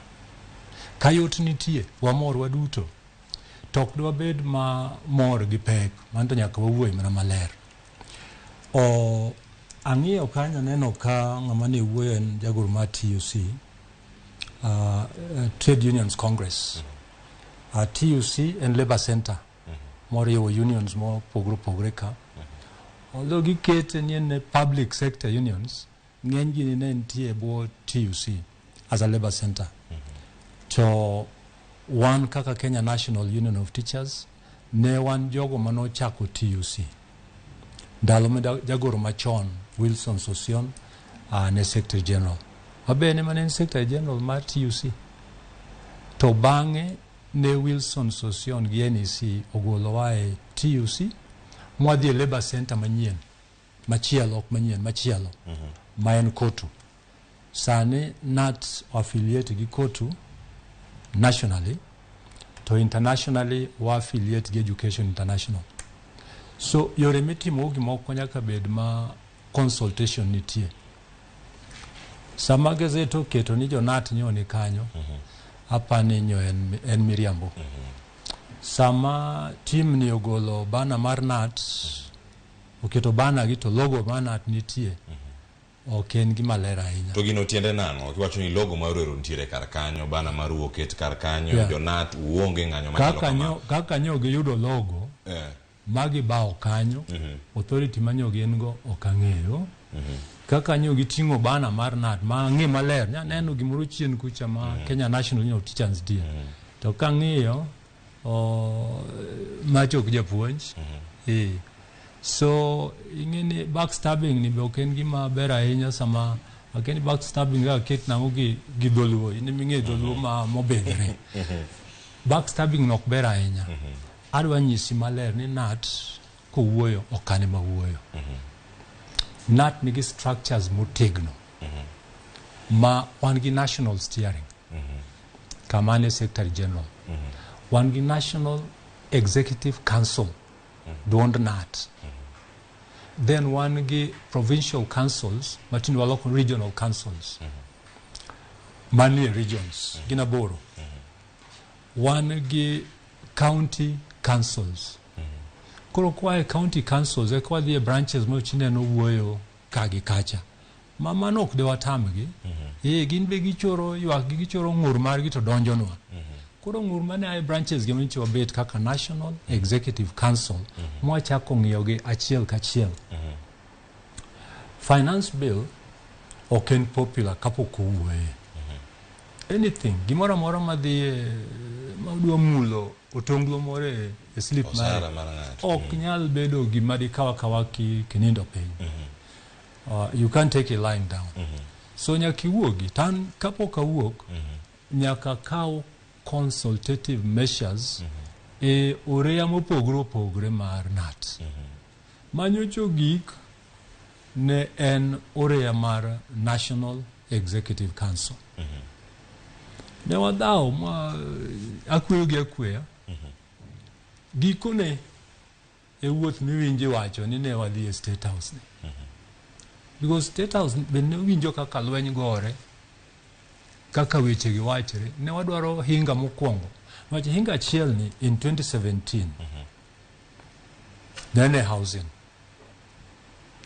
ka yot nitie wamor waduto tok dwa bed ma mor gi pek manto nyaka wawuoy mana maler ang'iyo kanyo neno ka ng'ama ne wuoyo en jagoro mar TUC Trade Unions Congress TUC en Labour Center moriwo unions mopogore ka although gikete ni en public sector unions ng'eny gi ne nitie bwo TUC as a Labour Center to wan kaka Kenya National Union of Teachers ne wan jogo manochako TUC ndalo ma jagoro machon Wilson Sosion ne Secretary General abene mane Secretary General mar TUC to bang'e ne Wilson Sosion gi NEC ogolo wae TUC mwadhi Labour Center manyien machielo ok manyien machielo ma en Kotu sani NAT affiliate gi Kotu nationally to internationally wa affiliate gi Education International so yore mitimo gimoko nyaka bed ma consultation nitie sama gazette oketo ni jonat nyoni kanyo apani nyo en miriambo sama team ni ogolo bana mar NAT oketo bana gi to logo mar NAT nitie ok en gima ler ahinya to gino tiende nang'o kiwacho ni logo mar wero nitiere kar kanyo bana mar oket kar kanyo jonat uonge ng'anyo machalo kaka nyo giyudo logo magi bao kanyo authority manyo gin go ok ang'eyo kaka nyo giting'o bana mar NAT ma ng'e maler neno gimoro chien kucha ma Kenya National Union of Teachers die to kang'iyo machok japuonj so ing'eni backstabbing ni be ok en gima ber ahinya sama akeni backstabbing ga ket nang'o gi dholuo in ming'e dholuo mobedre backstabbing nok ber ahinya adwa nyisi maler ni NAT kowuoyo okane mawuoyo NAT nigi structures motegno ma wan gi national steering kama ne Secretary General wan gi National Executive Council duond NAT then wan gi provincial councils matindo local regional councils manie regions gina boro wan gi county councils koro kwae county councils e kwa dhie branches mo chineno wuoyo kagi kacha mano ok de watamgi gin be gichoro ywak gi gichoro ng'ur margi to donjonwa koro ng'ur mane ai branches gi mnicho bet kaka National Executive Council mwachako ng'iyogi achiel kachiel finance bill ok en popular kapok owuoye anything gimoro amora madhi madwa mulo otonglo more e slip mare ok nyal bedo gima dikawa kawaki kinindo piny you can't take a lying down so nyaka iwuogi tan kapok awuok nyaka kaw consultative measures e oreya mopogore opogore mar NAT manyocho gik ne en oreya mar National Executive Council ne wadhao ma akweyo gi akweya gikone e wuoth miwinji wacho ni ne wadhi e State House ni because State House ben ne winjo kaka lweny gore kaka weche gi wachre ne wadwaro hinga mokwongo wach hinga achiel ni in 2017 nene housing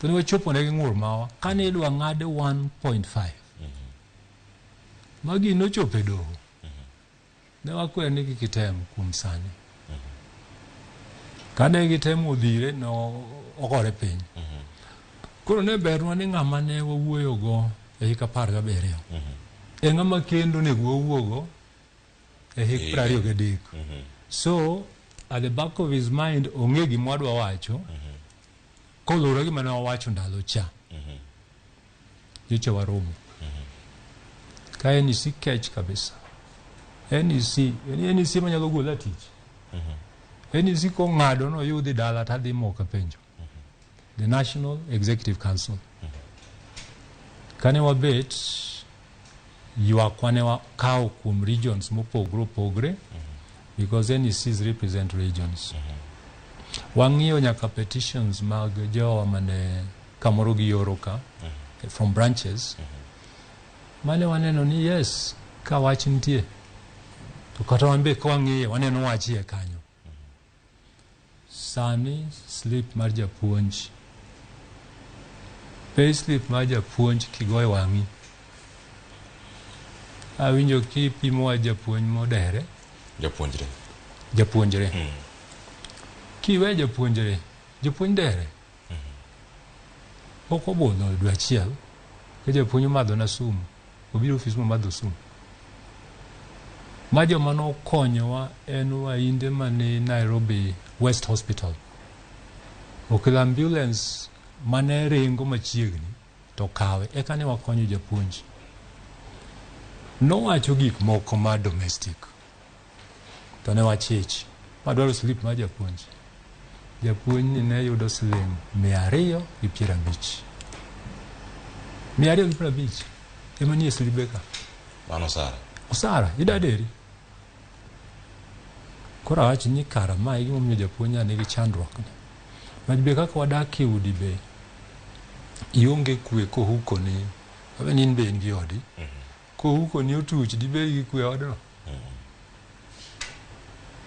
to ne wachopo ne gi ng'ur mawa kane idwa ng'ade 1.5 magi nochopo e doho ne wakwer ni kitem kuom sani Kane gitemo dhire no ogore piny. Koro ne berwa ni ng'ama ne wawuoyogo e hik 17. E ng'ama kendo ne wawuogo e hik 23. So at the back of his mind ong'e gima wadwa wacho kolure gima ne wawacho ndalo cha. Nyocha waromo. Ka NEC kech kabisa. NEC manyalo gola tich. NEC ko ng'ado no yudhi dala tadhi moka penjo. The National Executive Council. Kane wabet ywakwa ne wakawo kuom regions mopogre opogre because NECs represent regions. Wang'iyo nyaka petitions mag jowa mane kamoro gioro ka from branches. Mane waneno ni yes, ka wach nitie. To kata wanbe ka wang'iyo waneno wachie kanyo. Sani slip mar japuonj. Pay slip mar japuonj kigoyo wang'i. Awinjo kipimo wa japuonj modere. Japuonjre. Kiwe japuonjre. Japuonj dere. Pok obodho dwe achiel. Ka japuonj madho na sum. Obiro ofis madho sum. Ma joma nokonyowa en wainde mane Nairobi West Hospital. Okelo ambulance mane ringo machiegni to kawe eka ne wakonyo japuonj. Nowacho gik moko ma domestic. To ne wachich. Madwaro slip ma japuonj. Japuonj ni ne yudo siling 250. 250. Ema nie slibeka. Mano Sara. Osara, idaderi. Kora wachi ni kara ma igi momiyo japuonja nigi chandruok. Majbe kaka wadak e udi be ionge kwe kohuko ni. Abe nin be in gi odi. Kohuko ni otuch dibe gi kwe odno.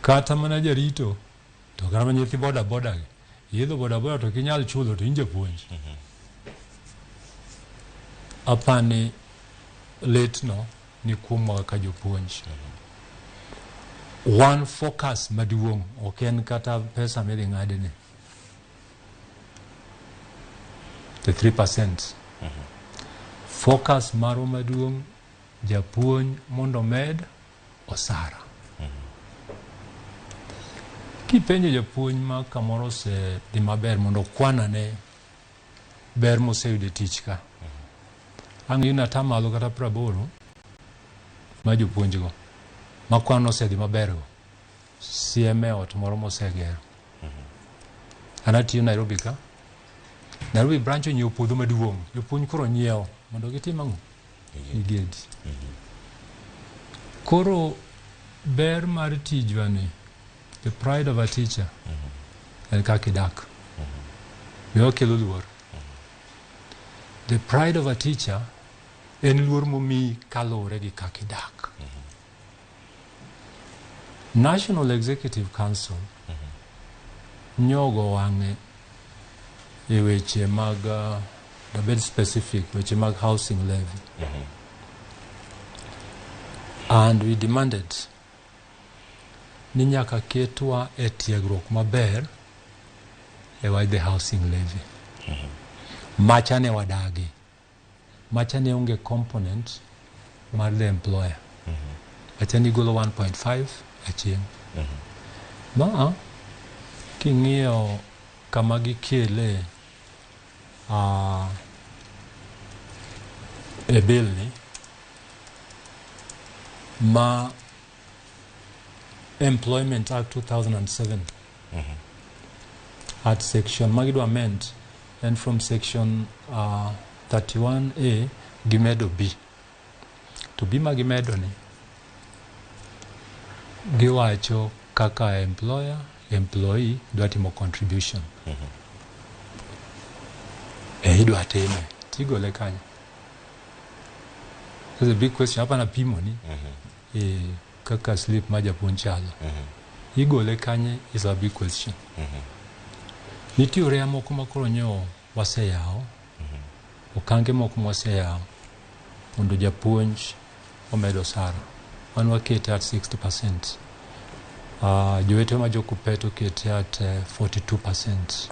Kata mana jarito to kama nyithi boda boda gi. Yedho boda boda to kinyal chulo to inje puonj. Apani letno ni kuom ka jopuonj. One focus maduong' oken kata pesa midhi ng'adene. The 3%. Focus maro maduong' japuonj mondo med osara. Kipenjo japuonj ma kamoro se dhi maber mondo kwanane ber moseyudo tich ka. Ang' yun atamalo kata 80 ma jopuonjgo. Ma kwano osedhi mabergo. CMA ot moro mosegero. Anatiyo Nairobi ka. Nairobi branch onyiewo puodho maduong'. Jopuonj koro nyiewo mondo gitim ang'o? Igedi. Koro ber mar tijwani, the pride of a teacher, en kaka idak. Be okelo luor. The pride of a teacher en luor momi kalore gi kaka idak. National Executive Council nyogo wang'e e weche mag the bit specific weche mag housing levy. And we demanded ni nyaka ketwa e tiegruok maber e wach the housing levy. Machane wadagi. Machane onge component mar the employer. Machane golo 1.5 achieng'. Ma king'iyo kama gikele e bill ni ma Employment Act 2007 at section magidwa amend and from section 31A gimedo B. To B magimedo ni giwacho kaka employer, employee dwa timo contribution. Idwa time tigole kanya. There's a big question hapa na pimo ni kaka slip ma japuonj chalo. Igole kanye is a big question. Nitiere moko makoro nyo waseyawo. Okange moko waseyawo mondo japuonj omedo sara. Wan wakete at 60%. Jowete ma jokupet okete at 42%.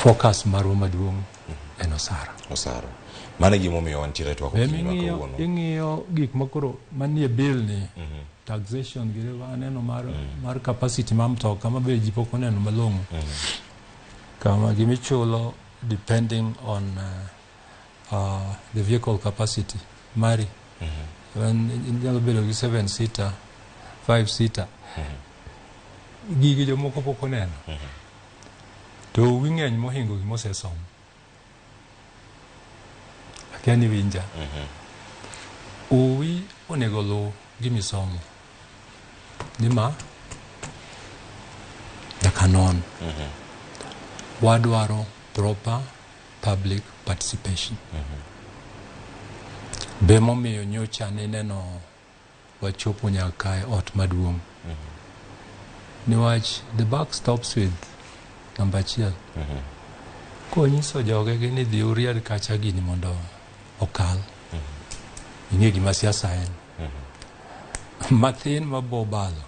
Focus marwa maduong' en osara. Osara. Mane gima omiyo wantiere twak okinyi ma kawuono. Ing'iyo gik makoro manie bill ni, taxation gi aneno mar capacity ma mtoka mabe ji pok oneno malong'o. Kama gimichulo depending on the vehicle capacity mari. Inyalo bedo gi 7-seater, 5-seater. Gigi jomoko pok oneno. To wing'eny mohingo gimosesomo. Akiani winja. Uwi onego lu gimisomo. Nima nyaka non. Wadwaro proper public participation. Be momiyo nyocha neno wachopo nyaka e ot maduong'. Niwach the buck stops with number 1. Konyiso joge ni dhi uriad kacha gini mondo okal. Ing'e gima siasa en. Mathin mabobalo.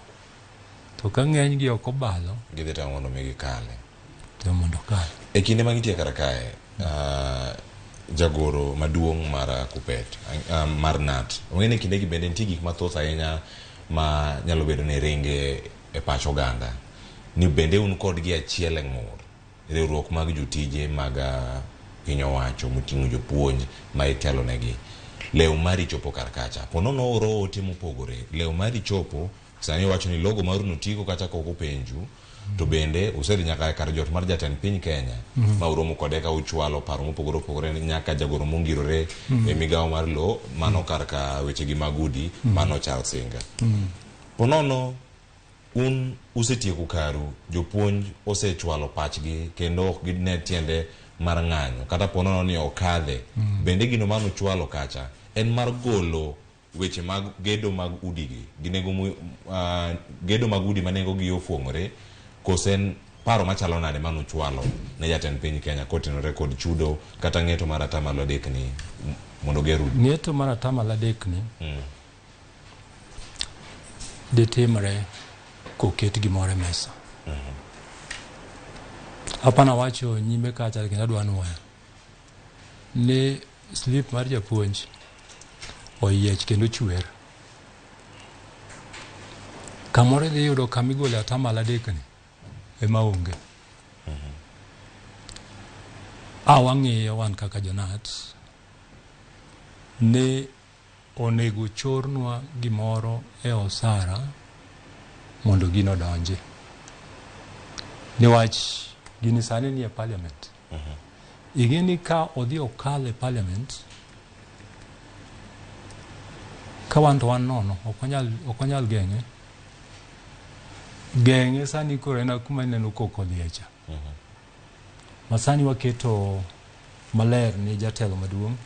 To ka ng'eny gi ok obalo, gidhi tamo mondo migi kale. To mondo kale. E kinde ma nitie kar kae, jagoro maduong' mar Kupet, mar NAT. Ong'e kinde gi bende nitie gik mathoth ahinya ma nyalo bedo ni ringe e pach oganda. Ni bende un kod gi achiel e ng'ur. Riwruok mag jotije mag piny owacho moting'o jopuonj ma itelo negi. Leo mari chopo kar kacha. Ponono oro ote mopogore. Leo mari chopo, sani wacho ni logo mar notiko kata koko penju. To bende useri nyaka kar jot mar jatend piny Kenya ma uromo kode ka uchwalo paro mopogore opogore nyaka jagoro mongirore e migawo mar lo mano kar ka weche gi magudi mano Charles Singa. Ponono un usetieko karu, jopuonj osechwalo pachgi kendo ok gine tiende mar ng'anyo kata ponono ni okadhe. Bende gino mano chwalo kacha en mar golo weche mag gedo mag udigi ginego gedo mag udi manengo gi ofuongore kosen paro machalo nade mano chwalo ne jatend piny Kenya kotenore kod chudo kata ng'eto mar atamalo adek ni mondo geru. Ng'eto mar atamalo adek ni detimre koket gimore e mesa. Apana wacho nyime kacha kendo adwa nuoyo ni slip mar japuonj oyiech kendo chwer. Kamore dhi yudo kamigole atamalo adek ni ema onge. Wang'iyo wan kaka jonat ne onego chornwa gimoro e osara mondo gino donje. Niwach gini sani ni e parliament. Igeni ka odhi okale parliament ka wan to wan nono okonyal geng'e. Geng'e sani koro ena kuma neno koko liecha. Masani waketo maler ni jatelo maduong'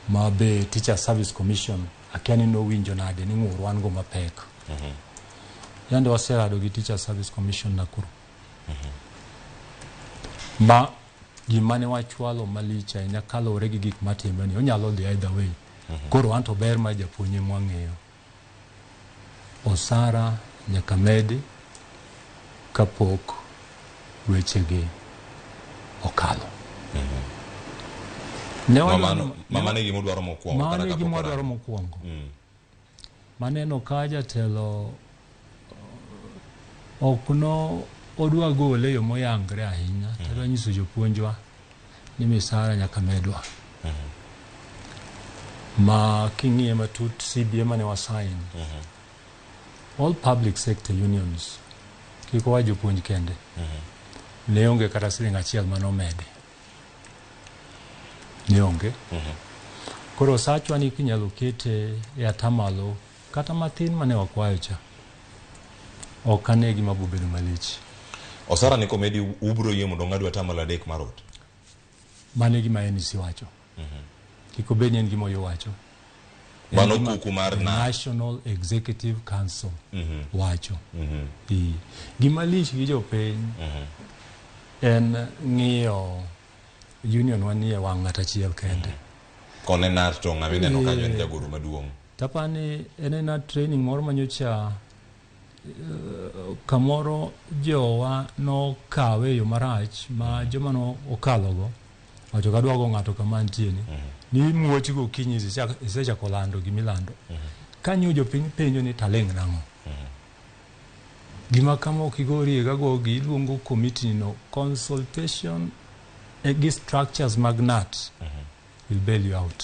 ma be Teacher Service Commission akiani no winjo nade ni ng'ur wan go mapek. Yande waserado gi Teacher Service Commission Nakuru. Ma gimane wachwalo malicha ina kalore gi gik matime ni onyalo dhi either way. Koro anto ber ma japuonye mwang'eyo. Osara nyaka medi kapok wechegi okalo. Mane gima dwaro mokwongo. Mane gima dwaro mokwongo. Maneno ka jatelo okno odwa gole yo moyangre ahinya. Tadwa nyiso jopuonjwa ni misara nyaka medwa. Ma king'iye matut CBA mane wasign. All public sector unions kiko wa jopuonj kende. Ne onge kata siling achiel manomede. Ne onge. Koro sachwa ni kinyalo kete e atamalo kata mathin mane wakwayo cha. Okane gima bobedo malich. Osara ni komedi ubro yie mondo ng'adu atamalo adek marot. Mane gima en siwacho. Kiko beni en gima yowacho. Mano kuku mar National Executive Council wacho. Gima lich gi jopiny en ng'iyo union wanie wang' ng'at achiel kende. Kone NAT to ng'ami neno kanyo en jagoro maduong'. tapani enena training moro manyocha kamoro jowa no kawe yo marach ma joma no okalogo wacho kadwago ng'ato kama ntieni ni muochi go kinyi isecha kolando gimilando kanyo jopiny penjo ni taleng nang'o gima kama okigori gago giluongo committee no consultation gi structures magnat will bail you out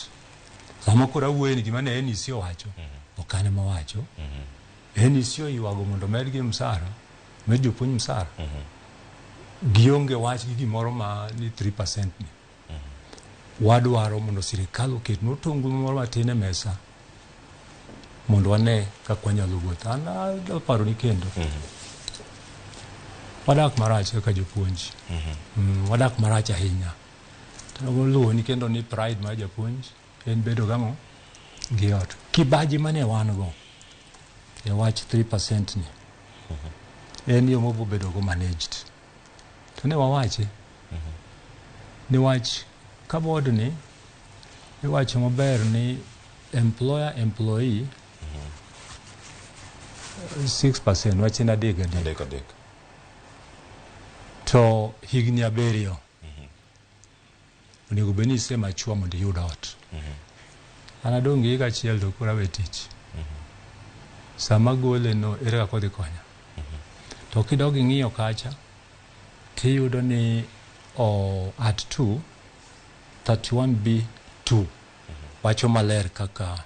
sama kora wuoyeni gima ne NEC owacho okane mawacho NEC oywago mondo medgi msara med jopuonj msara gionge wach gi gimoro ma ni 3% ni wadwaro mondo sirikal oket notongulu moro matin e mesa mondo wane kaka wanyalo wuotho. An aparo ni kendo wadak marach kaka jopuonj wadak marach ahinya to luwo ni kendo ni pride mar japuonj en bedo gamo gi ot kibaji mane wan go e wach 3% ni en yo mobo bedo go managed to ne wawache ni wach kabod ni iwacho maber ni employer employee 6% wachen adek to higni 7 onego beni sema chua mondo yud ot an adong gi achiel to kura we tich sama gole no ere kako dhi konya to kidog ng'iyo kacha tiyudo ni at 2 31B2 wacho maler kaka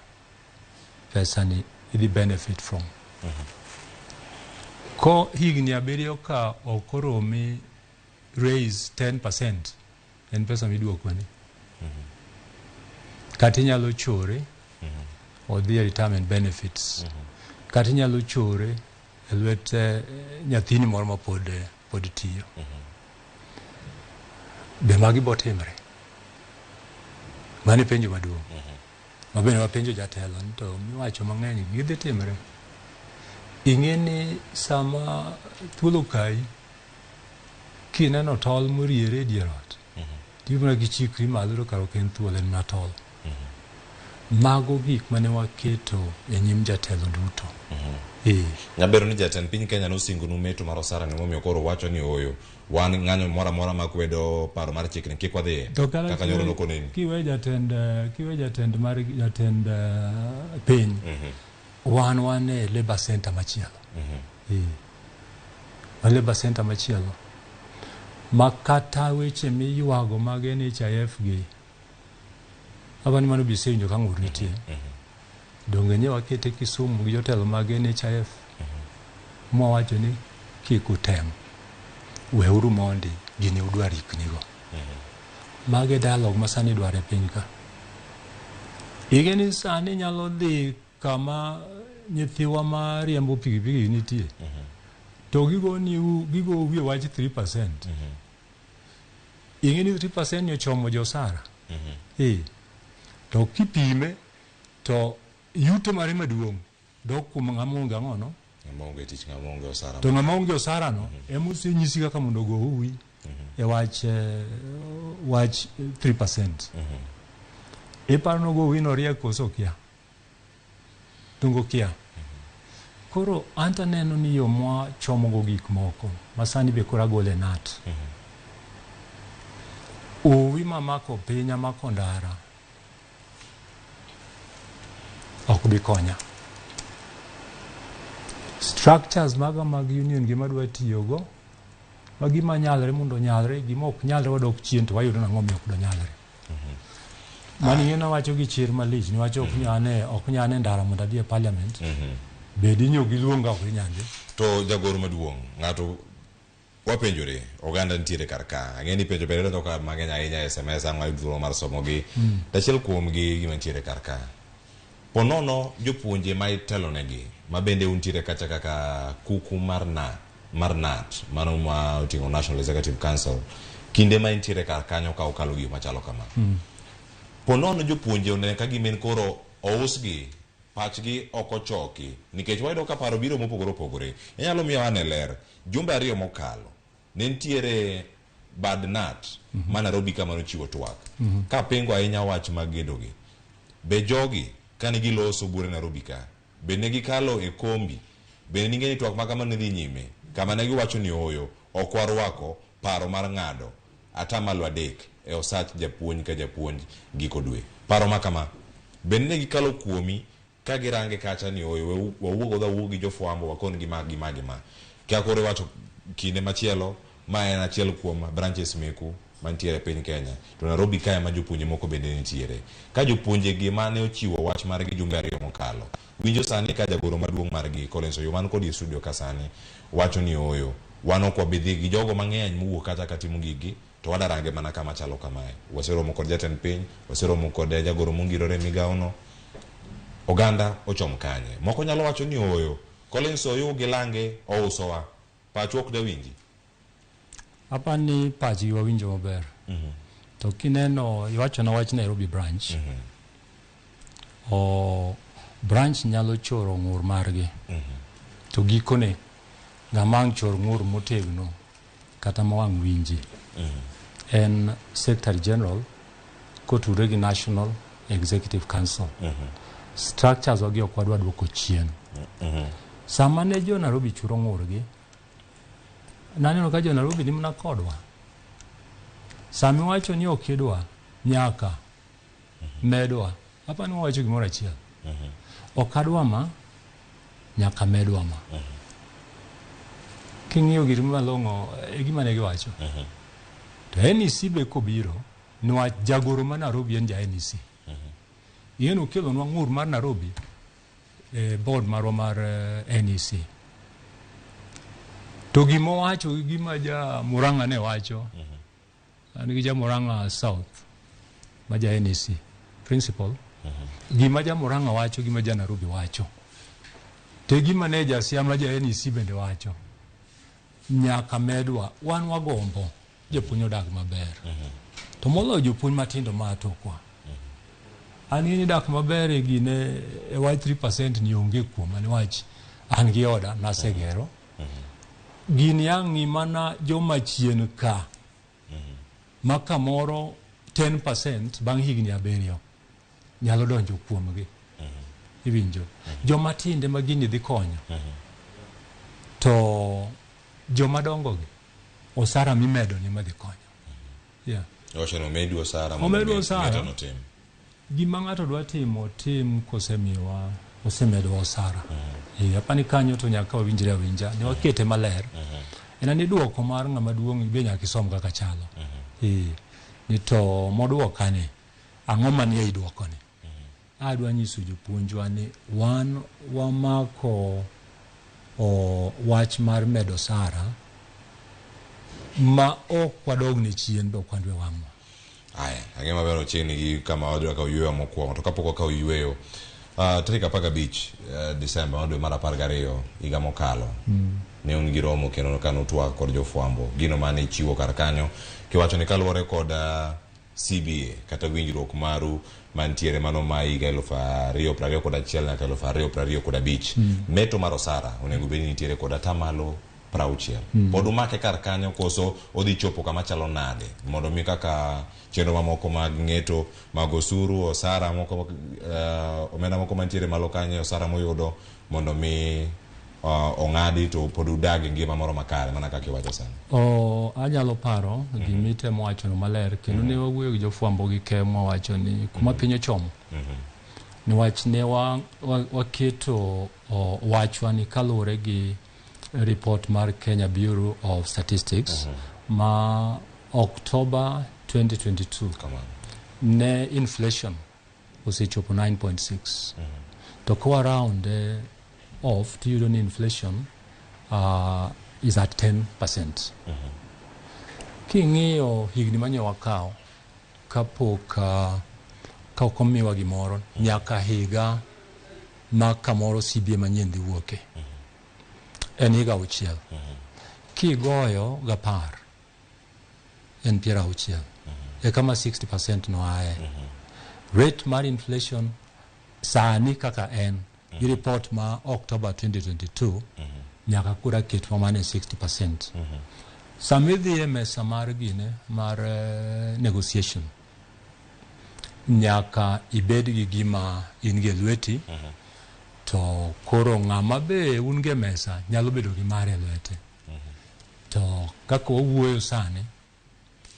pesa ni idhi benefit from ko higni 7 ka okoromi raise 10% en pesa miduoko ni kati nyalo chore odhi retirement benefits kati nyalo chore elwet nyathini moro ma pod tiyo be magi botimre mani penjo maduong mabende wapenjo jatelo to miwacho mang'eny gidhi timre ing'eni sama thuolo kai kineno tol moriere e dier ot timna gichikri malo karo ken thuolo en matol mago gik mane waketo e nyim jatelo duto nyabero ni jatend piny Kenya nosingo numeto mar osara ni momiyo koro wacho ni oyo wan ng'anyo mora mora makwedo paro mar chikni kik wadhi kaka nyoro nokoneni kiwe jatend piny wan e labor center machielo labor center machielo makata weche miywago mag NHIF gi abani mano bisenjo ka ng'ur nitie donge nye wakete Kisumu gi jotelo mag NHIF mwawacho ni kik utem weuru mondi gini udwar iknigo mage dialogue masani dware piny ka igeni sani nyalo dhi kama nyithiwa ma riembo pikipiki nitie to gigo wiye wach 3% ingeni 3% ni ochomo josara to kipime to yuto mare maduong' dok kuom ng'ama onge ang'ono to ng'ama onge osara no emosenyisi kaka mondo go uwi e wach 3% iparo no go uwi no riek koso kia tungo kia koro anta neno ni yo mwa chomo go gik moko masani be kora gole nat uwi mamako pinya mako ndara ok bi konya structures maga mag union gima dwa tiyogo magima nyalre mondo nyalre gima ok nyalre wadok chien to wayudo nang'o miyo ok do nyalre mani ng'ena wacho gi chir malich ni wacho ok nyane ndara mondo adhi e parliament bedi nyo giluonga ok nyande to jagoro maduong' ng'ato wapenjore oganda nitiere kar ka ang'eni penjo bere to ka mang'eny ahinya SMS ang' ayudo mar somo gi achiel kuom gi gima nitiere kar ka ponono jopuonje ma itelo negi ma bende untiere kacha kaka kuku mar NAT mano ma oting'o National Executive Council kinde ma intiere kar kanyo ka okalo gi machalo kama ponono jopuonje onene ka gimen koro ousgi pachgi oko choki nikech wayudo ka paro biro mopogore opogore inyalo miyo ane ler jumbe 2 mokalo ne ntiere bad NAT ma Nairobi kama nochiwo twak ka pengo ahinya wach mag gedogi be jogi kane giloso buore Nairobi ka bende gikalo e kombi bende ningeni twak makama ne dhi nyime kama ne giwacho ni oyo okwarwako paro mar ng'ado atamalo 3 e osach japuonj ka japuonj giko dwe paro makama bende ne gikalo kuomi ka girange kacha ni oyo wawuogo gi jofwambo wakon gi ma kya kore wacho kinde machielo ma en achiel kuom branches meku mantiere piny Kenya to Nairobi kae ma jopuonje moko bende nitiere ka jopuonje gi mane ochiwo wach margi jumbe 2 mokalo winjo sani ka jagoro maduong' margi Collins Oyuman kod studio ka sani wacho ni oyo wano kwa bidhi gi jogo mang'eny mowuok kata katimo gigi to wadarange mana kama chalo kamae waseromo kod jatend piny waseromo kod jagoro mongirore migaono oganda ochom kanye moko nyalo wacho ni oyo Collins Oyu gi lange ousowa pachwok da winji apani pachi wawinjo maber to kineno iwacho na wach Nairobi branch o branch nyalo choro ng'ur margi to gikone ng'amang chor ng'ur motegno kata mawang' winji en Secretary General kotudre gi National Executive Council structures wagi ok wadwa duoko chien sama ne jo Nairobi churo ng'urgi naneno ka jo Nairobi ni mna kodwa sami wacho ni okidwa nyaka medwa hapa ni wacho gimoro achiel okadwa ma nyaka medwa ma king'iyo gir malong'o e gima ne giwacho to NEC be kobiro niwach jagoro ma Nairobi en ja NEC yen okelo nwa ng'ur mar Nairobi board marwa mar NEC to gima wacho gima ja Murang'a ne wacho an gi ja Murang'a South ma ja NEC principal gima ja Murang'a wacho gima ja Nairobi wacho te gima ne ja Siama ja NEC bende wacho nyaka medwa wan wagombo jopuonj odag maber to moloyo jopuonj matindo ma tokwa an ni dak maber e gine e wach 3% ni onge kuom ani wach an gi oda nasegero gini yangi mana joma chien ka maka moro 10% bang' higni 7 nyalo donjo kuomgi iwinjo joma tinde ma gini dhi konyo to joma dongo gi osara mimedo ni madhi konyo oshano medu osara gima ng'ato dwa timo tim kosemiwa osemedo osara apani kanyo to nyaka wawinjre awinja ne wakete maler en ani duoko mar ng'ama duong' be nyaka isom kaka chalo ni to moduokane ang'o manie iduokone adwa nyiso jopuonjwa ni wan wamako wach mar medo osara ma ok wadogni chien be ok wandwe wang'wa aya ang'e maber ochiegni gi kama wadwa ka uyweyo mokwongo to kapok ka uyweyo tarik 15 Disemba dwe mar 12 higa mokalo ne un gi romo kendo kano twak kod jofwambo gino mane ichiwo kar kanyo kiwacho ni kaluwore kod CBA kata winjruok maru mantiere mano ma higa 2021 nyaka 2025 meto mar osara onego bed ni nitiere kod atamalo 60 pod umake kar kanyo koso odhi chopo kama chalo nade mondo mi kaka chenro mamoko mag ng'eto mag osuru osara moko omenda moko mantiere malo kanyo osara moyudo mondo mi ong'adi to pod udagi ngima moro makare mana kaka iwacho sana anyalo paro gimitemo wacho no maler kendo ne wawuoyo gi jofwambo gi kemo wacho ni kuma piny ochomo niwach ne waketo wachwa ni kaluwore gi report mar Kenya Bureau of Statistics ma October 2022 ne inflation osechopo 9.6 to kwa around of to you inflation is at 10%. King'iyo higni manyo wakao kapok ka okomiwa gimoro nyaka higa ma kamoro CBA manyien dhi wuoke en higa 6 kigoyo gapar en 60 e kama 60% no ae rate mar inflation sani kaka en gi report ma October 2022 nyaka kura ketwa mane 60%. Samidhi e mesa mar gine mar negotiation nyaka ibed gi gima in gi lweti to koro ng'ama be un ge mesa nyalo bedo gi mare lwete to kaka wawuoyo sani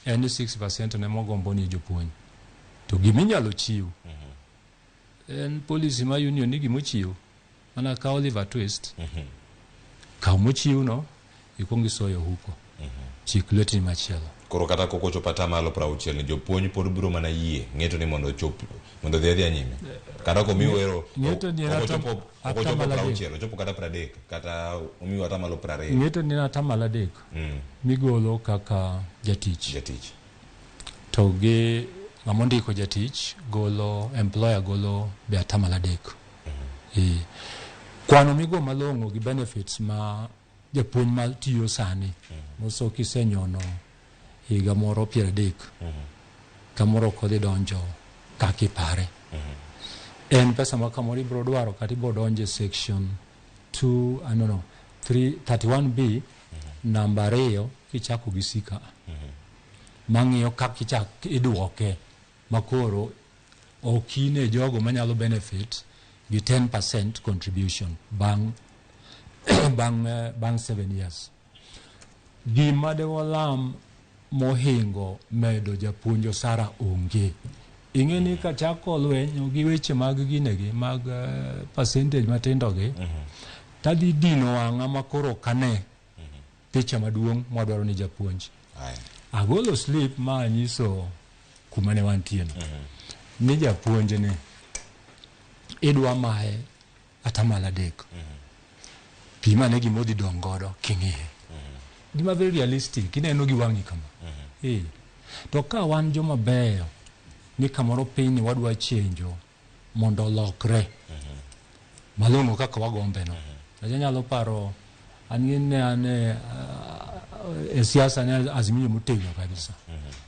en 6% ne mogombo ni jopuonj to giminyalo chiw en policy ma union ni gimochiw mana ka Oliver Twist ka mochiw no ikongi soyo huko chik lweti machielo koro kata koko chopata malo 60 ni jopuonj pod biro mana yie ng'eto ni mondo chop mondo dhi nyime kata ko miwero ng'eto ni chopo 60 chopo kata 30 kata omiwa ata malo 20 ng'eto ni ata malo 3 migolo kaka jatich to ge ng'amondiko jatich golo employer golo be ata malo 3 kwano migo malong'o gi benefits ma japuonj mal tiyo sani moso kisenyono higa moro 30 kamoro kodhi donjo kakipare en pesa ma kamoro ibro dwaro kata ibro donje section 31B namba 2 kichako gi sika mang'iyo kakichak idwoke makoro okine jogo manyalo benefit gi 10% contribution bang 7 years gima de walam mohingo medo japuonjo sara onge ing'eni ka chako lweny gi weche mag ginegi mag percentage matindo gi tadhi dino wang'a makoro kane picha maduong' mwadwaro ni japuonj agolo slip ma nyiso kuma ne wantieno ni japuonj ne idwa mae ata malo 3 pima ne gimodhi dong godo king'iye gima very realistic ineno gi wang'i kama to ka wan joma beyo ni kamoro piny ni wadwa chenjo mondo lokre malong'o kaka wagombe no anyalo paro ane e siasa ne azimio motegno kabisa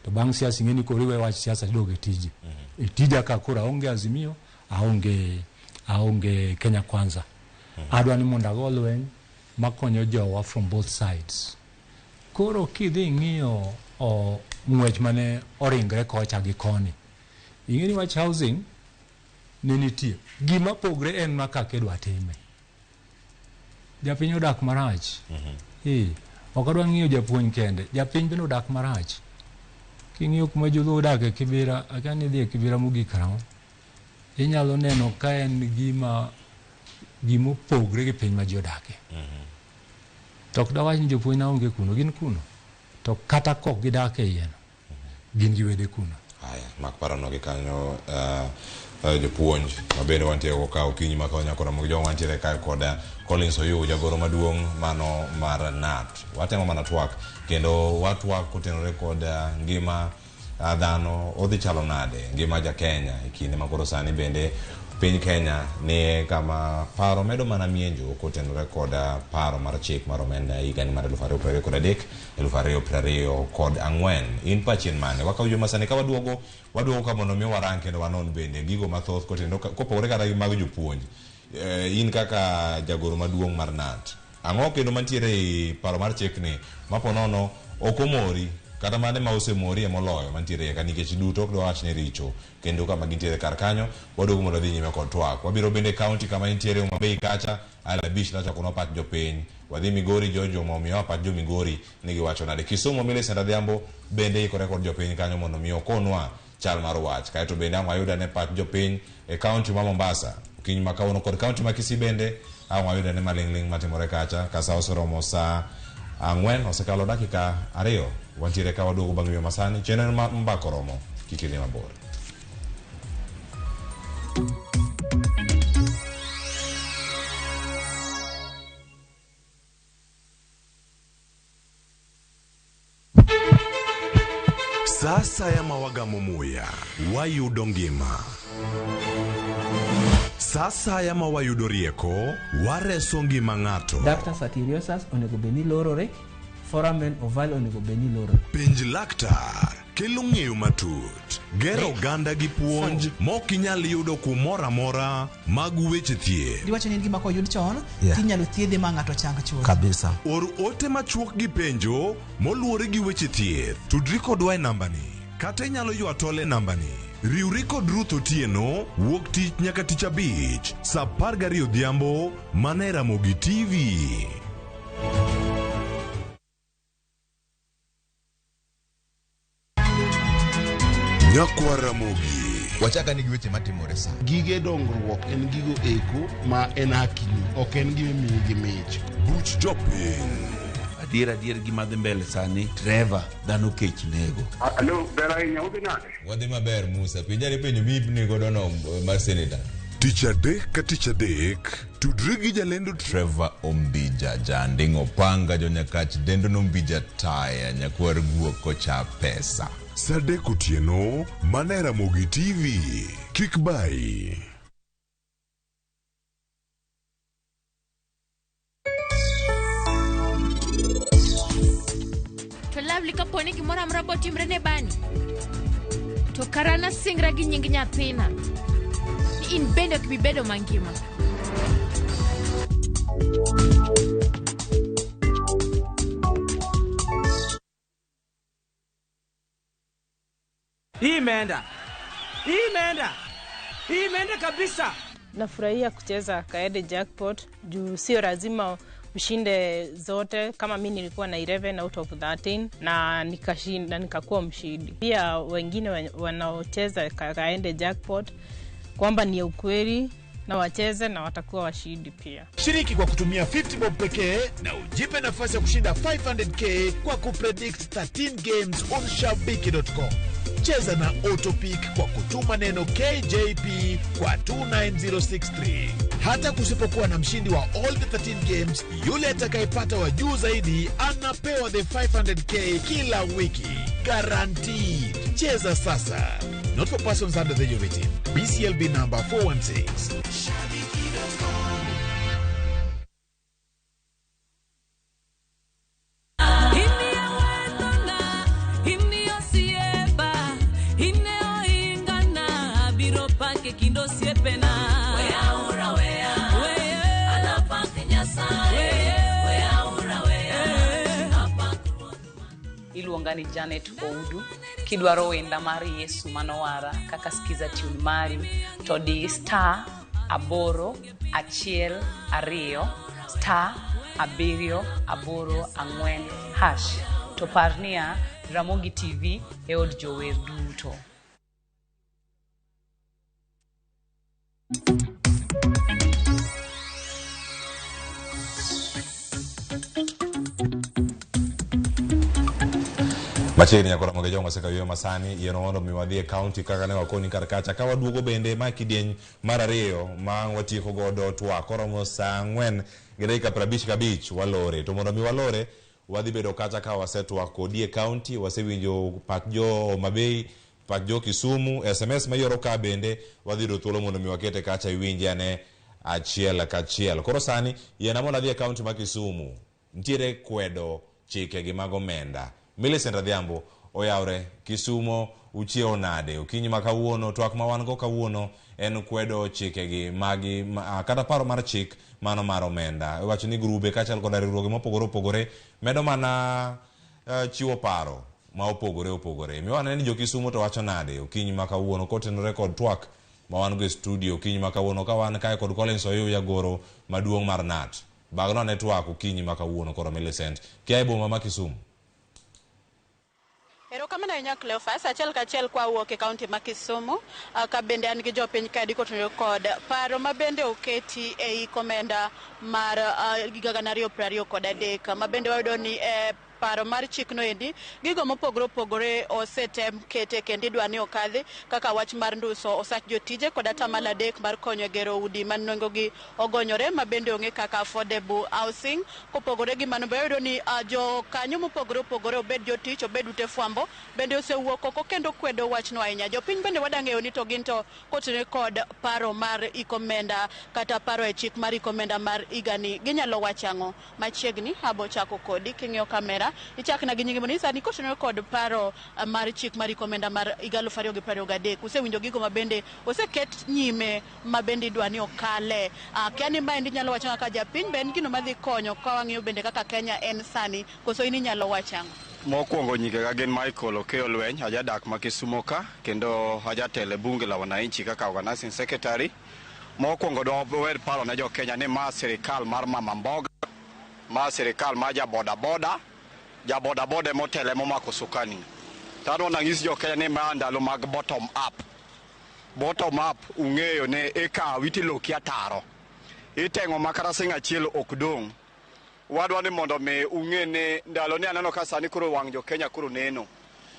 to bang' siasa ng'eni koro iwe wach siasa doge tije tija ka kura aonge azimio aonge Kenya Kwanza adwa ni mondo ago lweny makonyo jowa from both sides koro kidhi ng'iyo ng'wech mane oringre kocha gi koni ing'eni wach housing ne nitie gima pogre en maka kedwa time japiny odak marach ok adwa ng'iyo japuonj kende japiny bende odak marach king'iyo kuma joluo odak e Kibera akani dhi e Kibera mogik karang'o inyalo neno ka en gimopogre gi piny ma ji odake to ok dawach ni jopuonj na onge kuno gin kuno to kata kok gidake yien gin giwede kuno mak parono gi kanyo jopuonj mabende wantiere ka okinyi makonya kora mo jogo wantiere ka koda Collins Oyu jagoro maduong' mano mar NAT watemo mana twak kendo watwak kotenore koda ngima dhano odhi chalo nade ngima ja Kenya ikinde makoro sani bende piny Kenya ni kama paro medo mana mienjo kotenore koda paro mar chik mar omenda higa ni mar 2023 2024 in pachien mane wakawinjo masani ka waduogo ka mondo mi warang kendo wanon bende gigo mathoth kotenore kopogore kata gi mag jopuonj in kaka jagoro maduong' mar NAT ang'o kendo mantiere e paro mar chik ni maponono okomori kata mane ma osemori moloyo mantiere ka nikech duto ok dwach ni richo kendo kama gintiere kar kanyo waduogo mondo dhi nyime kod twak wabiro bende county kama intiere Homabay kacha Alabich nacho kuno pat jopiny wadhi Migori Jojo momiyo pat jo Migori nigi wacho nade Kisumu Millicent Adhiambo bende ikore kod jopiny kanyo mondo miyo konwa chal mar wach kaeto bende ang'wayuda ne pat jopiny e county ma Mombasa kiny makawuono kod county ma Kisii bende ang'wayuda ne maling'ling matimore kacha kasa osoromo saa 4 osekalo dakika 2 wantiere ka waduogo bang' yo masani chenro mbako romo kikidhi mabor. Sasa ya mawagamo muya wayudo ngima. Sasa ya mawayudo rieko wareso ngima ng'ato. Dr. Satiriosus onego beni lorore, foramen oval onego beni lorore. Penj laktar kelo ng'eyo matut, gero oganda gi puonj mok inyal yudo kumoro amora mag weche thieth. Diwacho ni gima ko yud chon tinyalo thiedhe ma ng'ato chang chuth kabisa. Or ote machuok gi penjo moluwore gi weche thieth tudri kodwa e nambani kata inyalo ywa tole nambani Riwri kod Ruth Otieno wuok tich nyaka tich abich saa 12 odhiambo mana e Ramogi TV. Nyakwa Ramogi. Wachaka ni giweche matimore sa. Gige dongruok en gigo eko ma en hakini, ok en gime miyi gi mich. Buch jopiny. Adier gima dhi mbele sani, Trevor dhano kech nego. Alo, ber ahinya udhi nade? Wadhi maber Musa, pinjari penjo mipni godo no mar senator. Tich adek ka tich adek, tudri gi jalendo Trevor Ombija, janding opanga jonyakach dendo nombija taya nyakwar guok kocha pesa. Sadek Otieno, mana e Ramogi TV. Kik bai. To Lovely kaponi gimoro amora botimre ne bani, to karana singra gi nying nyathina ni in bende ok bibedo mangima. Imeenda kabisa. Nafurahia kucheza Kaede Jackpot juu sio lazima ushinde zote. Kama mimi nilikuwa na 11 out of 13 na nikashinda, nikakuwa mshindi. Pia wengine wanaocheza Kaede Jackpot kwamba ni ukweli na wacheze na watakuwa washindi pia. Shiriki kwa kutumia 50 bob pekee na ujipe nafasi ya kushinda 500k kwa kupredict 13 games on shabiki.com. Cheza na Autopic kwa kutuma neno KJP kwa 29063. Hata kusipokuwa na mshindi wa all the 13 games, yule atakayepata wa juu zaidi anapewa the 500k kila wiki. Guaranteed. Cheza sasa. Not for persons under the age of 18. BCLB number 416. Iluongani Janet Oudu, kidwaro wenda mar Yesu manowara kaka skiza tune mari to di *8 1 2 *7 8 4 # to parnia Ramogi TV e od jower duto. Machiegni nyakora moge joma sekayo masani yeno mondo miwadhie county kaka ne wakoni karkacha ka waduogo bende ma kidieny mar ariyo ma watieko godo twak oromo saa 4:55 walore. To mondo mi walore wadhi bedo kacha ka wasetwak kodie county, wasewinjo pak jo Mabei, pak jo Kisumu, SMS mayoro ka bende wadhi do thuolo mondo mi wakete kacha iwinje ane achiel kachiel. Koro sani yena mondo adhie county ma Kisumu ntiere kwedo chike gi mag omenda. Millicent Adhiambo oyawre Kisumo uchiewo nade okinyi ma kawuono. Twak ma wan go kawuono en kwedo chike gi magi kata paro mar chik mano mar omenda. Iwacho ni grube kachal kod riwruoge mopogore opogore medo mana chiwo paro ma opogore. Miwane ni jo Kisumo to wacho nade okinyi ma kawuono kotenore kod twak ma wan go e studio okinyi ma kawuono ka wan kae kod Collins Oyuya goro maduong' mar NAT. Bagno ne twak okinyi ma kawuono koro Millicent kia e boma ma Kisumu. Erokamano ahinya Cleophas, achiel kachiel kwa wuok e kaunti ma Kisumu, ka bende an gi jopiny kadi kotenore kod paro ma bende oketi e komenda mar 2023 ma bende wayudo ni paro mar chik no endi gigo mopogore opogore osetem kete kendo idwa ni okadhi kaka wach mar nduso osach jotije kod atamalo 3 mar konyo gero udi man nengo gi ogonyore ma bende onge kaka affordable housing. Kopogore gi mano wayudo ni jo kanyo mopogore opogore obed jotich obed ute fwambo bende osewuok oko kendo kwedo wach no ahinya. Jopiny bende wadang'eyo ni to gin to kotenore kod paro mar ikomenda kata paro e chik mar ikomenda mar igani ginyalo wachang'o. Machiegni abo chako kodi king'iyo kamera ichakna gi nyingi monisa ni kotenore kod paro mar chik mar ikomenda mar 2023 usewinjo gigo ma bende oseket nyime ma bende idwa ni okale. Kiani ma endi nyalo wachang'o ka japiny ben gino madhi konyo ka wang'iyo bende kaka Kenya en sani koso ini nyalo wachang'o. Mokwongo nyinga gin Michael Okeyo Lweny, ajadak ma Kisumo ka, kendo ajatelo bunge la wananchi kaka organizing secretary. Mokwongo dower paro ne jo Kenya ni ma sirikal mar mama mboga, ma sirikal ma ja boda boda motele momako sukani. Tadwa nang'is jo Kenya ni ma ndalo mag bottom up. Bottom up ung'eyo ne ikawi tiloki ataro. Itengo makara sing achiel ok dong'. Wadwa ni mondo me ung'e ne ndalo ni aneno ka sani koro wang' jo Kenya koro neno.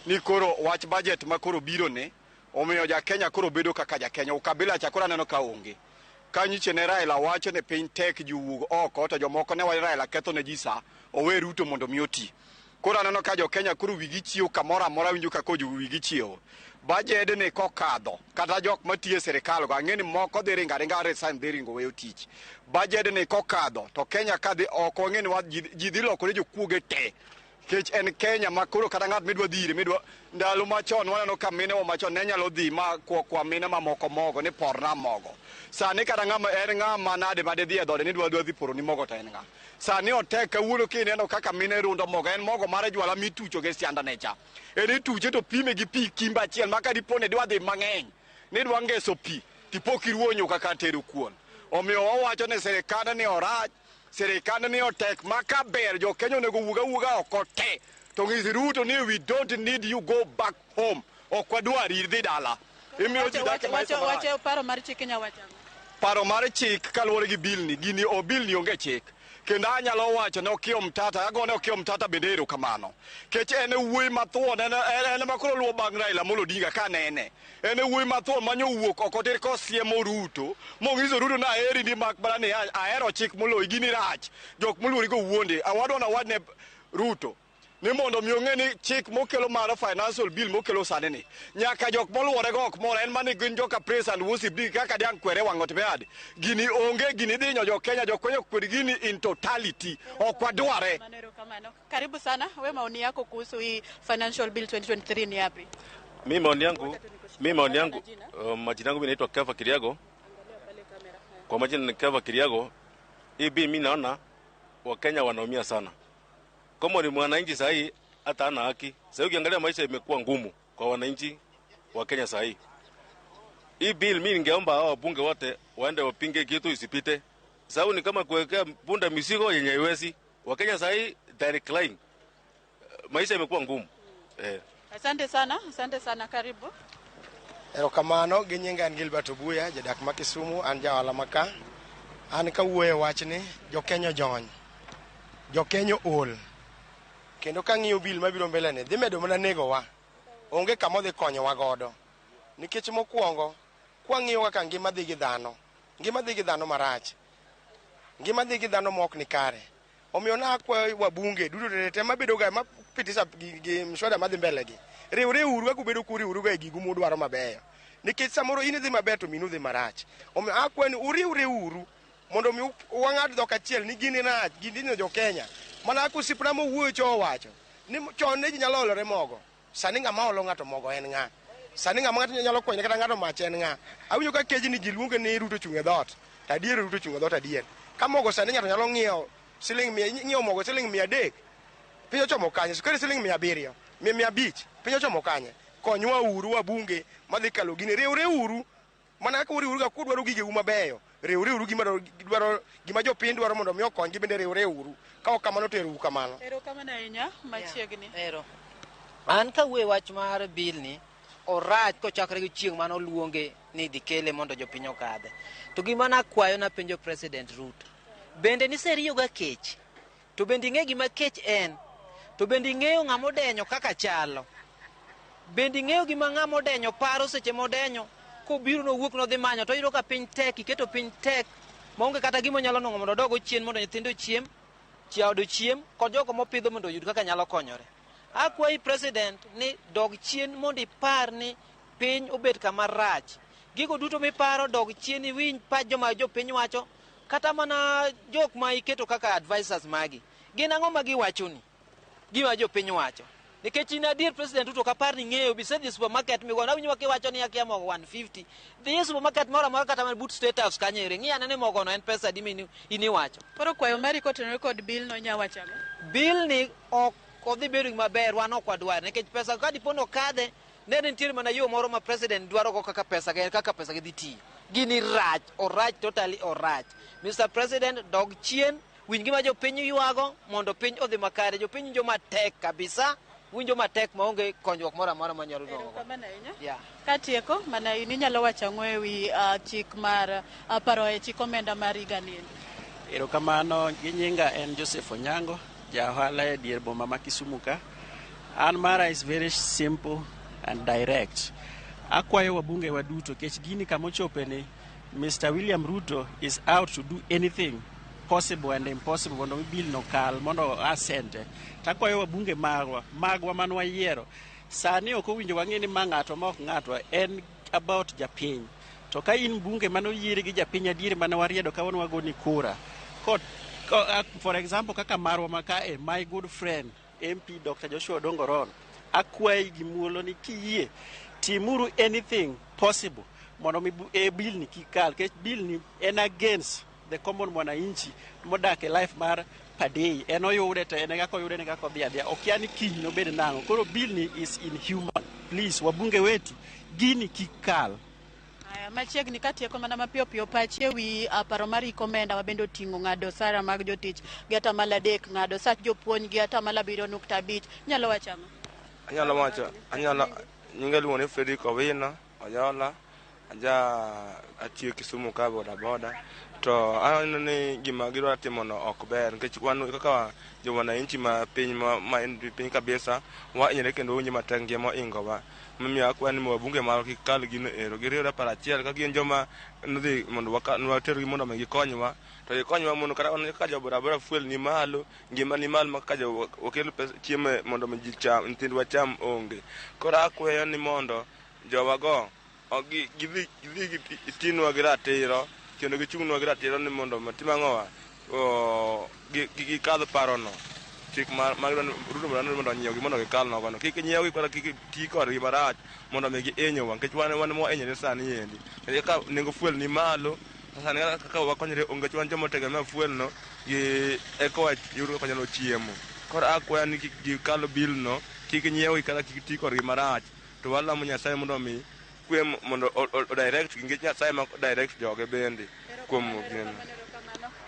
Ni koro wach budget ma koro biro ne omiyo ja Kenya koro bedo kaka ja Kenya. Ukabila cha koro aneno ka onge. Kanyiche ne Raila wacho ne piny tek juwuog oko to jomoko ne wacho Raila ketho ne jisa owe Ruto mondo mioti. Koro aneno ka jo Kenya koro wigi chiew kamoro amora winjo ka kojo wigi chiew. Budget ne kokadho kata jok matiyo sirikal go ang'eni moko dhi ringa resign dhi ringo weyo tich. Budget ne kokadho to Kenya kadhi oko ang'eni ji dhi lokore jokuoge te. Kech en Kenya ma koro kata ng'at midwa dhire ndalo machon waneno ka mine wa machon ne nyalo dhi ma kwa mine ma moko mogo ni porna mogo. Sani kata ng'ama nade ma dhi e dhode ni dwa dhi poro ni mogo to en ng'a. Sani otek kawuono kineno kaka mine rundo mogo en mogo mar jwala mitucho ge sianda necha. Eni tuche to pime gi pi kimba achiel ma ka dipone dwa dhi mang'eny ni dwa ngeso pi tipo kiruonyo kaka teru kuon. Omiyo wawacho ne serikal ni orach, serikal ni otek maka ber jo Kenya onego wuga oko te. To ng'isi Ruto ni we don't need you go back home. Ok wadwari dhi dala. Imiyo ji dak wache paro mar chik Kenya wacho. Paro mar chik kaluwore gi bill ni gini o bill ni onge chik. Kendo anyalo wacho ne Okiya Mtata, agone Okiya Mtata bende erokamano. Kech en wuoyi mathuon, en makoro luwo bang' Raila Amolo Odinga ka nene. En wuoyi mathuon manyo wuok oko tir kosiemo Ruto. Mong'iso Ruto na aheri ni mak mana ni ahero chik moloyi gini rach. Jok moluori go wuonde. Awadwa na wadne Ruto. Ni mondo mi ong'e ni chik mokelo mar financial bill mokelo sani ni. Nyaka jok moluore go ok mor en mani gin joka praise and worship di kaka diang' kwere wang'ot meadi. Gini onge gini dhinyo jo Kenya kwed gini in totality. Ok wadware. Karibu sana. We maoni yako kuhusu hii financial bill 2023 ni yapi? Mimi maoni yangu majina yangu naitwa Keva Kiriago. Kwa majina ni Keva Kiriago. Hii bill mimi naona Wakenya wanaumia sana. Kama ni mwananchi sahi hata hana haki. Sasa ukiangalia maisha imekuwa ngumu kwa wananchi wa Kenya sahi. Hii bill mimi ningeomba hao wabunge wote waende wapinge kitu isipite. Sababu ni kama kuwekea punda mizigo yenye haiwezi. Wakenya sahi decline. Maisha imekuwa ngumu. Asante sana, karibu. Erokamano gi nyinga an Gilbert Obuya, jadak ma Kisumu, an jaohala maka. An kawuoyo wachni jo Kenya jony. Jo Kenya ol. Kendo ka ng'iyo bill mabiro mbele ni dhi medo mana nego wa. Onge kama dhi konyo wa godo. Nikech mokwongo kwa ng'iyo kaka ngima dhi gi dhano marach. Ngima dhi gi dhano mok ni kare. Omiyo na akwayo wabunge duto te mabedo ga ma pitisa gi mswada madhi mbele gi. Riwre uru ka kubedo kuri uru ga gigu mudwaro mabeyo. Nikech samoro in dhi maber to minu dhi marach. Omiyo akwayo ni uriwre uru mondo mi wang'ad dhok achiel ni gini rach, gini jo Kenya. Mana kusipna mowuoyo cho wacho ni chon ne ji nyalo olore mogo. Sani ng'ama olo ng'ato mogo en ng'a. Sani ng'ama ng'ato nyalo konyo kata ng'ato mach en ng'a. Awinjo ka keji ni ji luonge ni Ruto chung'e dhot. To adier Ruto chung'e dhot adier. Ka mogo sani ng'ato nyalo ng'iewo siling 100, ng'iewo mogo siling 300. Piny ochomo kanye, sukari siling 700, 500. Piny ochomo kanye. Konywa uru wabunge madhi kalo gini, riwre uru. Mana ka uru ga kudwaro gige u mabeyo. Riwre uru gima jopiny dwaro mondo mi okony gibende riwre uru. Ka ok kamano to eru kamano. Erokamano ahinya machiegni. An kawuoyo wach mar bill ni orach kochakre gi chieng' mano luonge ni dhi kele mondo jopiny okadhe. To gima nakwayo na penjo President Ruto. Bende ni seriyo ga kech. To bende ing'e gima kech en. To bende ing'eyo ng'ama odenyo kaka chalo. Bende ing'eyo gima ng'ama odenyo paro seche modenyo kobiro no wuok no dhi manyo to iyudo ka piny tek, iketo piny tek maonge kata gimo nyalo nong'o mondo dogo chien mondo nyithindo chiem, chiaodo chiem kod jogo mopidho mondo oyud kaka nyalo konyore. Akwayi President ni dog chien mondo ipar ni piny obet kama rach. Gigo duto miparo dog chien iwinj pach joma jopiny wacho kata mana jok ma iketo kaka advisors magi. Gin ang'o ma giwachoni? Gima jopiny wacho. Nikech in adier President Ruto kapar ni ng'eyo bisedhi supermarket migona winyo wakiwacho ni akia mogo 150. Dhi supermarket mora mora kata man boot state house kanyere. Ng'i anene mogo no en pesa di ini wacho. Koro kwayo mari kotenore kod bill no nya wachago. Bill ni ok kodhi bedo maber wan ok wadwar nikech pesa ka dipono kadhe ne nitie mana yo moro ma president dwaro go kaka pesa gi dhi tiyo gini orach totally orach. Mr. President dog chien winj gima jopiny ywago mondo piny odhi makare, jopiny winjo matek kabisa, winjo matek maonge konyruok moro amora manyalo dongo. Katieko mana in inyalo wacho ang'o e wi chik mar paro e chik omenda mar higani? Erokamano, gi nyinga en Joseph Onyango, ja ohala e dier boma ma Kisumu ka. An mara is very simple and direct. Akwayo wabunge waduto kech gini kamochope ni Mr. William Ruto is out to do anything possible and impossible mondo bill no kal mondo asente. Takwayo wabunge magwa manwa yiero. Sani ok owinjo wang'e ni ma ng'ato ma ok ng'ato en about japiny. To ka in bunge mano yiere gi japiny adier mana wariedo ka wagoni kura. For example kaka marwa maka my good friend MP Dr. Joshua Dongoron akwayi gi muolo ni kiyie timuru anything possible mondo bill ni kikal ke bill ni en against the common mwananchi modak e life mar per day en oyude to en kaka oyude ne kaka odhi adhiya ok yani kiny no bed nango koro bill ni is inhuman. Please wabunge wetu gini kikal. Machiegni katieko mana mapiyo piyo pachi e wi paro mar omenda ma bende oting'o ng'ado sara mag jotich gi atamalo 3, ng'ado sach jopuonj gi atamalo 7.5. Nyalo wacho ang'o? Nyinga luongo ni Fredrick Owino Oyola, atiyo Kisumu ka boda to aneno ni gima gidwa timo no ok ber nikech wan kaka jo wananchi ma piny ma en piny kabisa wanyere kendo winjo matek ngima oingowa. Mimi akwa ni wabunge mar kikal gino ero giriwre para achiel ka gin joma nodhi mondo watergi mondo gikonywa to gikonywa mondo kata ka jo barabara fuel ni malo ngima ni malo ma ka jo okel chiemo mondo ji cham nyithindwa cham onge. Koro akwayo ni mondo jowago gidhi tinwa gi ratiro kendo gichung'nwa gi ratiro ni mondo matim ang'owa gikadh parono chik Ruto mondo nyiew mondo gikal nogono kik nyiew gi kata kik ti kodgi marach mondo mi gihinyowa nikech wan mohinyore sani endi ka nengo fuel ni malo sani kaka wakonyore onge wan joma otegemea fuel no gi eko yudo kaka nyalo chiemo. Koro akwaya ni kik gikal bill no kik nyiew gi kata kik ti kodgi marach to walamo Nyasaye mondo mi kwe mondo o direct nikech Nyasaye ma direct joge bende kuom gino.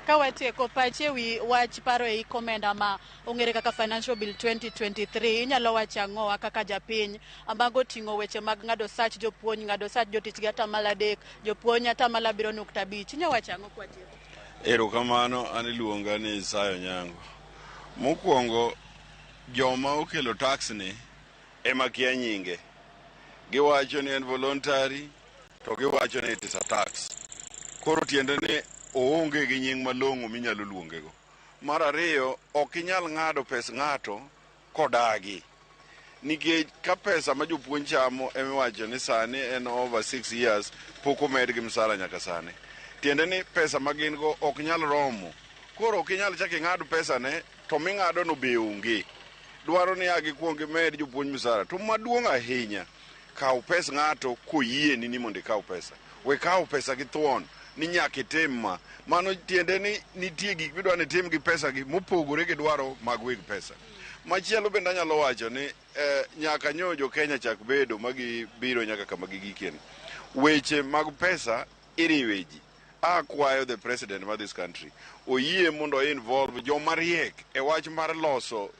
Ka watieko pachi e wi wach paro e omenda ma ong'ere kaka Financial Bill 2023, inyalo wacho ang'o kaka japiny mago oting'o weche mag ng'ado sach jopuonj, ng'ado sach jotich gi atamalo 3, jopuonj atamalo 7.5. Inyalo wacho ang'o kwatieko? Erokamano, an iluonga ni Isayo Nyango. Mokwongo joma okelo tax ni ema kia nyinge. Giwacho ni en voluntary to giwacho ni it is a tax. Koro tiende ni oonge gi nying malong'o minyalo luongego. Mar ariyo, ok inyal ng'ado pes ng'ato kodagi. Nikech ka pesa ma jopuonj chamo emiwacho ni sani en over 6 years pok omed gi msara nyaka sani. Tiende ni pesa ma gin go ok nyal romo. Koro ok inyal chaki ng'ado pesa ne to ming'ado no be onge. Dwaro ni agi kuong imed jopuonj msara. To maduong' ahinya, kaw pes ng'ato koyie ni mondo ikaw pesa. We kaw pesa gi thuon ni nyaka itim ma. Mano tiende ni nitie gik midwa ni tim gi pesa gi mopogore gi dwaro mag weg pesa. Machielo bende anyalo wacho ni nyaka nyojo Kenya chak bedo magi biro nyaka kama gigiken. Weche mag pesa iriwe ji. Akwayo the president of this country oyie mondo involve joma riek e wach mar loso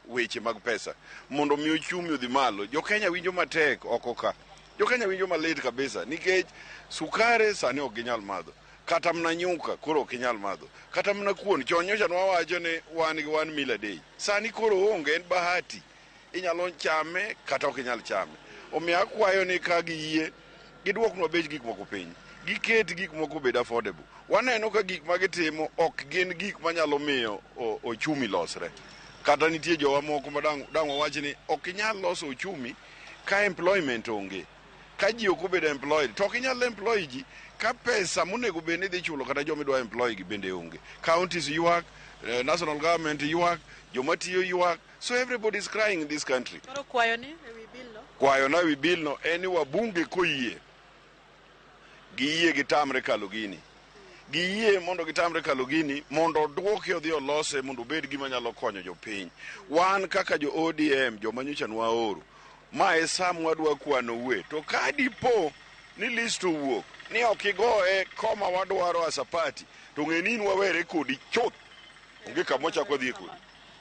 weche mag pesa mondo mi ochumi odhi malo. Jo Kenya winjo matek oko ka. Jo Kenya winjo malit kabisa nikech sukare sani ok ginyal madho. Kata mna nyuka koro ok inyal madho. Kata mna kuon chonyocha wawacho ni wan gi 1 meal a day. Sani koro onge en bahati. Inyalo chame kata ok inyal chame. Omiyo akwayo ni ka giyie giduoknwa bech gik moko piny. Giket gik moko bed affordable. Waneno ka gik ma gitimo ok gin gik manyalo miyo ochumi losre. Kata nitie jowa moko ma dang' wawacho ni ok inyal loso ochumi ka employment onge. Ka ji ok obed employed to ok inyal employ ji ka pesa monego bed ni dhi chulo kata joma idwa employ gi bende onge. Counties ywak, national government ywak, joma tiyo ywak, so everybody is crying in this country. Koro kwayo ni e wi bill no? Kwayo na wi bill no en wabunge koyie giyie gitamre kalo gini giyie mondo gitamre kalo gini mondo odwoke odhi olose mondo obed gima nyalo konyo jopiny. Wan kaka jo ODM joma nyocha waoro ma e sam wadwa kwano we to ka dipo ni list owuok ni ok igoe koma wadwaro asapati to ng'enin wawere kodi chuth onge kamochako dhi kodi.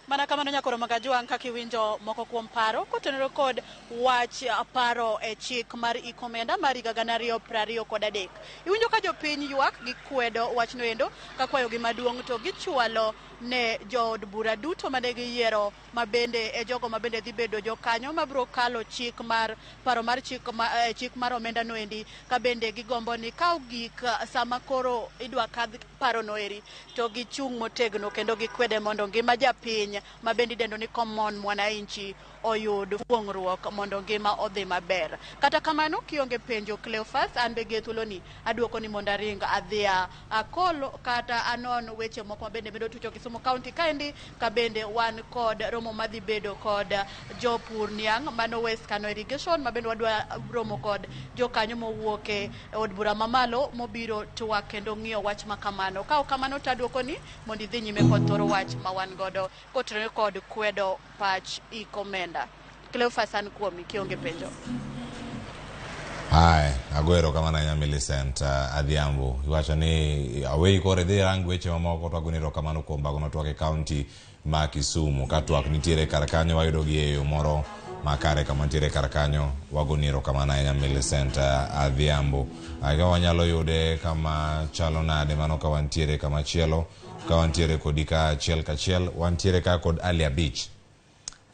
Mana kamano nyakoro Magajwang' kaka iwinjo moko kuom paro kotenore kod wach paro e chik mar ikomenda mar higa 2023. Iwinjo ka jopiny ywak gi kwedo wachno endo ka kwayo gi maduong' to gichwalo ne jood bura duto mane giyiero mabende e jogo mabende dhi bedo jokanyo mabiro kalo chik mar paro mar chik mar omenda no endi ka bende gigombo ni kaw gik sama koro idwa kadh paro no eri to gichung' motegno kendo gikwede mondo ngima japiny mabende idendo ni common mwananchi oyud fuong'ruok mondo ngima odhi maber. Kata kamano kionge penjo Cleophas, an be gethulo ni aduoko ni mondo aring adhia akolo kata anon weche moko mabende bedo tucho Kisumu County kaendi ka bende wan kod romo madhi bedo kod jopur niang' mano West Kano Irrigation mabende wadwa romo kod jokanyo mowuok e od bura mamalo mobiro twak kendo ng'iyo wach makamano. Ka kamano taduoko ni mondo idhi nyime kod thoro wach ma wan godo kotenore kod kwedo pach ikomenda. Cleophas, an kuomi kionge penjo. Hai, agwero kama na Millicent Adhiambo. Iwacho ni awei kore dhi rang weche mamoko to agoniro kamano kuom bago matwak e county ma Kisumu. Ka twak nitiere kar kanyo wayudo gi e yo moro makare kama nitiere kar kanyo wagoniro kama na Millicent Adhiambo. Aga wanyalo yude kama chalo nade mano ka wantiere kama chielo. Ka wantiere kodika achiel kachiel wantiere ka kod Alia Beach.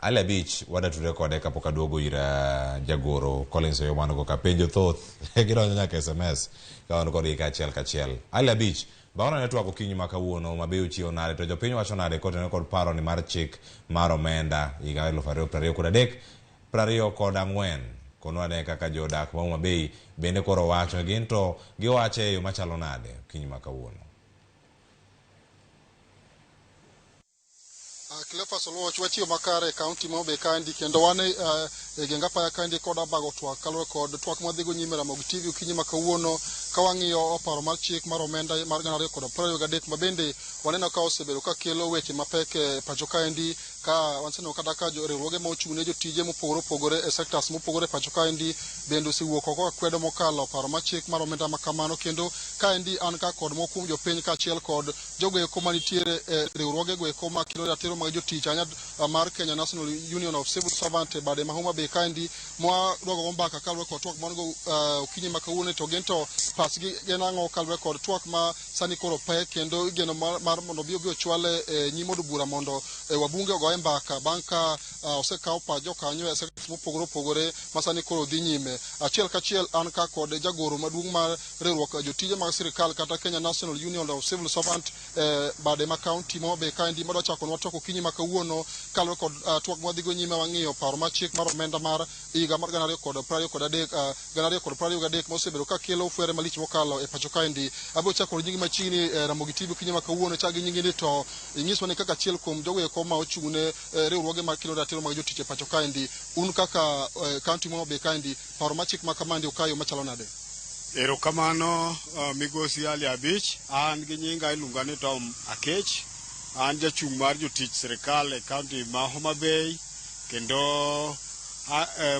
Alia Beach wada tude kode kapok aduogo ira jagoro Collins Oyomano go kapenjo thoth gidonjo nyaka SMS ka wan kod ka achiel kachiel. Alia Beach baona ne twako kinyi makawuono mabeyo chio nade to jopiny wacho nade kotenore kod paro ni mar chik mar omenda higa 2023 kono ane kaka jodak ma Mabei bende koro wacho gin to giwache e yo machalo nade kinyi makawuono. Cleophas Oluoch wachio makare county ma Mabei kandi kendo wane e genga pa kandi kod abago twak kalore kod twak madhigo nyime Ramogi TV ukinyi makawuono ka wang'iyo paro mar chik mar omenda mar 2023 mabende waneno ka osebedo ka kelo weche mapek e pacho kaendi ka wanseno kata ka riwruoge ma ochung' ne jotije mopogore opogore e sectors mopogore pacho kaendi bende osewuok oko ka kwedo mokalo paro mar chik mar omenda makamano kendo kaendi an ka kod mokum jopiny ka achiel kod jogo eko manitiere riwruoge go eko makelo ratiro mag jotich anya mar Kenya National Union of Civil Servants bade ma Homa Bay kaendi mwa dogo mbaka kalwe kod twak mango ukinyi makawuono to gento pasgi genang'o kalwe kod twak ma sani koro pe kendo geno mar mondo bio chwale nyimodo bura mondo wabunge ogoye mbaka banka osekaw pa jokanyo e sekta mopogore opogore masani koro dhi nyime achiel kachiel an ka kod jagoro maduong' mar riwruok jotije mag sirikal kata Kenya National Union of Civil Servants bade ma county mo be kaendi madwa chako nwatoko kinyi makawuono kalwe kod twak mwadhigo nyime wang'iyo paro mar chik mar omenda mar higa mar 2023 mosebedo ka kelo fwere malich mokalo e pacho kaendi. Abo chako nyingi machini Ramogi TV kinyi makawuono chagi nyingi ni to inyiswa ni kaka achiel kuom jogo eko ma ochung'ne riwruoge mar kelo ratiro mag jotich e pacho kaendi un kaka county mo Mabei kaendi paro mar chik makamandi okayo machalo nade? Erokamano migosi Alia Beach, an gi nyinga iluonga ni Tom Akech, an jachung' mar jotich sirikal e county ma Homa Bay kendo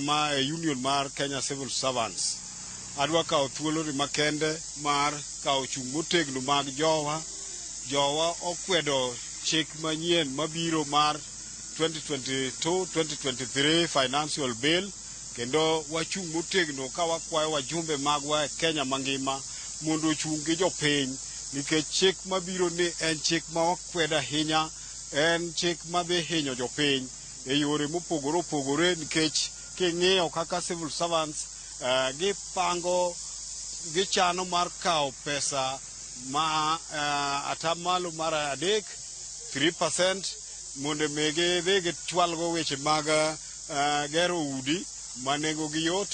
ma union mar Kenya Civil Servants. Adwa kawo thuolo ni makende mar kawo chung' motegno mag jowa okwedo chik manyien mabiro mar 2022-2023 financial bill kendo wachung' motegno ka wakwayo wajumbe magwa e Kenya mangima mondo ochung' gi jopiny nikech chik mabiro ni en chik ma wakwedo ahinya, en chik madhi hinyo jopiny e yore mopogore opogore nikech king'iyo kaka civil servants gichano mar kawo pesa ma atamalo mar 3% mondo gidhi gichwalgo weche mag gero udi ma nengogi yot,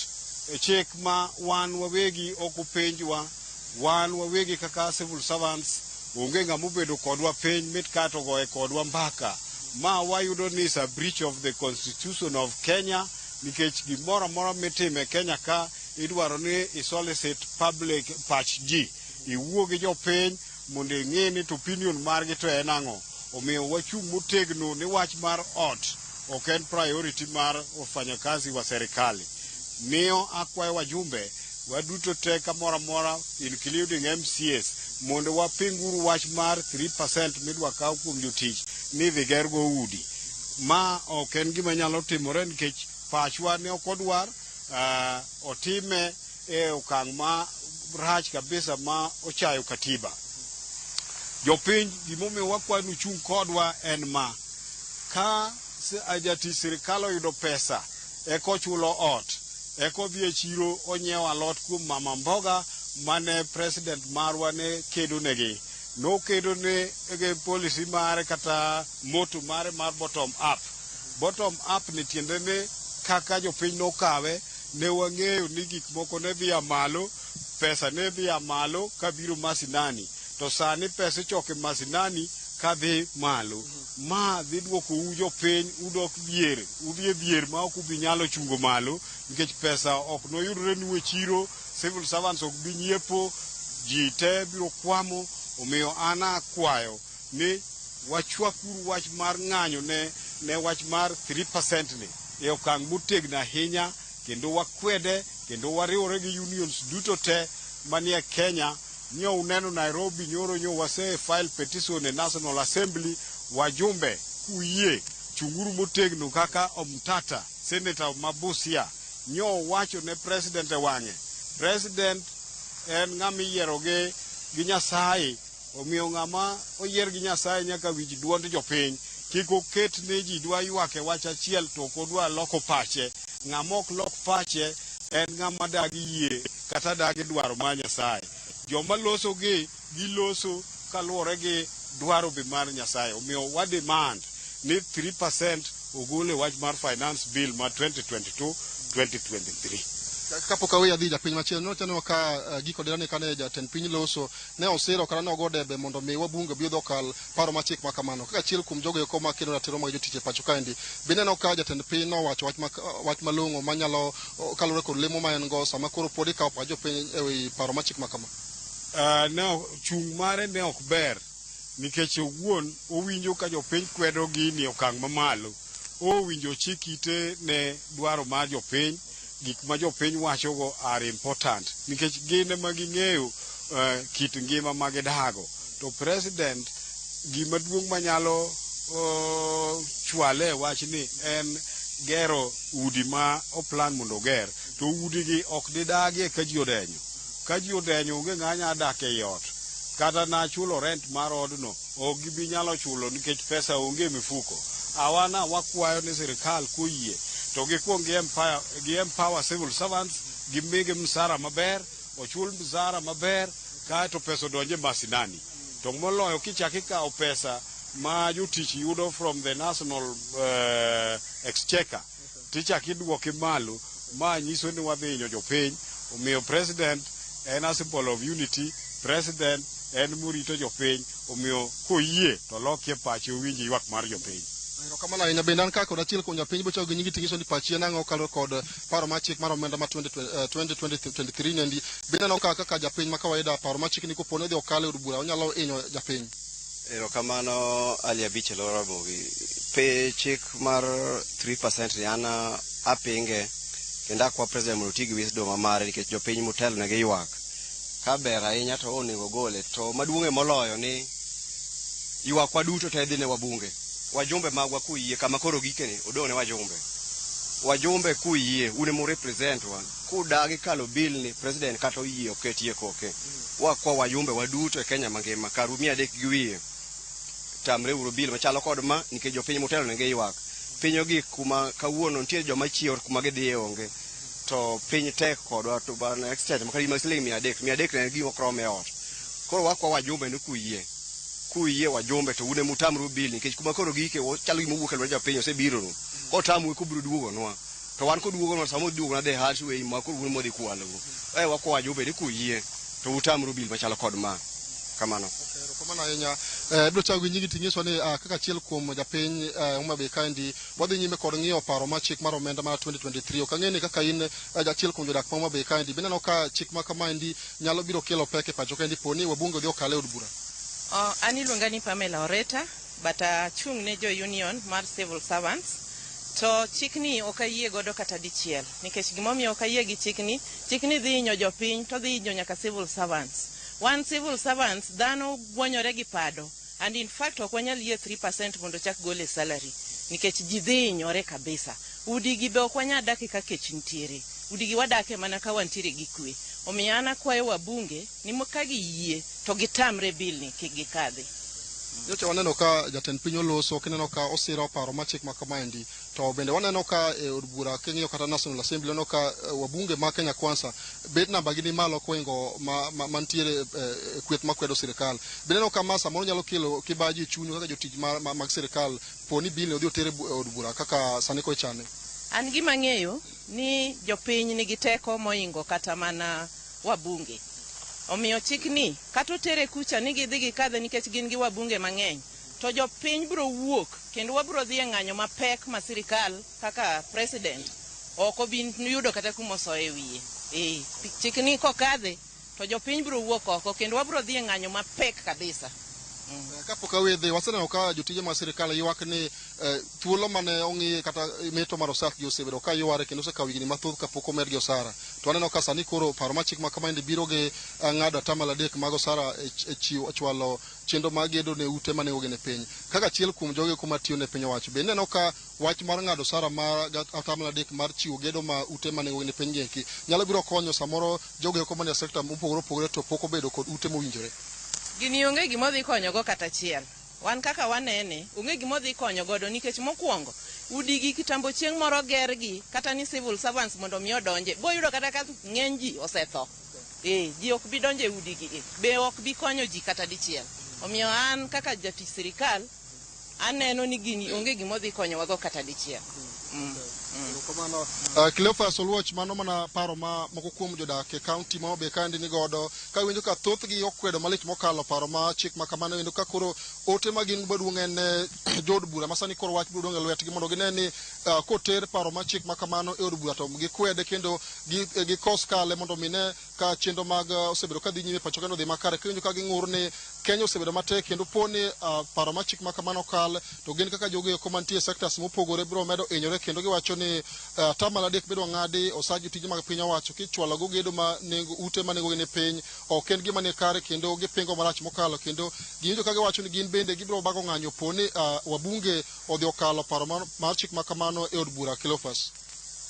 chik ma wan wawegi ok openjwa, wan wawegi kaka civil servants onge ng'ama obedo kodwa piny mit kato goye kodwa mbaka. Ma wayudo ni is a breach of the constitution of Kenya nikech gimoro amora mitime Kenya ka idwaro ni isolicit public pach ji, iwuo gi jopiny mondo ing'e ni to opinion margi to en ang'o. Omiyo wachung' motegno ni wach mar ot ok en priority mar wafanyakazi wa serikali. Miyo akwayo wajumbe waduto te kamoro amora including MCS mondo wapinguru wach mar 3% midwa kaw kuom jotich ni dhi gergo udi. Ma ok en gima nyalo timore nikech pachwa ne ok odwar otime e okang' ma rach kabisa ma ochayo katiba. Jopiny gimomiyo wakwanu chung' kodwa en ma ka jatich sirikal oyudo pesa ekochulo ot ekodhi e chiro onyiewo alot kuom mama mboga mane president marwa ne kedo negi. Nokedo ne policy mare kata moto mare mar bottom up. Bottom up ni tiende ne kaka jopiny nokawe ne wang'eyo ni gik moko ne dhi malo, pesa ne dhi malo kabiro masinani. To sani pesa choke masinani kadhi malo. Ma dhi duoko u jopiny udok dhier, udhi dhier ma ok ubi nyalo chungo malo nikech pesa ok noyudre nu e chiro, civil servants ok bi nyiepo, ji te biro kwamo. Omiyo ana akwayo ni wachwakuru wach mar ng'anyo ne wach mar 3% ni e okang' motegno ahinya, kendo wakwede kendo wariwore gi unions duto te manie Kenya. Nyo uneno Nairobi nyoro nyo wase file petition e National Assembly. Wajumbe kuyie chunguru motegno kaka Omtata, Senator Mabusia, nyo wacho ne president e wang'e. President en ng'ama iyieroge gi Nyasaye, omiyo ng'ama oyier gi Nyasaye nyaka winj duond jopiny. Kik oket ne ji dwa ywak e wach achiel to kodwa loko pache. Ng'ama ok lok pache en ng'ama dagi yie kata dagi dwaro ma Nyasaye. Joma loso giloso kaluwore gi dwaro be mar Nyasaye. Omiyo wa demand ni 3% ogole wach mar finance bill ma 2022-2023. Kapok awe adhi japiny machielo no tano ka giko derane kane jatend piny loso ne osiro kana nogo debe mondo mi wabunge bi odokal paro machik ma kamano kaka chiel kuom jogo eko ma kendo ratiro mag jotich e pacho kaendi. Bende no ka jatend piny no wacho wach malong'o manyalo kalore kod lemo ma en go sama koro pod ikawo pa jopiny e wi paro machik ma kama. Ne chung' mare ne ok ber nikech owuon owinjo ka jopiny kwedo gini okang' mamalo. Owinjo chikite ne dwaro mar jopiny. Gik ma jopiny wachogo are important nikech gine ma ging'eyo kit ngima ma gidago. To president gima duong' manyalo chwale wach ni en gero udi ma oplan mondo ger. To udi gi ok didagie ka ji odenyo. Ka ji odenyo onge ng'anya dak e ot. Kata na chulo rent mar odno ok gibi nyalo chulo nikech pesa onge mifuko. Awana wakwayo ni sirikal koyie to gikwong gi empower civil servants, gimigi msara maber, ochul msara maber, kaeto pesa odonje masinani. To moloyo kichaki kawo pesa ma jotich yudo from the national exchequer, tichaki duoke malo, ma nyiso ni wadhi hinyo jopiny. Omiyo president en a symbol of unity, president en murito jopiny, omiyo koyie to lokie pache owinji ywak mar jopiny. Kamano ahinya bende an kaka achiel kuom jopiny bocho gi nyingi tingiso ni pachi en ang'o kalore kod paro machik mar omenda ma 2023 nendi. Bende no kaka japiny ma kawaida paro machik ni kopone dhi okale od bura onyalo hinyo japiny. Erokamano Ali Abich Ramogi. Pe chik mar 3% ni an apinge kendo akwa president mondo oti gi wisdom mare nikech jopiny motelo ne gi ywak. Ka ber ahinya to onego gole, to maduong'e moloyo ni ywakwa duto te dhi ne wabunge. Wajumbe magwa kuyie kama koro gikeni odone wajumbe kuyie une mu represent wa kudagi kalo bill ni president kata oyie oketie koke wakwa wajumbe waduto e Kenya mangima karumia dek giwie tamre uro bill machalo kod ma nikech jopiny motelo ne giywak. Pinyo gi kuma kawuono nitie joma chiewo kuma gidhi onge to piny tek kodwa to ban exchange makari masiling 300 ne gimo krome ot. Koro wakwa wajumbe ni kuyie wajumbe to une mutamru bill nikech kuma koro gike chalo gima wuok e lwedo jopiny osebiro no. Kotamu ko biro duogo nwa. To wan ko duogo no samo duogo na de halfway ma koro un modi kwalo. Wakwa wajumbe ni kuyie to utamru bill machalo kod ma. Kamano. Kamano ahinya. Biro chago gi nyingi tingiso ni kaka chiel kuom japiny Homa Bay kaendi wadhi nyime kod ng'iyo paro ma chik mar omenda mar 2023. Ok ang'e ni kaka in jachiel kuom jodak ma Homa Bay kaendi bende no ka chik ma kama endi nyalo biro kelo pek e pacho kaendi poni wabunge dhi okale od bura. Ani luonga ni Pamela Oreta, but chung ne jo union mar civil servants. To chikni okayie godo kata dichiel. Nikech gimomiyo okayie gi chikni dhi hinyo jopiny to dhi hinyo nyaka civil servants. One civil servants dhano gwonyore gi pado. And in fact ok wanyal yie 3% mondo chak gole salary. Nikech ji dhi hinyore kabisa. Udigi be ok wanyal dake ka kech ntiere. Udigi wadake mana ka wantiere gi kwe. Omiyo an akwayo wabunge ni ka giyie to gitamre bill ni kik gikadhi. Nyocha waneno ka jatend piny oloso, kineno ka osiro paro ma chik ma kamaendi, to bende waneno ka od bura king'iyo kata National Assembly waneno ka wabunge ma Kenya Kwanza bet namba gi ni malo koingo mantiere kweth makwedo sirikal. Bende neno ka ma samoro nyalo kelo kibaji chunyu kaka jotich mag sirikal poni bill odhi otere od bura kaka sani ko chane. An gima ng'eyo ni jopiny nigi teko moingo kata mana wabunge. Omiyo chikni kata otere kucha ni gidhi gikadhe nikech gin gi wabunge mang'eny. To jopiny biro wuok kendo wabiro dhi e ng'anyo mapek ma sirikal kaka president ok obi yudo kata kumosoe wiye. Chikni kokadhe to jopiny biro wuok oko kendo wabiro dhi e ng'anyo mapek kabisa. Kapok awedhe waseneno ka jotije mag sirikal ywak ni thuolo mane ong'i kata meto mar osara gi osebedo ka yware kendo osekawo higni mathoth kapok omed gi osara. To aneno ka sani koro paro ma chik ma kamaendi biro gi ng'ado atamalo 3 mag osara chwalo chenro mag gedo ne ute mane ogene piny. Kaka achiel kuom joge kuma tiyo ne piny owacho. Bende neno ka wach mar ng'ado osara mar atamalo 3 mar chiwo gedo ma ute mane ogene piny geki nyalo biro konyo samoro joge kuma ne sekta mopogore opogore to pok obedo kod ute mowinjore. Gini onge gimo dhi konyogo kata achiel. Wan kaka wanene, onge gimo dhi konyo godo nikech mokwongo udigi kitambo chieng' moro gergi kata ni civil servants mondo mi odonje. Boyudo kata ka ng'eny ji osetho. Ji ok bi donje udigi. Be ok bi konyo ji kata dichiel. Omiyo an kaka jatich sirikal aneno ni gini onge gimo dhi konyowago kata dichiel. Cleophas Oluoch mano mana paro ma moko kuom jodak e kaunti ma Homabay kandi ni godo ka winjo ka thothgi okwedo malich mokalo paro ma chik ma kamano winjo ka koro ote ma gin maduong' en jod bura ma sani koro wach biro dong' e lwetgi mondo gine ni koter paro ma chik ma kamano e od bura to gikwede kendo gikos kale mondo mine ka chenro mag osebedo ka dhi nyime pacho kendo dhi makare winjo ka ging'ur ni Kenya osebedo matek kendo poni paro ma chik ma kamano kal to gin kaka jogo eko mantie sectors mopogore biro medo hinyore kendo giwacho ni atamalo 3 bedo ng'adi osaji tije mag piny owacho kichwalo go gedo ma nengo ute ma nengo ne piny ok en gima ne kare kendo gipingo marach mokalo kendo ginjo ka giwacho ni gin bende gibiro bago ng'anyo poni wabunge odhi okalo paro mar chik ma kamano e od bura. Cleophas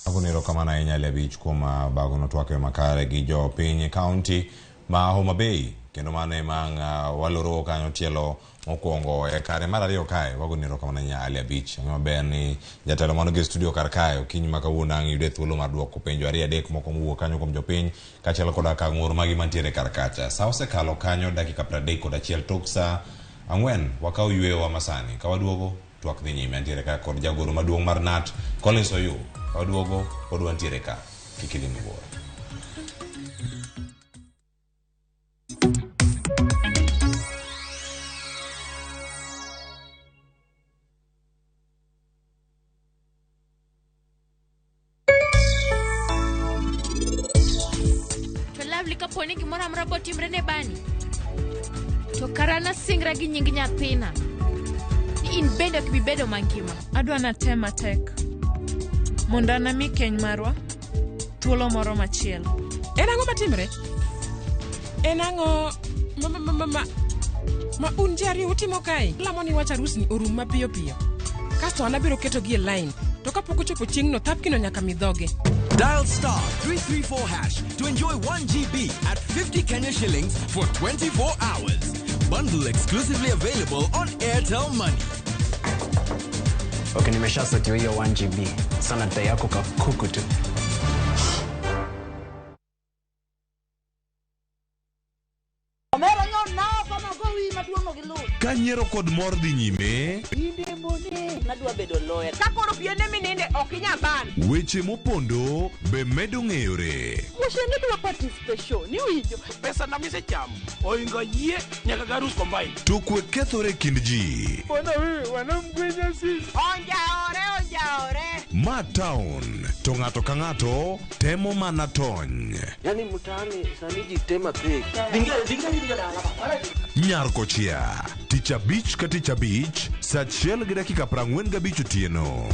agunero kamana ahinya Alebich kuom bago no twake makare gi jo piny kaunti ma Homabay kendo mane mang waloro kanyo tielo mokwongo e kare mar ariyo kae wagonero kamana nya Alebich maber ni jatelo mano gi studio kar kae okinyi ma kawuono ang' yude thuolo mar duoko penjo 2-3 moko mowuok kanyo kuom jopiny kaachiel koda ka ng'ur magi mantiere kar kacha. Sa osekalo kanyo dakika 31 tok sa 4 wakaw yweyo masani ka waduogo twak dhi nyime antiere ka kod jagoro maduong' mar NAT Collins Oyu ka waduogo pod wantiere ka kikilimi bora. Kaponi gimoro amora botimre ne bani to karana singra gi nying nyathina in bende ok bibedo mangima. Adwa natem matek mondo anami keny marwa thuolo moro machielo. En ang'o matimre? En ang'o ma un jari utimo kae? Lamo ni wach arus ni orum mapiyo piyo kasto an abiro ketogi e line to kapok ochopo chieng'no thapkino nyaka midhoge. Dial star 334 hash to enjoy 1 GB at 50 Kenya shillings for 24 hours. Bundle exclusively available on Airtel Money. Okay, nimesha setio hiyo 1 GB. Sana data yako kakuku tu. Kanyiero kod mor dhi nyime. Inde mone nadwa bedo lawyer. Kakoro piene mininde okinya ban. Weche mopondo be medo ng'eyore. Moshende dwa participation ni winjo. Pesa na mise cham. Oingo yie nyaka garus combine. To kwe kethore kind ji. Bona wewe wanamgwenya sisi. Onjaore. ma town to ng'ato ka ng'ato temo mana tony. Yani mtaani sani ji tema pek. Nyarkochia, tich abich ka tich abich, saa 1:45 otieno.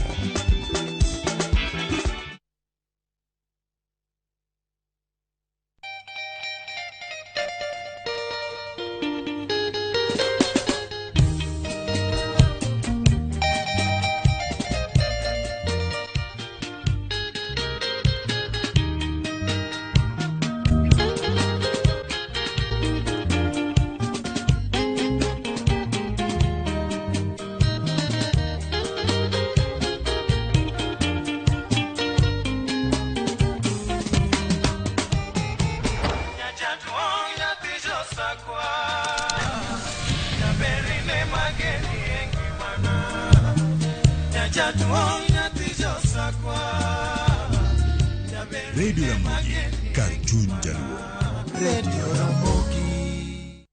Radio Ramogi, Cartoon Jaluo. Radio Ramogi.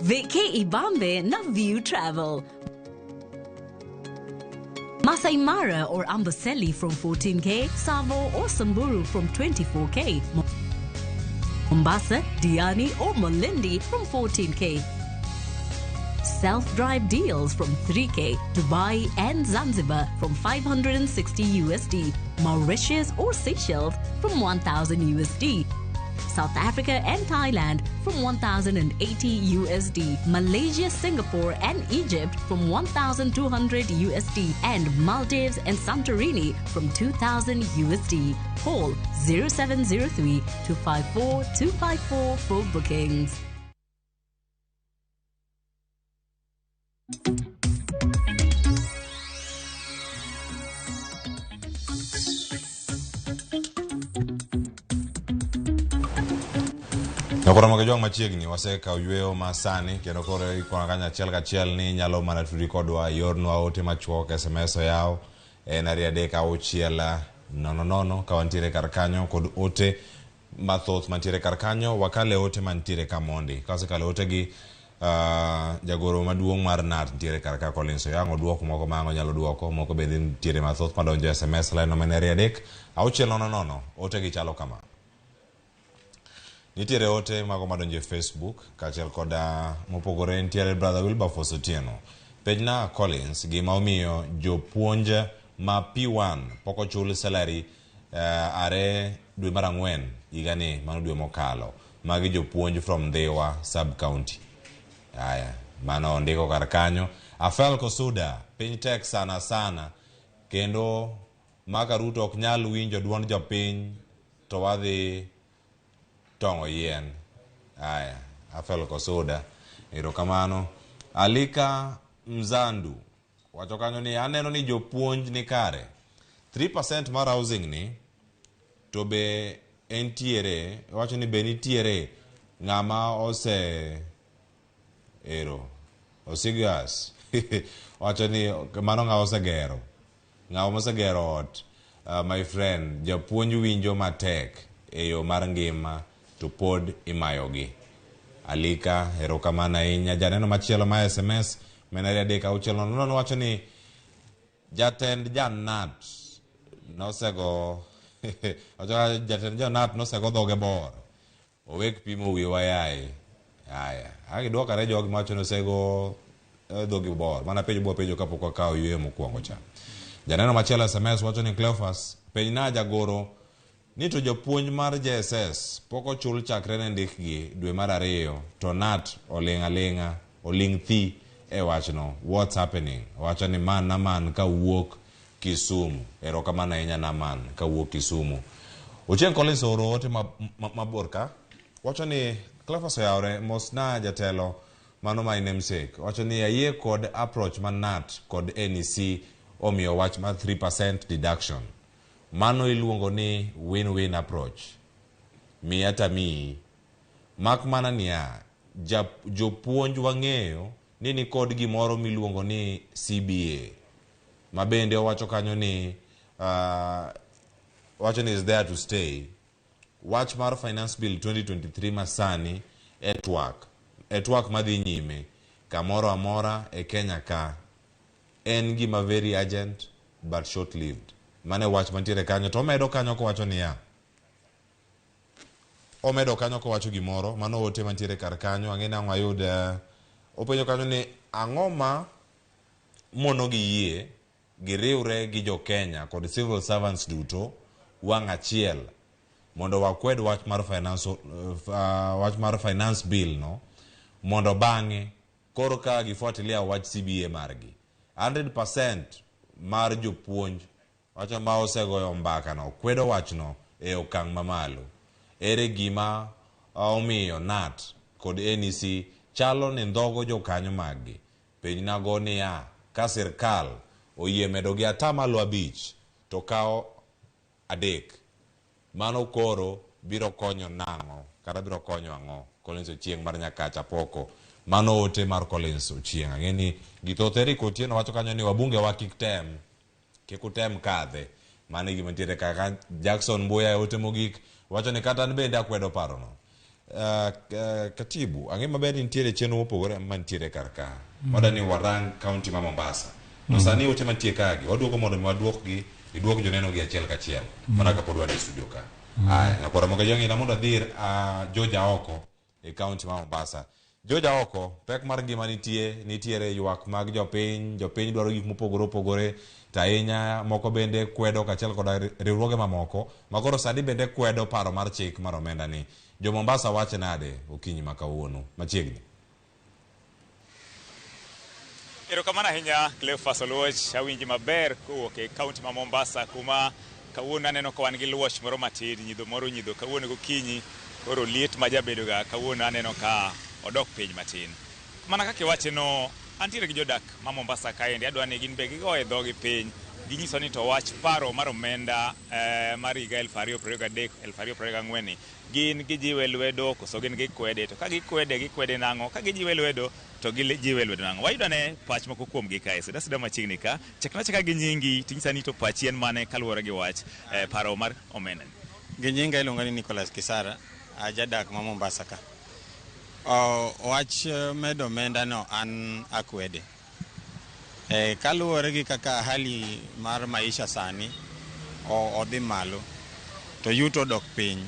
Veke Ibambe na View Travel. Masai Mara or Amboseli from 14K, Savo or Samburu from 24K. Mombasa, Diani or Malindi from 14K. Self-drive deals from 3K, Dubai and Zanzibar from 560 USD, Mauritius or Seychelles from 1,000 USD, South Africa and Thailand from 1,080 USD, Malaysia, Singapore and Egypt from 1,200 USD, and Maldives and Santorini from 2,000 USD. Call 0703 254 254 for bookings. Nakoramogi jong machiegni waseka yweyo masani kendo koro ikona kanya achiel kachiel ni nyalo mana tudi kodwa yorno aote machuok SMS yao en 3 ka wantiere kar kanyo kod ote mathoth mantiere kar kanyo wakale ote mantiere kamondi kasekale ote gi jagoro maduong' mar NAT ntiere kar ka Collins Yango duoko moko mango nyalo duoko moko bende ntiere mathoth madonjo SMS line nomene 3 ote gi chalo kama. Nitiere ote mago madonjo Facebook kachiel koda mopogore ntiere brother Wilberforce Otieno pejna Collins gima omiyo jopuonj ma P1 poko chul salary are dwe mar 4 higani mano dwe mokalo magi jopuonj from Dhiwa sub county. Aya mano ndiko kar kanyo Afel Kosuda piny tek sana kendo Maka Ruto ok nyal winjo duond jopiny to wadhi tongo yien. Aya Afel Kosuda erokamano. Alika Mzandu wacho kanyo ni aneno ni jopuonj ni kare 3% mar housing ni to be entiere wacho ni be nitiere ng'ama osigas wacho ni mano ng'ama osegero ot. My friend japuonj winjo matek eyo mar ngima to pod imayogi. Alika erokamano ahinya. Janeno machielo ma SMS menare 3 wacho ni jatend janat nosego jatend janat nosego dhoge bor owek pimo wiwa yaye. Aya agidwokare jogi macho nosego dhogi bor mana pejo kapok akawo yweyo mokwongo cha. Janeno machielo SMS wacho ni Cleophas pejna jagoro ni to jopuonj mar JSS poko chul chakre ne ndikgi dwe mar 2 to NAT oling thi e wachno. What's happening? Wacho ni man ka wuok Kisumu. Erokamano ahinya Naman ka wuok Kisumu. Ochieng' Collins oro ote mabor ka wacho ni Cleophas oyawre mosna jatelo mano my namesake. Wacho ni ayie kod approach man NAT kod NEC omiyo wach mar 3% deduction. Mano iluongo ni win-win approach. Miyata mi mak mana niya jopuonj wang'eyo ni kod gimoro miluongo ni CBA mabende wacho kanyo ni wacho ni is there to stay. Wach mar Finance Bill 2023 masani etwak madhi nyime kamoro amora e Kenya ka en gima very urgent but short lived. Mane wach mantiere kanyo to omedo kanyo kowacho niya, omedo kanyo kowacho gimoro mano ote mantiere kar kanyo ang'e nang'o ayud openjo kanyo ni ang'o ma mono gi yie giriwre gi jo Kenya kod civil servants duto wang' achiel mondo wakwed wach mar finance bill no mondo bang'e koro ka gifuatilia wach CBA margi 100% mar jopuonj wacho ma osegoyo mbaka no kwedo wachno e okang' mamalo. Ere gima omiyo NAT kod NEC chalo ni ndhogo jokanyo maggi penj nago niya ka sirkal oyie medo gi 5% to kao 3 mano koro biro konyo nang'o kata biro konyo ang'o. Collins Ochieng mar Nyakacha poko mano ote mar Collins Ochieng ang'eni githotheri kotieno wacho kanyo ni wabunge wa kik utem kadhe mane gima ntiere kaka Jackson Mbuya ote mogik wacho ni kata bende akwedo paro no. Katibu ang'e maber ni ntiere chenro mopogore mantiere kar ka wadani warang county ma Mombasa to sani ote mantie kagi waduogo mondo waduokgi iduok joneno gi achiel kachiel mana kapod wadhi studio ka. Nyakora moga jangi na mondo adhir Joja oko e county ma Mombasa. Joja oko pek mar ngima nitiere ywak mag jopiny dwaro gik mopogore opogore tainya moko bende kwedo kachiel kod riwruoge mamoko makoro sadi bende kwedo paro mar chik mar omenda ni. Jo Mombasa wache nade okinyi ma kawuono machiegni. Erokamano ahinya Cleophas Oluoch awinji maber kowuok e kaunti ma Mombasa kuma kawuono aneno ka wan gi luoch moro matin nyidho kawuono gokinyi koro liet ma jabedo ga kawuono aneno ka odok piny matin. Mana kaka iwache no antiere gi jodak ma Mombasa kaendi adwa ni gin be gigoe dhogi piny ginyiso ni to wach paro mar omenda mar higa 2023-2024 gin gijiwe lwedo koso gin gikwede to ka gikwede nang'o ka gijiwe lwedo to gijiwe lwedo nang'o. Wayudo ne pach moko kuom gi kae sida machiegni ka chakna gi nyingi tinyisa ni to pachi en mane kaluwore gi wach paro mar omenda. Gi nyinga iluongo ni Nicholas Kisara ajadak ma Mombasa ka. Wach medo omenda no an akwede. Kaluwore gi kaka hali mar maisha sani odhi malo to yuto dok piny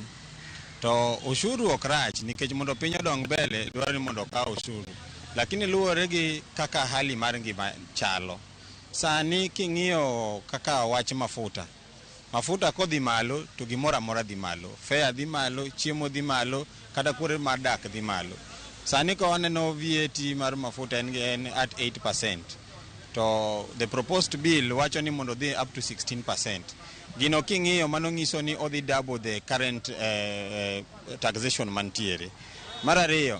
to ushuru ok rach nikech mondo piny odong mbele dwaro ni mondo ka ushuru, lakini luwore gi kaka hali mar ngima chalo sani king'iyo kaka wach mafuta kodhi malo to gimoro amora dhi malo, fare dhi malo, chiemo dhi malo, kata kuore mar dak dhi malo. Sani ko waneno VAT mar mafuta en at 8%. To the proposed bill wacho ni mondo dhi up to 16%. Gino king'iyo mano ng'iso ni odhi double the current taxation mantiere. Mar ariyo,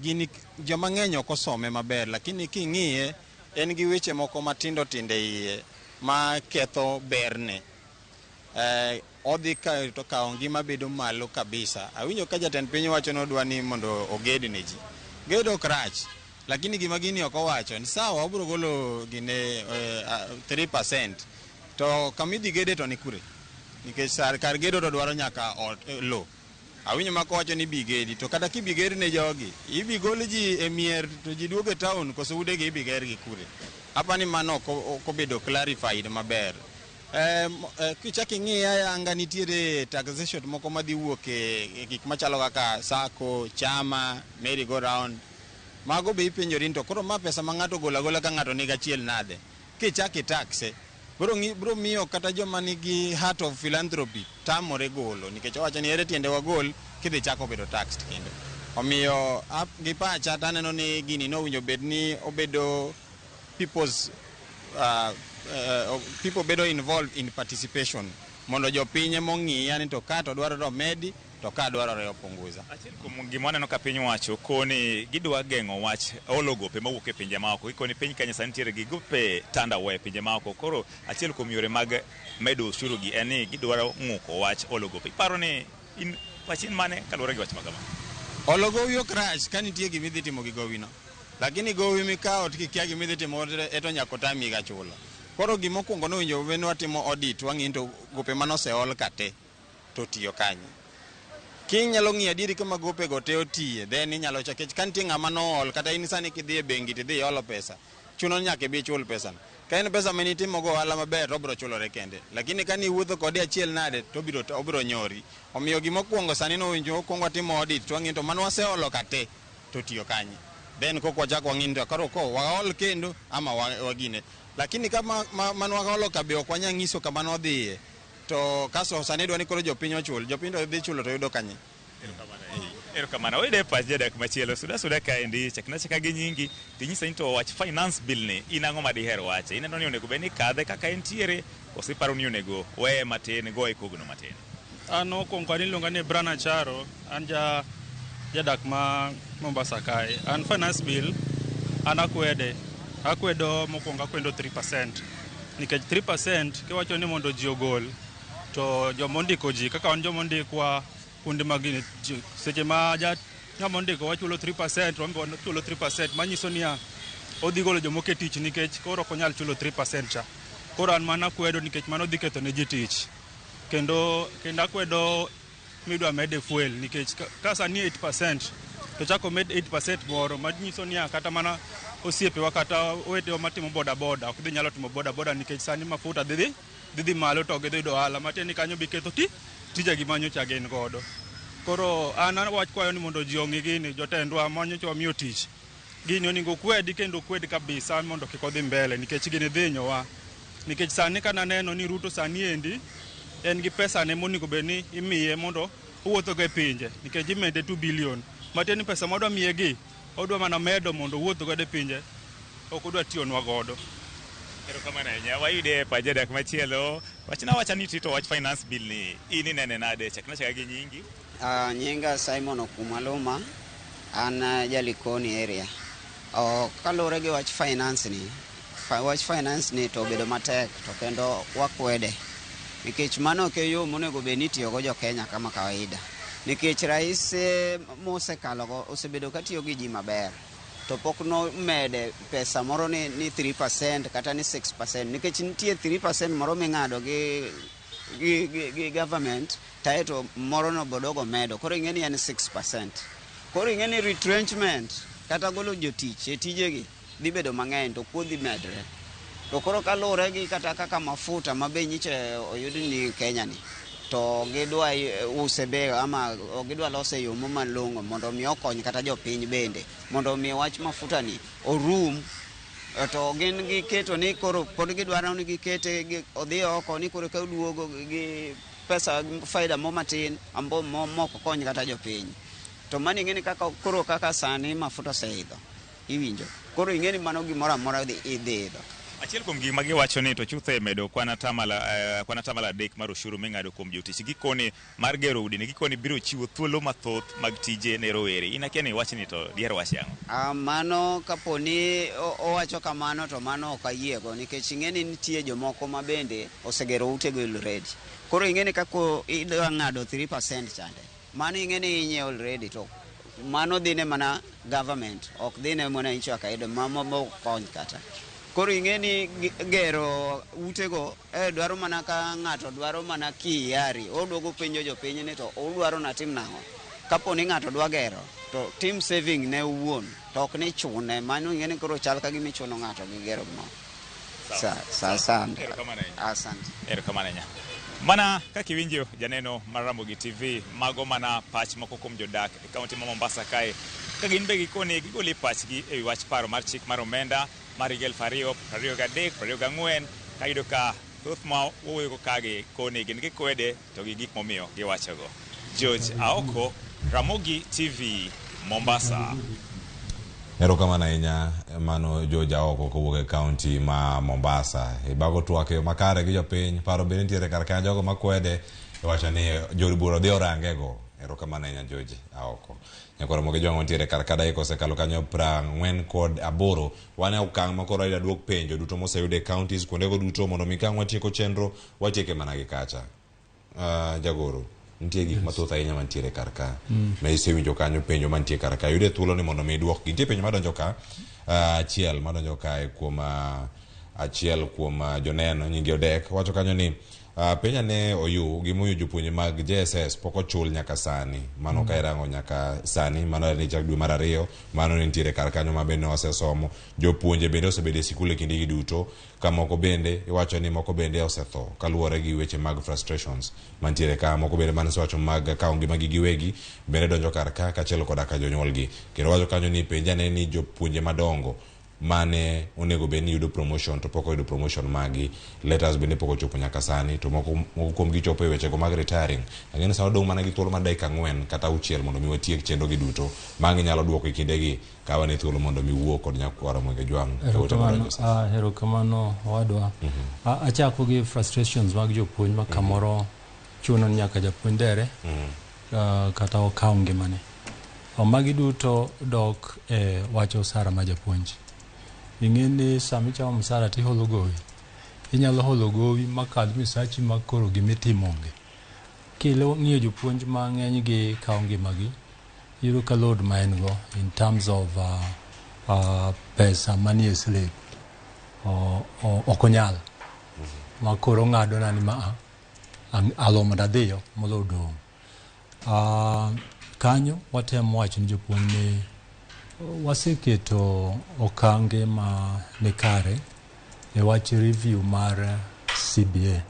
gini joma ng'eny ok osome maber, lakini king'iye en gi weche moko matindo iye ma ketho berne. Odhi to kawo ngima bedo malo kabisa. Awinjo ka jatend piny wacho no dwa ni mondo oged ne ji. Gedo ok rach. Lakini gima gini ok owacho ni sawa obiro golo gine 3% to kamidhi gede to ni kure nikech kar gedo to dwaro nyaka lo. Awinjo mako wacho ni bigedi to kata kibigedi ne jogi ibi gol ji e mier to ji duogo e town koso ude gi ibi ger gi kure. Apani mano ok obedo clarified maber. Kichaki ng'iya anga nitiere taxation moko madhi wuok e gik machalo kaka sako, chama, merry go round. Mago be ipenjori to koro ma pesa ma ng'ato gola ka ng'ato niga chiel nade. Kichaki taxe bro miyo kata joma nigi heart of philanthropy tamore golo nikech owacho ni ere tiende wagol kidhi chako bedo taxed kendo. Omiyo gi pacha taneno ni gini no winjo bed ni obedo people bedo involved in participation mondo jopinye mong'iya ni to ka to dwarore medi to ka dwarore opunguza. Achiel kuom gima waneno ka piny wacho koni gidwa geng'o wach olo gope mawuok e pinje maoko. Ikoni piny Kenya sani nitiere gi gope tandawe e pinje maoko. Koro achiel kuom yore mag medo ushuru gi en ni gidwaro ng'uko wach olo gope. Iparo ni in wachin mane kaluwore gi wach magama? Olo gowi ok rach ka nitie gima idhi timo gi gowino. Lakini gowi mikawo tikia gima idhi timo eto nyaka otami ga chulo. Koro gimokwongo no winjo bende watimo audit wang'in to gope manoseol kate to tiyo kanyo. king nyalo ng'iyo adieri kama gope go te otiye then inyalo chake kantie ng'ama nool kata in sani kidhi e bengi tidhi olo pesa chuno nyaka ibi chul pesa ka en pesa mani timo go ohala maber to obiro chulore kende lakini ka ni wuotho kode achiel nade to obiro nyori omiyo gimokwongo sani no winjo okwongo atimo audit to wang'e to mano waseolo kate to tiyo kanye then kok wachak wang'in to koro ko waol kendo ama wagine lakini kama mano waolo ka be ok wanya ng'iso kama no dhiye to kaso sani dwani koro jopiny ochul jopiny to dhi chulo to yudo kanye erokamano oyude pach jadak machielo suda kaendi chaknachaka gi nyingi tinyisa ni to wach finance bill ni in ang'o ma diher wache ineno ni onego bed ni kadhe kaka entiere koso iparo ni onego weye matin goye kogno matin an okwongo an iluonga ni Brana Charo an jadak ma Mombasa kae an finance bill an akwedo mokwongo akwendo 3% nikech 3% kiwacho ni mondo ji ogol to jomondiko ji kaka wan jomondikwa kuonde magini seche ma ng'amondiko wachulo 3% wambe wachulo 3% manyiso niya odhi golo jomoko e tich nikech koro ok onyal chulo 3% cha koro an mana kwedo nikech mano dhi ketho ne ji tich kendo akwedo midwa mede fuel nikech ka sani 8% to chako med 8% moro manyiso niya kata mana osiepewa kata owetewa matimo bodaboda ok dhi nyalo timo bodaboda nikech sani mafuta dhi malo to gidhi yudo ohala matieni kanyo bi ketho tija gi manyocha gin godo koro an wach kwayo ni mondo ji ong'i gini jotendwa manyocha wamiyo tich gini onego kwedi kendo kwedi kabisa mondo kik odhi mbele nikech gini dhi hinyowa nikech sani kana neno ni Ruto sani endi en gi pesa ne monego bed ni imiye mondo owuotho go e pinje nikech imede 2 billion matieni pesa modwa miye gi odwa mana medo mondo owuotho go e pinje ok odwa tiyonwa godo. Erokamano ahinya wayude pach jadak machielo wacha ni tito wach finance bill ni in inene nade chaknachaka gi nyingi nyinga Simon Okumaluma an Jalikoni area kalure gi wach finance ni to bedo matek to kendo wakwede nikech mano ok yo monego bed ni tiyo go jo Kenya kama kawaida nikech rais mosekalogo osebedo ka tiyo gi ji maber to pok no mede pesa moro ni 3% kata ni 6% nikech nitie 3% moro ming'ado gi government taeto moro no bodogo medo koro ing'eni en 6% koro ing'eni retrenchment kata golo jotich e tijegi dhi bedo mang'eny to kuo dhi medre to koro kalure gi kata kaka mafuta mabe nyiche oyudi ni Kenya ni to gidwa use be ama gidwa lose yo malong'o mondo mi okony kata jopiny bende mondo mi wach mafuta ni orum to gin giketo ni koro pod gidwaro ni gikete odhi oko ni koro ka duogo gi pesa faida mo matin ambo moko kony kata jopiny to mani ng'eni kaka sani mafuta seidho iwinjo koro ing'eni mano gimoro amora idhi idho achiel kuom gima giwacho ni to chutho e medo kwana tamala 3 mar ushuru ming'ado kuom jotich gikoni mar gero udi ni gikoni biro chiwo thuolo mathoth mag tije ne rowere inakia ni wach ni to diher wach yango mano kaponi owacho kamano to mano ok ayiego nikech ing'eni nitie jomoko ma bende osegero ute go already koro ing'eni kako idwa ng'ado 3% chande mano ing'eni inye already to mano dhine mana government ok dhine mana incho akaida mamo kony kata koro ing'eni gero utego dwaro mana ka ng'ato dwaro mana kiyari oduogo penjo jopiny ni to odwaro na tim nang'o kapo ni ng'ato dwa gero to team saving ne uwuon to ok ni chune mano ing'eni koro chal ka gimi chuno ng'ato gi gero mo asante erokamano mana kaka iwinjo janeno mar Ramogi TV mago mana pach moko kuom jodak e kaunti ma Mombasa kae ka gin be gikoni gigoli pachgi e wach paro mar chik mar omenda mar 2023 24 kayudo ka thoth ma wuoyo kagi koni gin gikwede to gi gik momiyo giwachogo. George Aoko, Ramogi TV, Mombasa. Erokamano ahinya mano George Aoko kowuok e kaunti ma Mombasa bago twake makare gi jopiny paro bende nitiere kar kanyo jogo makwede wacho ni joliburo dhi orangego. Erokamano ahinya George Aoko. Nyakoro moge jongo ntiere kar kada osekalo kanyo 48 wane okang' makoro ida duok penjo duto moseyude e counties kuondego duto mondo mi kang' watieko chenro watieke mana gi kacha. Jagoro nitie gik mathoth ahinya mantiere kar ka ma isewinjo kanyo penjo mantie kar ka yude thuolo ni mondo mi duok nitie penjo madonjo ka achiel madonjo ka kuom achiel kuom joneno nyingi odek wacho kanyo ni Penya ne oyu gimoyo jopuonje mag JSS poko chul nyaka sani mano ka irango nyaka sani mano ne chak dwe mar 2 mano ne nitiere kar kanyo ma bende osesomo jopuonje bende osebede sikule kinde gi duto ka moko bende iwacho ni moko bende osetho kaluwore gi weche mag frustrations mantiere ka moko bende man wacho mag ka ongi magi giwegi bende donjo kar ka kachelo koda ka jonyuolgi kendo wacho kanyo ni penja ne ni jopuonje madongo mane onego beni yudo promotion to poko yudo promotion magi letters bende poko chopo nyaka sani to moko kuom gichopo e weche go mag retiring ang'eni sa odong mana gi thuolo mar dakika 4 kata 6 mondo mi watiek chenro gi duto mangi nyalo duoko e kinde gi ka wane thuolo mondo mi wuo kod nyakwara Ramogi Jwang hero kamano wadwa achako gi frustrations mag jopuonj ma kamoro chuno nyaka japuonjere kata okaw ngimane magi duto dok wacho sara ma japuonj ing'eni sami chamo msara ti holo gowi inyalo holo gowi makadh misachi makoro gimitimonge kilo ng'iyo jopuonj mang'eny gi kawo ngimagi yudo ka load ma en go in terms of pesa manie slip okonyal makoro ng'ado na ni ma alomo dadhiyo molo dong kanyo watemo wacho ni jopuonj ni waseketo okange ma nikare e wach review mar CBA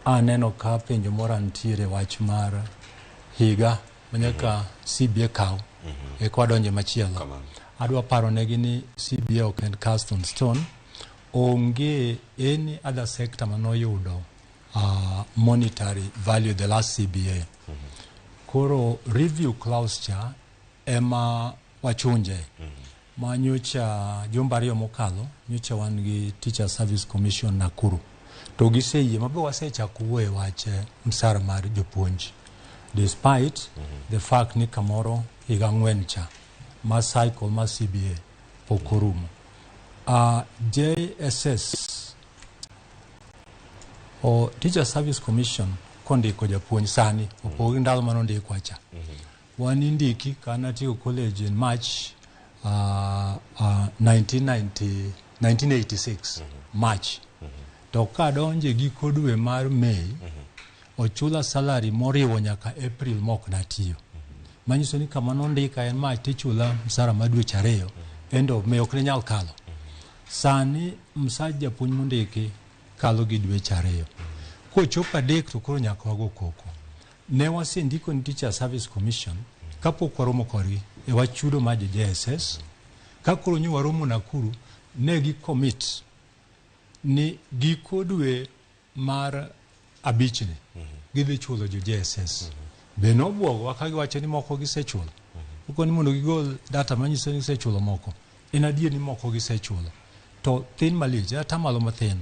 aneno ka penjo moro ntiere wach mar higa manyaka CBA kaw e kwadonje machielo adwa paro negi ni CBA ok en cast on stone onge any other sector manoyudo monetary value the last CBA koro review clause cha ema wachunje manyocha jumba ariyo mokalo nyocha wan gi Teacher Service Commission Nakuru to giseyie mabe wasechako wuoyo wach msara mar jopuonj despite the fact ni kamoro higa 4 cha ma cycle ma CBA pokorumo JSS o Teacher Service Commission kondiko japuonj sani opogi ndalo manondiko cha wanindiki kana tiyo college in March 1986 March to kadonje giko dwe mar May ochula salary moriwo nyaka April mok natiyo manyiso ni kama nondika en March tichula msara madwe chareyo end of May ok ne nyal kalo sani msaj japuonj mondiki kalo gi dwe chareyo kochopa dek to koro nyaka wago koko ne wasendiko ni Teacher Service Commission kapok waromo kodgi e wachudo ma JSS kakoro nyi waromo Nakuru ne gi commit ni giko dwe mar abichne gidhi chulo jo JSS beno buogo wakagi wacho ni moko gisechulo uko ni mondo gigol data manyiso ni gisechulo moko en adier ni moko gisechulo to thin malich atamalo mathin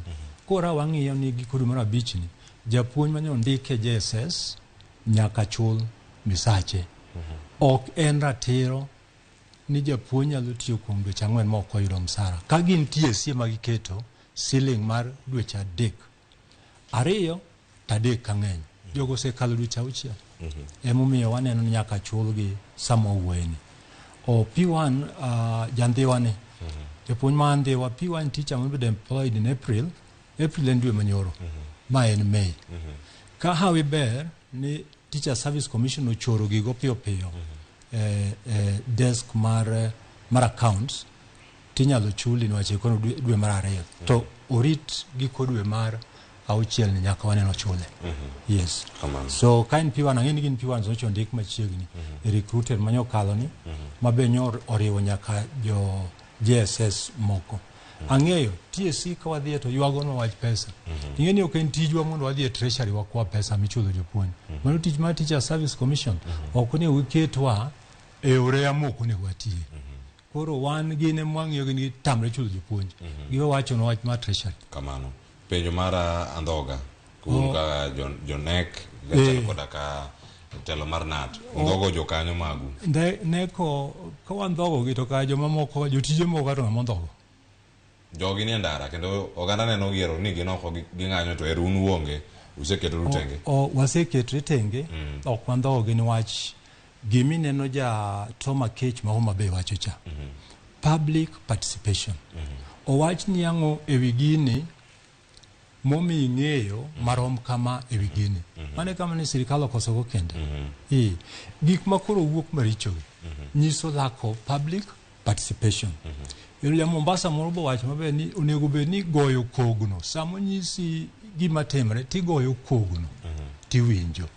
kora wang'iyo ni giko dwe mar abichne japuonj manyo ndike JSS nyaka chul misache ok en ratiro ni japuonj nyalo tiyo kuom dweche 4 moko yudo msara ka gin TSC magiketo ceiling mar dweche 3 ariyo tadek kang'eny jogo sekalo dweche 6 emomiyo waneno ni nyaka chulgi samo wuoyeni o P1 jandhiwani japuonj ma andhiwa P1 teacher will be employed in April en dwe manyoro ma en May ka hawi ber ni Teacher Service Commission ochoro gigo piyo desk mar accounts tinyalo chuli nwache kono dwe mar 2 to orit giko dwe mar 6 ni nyaka waneno chule yes so kain P1 ang'eni gin P1 zocho ndik machiegni recruited manyo kalo ni mabe nyor oriwo nyaka jo JSS moko ang'eyo TSC ka wadhi to ywago no wach pesa ing'eni ok en tijwa mondo wadhi e treasury wakwa pesa michulo jopuonj mano tich mar Teacher Service Commission ok ne wiketwa e oreya moko ne watie koro wan gine mwang'iyo gini tamre chulo jopuonj giwa wacho no wach mar treasury kamano penjo mara andhoga kuunga jonek gachalo koda ka telo mar NAT ndhogo jokanyo magu neko ka wandhogo gi to ka joma moko jotije moko to ng'amondhogo jogi ni ndara kendo oganda neno giero ni ginoko ging'anyo to eru uonge useketo rutenge waseketre tenge ok wandhogo ni wach gimi neno ja Toma Kech ma Homa Bay wacho cha public participation o wach ni ang'o ewi gini momi ng'eyo marom kama e wigini. Mane kama ni sirikal okoso go kende. Gik makoro wuok maricho nyiso lack of public participation. Ya Mombasa moro bo wach maber ni onego bed ni goyo kogno. Samo nyisi gima timre ti goyo kogno. Ti winjo.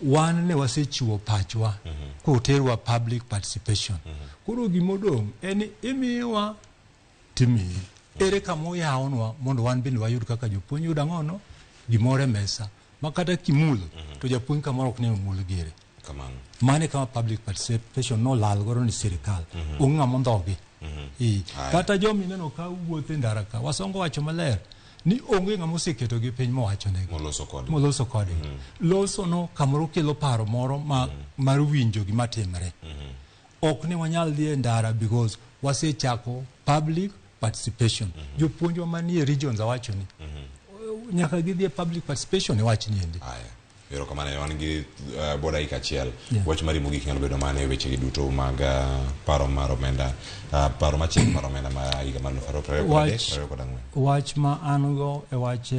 Wan ne wasechiwo pachwa koterwa public participation. Koro gimodong' en imiwa timi. Ere kamo yaonwa mondo wan bende wayud kaka jopuonj yuda ng'ono gimore mesa. Makata kimulo to japuonj kamoro ok ne omul gere. Mane kama public participation no lal goro ni sirikal. Ong'a mondhogi. Kata jomi neno ka wuothe ndara ka wasongo wacho maler ni onge ng'ama oseketo gi piny mowacho ne moloso kode loso no kamoro kelo paro moro mar winjo gima timre. Ok ne wanyal dhi e ndara because wasechako public participation. Jopuonjwa manie regions awacho ni nyaka gidhi e public participation e wach ni endi. Ero kamane wan gi boda ikachiel wach mari mogik nyalo bedo mane weche gi duto mag paro mar omenda paro machiegni mar omenda ma higa mar 2024. Wach ma an go e wach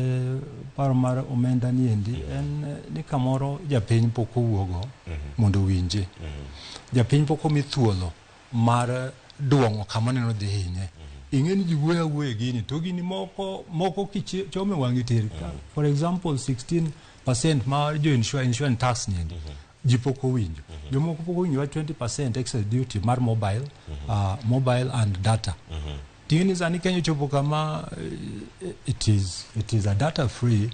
paro mar omenda ni endi en ni kamoro japiny pok owuogo mondo winje. Japiny pok omi thuolo mar duong'o kama neno dhi hinye. Ing'eni ji wuoyo awuoyo gini to gini moko kichome wang'i tir. For example 16% ma jo insurance tax ni ji pok owinjo. Jomoko pok owinjo 20% excess duty mar mobile and data. Ting'eni sani Kenya chopo kama it is a data free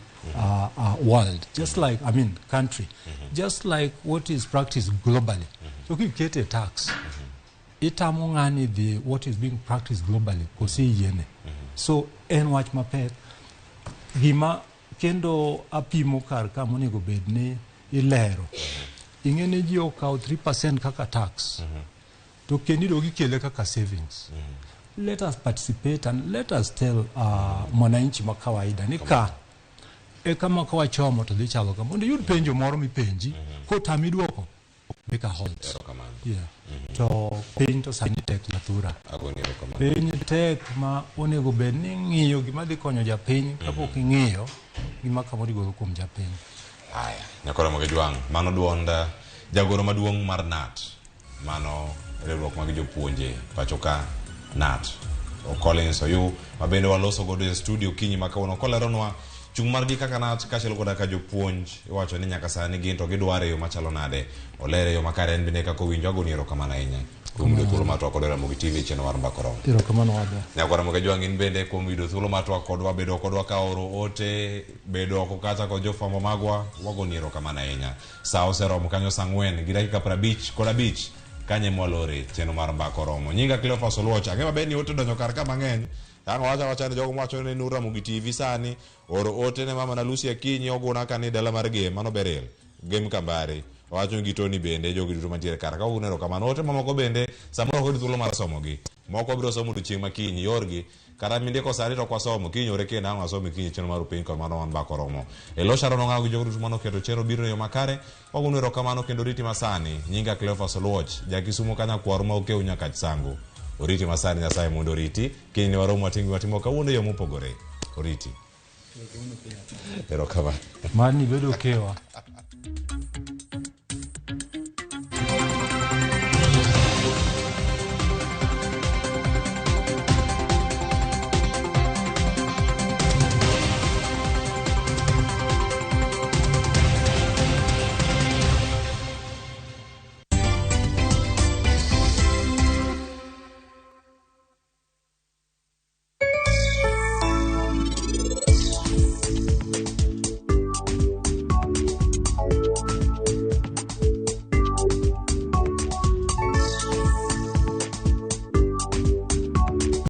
world, just like country, just like what is practiced globally. So kikete tax itamo ng'ani the what is being practiced globally kosi yene. So en wach mapek gima kendo apimo kar ka monego bed ni ilero. Ing'eni ji okawo 3% kaka tax to kendo gikele kaka savings. Let us participate and let us tell mwananchi ma kawaida ni ka kama kwa chomo to dhi chalo kama mondo yud penjo moro mipenji ko tami duoko make a halt. To piny to sani tek natura. Piny tek ma onego bed ni ng'iyo gima dhi konyo japiny kapok ing'iyo gima kamoro igolo kuom japiny. Nyakora Ramogi Jwang' mano duond jagoro maduong' mar NAT mano riwruok mag jopuonje pacho ka NAT Collins Oyu mabende waloso godo e studio kinyi makawuono koleronwa chung' margi kaka NAT kaachiel koda ka jopuonj iwacho ni nyaka sani gin to gidwaro yo machalo nade olere yo makare en bende kaka owinjo agoni erokamano ahinya kuom yudo thuolo mar twak kodwa Ramogi TV cheno mar mbaka romo. Erokamano wabe. Nyakora Ramogi Jwang' in bende kuom yudo thuolo mar twak kodwa bedo kodwa ka oro ote bedo oko kata kod jofwambo magwa wagoni erokamano ahinya. Sa oseromo kanyo saa 4 gi dakika 55 kanye mwalore cheno mar mbaka romo. Nyinga Cleophas Oluoch ang'e maber ni ote donjo kar ka mang'eny. Ang' wacha ni jogo mwacho ni nur Ramogi TV sani oro ote ne mama na Lucy Akinyi oguna kani dala mar game mano berel game Kambare wacho gi Tony bende jogo duto mantiere kar ka ogunero kamano ote mamoko bende samoro ok thuolo mar somo gi moko biro somo chieng' makinyi yorgi kata minde ko sari to kwa somo kinyi ore kenda ang' asomo kinyi cheno mar piny kod mano wan mbaka romo elo sharono ng'ago gi jogo duto mano keto chero biro yo makare wagunero kamano kendo riti masani nyinga Cleophas Oluoch jakisumo kanya kwaru ma okeu nyaka sangu oriti masani Nyasaye mondo oriti kiny ne waromo watimo kawuono yo mopogore oriti erokamano mani bedo kewa